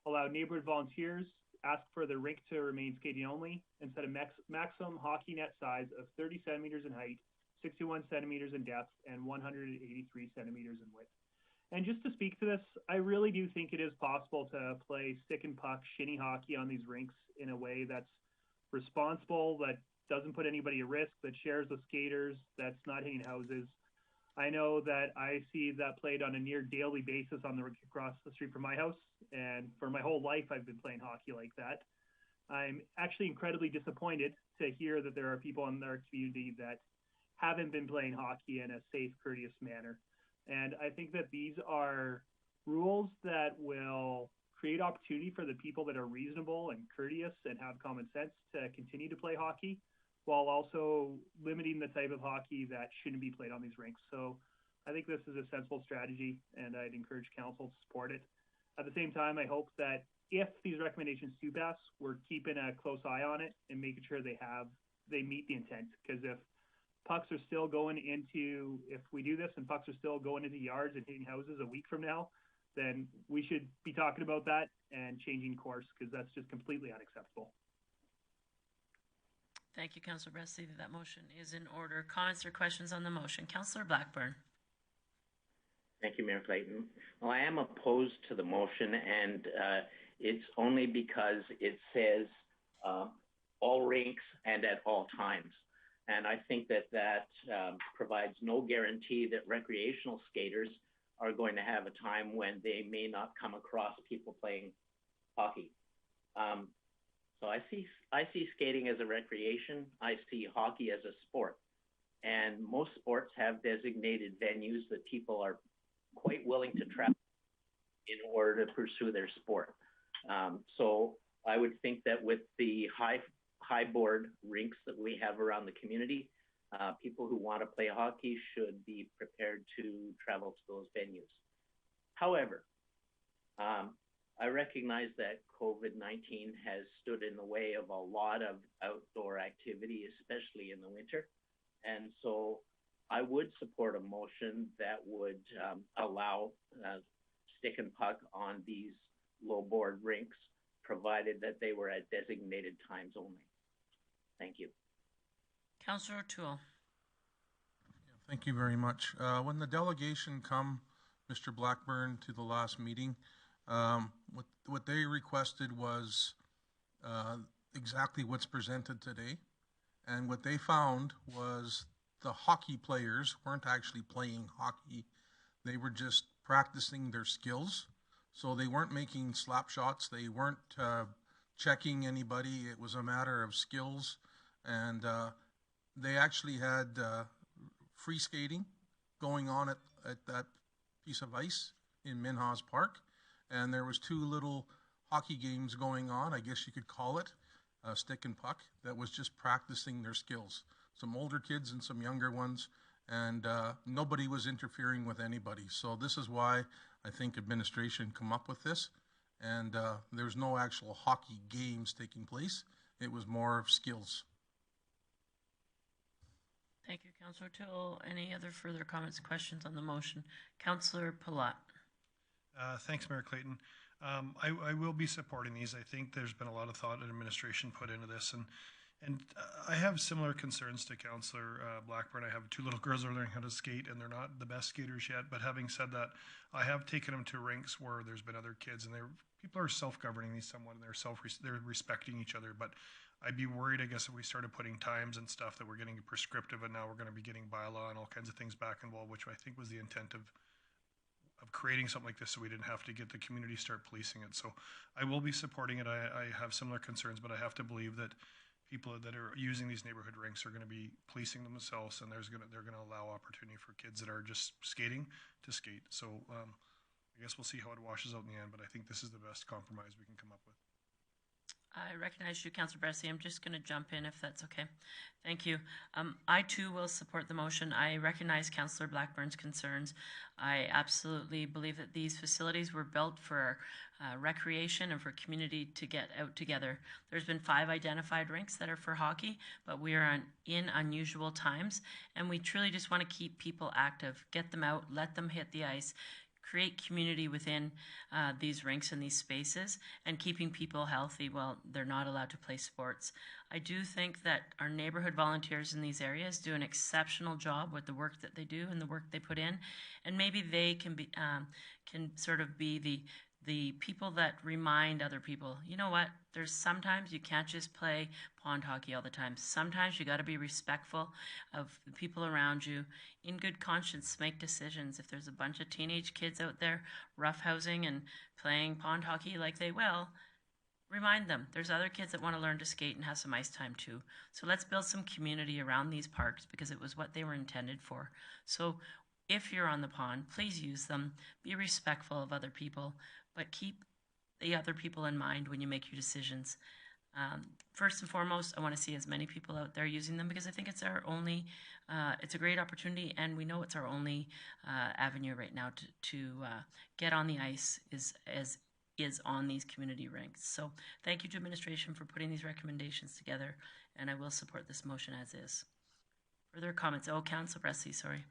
Allow neighborhood volunteers ask for the rink to remain skating only and set a maximum hockey net size of 30 centimeters in height, 61 centimeters in depth, and 183 centimeters in width. And just to speak to this, I really do think it is possible to play stick and puck shinny hockey on these rinks in a way that's responsible, that doesn't put anybody at risk, that shares with skaters, that's not hitting houses. I know that I see that played on a near daily basis on the rink across the street from my house, and for my whole life I've been playing hockey like that. I'm actually incredibly disappointed to hear that there are people in our community that haven't been playing hockey in a safe, courteous manner. And I think that these are rules that will create opportunity for the people that are reasonable and courteous and have common sense to continue to play hockey, while also limiting the type of hockey that shouldn't be played on these rinks. So I think this is a sensible strategy, and I'd encourage council to support it. At the same time, I hope that if these recommendations do pass, we're keeping a close eye on it and making sure they meet the intent. Because if pucks are still going into, if we do this and pucks are still going into yards and hitting houses a week from now, then we should be talking about that and changing course, because that's just completely unacceptable. Thank you, Councillor Bressy. That motion is in order. Comments or questions on the motion? Councillor Blackburn. Thank you, Mayor Clayton. Well, I am opposed to the motion, and it's only because it says all rinks and at all times. And I think that provides no guarantee that recreational skaters are going to have a time when they may not come across people playing hockey. So I see skating as a recreation. I see hockey as a sport. And most sports have designated venues that people are quite willing to travel in order to pursue their sport. So I would think that with the high board rinks that we have around the community, people who want to play hockey should be prepared to travel to those venues. However, I recognize that COVID-19 has stood in the way of a lot of outdoor activity, especially in the winter. And so I would support a motion that would allow stick and puck on these low board rinks, provided that they were at designated times only. Thank you. Councillor O'Toole. Thank you very much. When the delegation come, Mr. Blackburn, to the last meeting, what they requested was exactly what's presented today. And what they found was the hockey players weren't actually playing hockey. They were just practicing their skills. So they weren't making slap shots. They weren't checking anybody. It was a matter of skills. And they actually had free skating going on at that piece of ice in Minhas Park. And there was two little hockey games going on, I guess you could call it, stick and puck, that was just practicing their skills. Some older kids and some younger ones, and nobody was interfering with anybody. So this is why I think administration come up with this. And there's no actual hockey games taking place. It was more of skills. Thank you, Councillor O'Toole. Any other further comments, questions on the motion? Councillor Palat. Thanks, Mayor Clayton. I will be supporting these. I think there's been a lot of thought and administration put into this, and I have similar concerns to Councillor Blackburn. I have two little girls who are learning how to skate, and they're not the best skaters yet. But having said that, I have taken them to rinks where there's been other kids, and people are self-governing these somewhat, and they're respecting each other. But I'd be worried, I guess, if we started putting times and stuff that we're getting prescriptive, and now we're going to be getting bylaw and all kinds of things back involved, which I think was the intent of creating something like this, so we didn't have to get the community start policing it. So I will be supporting it. I have similar concerns, but I have to believe that people that are using these neighborhood rinks are going to be policing themselves, and they're going to allow opportunity for kids that are just skating to skate. So I guess we'll see how it washes out in the end, but I think this is the best compromise we can come up with. I recognize you, Councillor Bressy. I'm just going to jump in if that's okay. Thank you. I too will support the motion. I recognize Councillor Blackburn's concerns. I absolutely believe that these facilities were built for recreation and for community to get out together. There's been 5 identified rinks that are for hockey, but we are in unusual times, and we truly just want to keep people active, get them out, let them hit the ice, create community within these rinks and these spaces, and keeping people healthy while they're not allowed to play sports. I do think that our neighborhood volunteers in these areas do an exceptional job with the work that they do and the work they put in, and maybe they can be can sort of be the the people that remind other people, you know what, there's sometimes you can't just play pond hockey all the time. Sometimes you got to be respectful of the people around you. In good conscience, make decisions. If there's a bunch of teenage kids out there roughhousing and playing pond hockey like they will, remind them there's other kids that want to learn to skate and have some ice time too. So let's build some community around these parks because it was what they were intended for. So if you're on the pond, please use them. Be respectful of other people, but keep the other people in mind when you make your decisions. First and foremost, I want to see as many people out there using them because I think it's our only, it's a great opportunity, and we know it's our only avenue right now to get on the ice is on these community rinks. So thank you to administration for putting these recommendations together, and I will support this motion as is. Further comments? Oh, Councilor Bressy, sorry.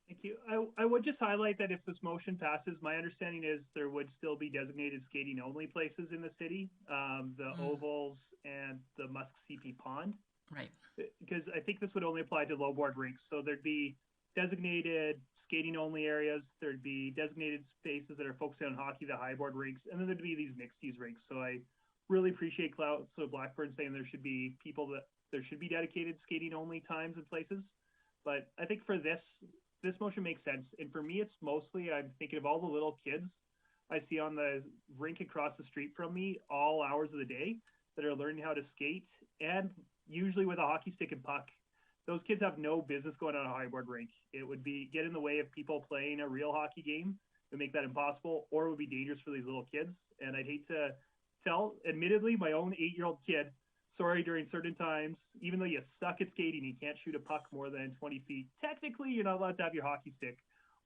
Thank you. I would just highlight that if this motion passes, my understanding is there would still be designated skating only places in the city, the ovals and the Musk CP Pond. Right. Because I think this would only apply to low board rinks. So there'd be designated skating only areas, there'd be designated spaces that are focusing on hockey, the high board rinks, and then there'd be these mixed use rinks. So I really appreciate Blackburn saying there should be dedicated skating only times and places. But I think for this motion makes sense. And for me, it's mostly, I'm thinking of all the little kids I see on the rink across the street from me all hours of the day that are learning how to skate, and usually with a hockey stick and puck. Those kids have no business going on a high board rink. It would get in the way of people playing a real hockey game. It would make that impossible, or it would be dangerous for these little kids. And I'd hate to tell, admittedly, my own 8-year-old kid, sorry, during certain times, even though you suck at skating, you can't shoot a puck more than 20 feet. Technically, you're not allowed to have your hockey stick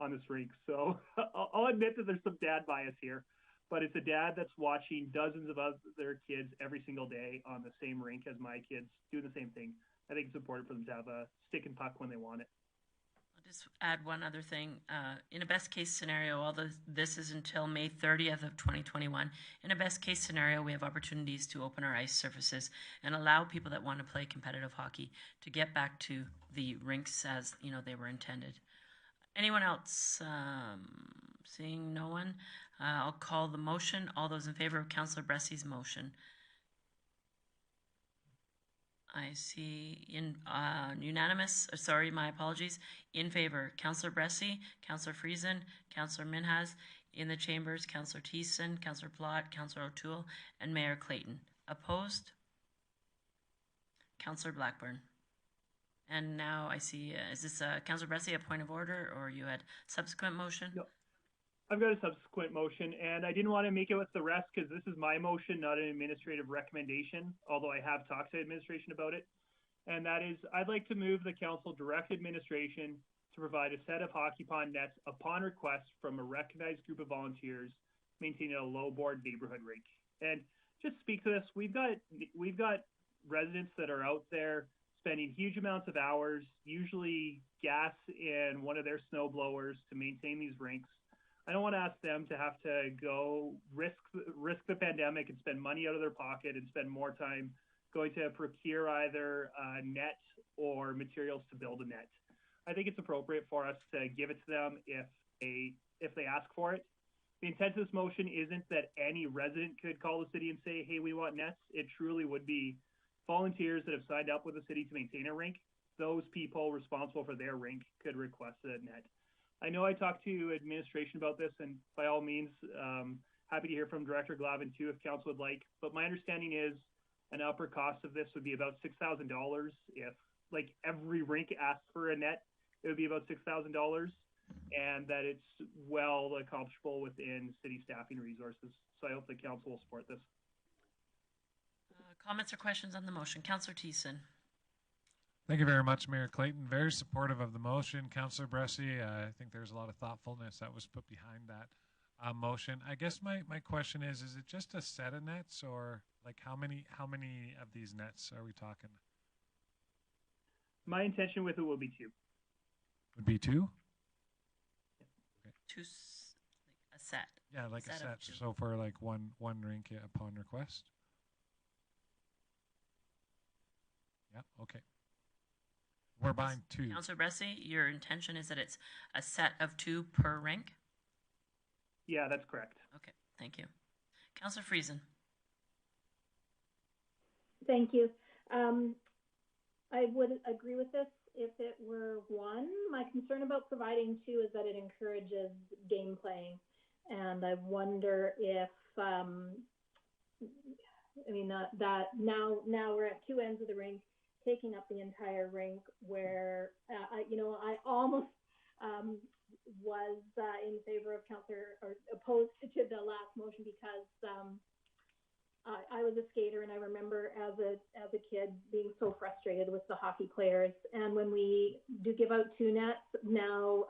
on this rink. So I'll admit that there's some dad bias here, but it's a dad that's watching dozens of other kids every single day on the same rink as my kids doing the same thing. I think it's important for them to have a stick and puck when they want it. I'll just add one other thing. In a best case scenario, this is until May 30th of 2021. In a best case scenario, we have opportunities to open our ice surfaces and allow people that want to play competitive hockey to get back to the rinks as they were intended. Anyone else? Seeing no one, I'll call the motion. All those in favor of Councillor Bressy's motion? I see unanimous, sorry, my apologies, in favor, Councillor Bressy, Councillor Friesen, Councillor Minhas, in the chambers, Councillor Thiessen, Councillor Plott, Councillor O'Toole, and Mayor Clayton. Opposed? Councillor Blackburn. And now I see, is this Councillor Bressy, a point of order, or you had subsequent motion? No. I've got a subsequent motion, and I didn't want to make it with the rest because this is my motion, not an administrative recommendation, although I have talked to administration about it. And that is, I'd like to move the council direct administration to provide a set of hockey pond nets upon request from a recognized group of volunteers maintaining a low board neighborhood rink. And just speak to this, we've got residents that are out there spending huge amounts of hours, usually gas in one of their snow blowers to maintain these rinks. I don't want to ask them to have to go risk the pandemic and spend money out of their pocket and spend more time going to procure either a net or materials to build a net. I think it's appropriate for us to give it to them if they ask for it. The intent of this motion isn't that any resident could call the city and say, hey, we want nets. It truly would be volunteers that have signed up with the city to maintain a rink. Those people responsible for their rink could request a net. I know I talked to administration about this, and by all means, happy to hear from Director Glavin too if council would like. But my understanding is an upper cost of this would be about $6,000. If like every rink asked for a net, it would be about $6,000, and that it's well accomplishable within city staffing resources. So I hope the council will support this. Comments or questions on the motion? Councillor Thiessen. Thank you very much, Mayor Clayton. Very supportive of the motion. Councillor Bressy, I think there's a lot of thoughtfulness that was put behind that motion. I guess my question is it just a set of nets, or like how many of these nets are we talking? My intention with it will be 2. Would be 2? Okay. 2, like a set. Yeah, like a set. So for like one rink upon request? Yeah, okay. We're buying 2. Councillor Bressy, your intention is that it's a set of 2 per rink? Yeah, that's correct. Okay, thank you. Councillor Friesen. Thank you. I would agree with this if it were one. My concern about providing two is that it encourages game playing. And I wonder if, I mean, that now we're at two ends of the rink, taking up the entire rink where, I almost was in favor of Councillor, or opposed to the last motion because I was a skater, and I remember as a kid being so frustrated with the hockey players. And when we do give out two nets now,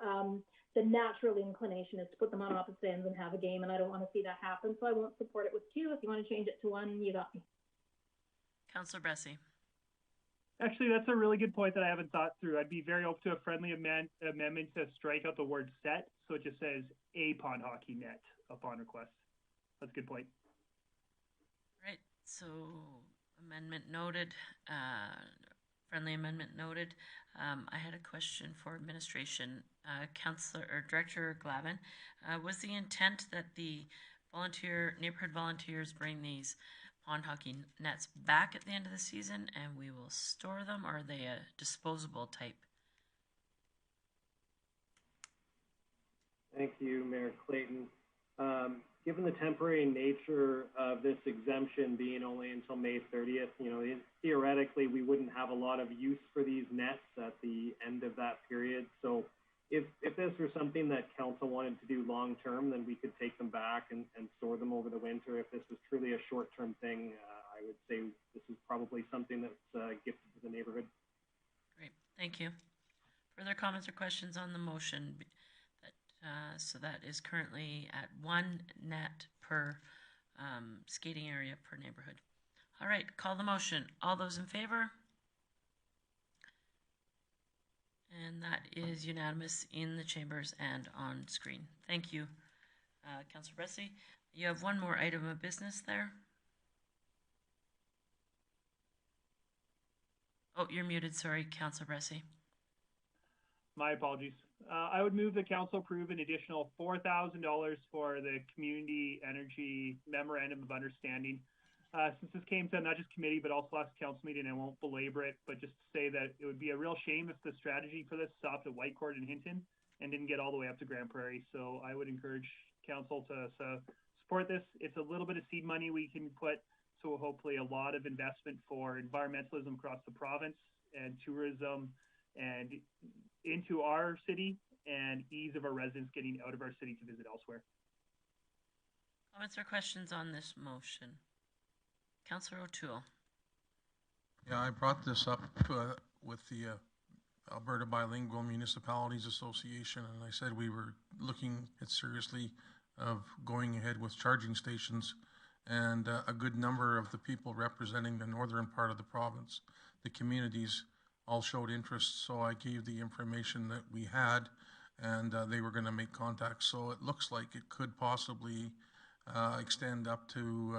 the natural inclination is to put them on opposite ends and have a game, and I don't want to see that happen. So I won't support it with two. If you want to change it to one, you got me. Councillor Bessy. Actually, that's a really good point that I haven't thought through. I'd be very open to a friendly amendment to strike out the word set, so it just says a pond hockey net upon request. That's a good point. Right, so amendment noted, friendly amendment noted. I had a question for administration. Councillor or Director Glavin, was the intent that the neighborhood volunteers bring these pond hockey nets back at the end of the season and we will store them, or are they a disposable type? Thank you, Mayor Clayton. Given the temporary nature of this exemption being only until May 30th, theoretically, we wouldn't have a lot of use for these nets at the end of that period. So if this were something that council wanted to do long-term, then we could take them back and store them over the winter. If this was truly a short-term thing, I would say this is probably something that's gifted to the neighborhood. Great, thank you. Further comments or questions on the motion? So that is currently at one net per skating area per neighborhood. All right, call the motion. All those in favor? And that is unanimous in the chambers and on screen. Thank you, Councillor Bessy. You have one more item of business there. Oh, you're muted. Sorry, Councillor Bessy. My apologies. I would move the council approve an additional $4,000 for the Community Energy Memorandum of Understanding. Since this came to not just committee, but also last council meeting, I won't belabor it, but just to say that it would be a real shame if the strategy for this stopped at Whitecourt and Hinton and didn't get all the way up to Grande Prairie. So I would encourage council to support this. It's a little bit of seed money we can put, so hopefully a lot of investment for environmentalism across the province and tourism and into our city and ease of our residents getting out of our city to visit elsewhere. Comments or questions on this motion? Councillor O'Toole. Yeah, I brought this up with the Alberta Bilingual Municipalities Association, and I said we were looking at seriously of going ahead with charging stations, and a good number of the people representing the northern part of the province, the communities, all showed interest. So I gave the information that we had, and they were going to make contact. So it looks like it could possibly extend up to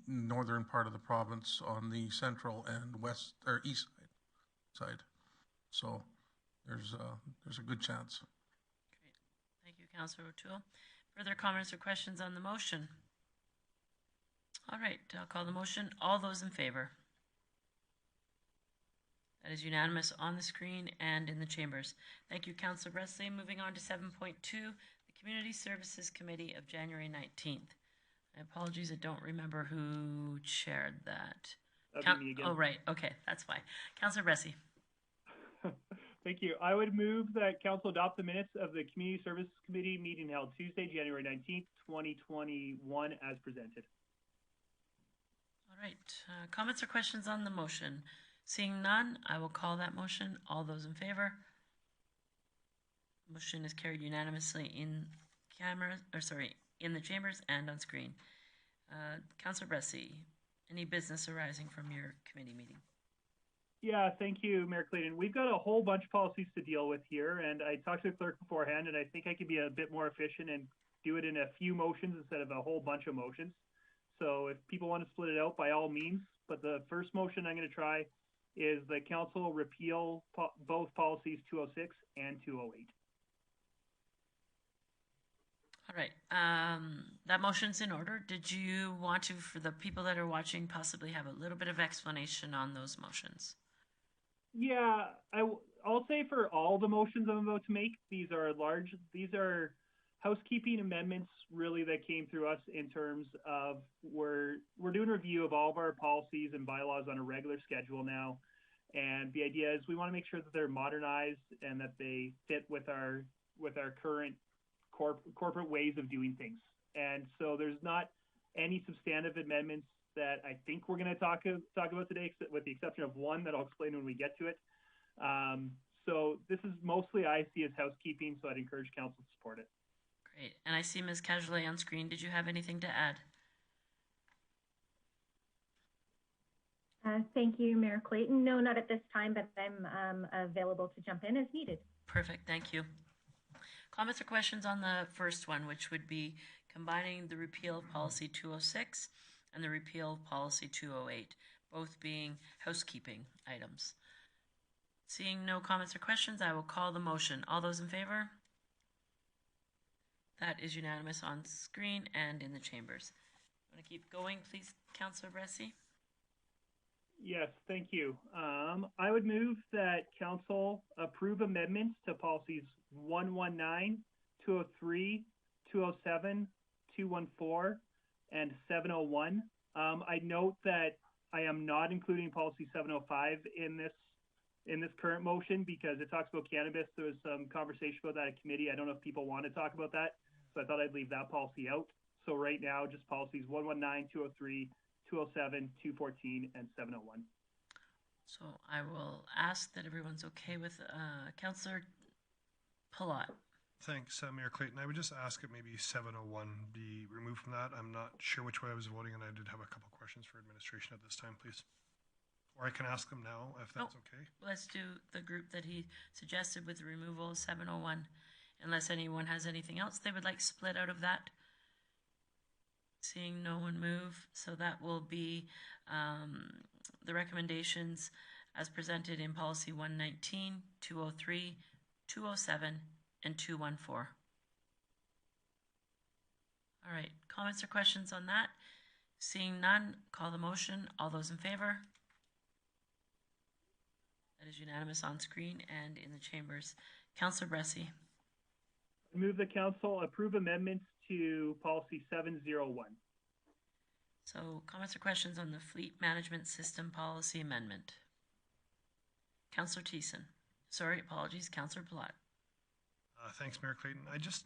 northern part of the province on the central and west or east side. So there's a good chance. Great, thank you, Councillor O'Toole. Further comments or questions on the motion? All right, I'll call the motion. All those in favor? That is unanimous on the screen and in the chambers. Thank you, Councillor Bresley. Moving on to 7.2, the Community Services Committee of January 19th. My apologies, I don't remember who chaired that. That'd be me again. Oh, right. Okay, that's why. Councillor Bessy. Thank you. I would move that council adopt the minutes of the Community Services Committee meeting held Tuesday, January 19th, 2021 as presented. All right. Comments or questions on the motion? Seeing none, I will call that motion. All those in favor? Motion is carried unanimously in in the chambers and on screen. Councillor Bessy, any business arising from your committee meeting? Yeah, thank you, Mayor Clayton. We've got a whole bunch of policies to deal with here, and I talked to the clerk beforehand, and I think I could be a bit more efficient and do it in a few motions instead of a whole bunch of motions. So if people want to split it out, by all means. But the first motion I'm going to try is the council repeal both policies 206 and 208. All right. That motion's in order. Did you want to, for the people that are watching, possibly have a little bit of explanation on those motions? Yeah, I'll say for all the motions I'm about to make, these are housekeeping amendments really that came through us in terms of we're doing a review of all of our policies and bylaws on a regular schedule now. And the idea is we want to make sure that they're modernized and that they fit with our current corporate ways of doing things. And so there's not any substantive amendments that I think we're going to talk about today, with the exception of one that I'll explain when we get to it. So this is mostly I see as housekeeping, so I'd encourage council to support it. Great. And I see Ms. Cajolet on screen. Did you have anything to add? Thank you, Mayor Clayton. No, not at this time, but I'm available to jump in as needed. Perfect. Thank you. Comments or questions on the first one, which would be combining the repeal of policy 206 and the repeal of policy 208, both being housekeeping items. Seeing no comments or questions, I will call the motion. All those in favor? That is unanimous on screen and in the chambers. Want to keep going, please, Councillor Bressie? Yes, thank you. I would move that council approve amendments to policies 119, 203, 207, 214, and 701. I note that I am not including policy 705 in this current motion because it talks about cannabis. There was some conversation about that at committee. I don't know if people want to talk about that, so I thought I'd leave that policy out. So right now, just policies 119, 203, 207, 214, and 701. So I will ask that everyone's okay with Councillor Palat. Thanks, Mayor Clayton. I would just ask that maybe 701 be removed from that. I'm not sure which way I was voting, and I did have a couple questions for administration at this time, please. Or I can ask them now, if that's okay. Let's do the group that he suggested with the removal of 701, unless anyone has anything else they would like split out of that. Seeing no one move, so that will be the recommendations as presented in policy 119, 203, 207, and 214. All right, comments or questions on that? Seeing none, call the motion. All those in favor? That is unanimous on screen and in the chambers. Councillor Bressie. I move the council approve amendments to policy 701. So comments or questions on the fleet management system policy amendment? Councillor Thiessen. Sorry, apologies, Councillor Palat. Thanks, Mayor Clayton. I just,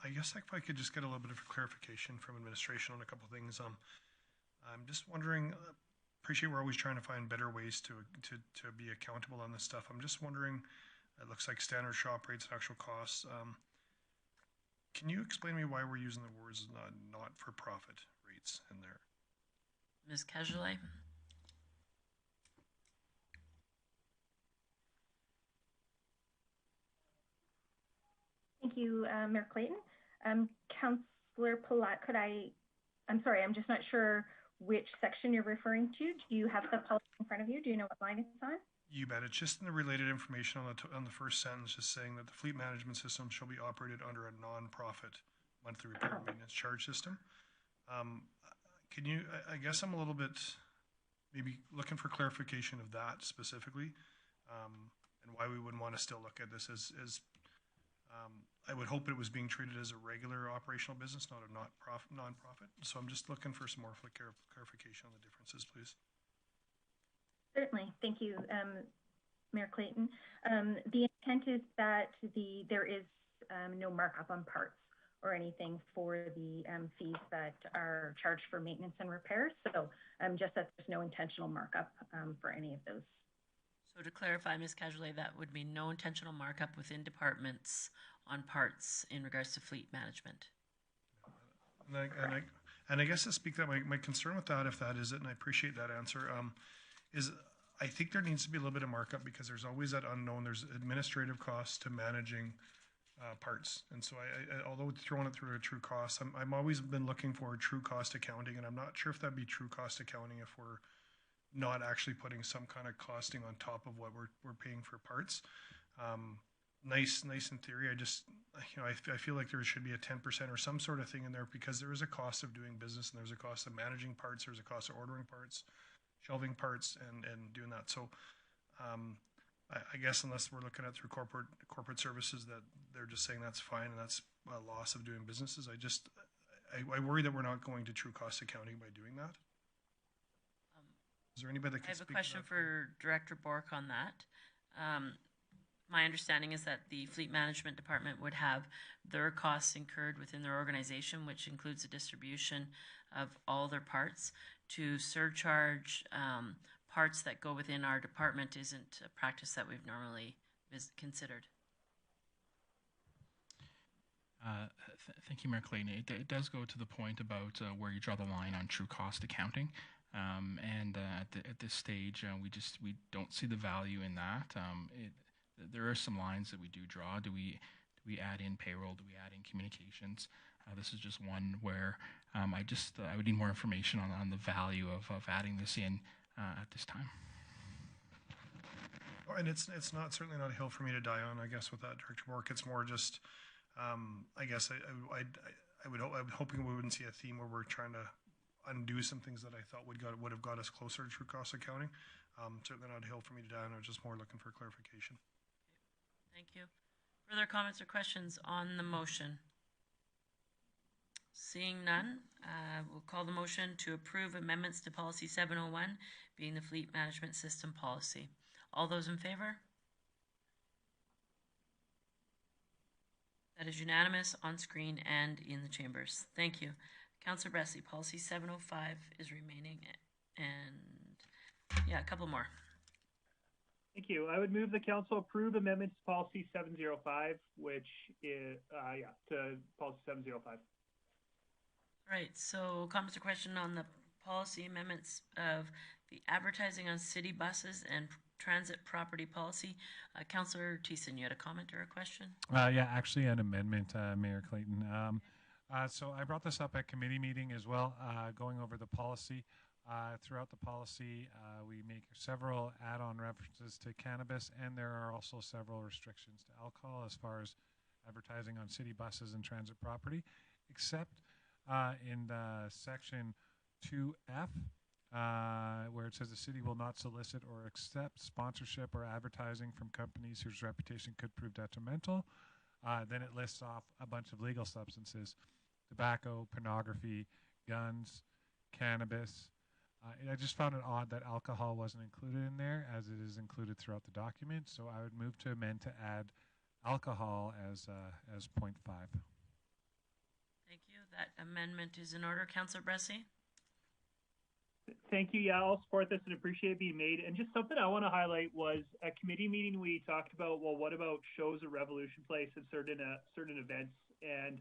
I guess if I could just get a little bit of clarification from administration on a couple of things. I'm just wondering, appreciate we're always trying to find better ways to be accountable on this stuff. I'm just wondering, it looks like standard shop rates and actual costs. Can you explain to me why we're using the words not for profit rates in there? Ms. Cajolet. Thank you, Mayor Clayton. Councillor Palat, I'm sorry, I'm just not sure which section you're referring to. Do you have the policy in front of you? Do you know what line it's on? You bet. It's just in the related information on the first sentence, just saying that the fleet management system shall be operated under a non-profit monthly repair and maintenance charge system. Can you, I guess I'm a little bit maybe looking for clarification of that specifically, and why we wouldn't want to still look at this as I would hope it was being treated as a regular operational business, not a non-profit. So I'm just looking for some more clarification on the differences, please. Certainly. Thank you, Mayor Clayton. The intent is that there is no markup on parts or anything for the fees that are charged for maintenance and repairs. So just that there's no intentional markup for any of those. So to clarify, Ms. Cajolet, that would mean no intentional markup within departments on parts in regards to fleet management. And I guess to speak that my concern with that, if that is it, and I appreciate that answer, is I think there needs to be a little bit of markup because there's always that unknown. There's administrative costs to managing parts, and so I although throwing it through a true cost, I'm always been looking for true cost accounting, and I'm not sure if that'd be true cost accounting if we're not actually putting some kind of costing on top of what we're paying for parts. nice in theory. I just, I feel like there should be a 10% or some sort of thing in there, because there is a cost of doing business, and there's a cost of managing parts, there's a cost of ordering parts, shelving parts, and doing that. So I guess unless we're looking at through corporate services, that they're just saying that's fine and that's a loss of doing businesses. I worry that we're not going to true cost accounting by doing that. Is there anybody that can I have a speak question to that? for Director Bork on that. My understanding is that the Fleet Management Department would have their costs incurred within their organization, which includes the distribution of all their parts. To surcharge parts that go within our department isn't a practice that we've normally considered. Thank you, Mayor Clayton. It does go to the point about where you draw the line on true cost accounting. At this stage, we don't see the value in that. There are some lines that we do draw. Do we add in payroll? Do we add in communications? This is just one where I would need more information on the value of adding this in at this time. And it's certainly not a hill for me to die on, I guess, with that, Director Bork. It's more just, I guess I'm hoping we wouldn't see a theme where we're trying to undo some things that I thought would have got us closer to true cost accounting. Certainly not a hill for me to die on. I was just more looking for clarification. Thank you. Further comments or questions on the motion? Seeing none, we'll call the motion to approve amendments to Policy 701, being the Fleet Management System Policy. All those in favor? That is unanimous on screen and in the chambers. Thank you. Councillor Bressie, Policy 705 is remaining, and yeah, a couple more. Thank you. I would move the council approve amendments to Policy 705, which is, to Policy 705. All right, so comments or question on the policy amendments of the advertising on city buses and transit property policy. Councillor Thiessen, you had a comment or a question? Yeah, actually an amendment, Mayor Clayton. So I brought this up at committee meeting as well, going over the policy. Throughout the policy, we make several add-on references to cannabis, and there are also several restrictions to alcohol as far as advertising on city buses and transit property, except in section 2F, where it says the city will not solicit or accept sponsorship or advertising from companies whose reputation could prove detrimental. Then it lists off a bunch of legal substances: tobacco, pornography, guns, cannabis. I just found it odd that alcohol wasn't included in there, as it is included throughout the document. So I would move to amend to add alcohol as 0.5. Thank you. That amendment is in order. Councillor Bressie? Thank you. Yeah, I'll support this and appreciate it being made. And just something I want to highlight was at committee meeting, we talked about, well, what about shows at Revolution Place at certain events? And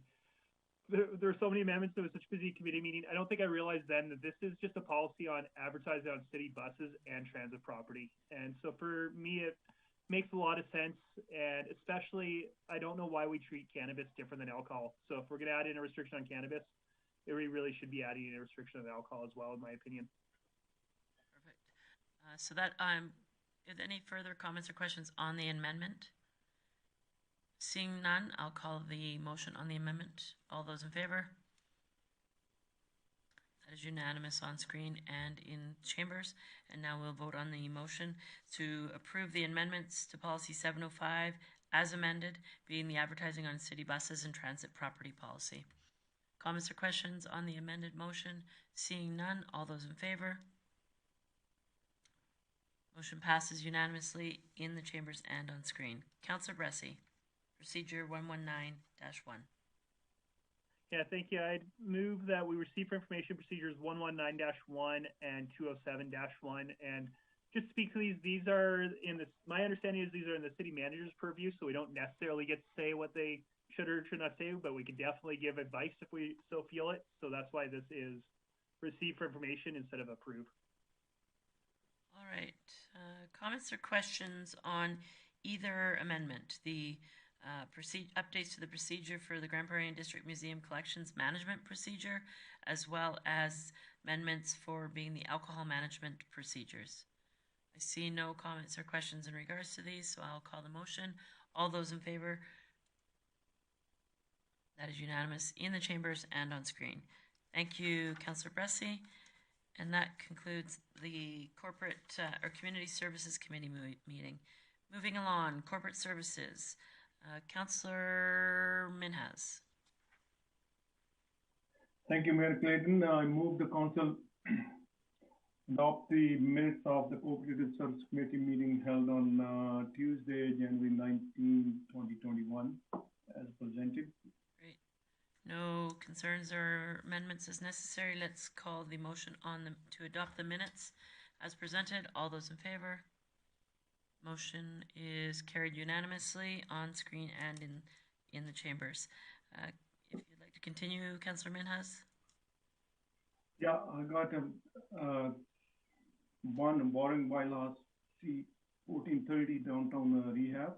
there were so many amendments. There was such a busy committee meeting. I don't think I realized then that this is just a policy on advertising on city buses and transit property. And so for me, it makes a lot of sense. And especially, I don't know why we treat cannabis different than alcohol. So if we're going to add in a restriction on cannabis, we really should be adding in a restriction of alcohol as well, in my opinion. Perfect. So that, is there any further comments or questions on the amendment? Seeing none, I'll call the motion on the amendment. All those in favor? That is unanimous on screen and in chambers. And now we'll vote on the motion to approve the amendments to Policy 705 as amended, being the advertising on city buses and transit property policy. Comments or questions on the amended motion? Seeing none, all those in favor? Motion passes unanimously in the chambers and on screen. Councillor Bressie, Procedure 119-1. Yeah, thank you. I'd move that we receive for information procedures 119-1 and 207-1. And just to speak to these are in this, my understanding is these are in the city manager's purview, so we don't necessarily get to say what they should or should not say, but we can definitely give advice if we so feel it. So that's why this is receive for information instead of approve. All right. Comments or questions on either amendment? The updates to the procedure for the Grande Prairie District Museum Collections Management Procedure, as well as amendments for being the alcohol management procedures. I see no comments or questions in regards to these, so I'll call the motion. All those in favor? That is unanimous in the chambers and on screen. Thank you, Councillor Bressie. And that concludes the Corporate or Community Services Committee meeting. Moving along, Corporate Services. Councillor Minhas. Thank you, Mayor Clayton. I move the council adopt the minutes of the Cooperative Service Committee meeting held on Tuesday, January 19, 2021, as presented. Great. No concerns or amendments as necessary. Let's call the motion on to adopt the minutes as presented. All those in favor? Motion is carried unanimously on screen and in the chambers. If you'd like to continue, Councillor Minhas. Yeah, I got one borrowing bylaws C 1430 downtown rehab.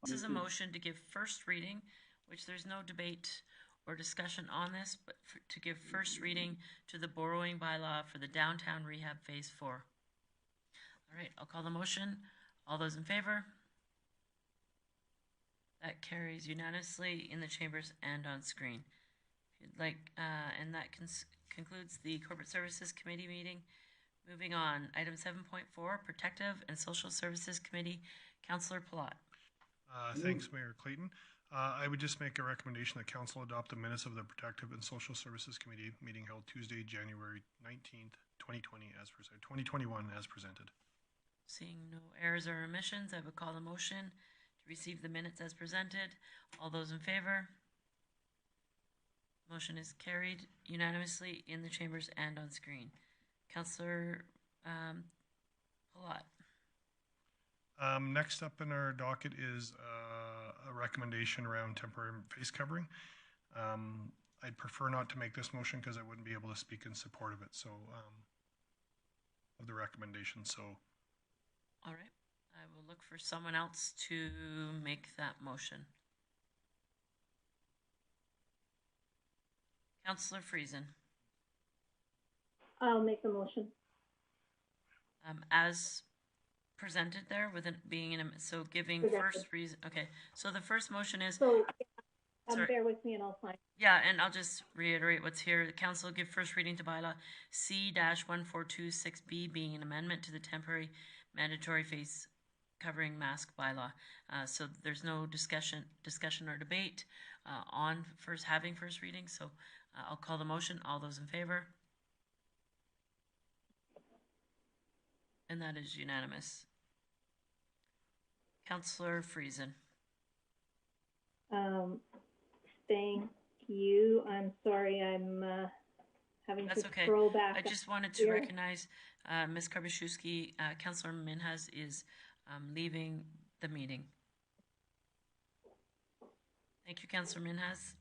This is a motion to give first reading, which there's no debate or discussion on this, but to give first reading to the borrowing bylaw for the downtown rehab phase 4. All right, I'll call the motion. All those in favor? That carries unanimously in the chambers and on screen. If you'd like, and that concludes the Corporate Services Committee meeting. Moving on, item 7.4, Protective and Social Services Committee, Councillor Palat. Thanks, Mayor Clayton. I would just make a recommendation that Council adopt the minutes of the Protective and Social Services Committee meeting held Tuesday, January 19th, 2020, 2021, as presented. Seeing no errors or omissions, I would call the motion to receive the minutes as presented. All those in favor? Motion is carried unanimously in the chambers and on screen. Councillor Palat. Next up in our docket is a recommendation around temporary face covering. I'd prefer not to make this motion because I wouldn't be able to speak in support of it, so of the recommendation. So, all right, I will look for someone else to make that motion. Councillor Friesen. I'll make the motion. As presented there, with it being in a, so giving first reason. Okay, so the first motion is. So, bear with me and I'll find. Yeah, and I'll just reiterate what's here. The council give first reading to bylaw C-1426B, being an amendment to the temporary mandatory face covering mask bylaw. So there's no discussion or debate on having first reading. So I'll call the motion. All those in favor? And that is unanimous. Councillor Friesen. Thank you. I'm sorry, I'm having That's to okay. scroll back. I just wanted to recognize Ms. Karbaschewski. Councillor Minhas is leaving the meeting. Thank you, Councillor Minhas.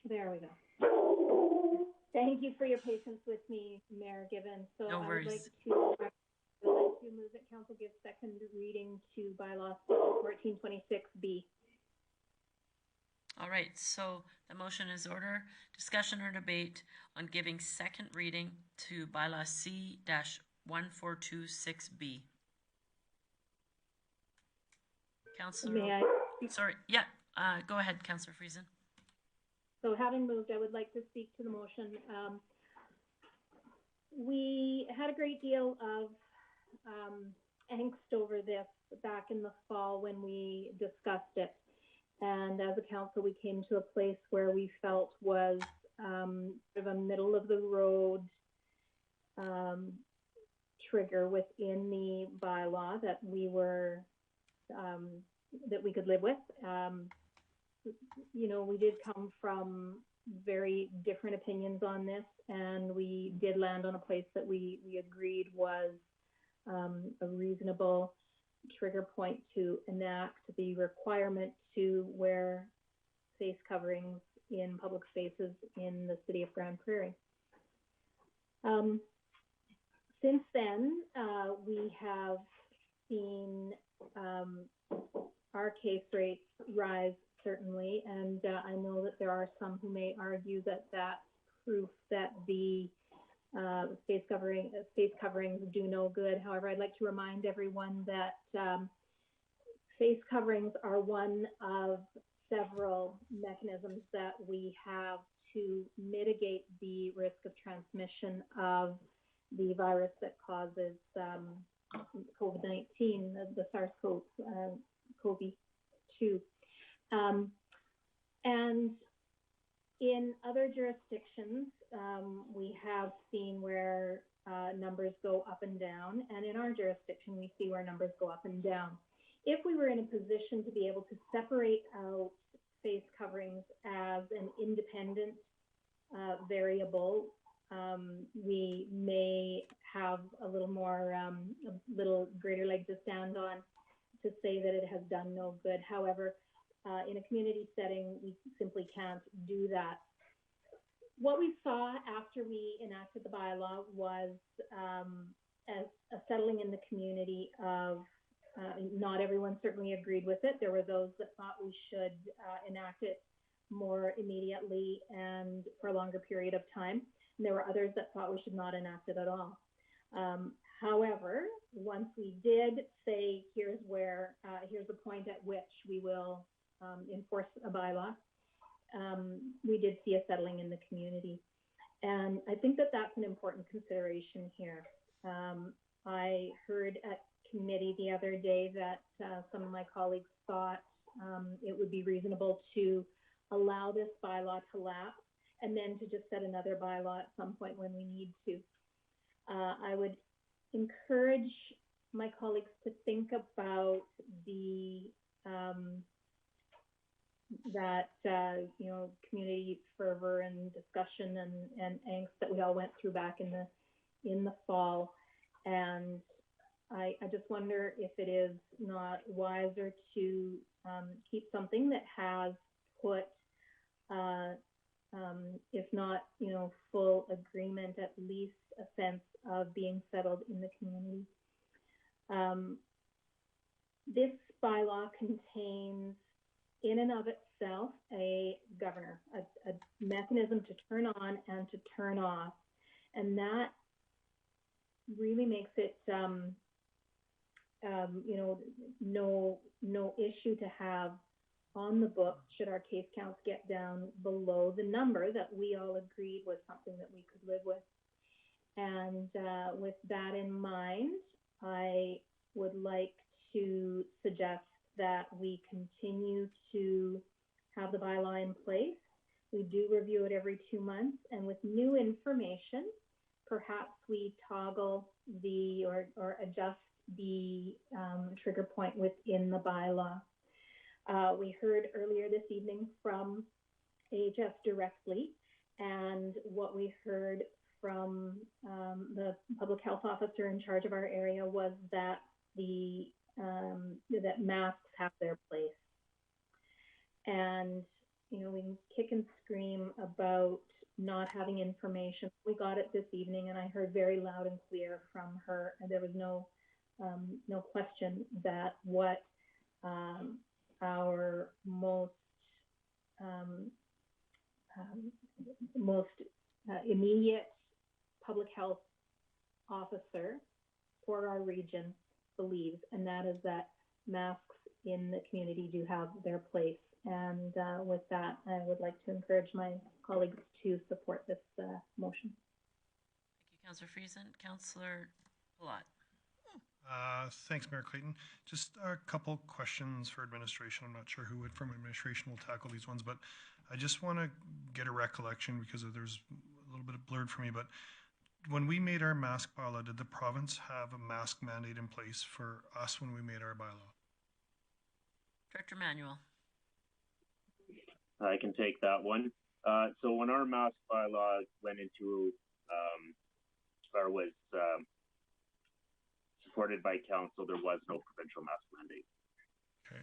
There we go. Thank you for your patience with me, Mayor Gibbons. So no worries. I would like to move that council give second reading to bylaw 1426B. All right, so the motion is order. Discussion or debate on giving second reading to bylaw C-1426B. Councillor. May I? Sorry, yeah, go ahead, Councillor Friesen. So having moved, I would like to speak to the motion. We had a great deal of angst over this back in the fall when we discussed it. And as a council, we came to a place where we felt was sort of a middle of the road trigger within the bylaw that we were, that we could live with. You know, we did come from very different opinions on this, and we did land on a place that we agreed was a reasonable trigger point to enact the requirement to wear face coverings in public spaces in the city of Grande Prairie. Since then, we have seen our case rates rise, certainly, and I know that there are some who may argue that that's proof that the face coverings do no good. However, I'd like to remind everyone that face coverings are one of several mechanisms that we have to mitigate the risk of transmission of the virus that causes COVID-19, the SARS-CoV-2. And in other jurisdictions, we have seen where numbers go up and down, and in our jurisdiction, we see where numbers go up and down. If we were in a position to be able to separate out face coverings as an independent variable, we may have a little more, a little greater leg to stand on to say that it has done no good. However, in a community setting, we simply can't do that. What we saw after we enacted the bylaw was a settling in the community of, not everyone certainly agreed with it. There were those that thought we should enact it more immediately and for a longer period of time. And there were others that thought we should not enact it at all. However, once we did say, here's the point at which we will enforce a bylaw, we did see a settling in the community. And I think that that's an important consideration here. I heard at committee the other day that some of my colleagues thought it would be reasonable to allow this bylaw to lapse and then to just set another bylaw at some point when we need to. I would encourage my colleagues to think about the community fervor and discussion and angst that we all went through back in the fall. And I just wonder if it is not wiser to keep something that has put, if not, full agreement, at least a sense of being settled in the community. This bylaw contains, in and of itself, a governor, a mechanism to turn on and to turn off, and that really makes it no issue to have on the books should our case counts get down below the number that we all agreed was something that we could live with. And with that in mind, I would like to suggest that we continue to have the bylaw in place. We do review it every 2 months, and with new information, perhaps we toggle or adjust the trigger point within the bylaw. We heard earlier this evening from AHS directly, and what we heard from the public health officer in charge of our area was that that masks have their place. And we can kick and scream about not having information. We got it this evening, and I heard very loud and clear from her, and there was no question that what our most immediate public health officer for our region believes, and that is that masks in the community do have their place. And with that, I would like to encourage my colleagues to support this motion. Thank you, Councillor Friesen. Councillor Palat. Thanks, Mayor Clayton. Just a couple questions for administration. I'm not sure who from administration will tackle these ones, but I just want to get a recollection because there's a little bit blurred for me. But when we made our mask bylaw, did the province have a mask mandate in place for us when we made our bylaw? Director Manuel. I can take that one. So when our mask bylaw went into, or was supported by council, there was no provincial mask mandate. Okay.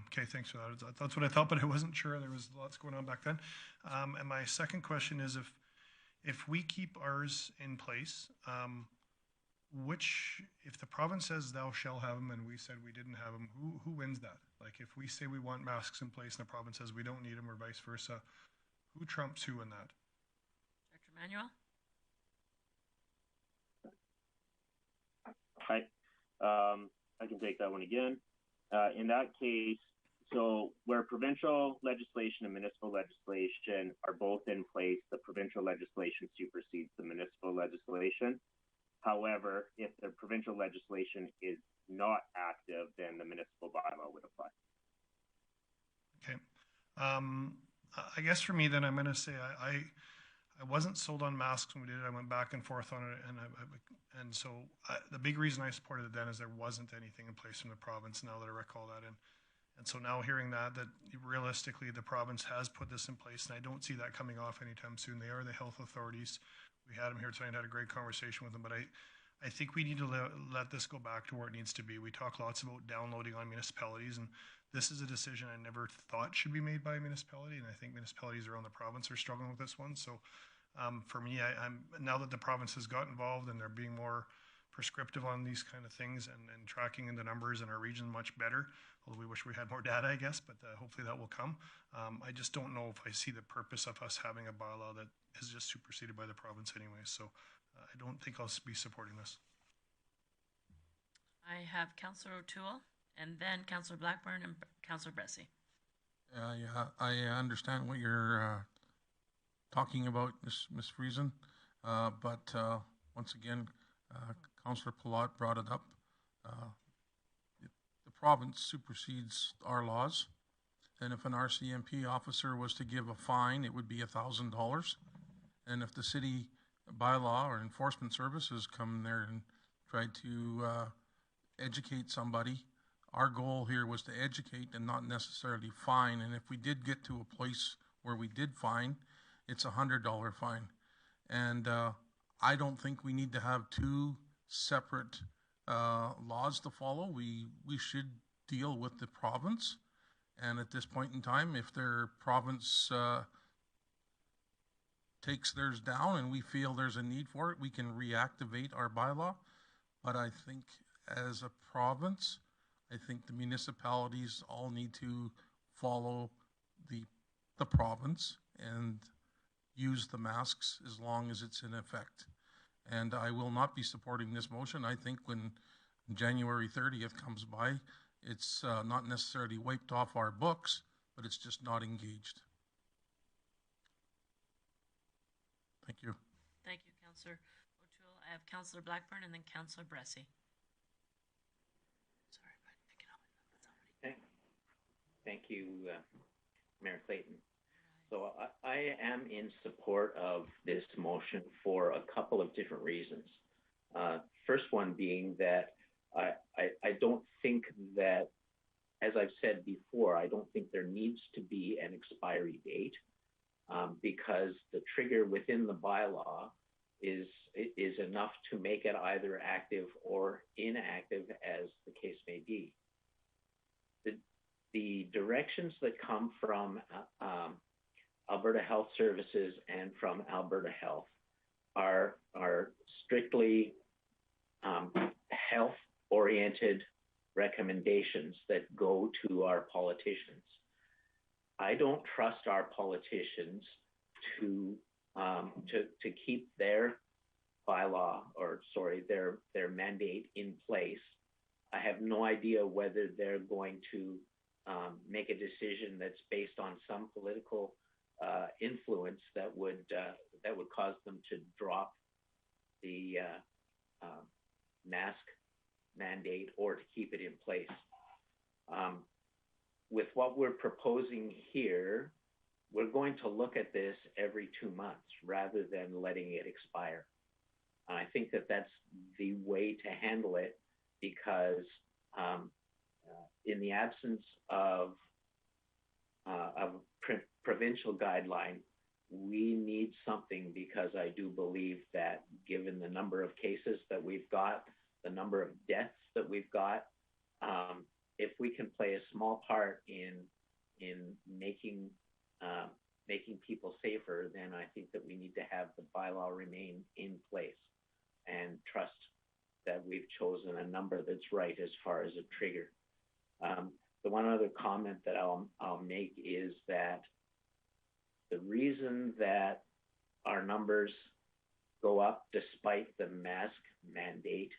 Okay, thanks for that. That's what I thought, but I wasn't sure. There was lots going on back then. And my second question is, if we keep ours in place, if the province says thou shall have them and we said we didn't have them, who wins that? Like if we say we want masks in place and the province says we don't need them, or vice versa, who trumps who in that? Director Manuel. I can take that one again. In that case, so where provincial legislation and municipal legislation are both in place, the provincial legislation supersedes the municipal legislation. However, if the provincial legislation is not active, then the municipal bylaw would apply. Okay. I guess for me, then I'm going to say I wasn't sold on masks when we did it. I went back and forth on it, and so the big reason I supported it then is there wasn't anything in place from the province. Now that I recall that, and so now hearing that realistically the province has put this in place, and I don't see that coming off anytime soon. They are the health authorities. We had them here tonight, had a great conversation with them, but I think we need to let this go back to where it needs to be. We talk lots about downloading on municipalities, and this is a decision I never thought should be made by a municipality, and I think municipalities around the province are struggling with this one. So for me, I'm now that the province has got involved and they're being more prescriptive on these kind of things and tracking in the numbers in our region much better, although we wish we had more data, I guess, but hopefully that will come. I just don't know if I see the purpose of us having a bylaw that is just superseded by the province anyway. So I don't think I'll be supporting this. I have Councillor O'Toole, and then Councillor Blackburn and Councillor Bressie. Yeah, I understand what you're talking about, Ms. Friesen, but once again, Councillor Palat brought it up. The province supersedes our laws, and if an RCMP officer was to give a fine, it would be $1,000. And if the city bylaw or enforcement services come there and try to educate somebody, our goal here was to educate and not necessarily fine. And if we did get to a place where we did fine, it's $100 fine. And I don't think we need to have two separate laws to follow. We should deal with the province. And at this point in time, if their province takes theirs down and we feel there's a need for it, we can reactivate our bylaw. But I think as a province, I think the municipalities all need to follow the province and use the masks as long as it's in effect. And I will not be supporting this motion. I think when January 30th comes by, it's not necessarily wiped off our books, but it's just not engaged. Thank you. Thank you, Councillor O'Toole. I have Councillor Blackburn and then Councillor Bressie. Sorry, but pick it up. Okay. Thank you, Mayor Clayton. So I am in support of this motion for a couple of different reasons. First one being that I don't think that, as I've said before, I don't think there needs to be an expiry date because the trigger within the bylaw is enough to make it either active or inactive as the case may be. The directions that come from Alberta Health Services and from Alberta Health are strictly health-oriented recommendations that go to our politicians. I don't trust our politicians to keep their bylaw, or sorry, their mandate in place. I have no idea whether they're going to make a decision that's based on some political influence that would cause them to drop the mask mandate or to keep it in place. With what we're proposing here, we're going to look at this every 2 months rather than letting it expire. I think that that's the way to handle it because in the absence of provincial guideline, we need something because I do believe that given the number of cases that we've got, the number of deaths that we've got, if we can play a small part in making people safer, then I think that we need to have the bylaw remain in place and trust that we've chosen a number that's right as far as a trigger. The one other comment that I'll make is that the reason that our numbers go up despite the mask mandate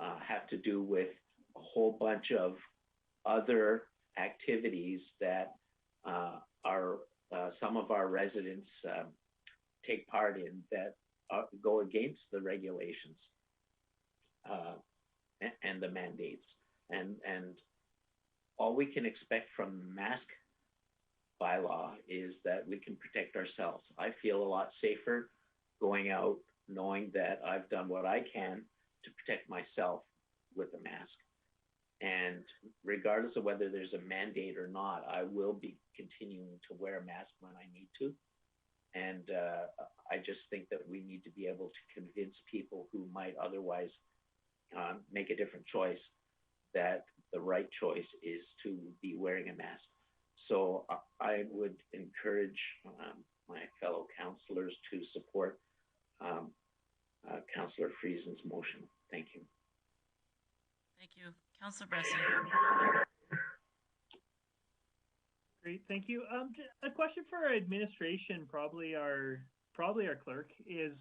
have to do with a whole bunch of other activities that some of our residents take part in that go against the regulations and the mandates. And all we can expect from the mask bylaw is that we can protect ourselves. I feel a lot safer going out knowing that I've done what I can to protect myself with a mask. And regardless of whether there's a mandate or not, I will be continuing to wear a mask when I need to. And I just think that we need to be able to convince people who might otherwise make a different choice that the right choice is to be wearing a mask. So I would encourage my fellow councillors to support Councillor Friesen's motion. Thank you. Thank you. Councillor Bressie. Great, thank you. A question for administration, probably our clerk, is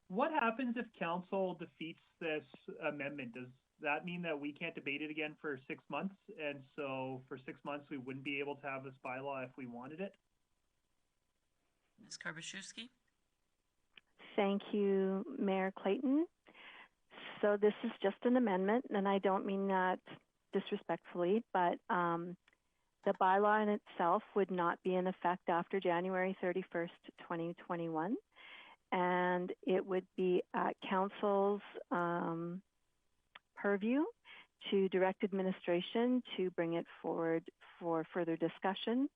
what happens if council defeats this amendment? Does that mean that we can't debate it again for 6 months? And so for 6 months, we wouldn't be able to have this bylaw if we wanted it? Ms. Karbaschewski. Thank you, Mayor Clayton. So this is just an amendment, and I don't mean that disrespectfully, but the bylaw in itself would not be in effect after January 31st, 2021, and it would be at council's purview to direct administration to bring it forward for further discussion.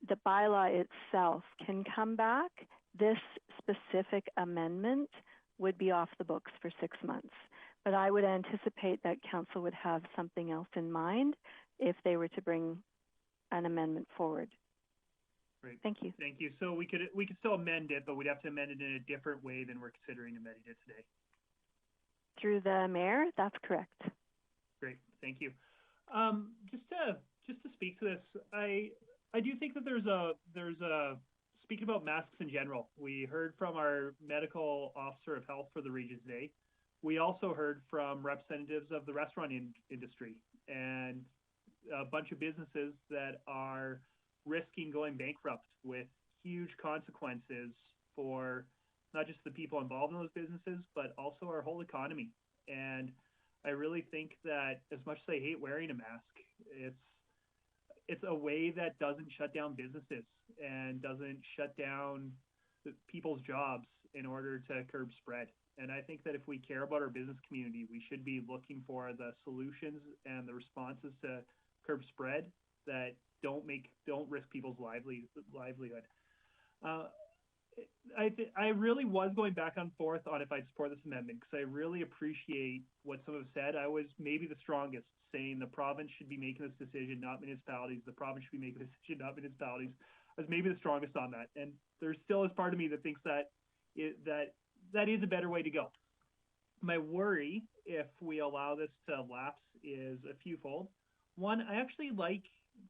The bylaw itself can come back. This specific amendment would be off the books for 6 months. But I would anticipate that council would have something else in mind if they were to bring an amendment forward. Great. Thank you. Thank you. So we could still amend it, but we'd have to amend it in a different way than we're considering amending it today. Through the mayor, that's correct. Great. Thank you. Just to speak to this, I do think that there's a speaking about masks in general. We heard from our medical officer of health for the region today. We also heard from representatives of the restaurant industry and a bunch of businesses that are risking going bankrupt with huge consequences for not just the people involved in those businesses, but also our whole economy. And I really think that as much as I hate wearing a mask, it's a way that doesn't shut down businesses and doesn't shut down people's jobs in order to curb spread. And I think that if we care about our business community, we should be looking for the solutions and the responses to curb spread that don't risk people's livelihood. I really was going back and forth on if I'd support this amendment because I really appreciate what some have said. I was maybe the strongest, saying the province should be making this decision, not municipalities. The province should be making this decision, not municipalities. I was maybe the strongest on that. And there still is part of me that thinks that that is a better way to go. My worry, if we allow this to lapse, is a fewfold. One, I actually like,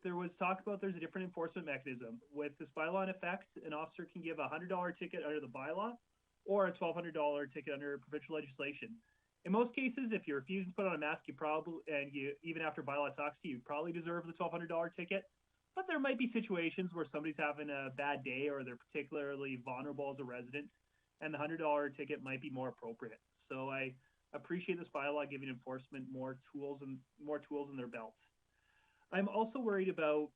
there was talk about there's a different enforcement mechanism. With this bylaw in effect, an officer can give a $100 ticket under the bylaw or a $1,200 ticket under provincial legislation. In most cases, if you're refusing to put on a mask, even after bylaw talks to you, you probably deserve the $1,200 ticket. But there might be situations where somebody's having a bad day or they're particularly vulnerable as a resident, and the $100 ticket might be more appropriate. So I appreciate this bylaw giving enforcement more tools in their belts. I'm also worried about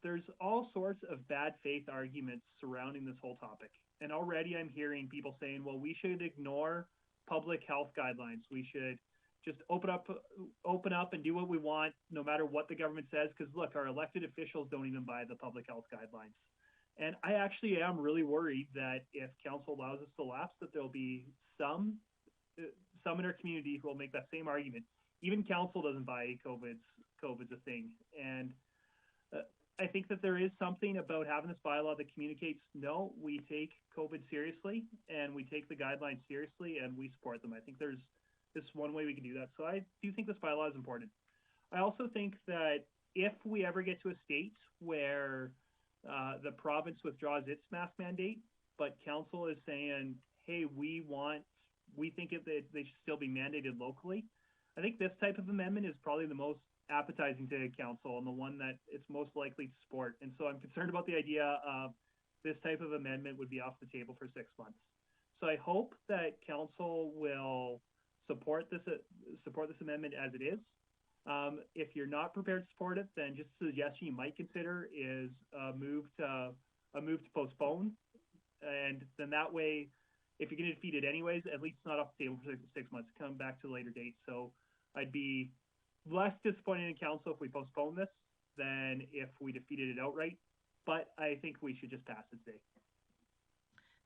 there's all sorts of bad faith arguments surrounding this whole topic. And already I'm hearing people saying, well, we should ignore public health guidelines. We should just open up and do what we want, no matter what the government says. Because look, our elected officials don't even buy the public health guidelines. And I actually am really worried that if council allows us to lapse, that there'll be some in our community who will make that same argument. Even council doesn't buy COVID's a thing. And I think that there is something about having this bylaw that communicates, no, we take COVID seriously and we take the guidelines seriously and we support them. I think there's this one way we can do that. So I do think this bylaw is important. I also think that if we ever get to a state where the province withdraws its mask mandate, but council is saying, hey, we want we think that they should still be mandated locally. I think this type of amendment is probably the most appetizing to council and the one that it's most likely to support. And so I'm concerned about the idea of this type of amendment would be off the table for 6 months. So I hope that council will support this amendment as it is. If you're not prepared to support it, then just a suggestion you might consider is a move to postpone, and then that way, if you're going to defeat it anyways, at least it's not off the table for 6 months. Come back to a later date. So I'd be less disappointed in council if we postpone this than if we defeated it outright. But I think we should just pass it today.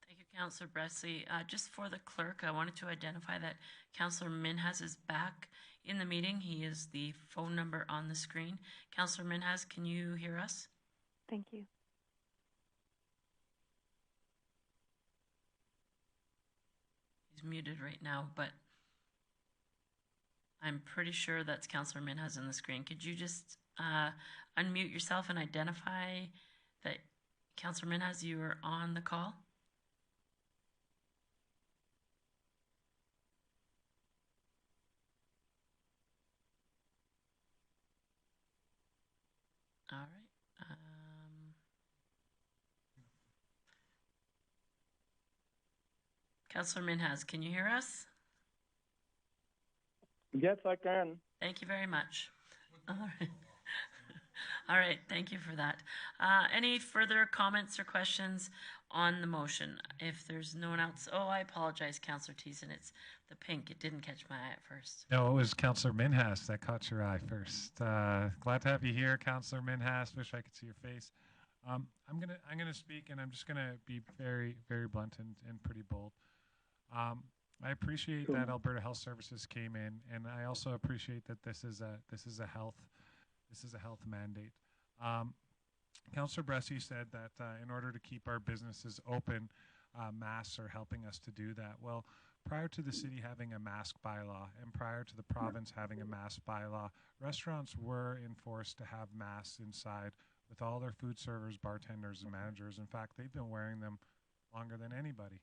Thank you, Councillor Bresley. Just for the clerk, I wanted to identify that Councillor Minhas is back in the meeting. He is the phone number on the screen. Councillor Minhas, can you hear us? Thank you. He's muted right now, but I'm pretty sure that's Councillor Minhas on the screen. Could you just unmute yourself and identify that Councillor Minhas, you are on the call? All right. Councillor Minhas, can you hear us? Yes, I can. Thank you very much. All right. All right, thank you for that. Any further comments or questions on the motion? If there's no one else, oh, I apologize, Councillor Thiessen, it's the pink. It didn't catch my eye at first. No, it was Councillor Minhas that caught your eye first. Glad to have you here, Councillor Minhas. Wish I could see your face. I'm gonna speak, and I'm just gonna be very, very blunt and pretty bold. I appreciate that Alberta Health Services came in, and I also appreciate that this is a health mandate. Councillor Bresley said that in order to keep our businesses open, masks are helping us to do that. Well, prior to the city having a mask bylaw and prior to the province having a mask bylaw, restaurants were enforced to have masks inside with all their food servers, bartenders, and managers. In fact, they've been wearing them longer than anybody,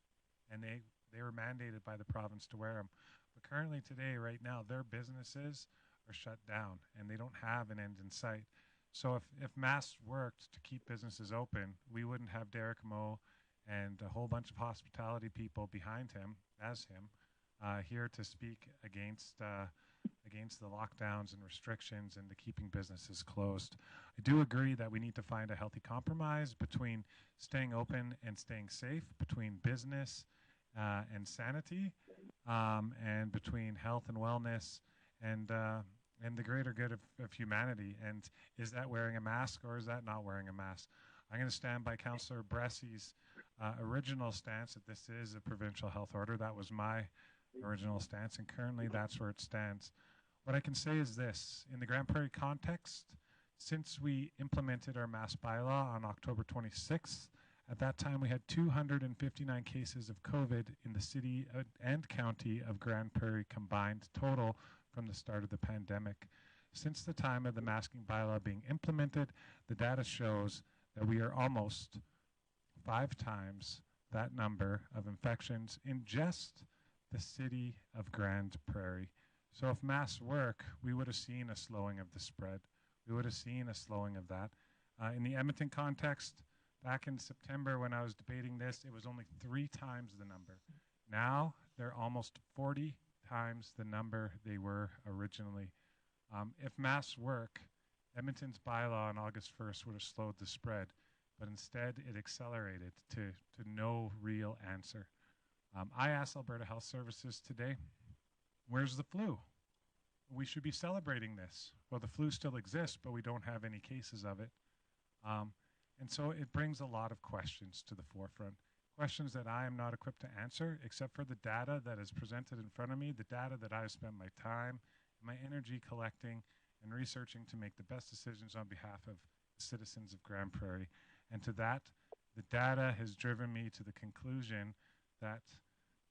and they were mandated by the province to wear them. But currently today, right now, their businesses are shut down and they don't have an end in sight. So if masks worked to keep businesses open, we wouldn't have Derek Moe and a whole bunch of hospitality people behind him, here to speak against the lockdowns and restrictions and the keeping businesses closed. I do agree that we need to find a healthy compromise between staying open and staying safe, between business and sanity, and between health and wellness and the greater good of humanity. And is that wearing a mask or is that not wearing a mask? I'm going to stand by Councillor Bresley's original stance that this is a provincial health order. That was my original stance, and currently that's where it stands. What I can say is this: in the Grande Prairie context, since we implemented our mask bylaw on October 26th, at that time we had 259 cases of COVID in the city and county of Grande Prairie combined total from the start of the pandemic. Since the time of the masking bylaw being implemented, the data shows that we are almost 5 times that number of infections in just the city of Grande Prairie. So if masks work, we would have seen a slowing of the spread. We would have seen a slowing of that. In the Edmonton context, back in September when I was debating this, it was only 3 times the number. Now they're almost 40 times the number they were originally. If masks work, Edmonton's bylaw on August 1st would have slowed the spread, but instead it accelerated to no real answer. I asked Alberta Health Services today, where's the flu? We should be celebrating this. Well, the flu still exists, but we don't have any cases of it. And so it brings a lot of questions to the forefront. Questions that I am not equipped to answer, except for the data that is presented in front of me, the data that I have spent my time, my energy collecting and researching to make the best decisions on behalf of the citizens of Grande Prairie. And to that, the data has driven me to the conclusion that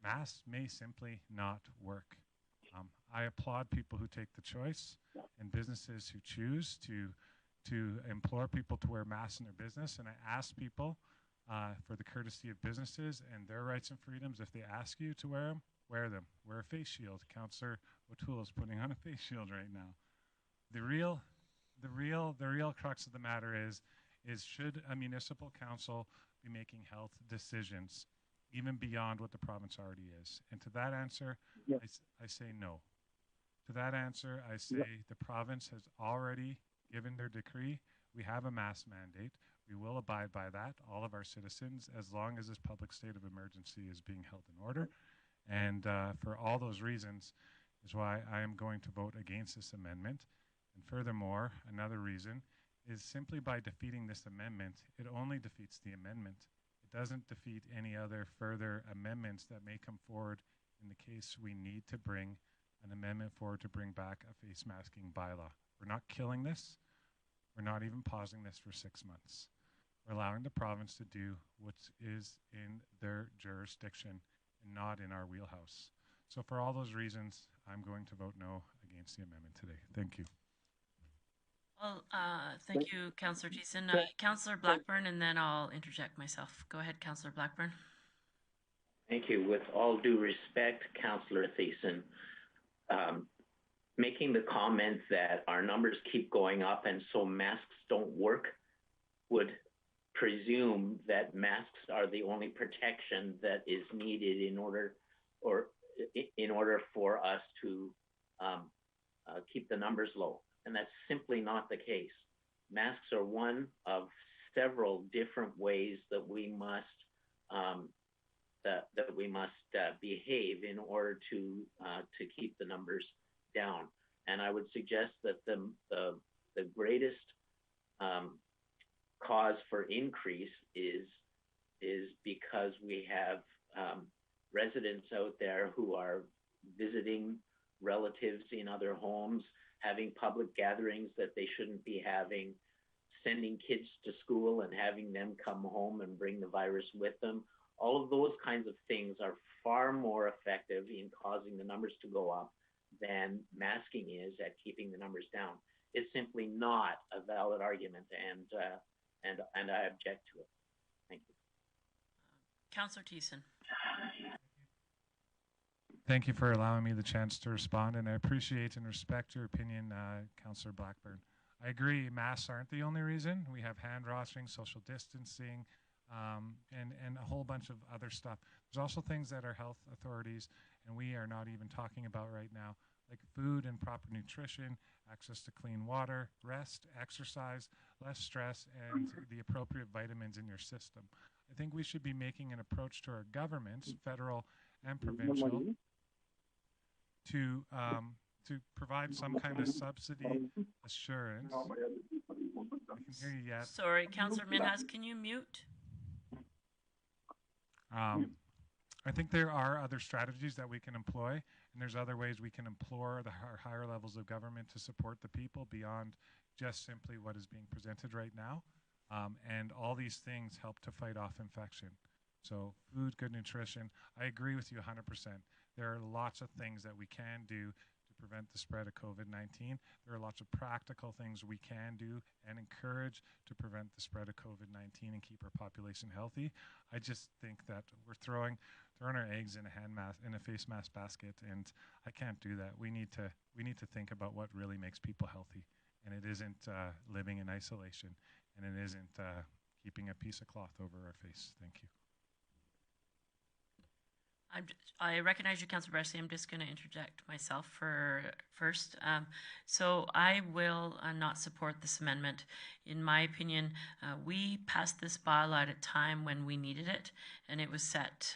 masks may simply not work. I applaud people who take the choice and businesses who choose to implore people to wear masks in their business. And I ask people for the courtesy of businesses and their rights and freedoms. If they ask you to wear them, wear them. Wear a face shield. Councillor O'Toole is putting on a face shield right now. The real crux of the matter is should a municipal council be making health decisions even beyond what the province already is? And to that answer, I say no. To that answer, I say the province has already given their decree. We have a mask mandate. We will abide by that, all of our citizens, as long as this public state of emergency is being held in order. And for all those reasons is why I am going to vote against this amendment. And furthermore, another reason is simply by defeating this amendment, it only defeats the amendment. It doesn't defeat any other further amendments that may come forward in the case we need to bring an amendment forward to bring back a face masking bylaw. We're not killing this. We're not even pausing this for 6 months. We're allowing the province to do what is in their jurisdiction and not in our wheelhouse. So for all those reasons, I'm going to vote no against the amendment today. Thank you. Well, thank you, Councillor Thiessen. Councillor Blackburn, and then I'll interject myself. Go ahead, Councillor Blackburn. Thank you. With all due respect, Councillor Thiessen, making the comment that our numbers keep going up and so masks don't work would presume that masks are the only protection that is needed in order for us to keep the numbers low. And that's simply not the case. Masks are one of several different ways that we must behave in order to keep the numbers down. And I would suggest that the greatest cause for increase is because we have residents out there who are visiting relatives in other homes, having public gatherings that they shouldn't be having, sending kids to school and having them come home and bring the virus with them. All of those kinds of things are far more effective in causing the numbers to go up than masking is at keeping the numbers down. It's simply not a valid argument, and I object to it. Thank you. Councillor Thiessen. Thank you for allowing me the chance to respond, and I appreciate and respect your opinion, Councillor Blackburn. I agree, masks aren't the only reason. We have hand washing, social distancing, and a whole bunch of other stuff. There's also things that our health authorities, and we are not even talking about right now, like food and proper nutrition, access to clean water, rest, exercise, less stress, and the appropriate vitamins in your system. I think we should be making an approach to our governments, federal and provincial, to provide some kind of subsidy assurance. I can hear you yet. Sorry, Councillor Minhas, can you mute? I think there are other strategies that we can employ, and there's other ways we can implore the higher levels of government to support the people beyond just simply what is being presented right now. And all these things help to fight off infection. So food, good nutrition. I agree with you 100%. There are lots of things that we can do to prevent the spread of COVID-19. There are lots of practical things we can do and encourage to prevent the spread of COVID-19 and keep our population healthy. I just think that we're throwing our eggs in a face mask basket, and I can't do that. We need to think about what really makes people healthy, and it isn't living in isolation, and it isn't keeping a piece of cloth over our face. Thank you. I recognize you, Councillor Bressy. I'm just going to interject myself first. So I will not support this amendment. In my opinion, we passed this bylaw at a time when we needed it, and it was set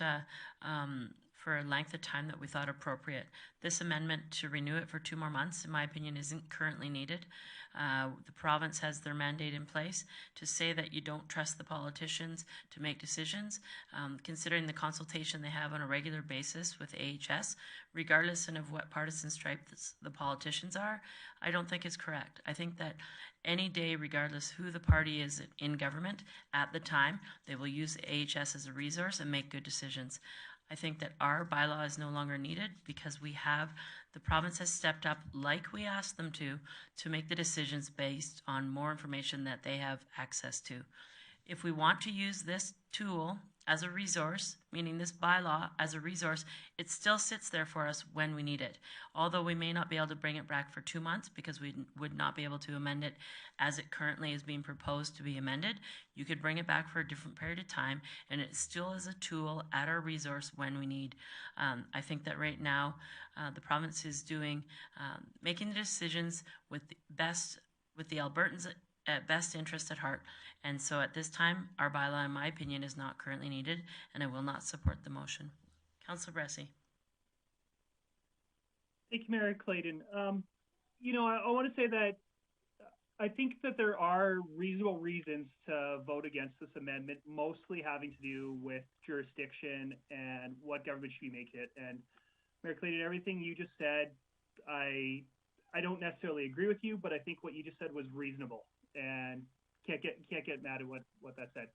for a length of time that we thought appropriate. This amendment to renew it for 2 more months, in my opinion, isn't currently needed. The province has their mandate in place. To say that you don't trust the politicians to make decisions, considering the consultation they have on a regular basis with AHS, regardless of what partisan stripe the politicians are, I don't think it's correct. I think that any day, regardless who the party is in government at the time, they will use AHS as a resource and make good decisions. I think that our bylaw is no longer needed because the province has stepped up like we asked them to make the decisions based on more information that they have access to. If we want to use this tool as a resource, meaning this bylaw as a resource, it still sits there for us when we need it. Although we may not be able to bring it back for 2 months because we would not be able to amend it as it currently is being proposed to be amended, you could bring it back for a different period of time, and it still is a tool at our resource when we need. I think that right now the province is doing, making the decisions with the Albertans' best interest at heart. And so at this time, our bylaw, in my opinion, is not currently needed, and I will not support the motion. Councillor Bressie. Thank you, Mayor Clayton. You know, I want to say that I think that there are reasonable reasons to vote against this amendment, mostly having to do with jurisdiction and what government should be making it. And Mayor Clayton, everything you just said, I don't necessarily agree with you, but I think what you just said was reasonable, and can't get mad at what that said.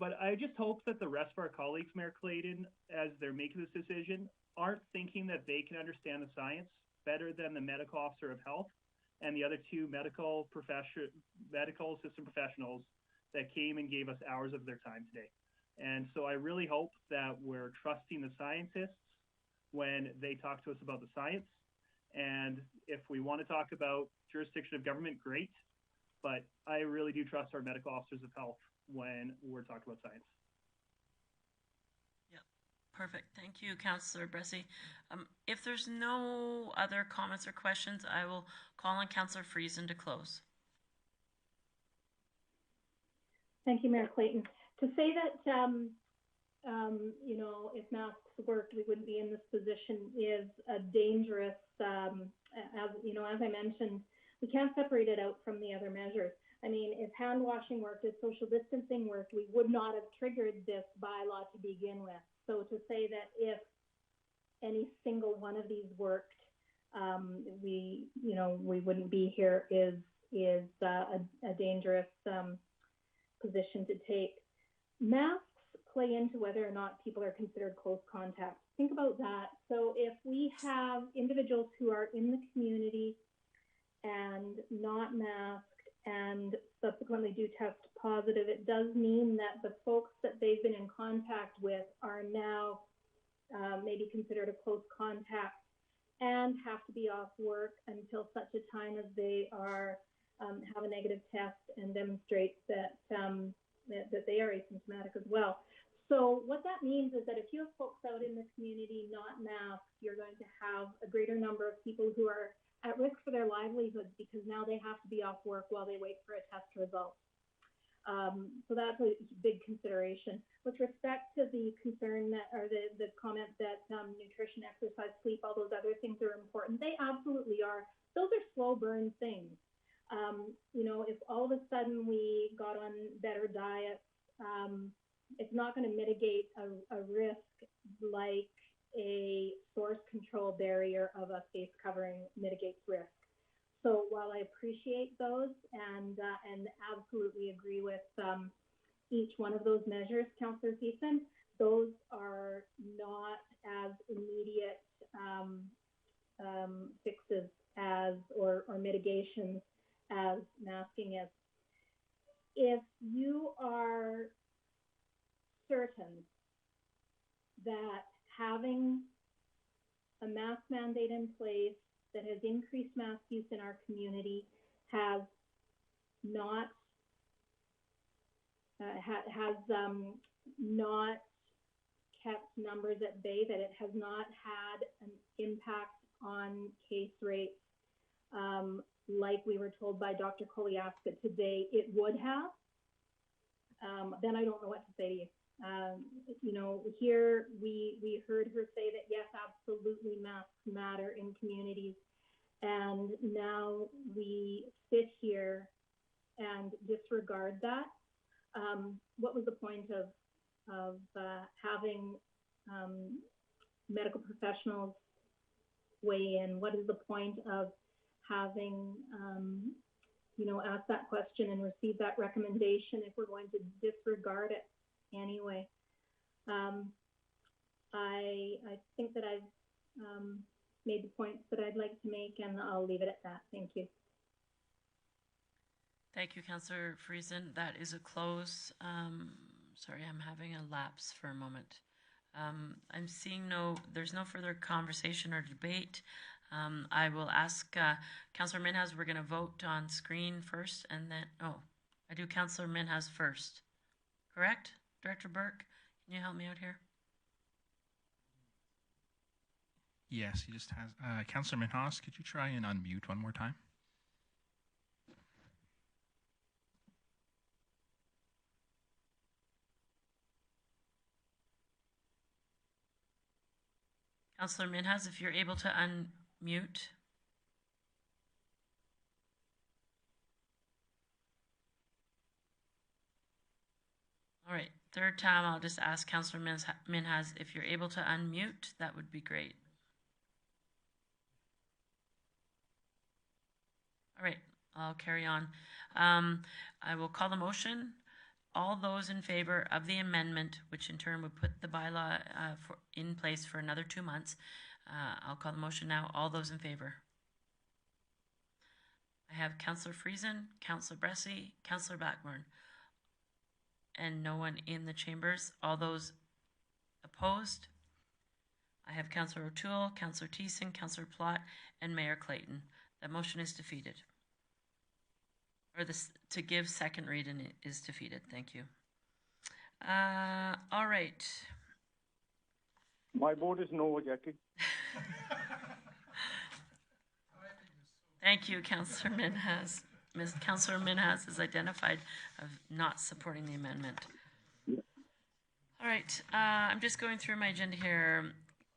But I just hope that the rest of our colleagues, Mayor Clayton, as they're making this decision, aren't thinking that they can understand the science better than the medical officer of health and the other two medical system professionals that came and gave us hours of their time today. And so I really hope that we're trusting the scientists when they talk to us about the science. And if we want to talk about jurisdiction of government, great. But I really do trust our medical officers of health when we're talking about science. Yep, perfect. Thank you, Councillor Bressie. If there's no other comments or questions, I will call on Councillor Friesen to close. Thank you, Mayor Clayton. To say that, you know, if masks worked, we wouldn't be in this position is a dangerous, as you know, as I mentioned, we can't separate it out from the other measures. I mean, if hand washing worked, if social distancing worked, we would not have triggered this bylaw to begin with. So to say that if any single one of these worked, we wouldn't be here is a dangerous position to take. Masks play into whether or not people are considered close contacts. Think about that. So if we have individuals who are in the community and not masked and subsequently do test positive, it does mean that the folks that they've been in contact with are now maybe considered a close contact and have to be off work until such a time as they are have a negative test and demonstrate that that they are asymptomatic as well. So what that means is that if you have folks out in the community not masked, you're going to have a greater number of people who are at risk for their livelihoods because now they have to be off work while they wait for a test result. So that's a big consideration. With respect to the concern that, or the comment that nutrition, exercise, sleep, all those other things are important, they absolutely are. Those are slow burn things. You know, if all of a sudden we got on better diets, it's not going to mitigate a risk like a source control barrier of a face covering mitigates risk. So while I appreciate those and absolutely agree with each one of those measures, Councillor Thiessen, those are not as immediate fixes as or mitigations as masking is. If you are certain that having a mask mandate in place that has increased mask use in our community has not not kept numbers at bay, that it has not had an impact on case rates like we were told by Dr. Koliaska today it would have, then I don't know what to say to you. You know, here we heard her say that yes, absolutely masks matter in communities, and now we sit here and disregard that. What was the point of having medical professionals weigh in? What is the point of having you know, ask that question and receive that recommendation if we're going to disregard it anyway? I think that I've made the points that I'd like to make, and I'll leave it at that. Thank you. Thank you, Councillor Friesen. That is a close. Sorry, I'm having a lapse for a moment. I'm seeing there's no further conversation or debate. I will ask Councillor Minhas, we're going to vote on screen first, and then, I do Councillor Minhas first. Correct? Director Burke, can you help me out here? Yes, he just has. Councillor Minhas, could you try and unmute one more time? Councillor Minhas, if you're able to unmute. All right, third time, I'll just ask Councillor Minhas, if you're able to unmute, that would be great. All right, I'll carry on. I will call the motion. All those in favor of the amendment, which in turn would put the bylaw in place for another 2 months, I'll call the motion now. All those in favor? I have Councillor Friesen, Councillor Bressie, Councillor Blackburn, and no one in the chambers. All those opposed? I have Councillor O'Toole, Councillor Thiessen, Councillor Plott, and Mayor Clayton. That motion is defeated. Or this to give second reading is defeated. Thank you. All right. My vote is no, Jackie. Thank you, Councillor Minhas. Councillor Minhas is identified of not supporting the amendment. All right. I'm just going through my agenda here.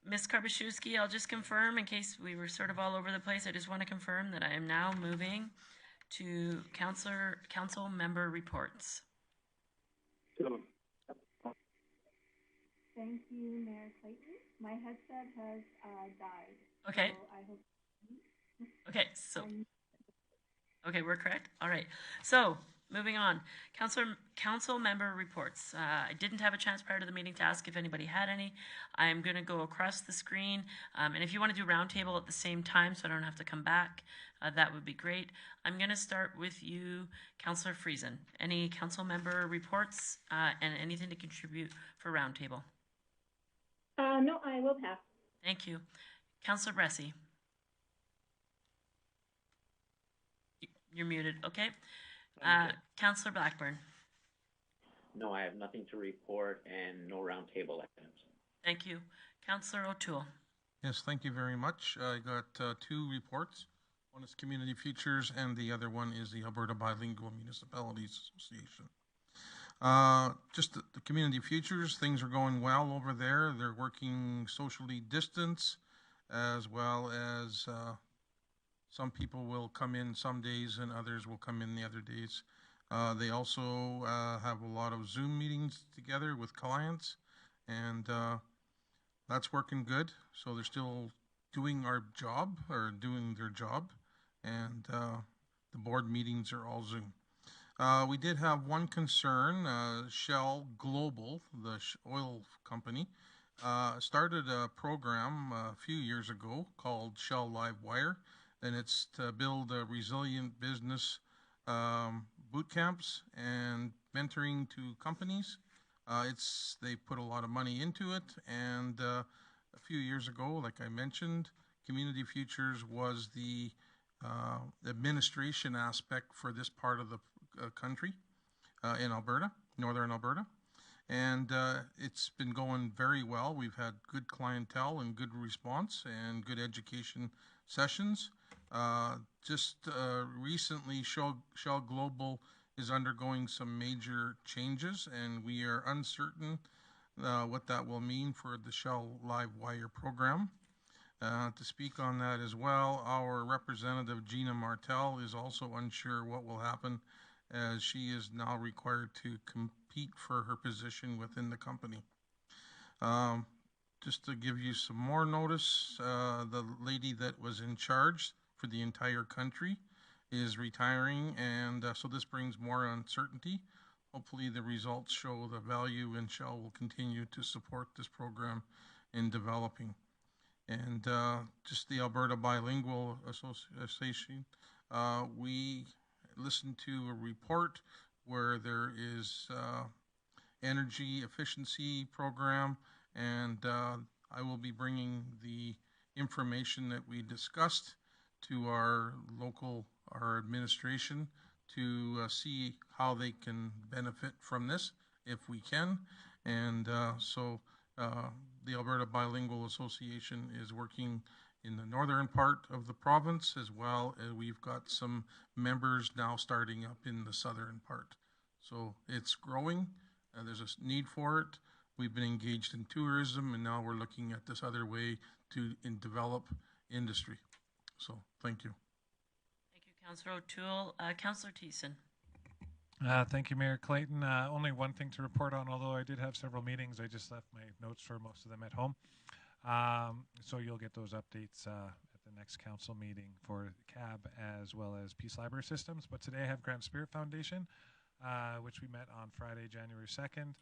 Ms. Karbashewski, I'll just confirm in case we were sort of all over the place. I just want to confirm that I am now moving to council member reports. Thank you, Mayor Clayton. My headset has died. Okay. So I hope. Okay, so. Okay, we're correct. All right. So moving on, council member reports. I didn't have a chance prior to the meeting to ask if anybody had any. I'm going to go across the screen, and if you want to do roundtable at the same time, so I don't have to come back, that would be great. I'm going to start with you, Councillor Friesen. Any council member reports and anything to contribute for roundtable? No, I will pass. Thank you, Councillor Bressie. You're muted. Okay. Councillor Blackburn. No, I have nothing to report and no roundtable items. Thank you. Councillor O'Toole. Yes, thank you very much. I got 2 reports. One is Community Futures, and the other one is the Alberta Bilingual Municipalities Association. Just the Community Futures, things are going well over there. They're working socially distanced, as well as some people will come in some days and others will come in the other days. They also have a lot of Zoom meetings together with clients, and that's working good. So they're still doing our job, or doing their job, and the board meetings are all Zoom. We did have one concern. Shell Global, the oil company, started a program a few years ago called Shell Live Wire, and it's to build a resilient business boot camps and mentoring to companies. They put a lot of money into it, and a few years ago, like I mentioned, Community Futures was the administration aspect for this part of the country in Alberta, northern Alberta, and it's been going very well. We've had good clientele and good response and good education sessions. Recently, Shell Global is undergoing some major changes, and we are uncertain what that will mean for the Shell Live Wire program. To speak on that as well, our representative Gina Martel is also unsure what will happen, as she is now required to compete for her position within the company. Just to give you some more notice, the lady that was in charge for the entire country is retiring, and so this brings more uncertainty. Hopefully the results show the value, and Shell will continue to support this program in developing. And just the Alberta Bilingual Association, we listened to a report where there is energy efficiency program, and I will be bringing the information that we discussed to our administration to see how they can benefit from this if we can. And so the Alberta Bilingual Association is working in the northern part of the province, as well as we've got some members now starting up in the southern part. So it's growing. There's a need for it. We've been engaged in tourism, and now we're looking at this other way to develop industry. So thank you. Thank you, Councillor O'Toole. Councillor Thiessen. Thank you, Mayor Clayton. Only one thing to report on, although I did have several meetings. I just left my notes for most of them at home. So you'll get those updates at the next council meeting for CAB as well as Peace Library Systems. But today I have Grande Prairie Foundation, which we met on Friday, January 2nd.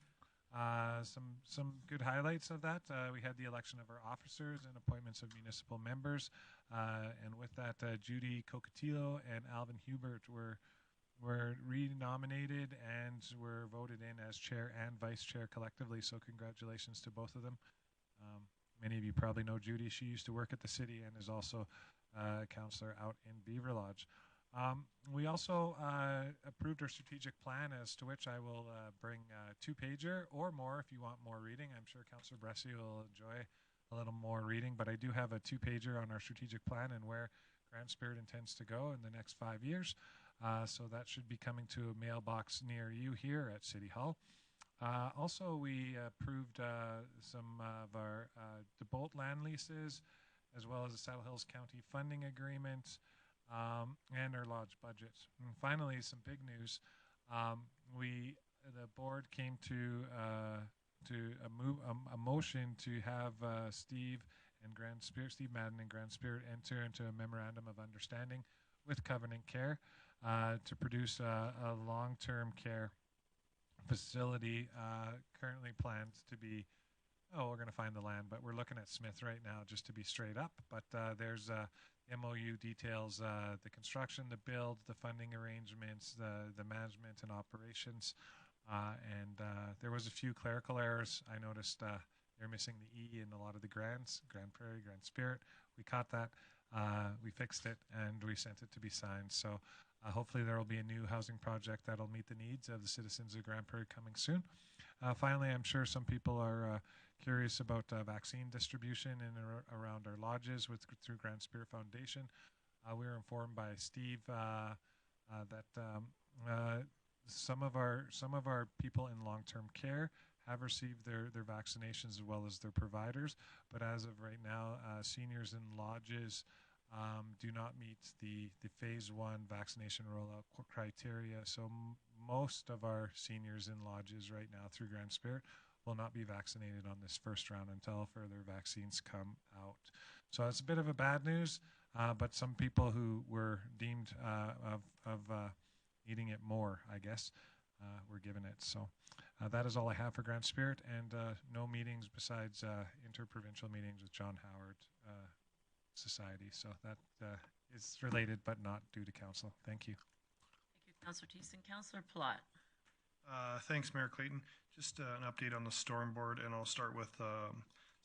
Some good highlights of that. We had the election of our officers and appointments of municipal members. And with that, Judy Cocatillo and Alvin Hubert were re-nominated and were voted in as chair and vice chair collectively. So congratulations to both of them. Many of you probably know Judy. She used to work at the city and is also a counselor out in Beaver Lodge. We also approved our strategic plan, as to which I will bring a two-pager or more if you want more reading. I'm sure Councillor Bressie will enjoy a little more reading, but I do have a two-pager on our strategic plan and where Grande Prairie intends to go in the next 5 years. So that should be coming to a mailbox near you here at City Hall. Also, we approved some of our DeBolt land leases, as well as the Saddle Hills County funding agreement, and our lodge budget. And finally, some big news. The board came to a motion to have Steve Madden and Grande Prairie enter into a memorandum of understanding with Covenant Care to produce a long-term care facility currently planned to be, we're going to find the land, but we're looking at Smith right now just to be straight up. But there's MOU details, the construction, the build, the funding arrangements, the management and operations. And there was a few clerical errors. I noticed they're missing the E in a lot of the grants, Grande Prairie, Grande Spirit. We caught that. We fixed it and we sent it to be signed. So hopefully there will be a new housing project that will meet the needs of the citizens of Grande Prairie coming soon. Finally, I'm sure some people are curious about vaccine distribution in around our lodges through Grande Prairie Foundation. We were informed by Steve that some of our people in long-term care have received their vaccinations as well as their providers, but as of right now, seniors in lodges do not meet the phase 1 vaccination rollout criteria. So most of our seniors in lodges right now through Grande Prairie will not be vaccinated on this first round until further vaccines come out. So it's a bit of a bad news, but some people who were deemed of needing it more, I guess, were given it. So that is all I have for Grande Prairie, and no meetings besides interprovincial meetings with John Howard Society. So that is related, but not due to council. Thank you. Thank you, Councillor Thiessen. Councillor Plott. Thanks, Mayor Clayton. Just an update on the storm board, and I'll start with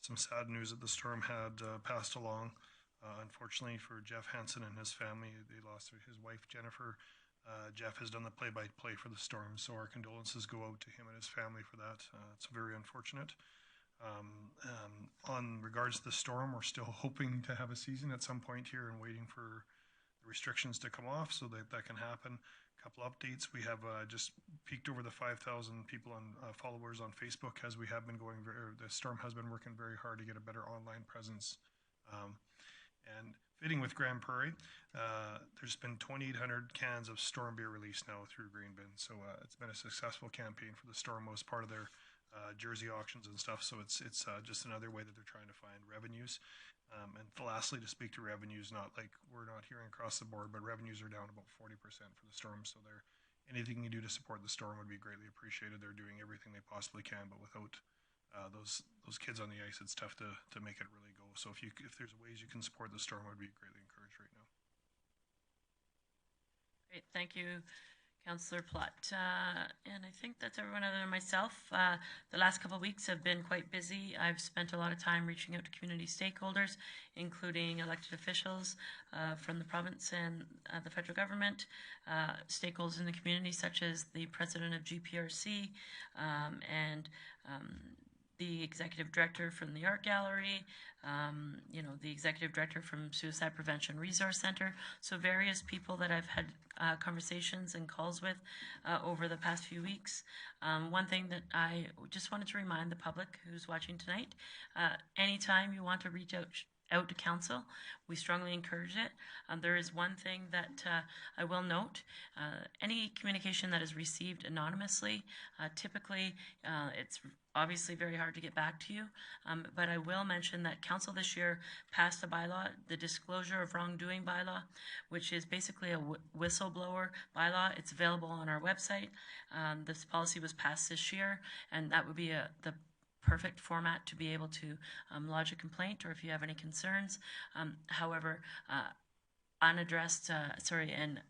some sad news that the storm had passed along. Unfortunately for Jeff Hansen and his family, they lost his wife, Jennifer. Jeff has done the play-by-play for the storm, so our condolences go out to him and his family for that. It's very unfortunate. On regards to the storm, we're still hoping to have a season at some point here and waiting for the restrictions to come off so that can happen. A couple updates. We have just peaked over the 5,000 people on followers on Facebook, as we have been the storm has been working very hard to get a better online presence. And fitting with Grande Prairie, there's been 2,800 cans of storm beer released now through Green Bin. So it's been a successful campaign for the storm. Was part of their jersey auctions and stuff. So it's just another way that they're trying to find revenues. And lastly, to speak to revenues, not like we're not hearing across the board, but revenues are down about 40% for the storm. So anything you do to support the storm would be greatly appreciated. They're doing everything they possibly can, but without those kids on the ice, it's tough to make it really go. So if there's ways you can support the storm, I would be greatly encouraged right now. Great, thank you, Councillor Platt. And I think that's everyone other than myself. The last couple of weeks have been quite busy. I've spent a lot of time reaching out to community stakeholders, including elected officials from the province and the federal government, stakeholders in the community, such as the president of GPRC and the executive director from the art gallery, the executive director from Suicide Prevention Resource Center. So various people that I've had conversations and calls with over the past few weeks. One thing that I just wanted to remind the public who's watching tonight, anytime you want to reach out to council, we strongly encourage it. There is one thing that I will note. Any communication that is received anonymously, typically it's obviously very hard to get back to you, but I will mention that council this year passed a bylaw, the Disclosure of Wrongdoing bylaw, which is basically a whistleblower bylaw. It's available on our website. This policy was passed this year, and that would be the perfect format to be able to lodge a complaint or if you have any concerns. However, unaddressed, and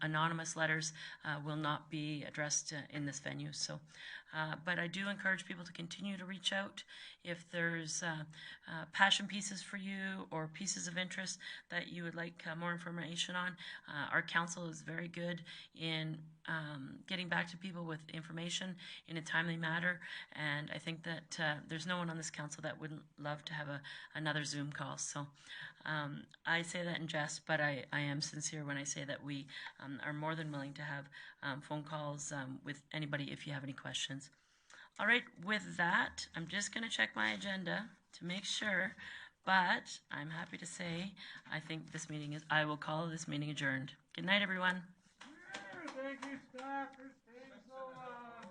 anonymous letters will not be addressed in this venue. So, but I do encourage people to continue to reach out if there's passion pieces for you or pieces of interest that you would like more information on. Our council is very good in getting back to people with information in a timely manner, and I think that there's no one on this council that wouldn't love to have another Zoom call. So I say that in jest, but I am sincere when I say that we are more than willing to have phone calls with anybody if you have any questions. All right, with that, I'm just going to check my agenda to make sure, but I'm happy to say I think I will call this meeting adjourned. Good night, everyone. Thank you, Scott, for staying so long.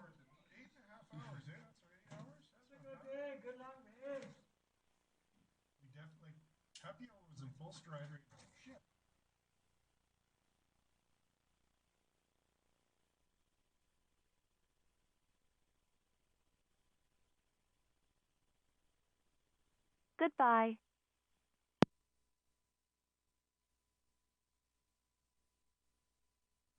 8.5 hours, eh? That's 8 hours? That's a good day. Good luck, man. We definitely, happy hour was in full stride right now. Shit. Goodbye.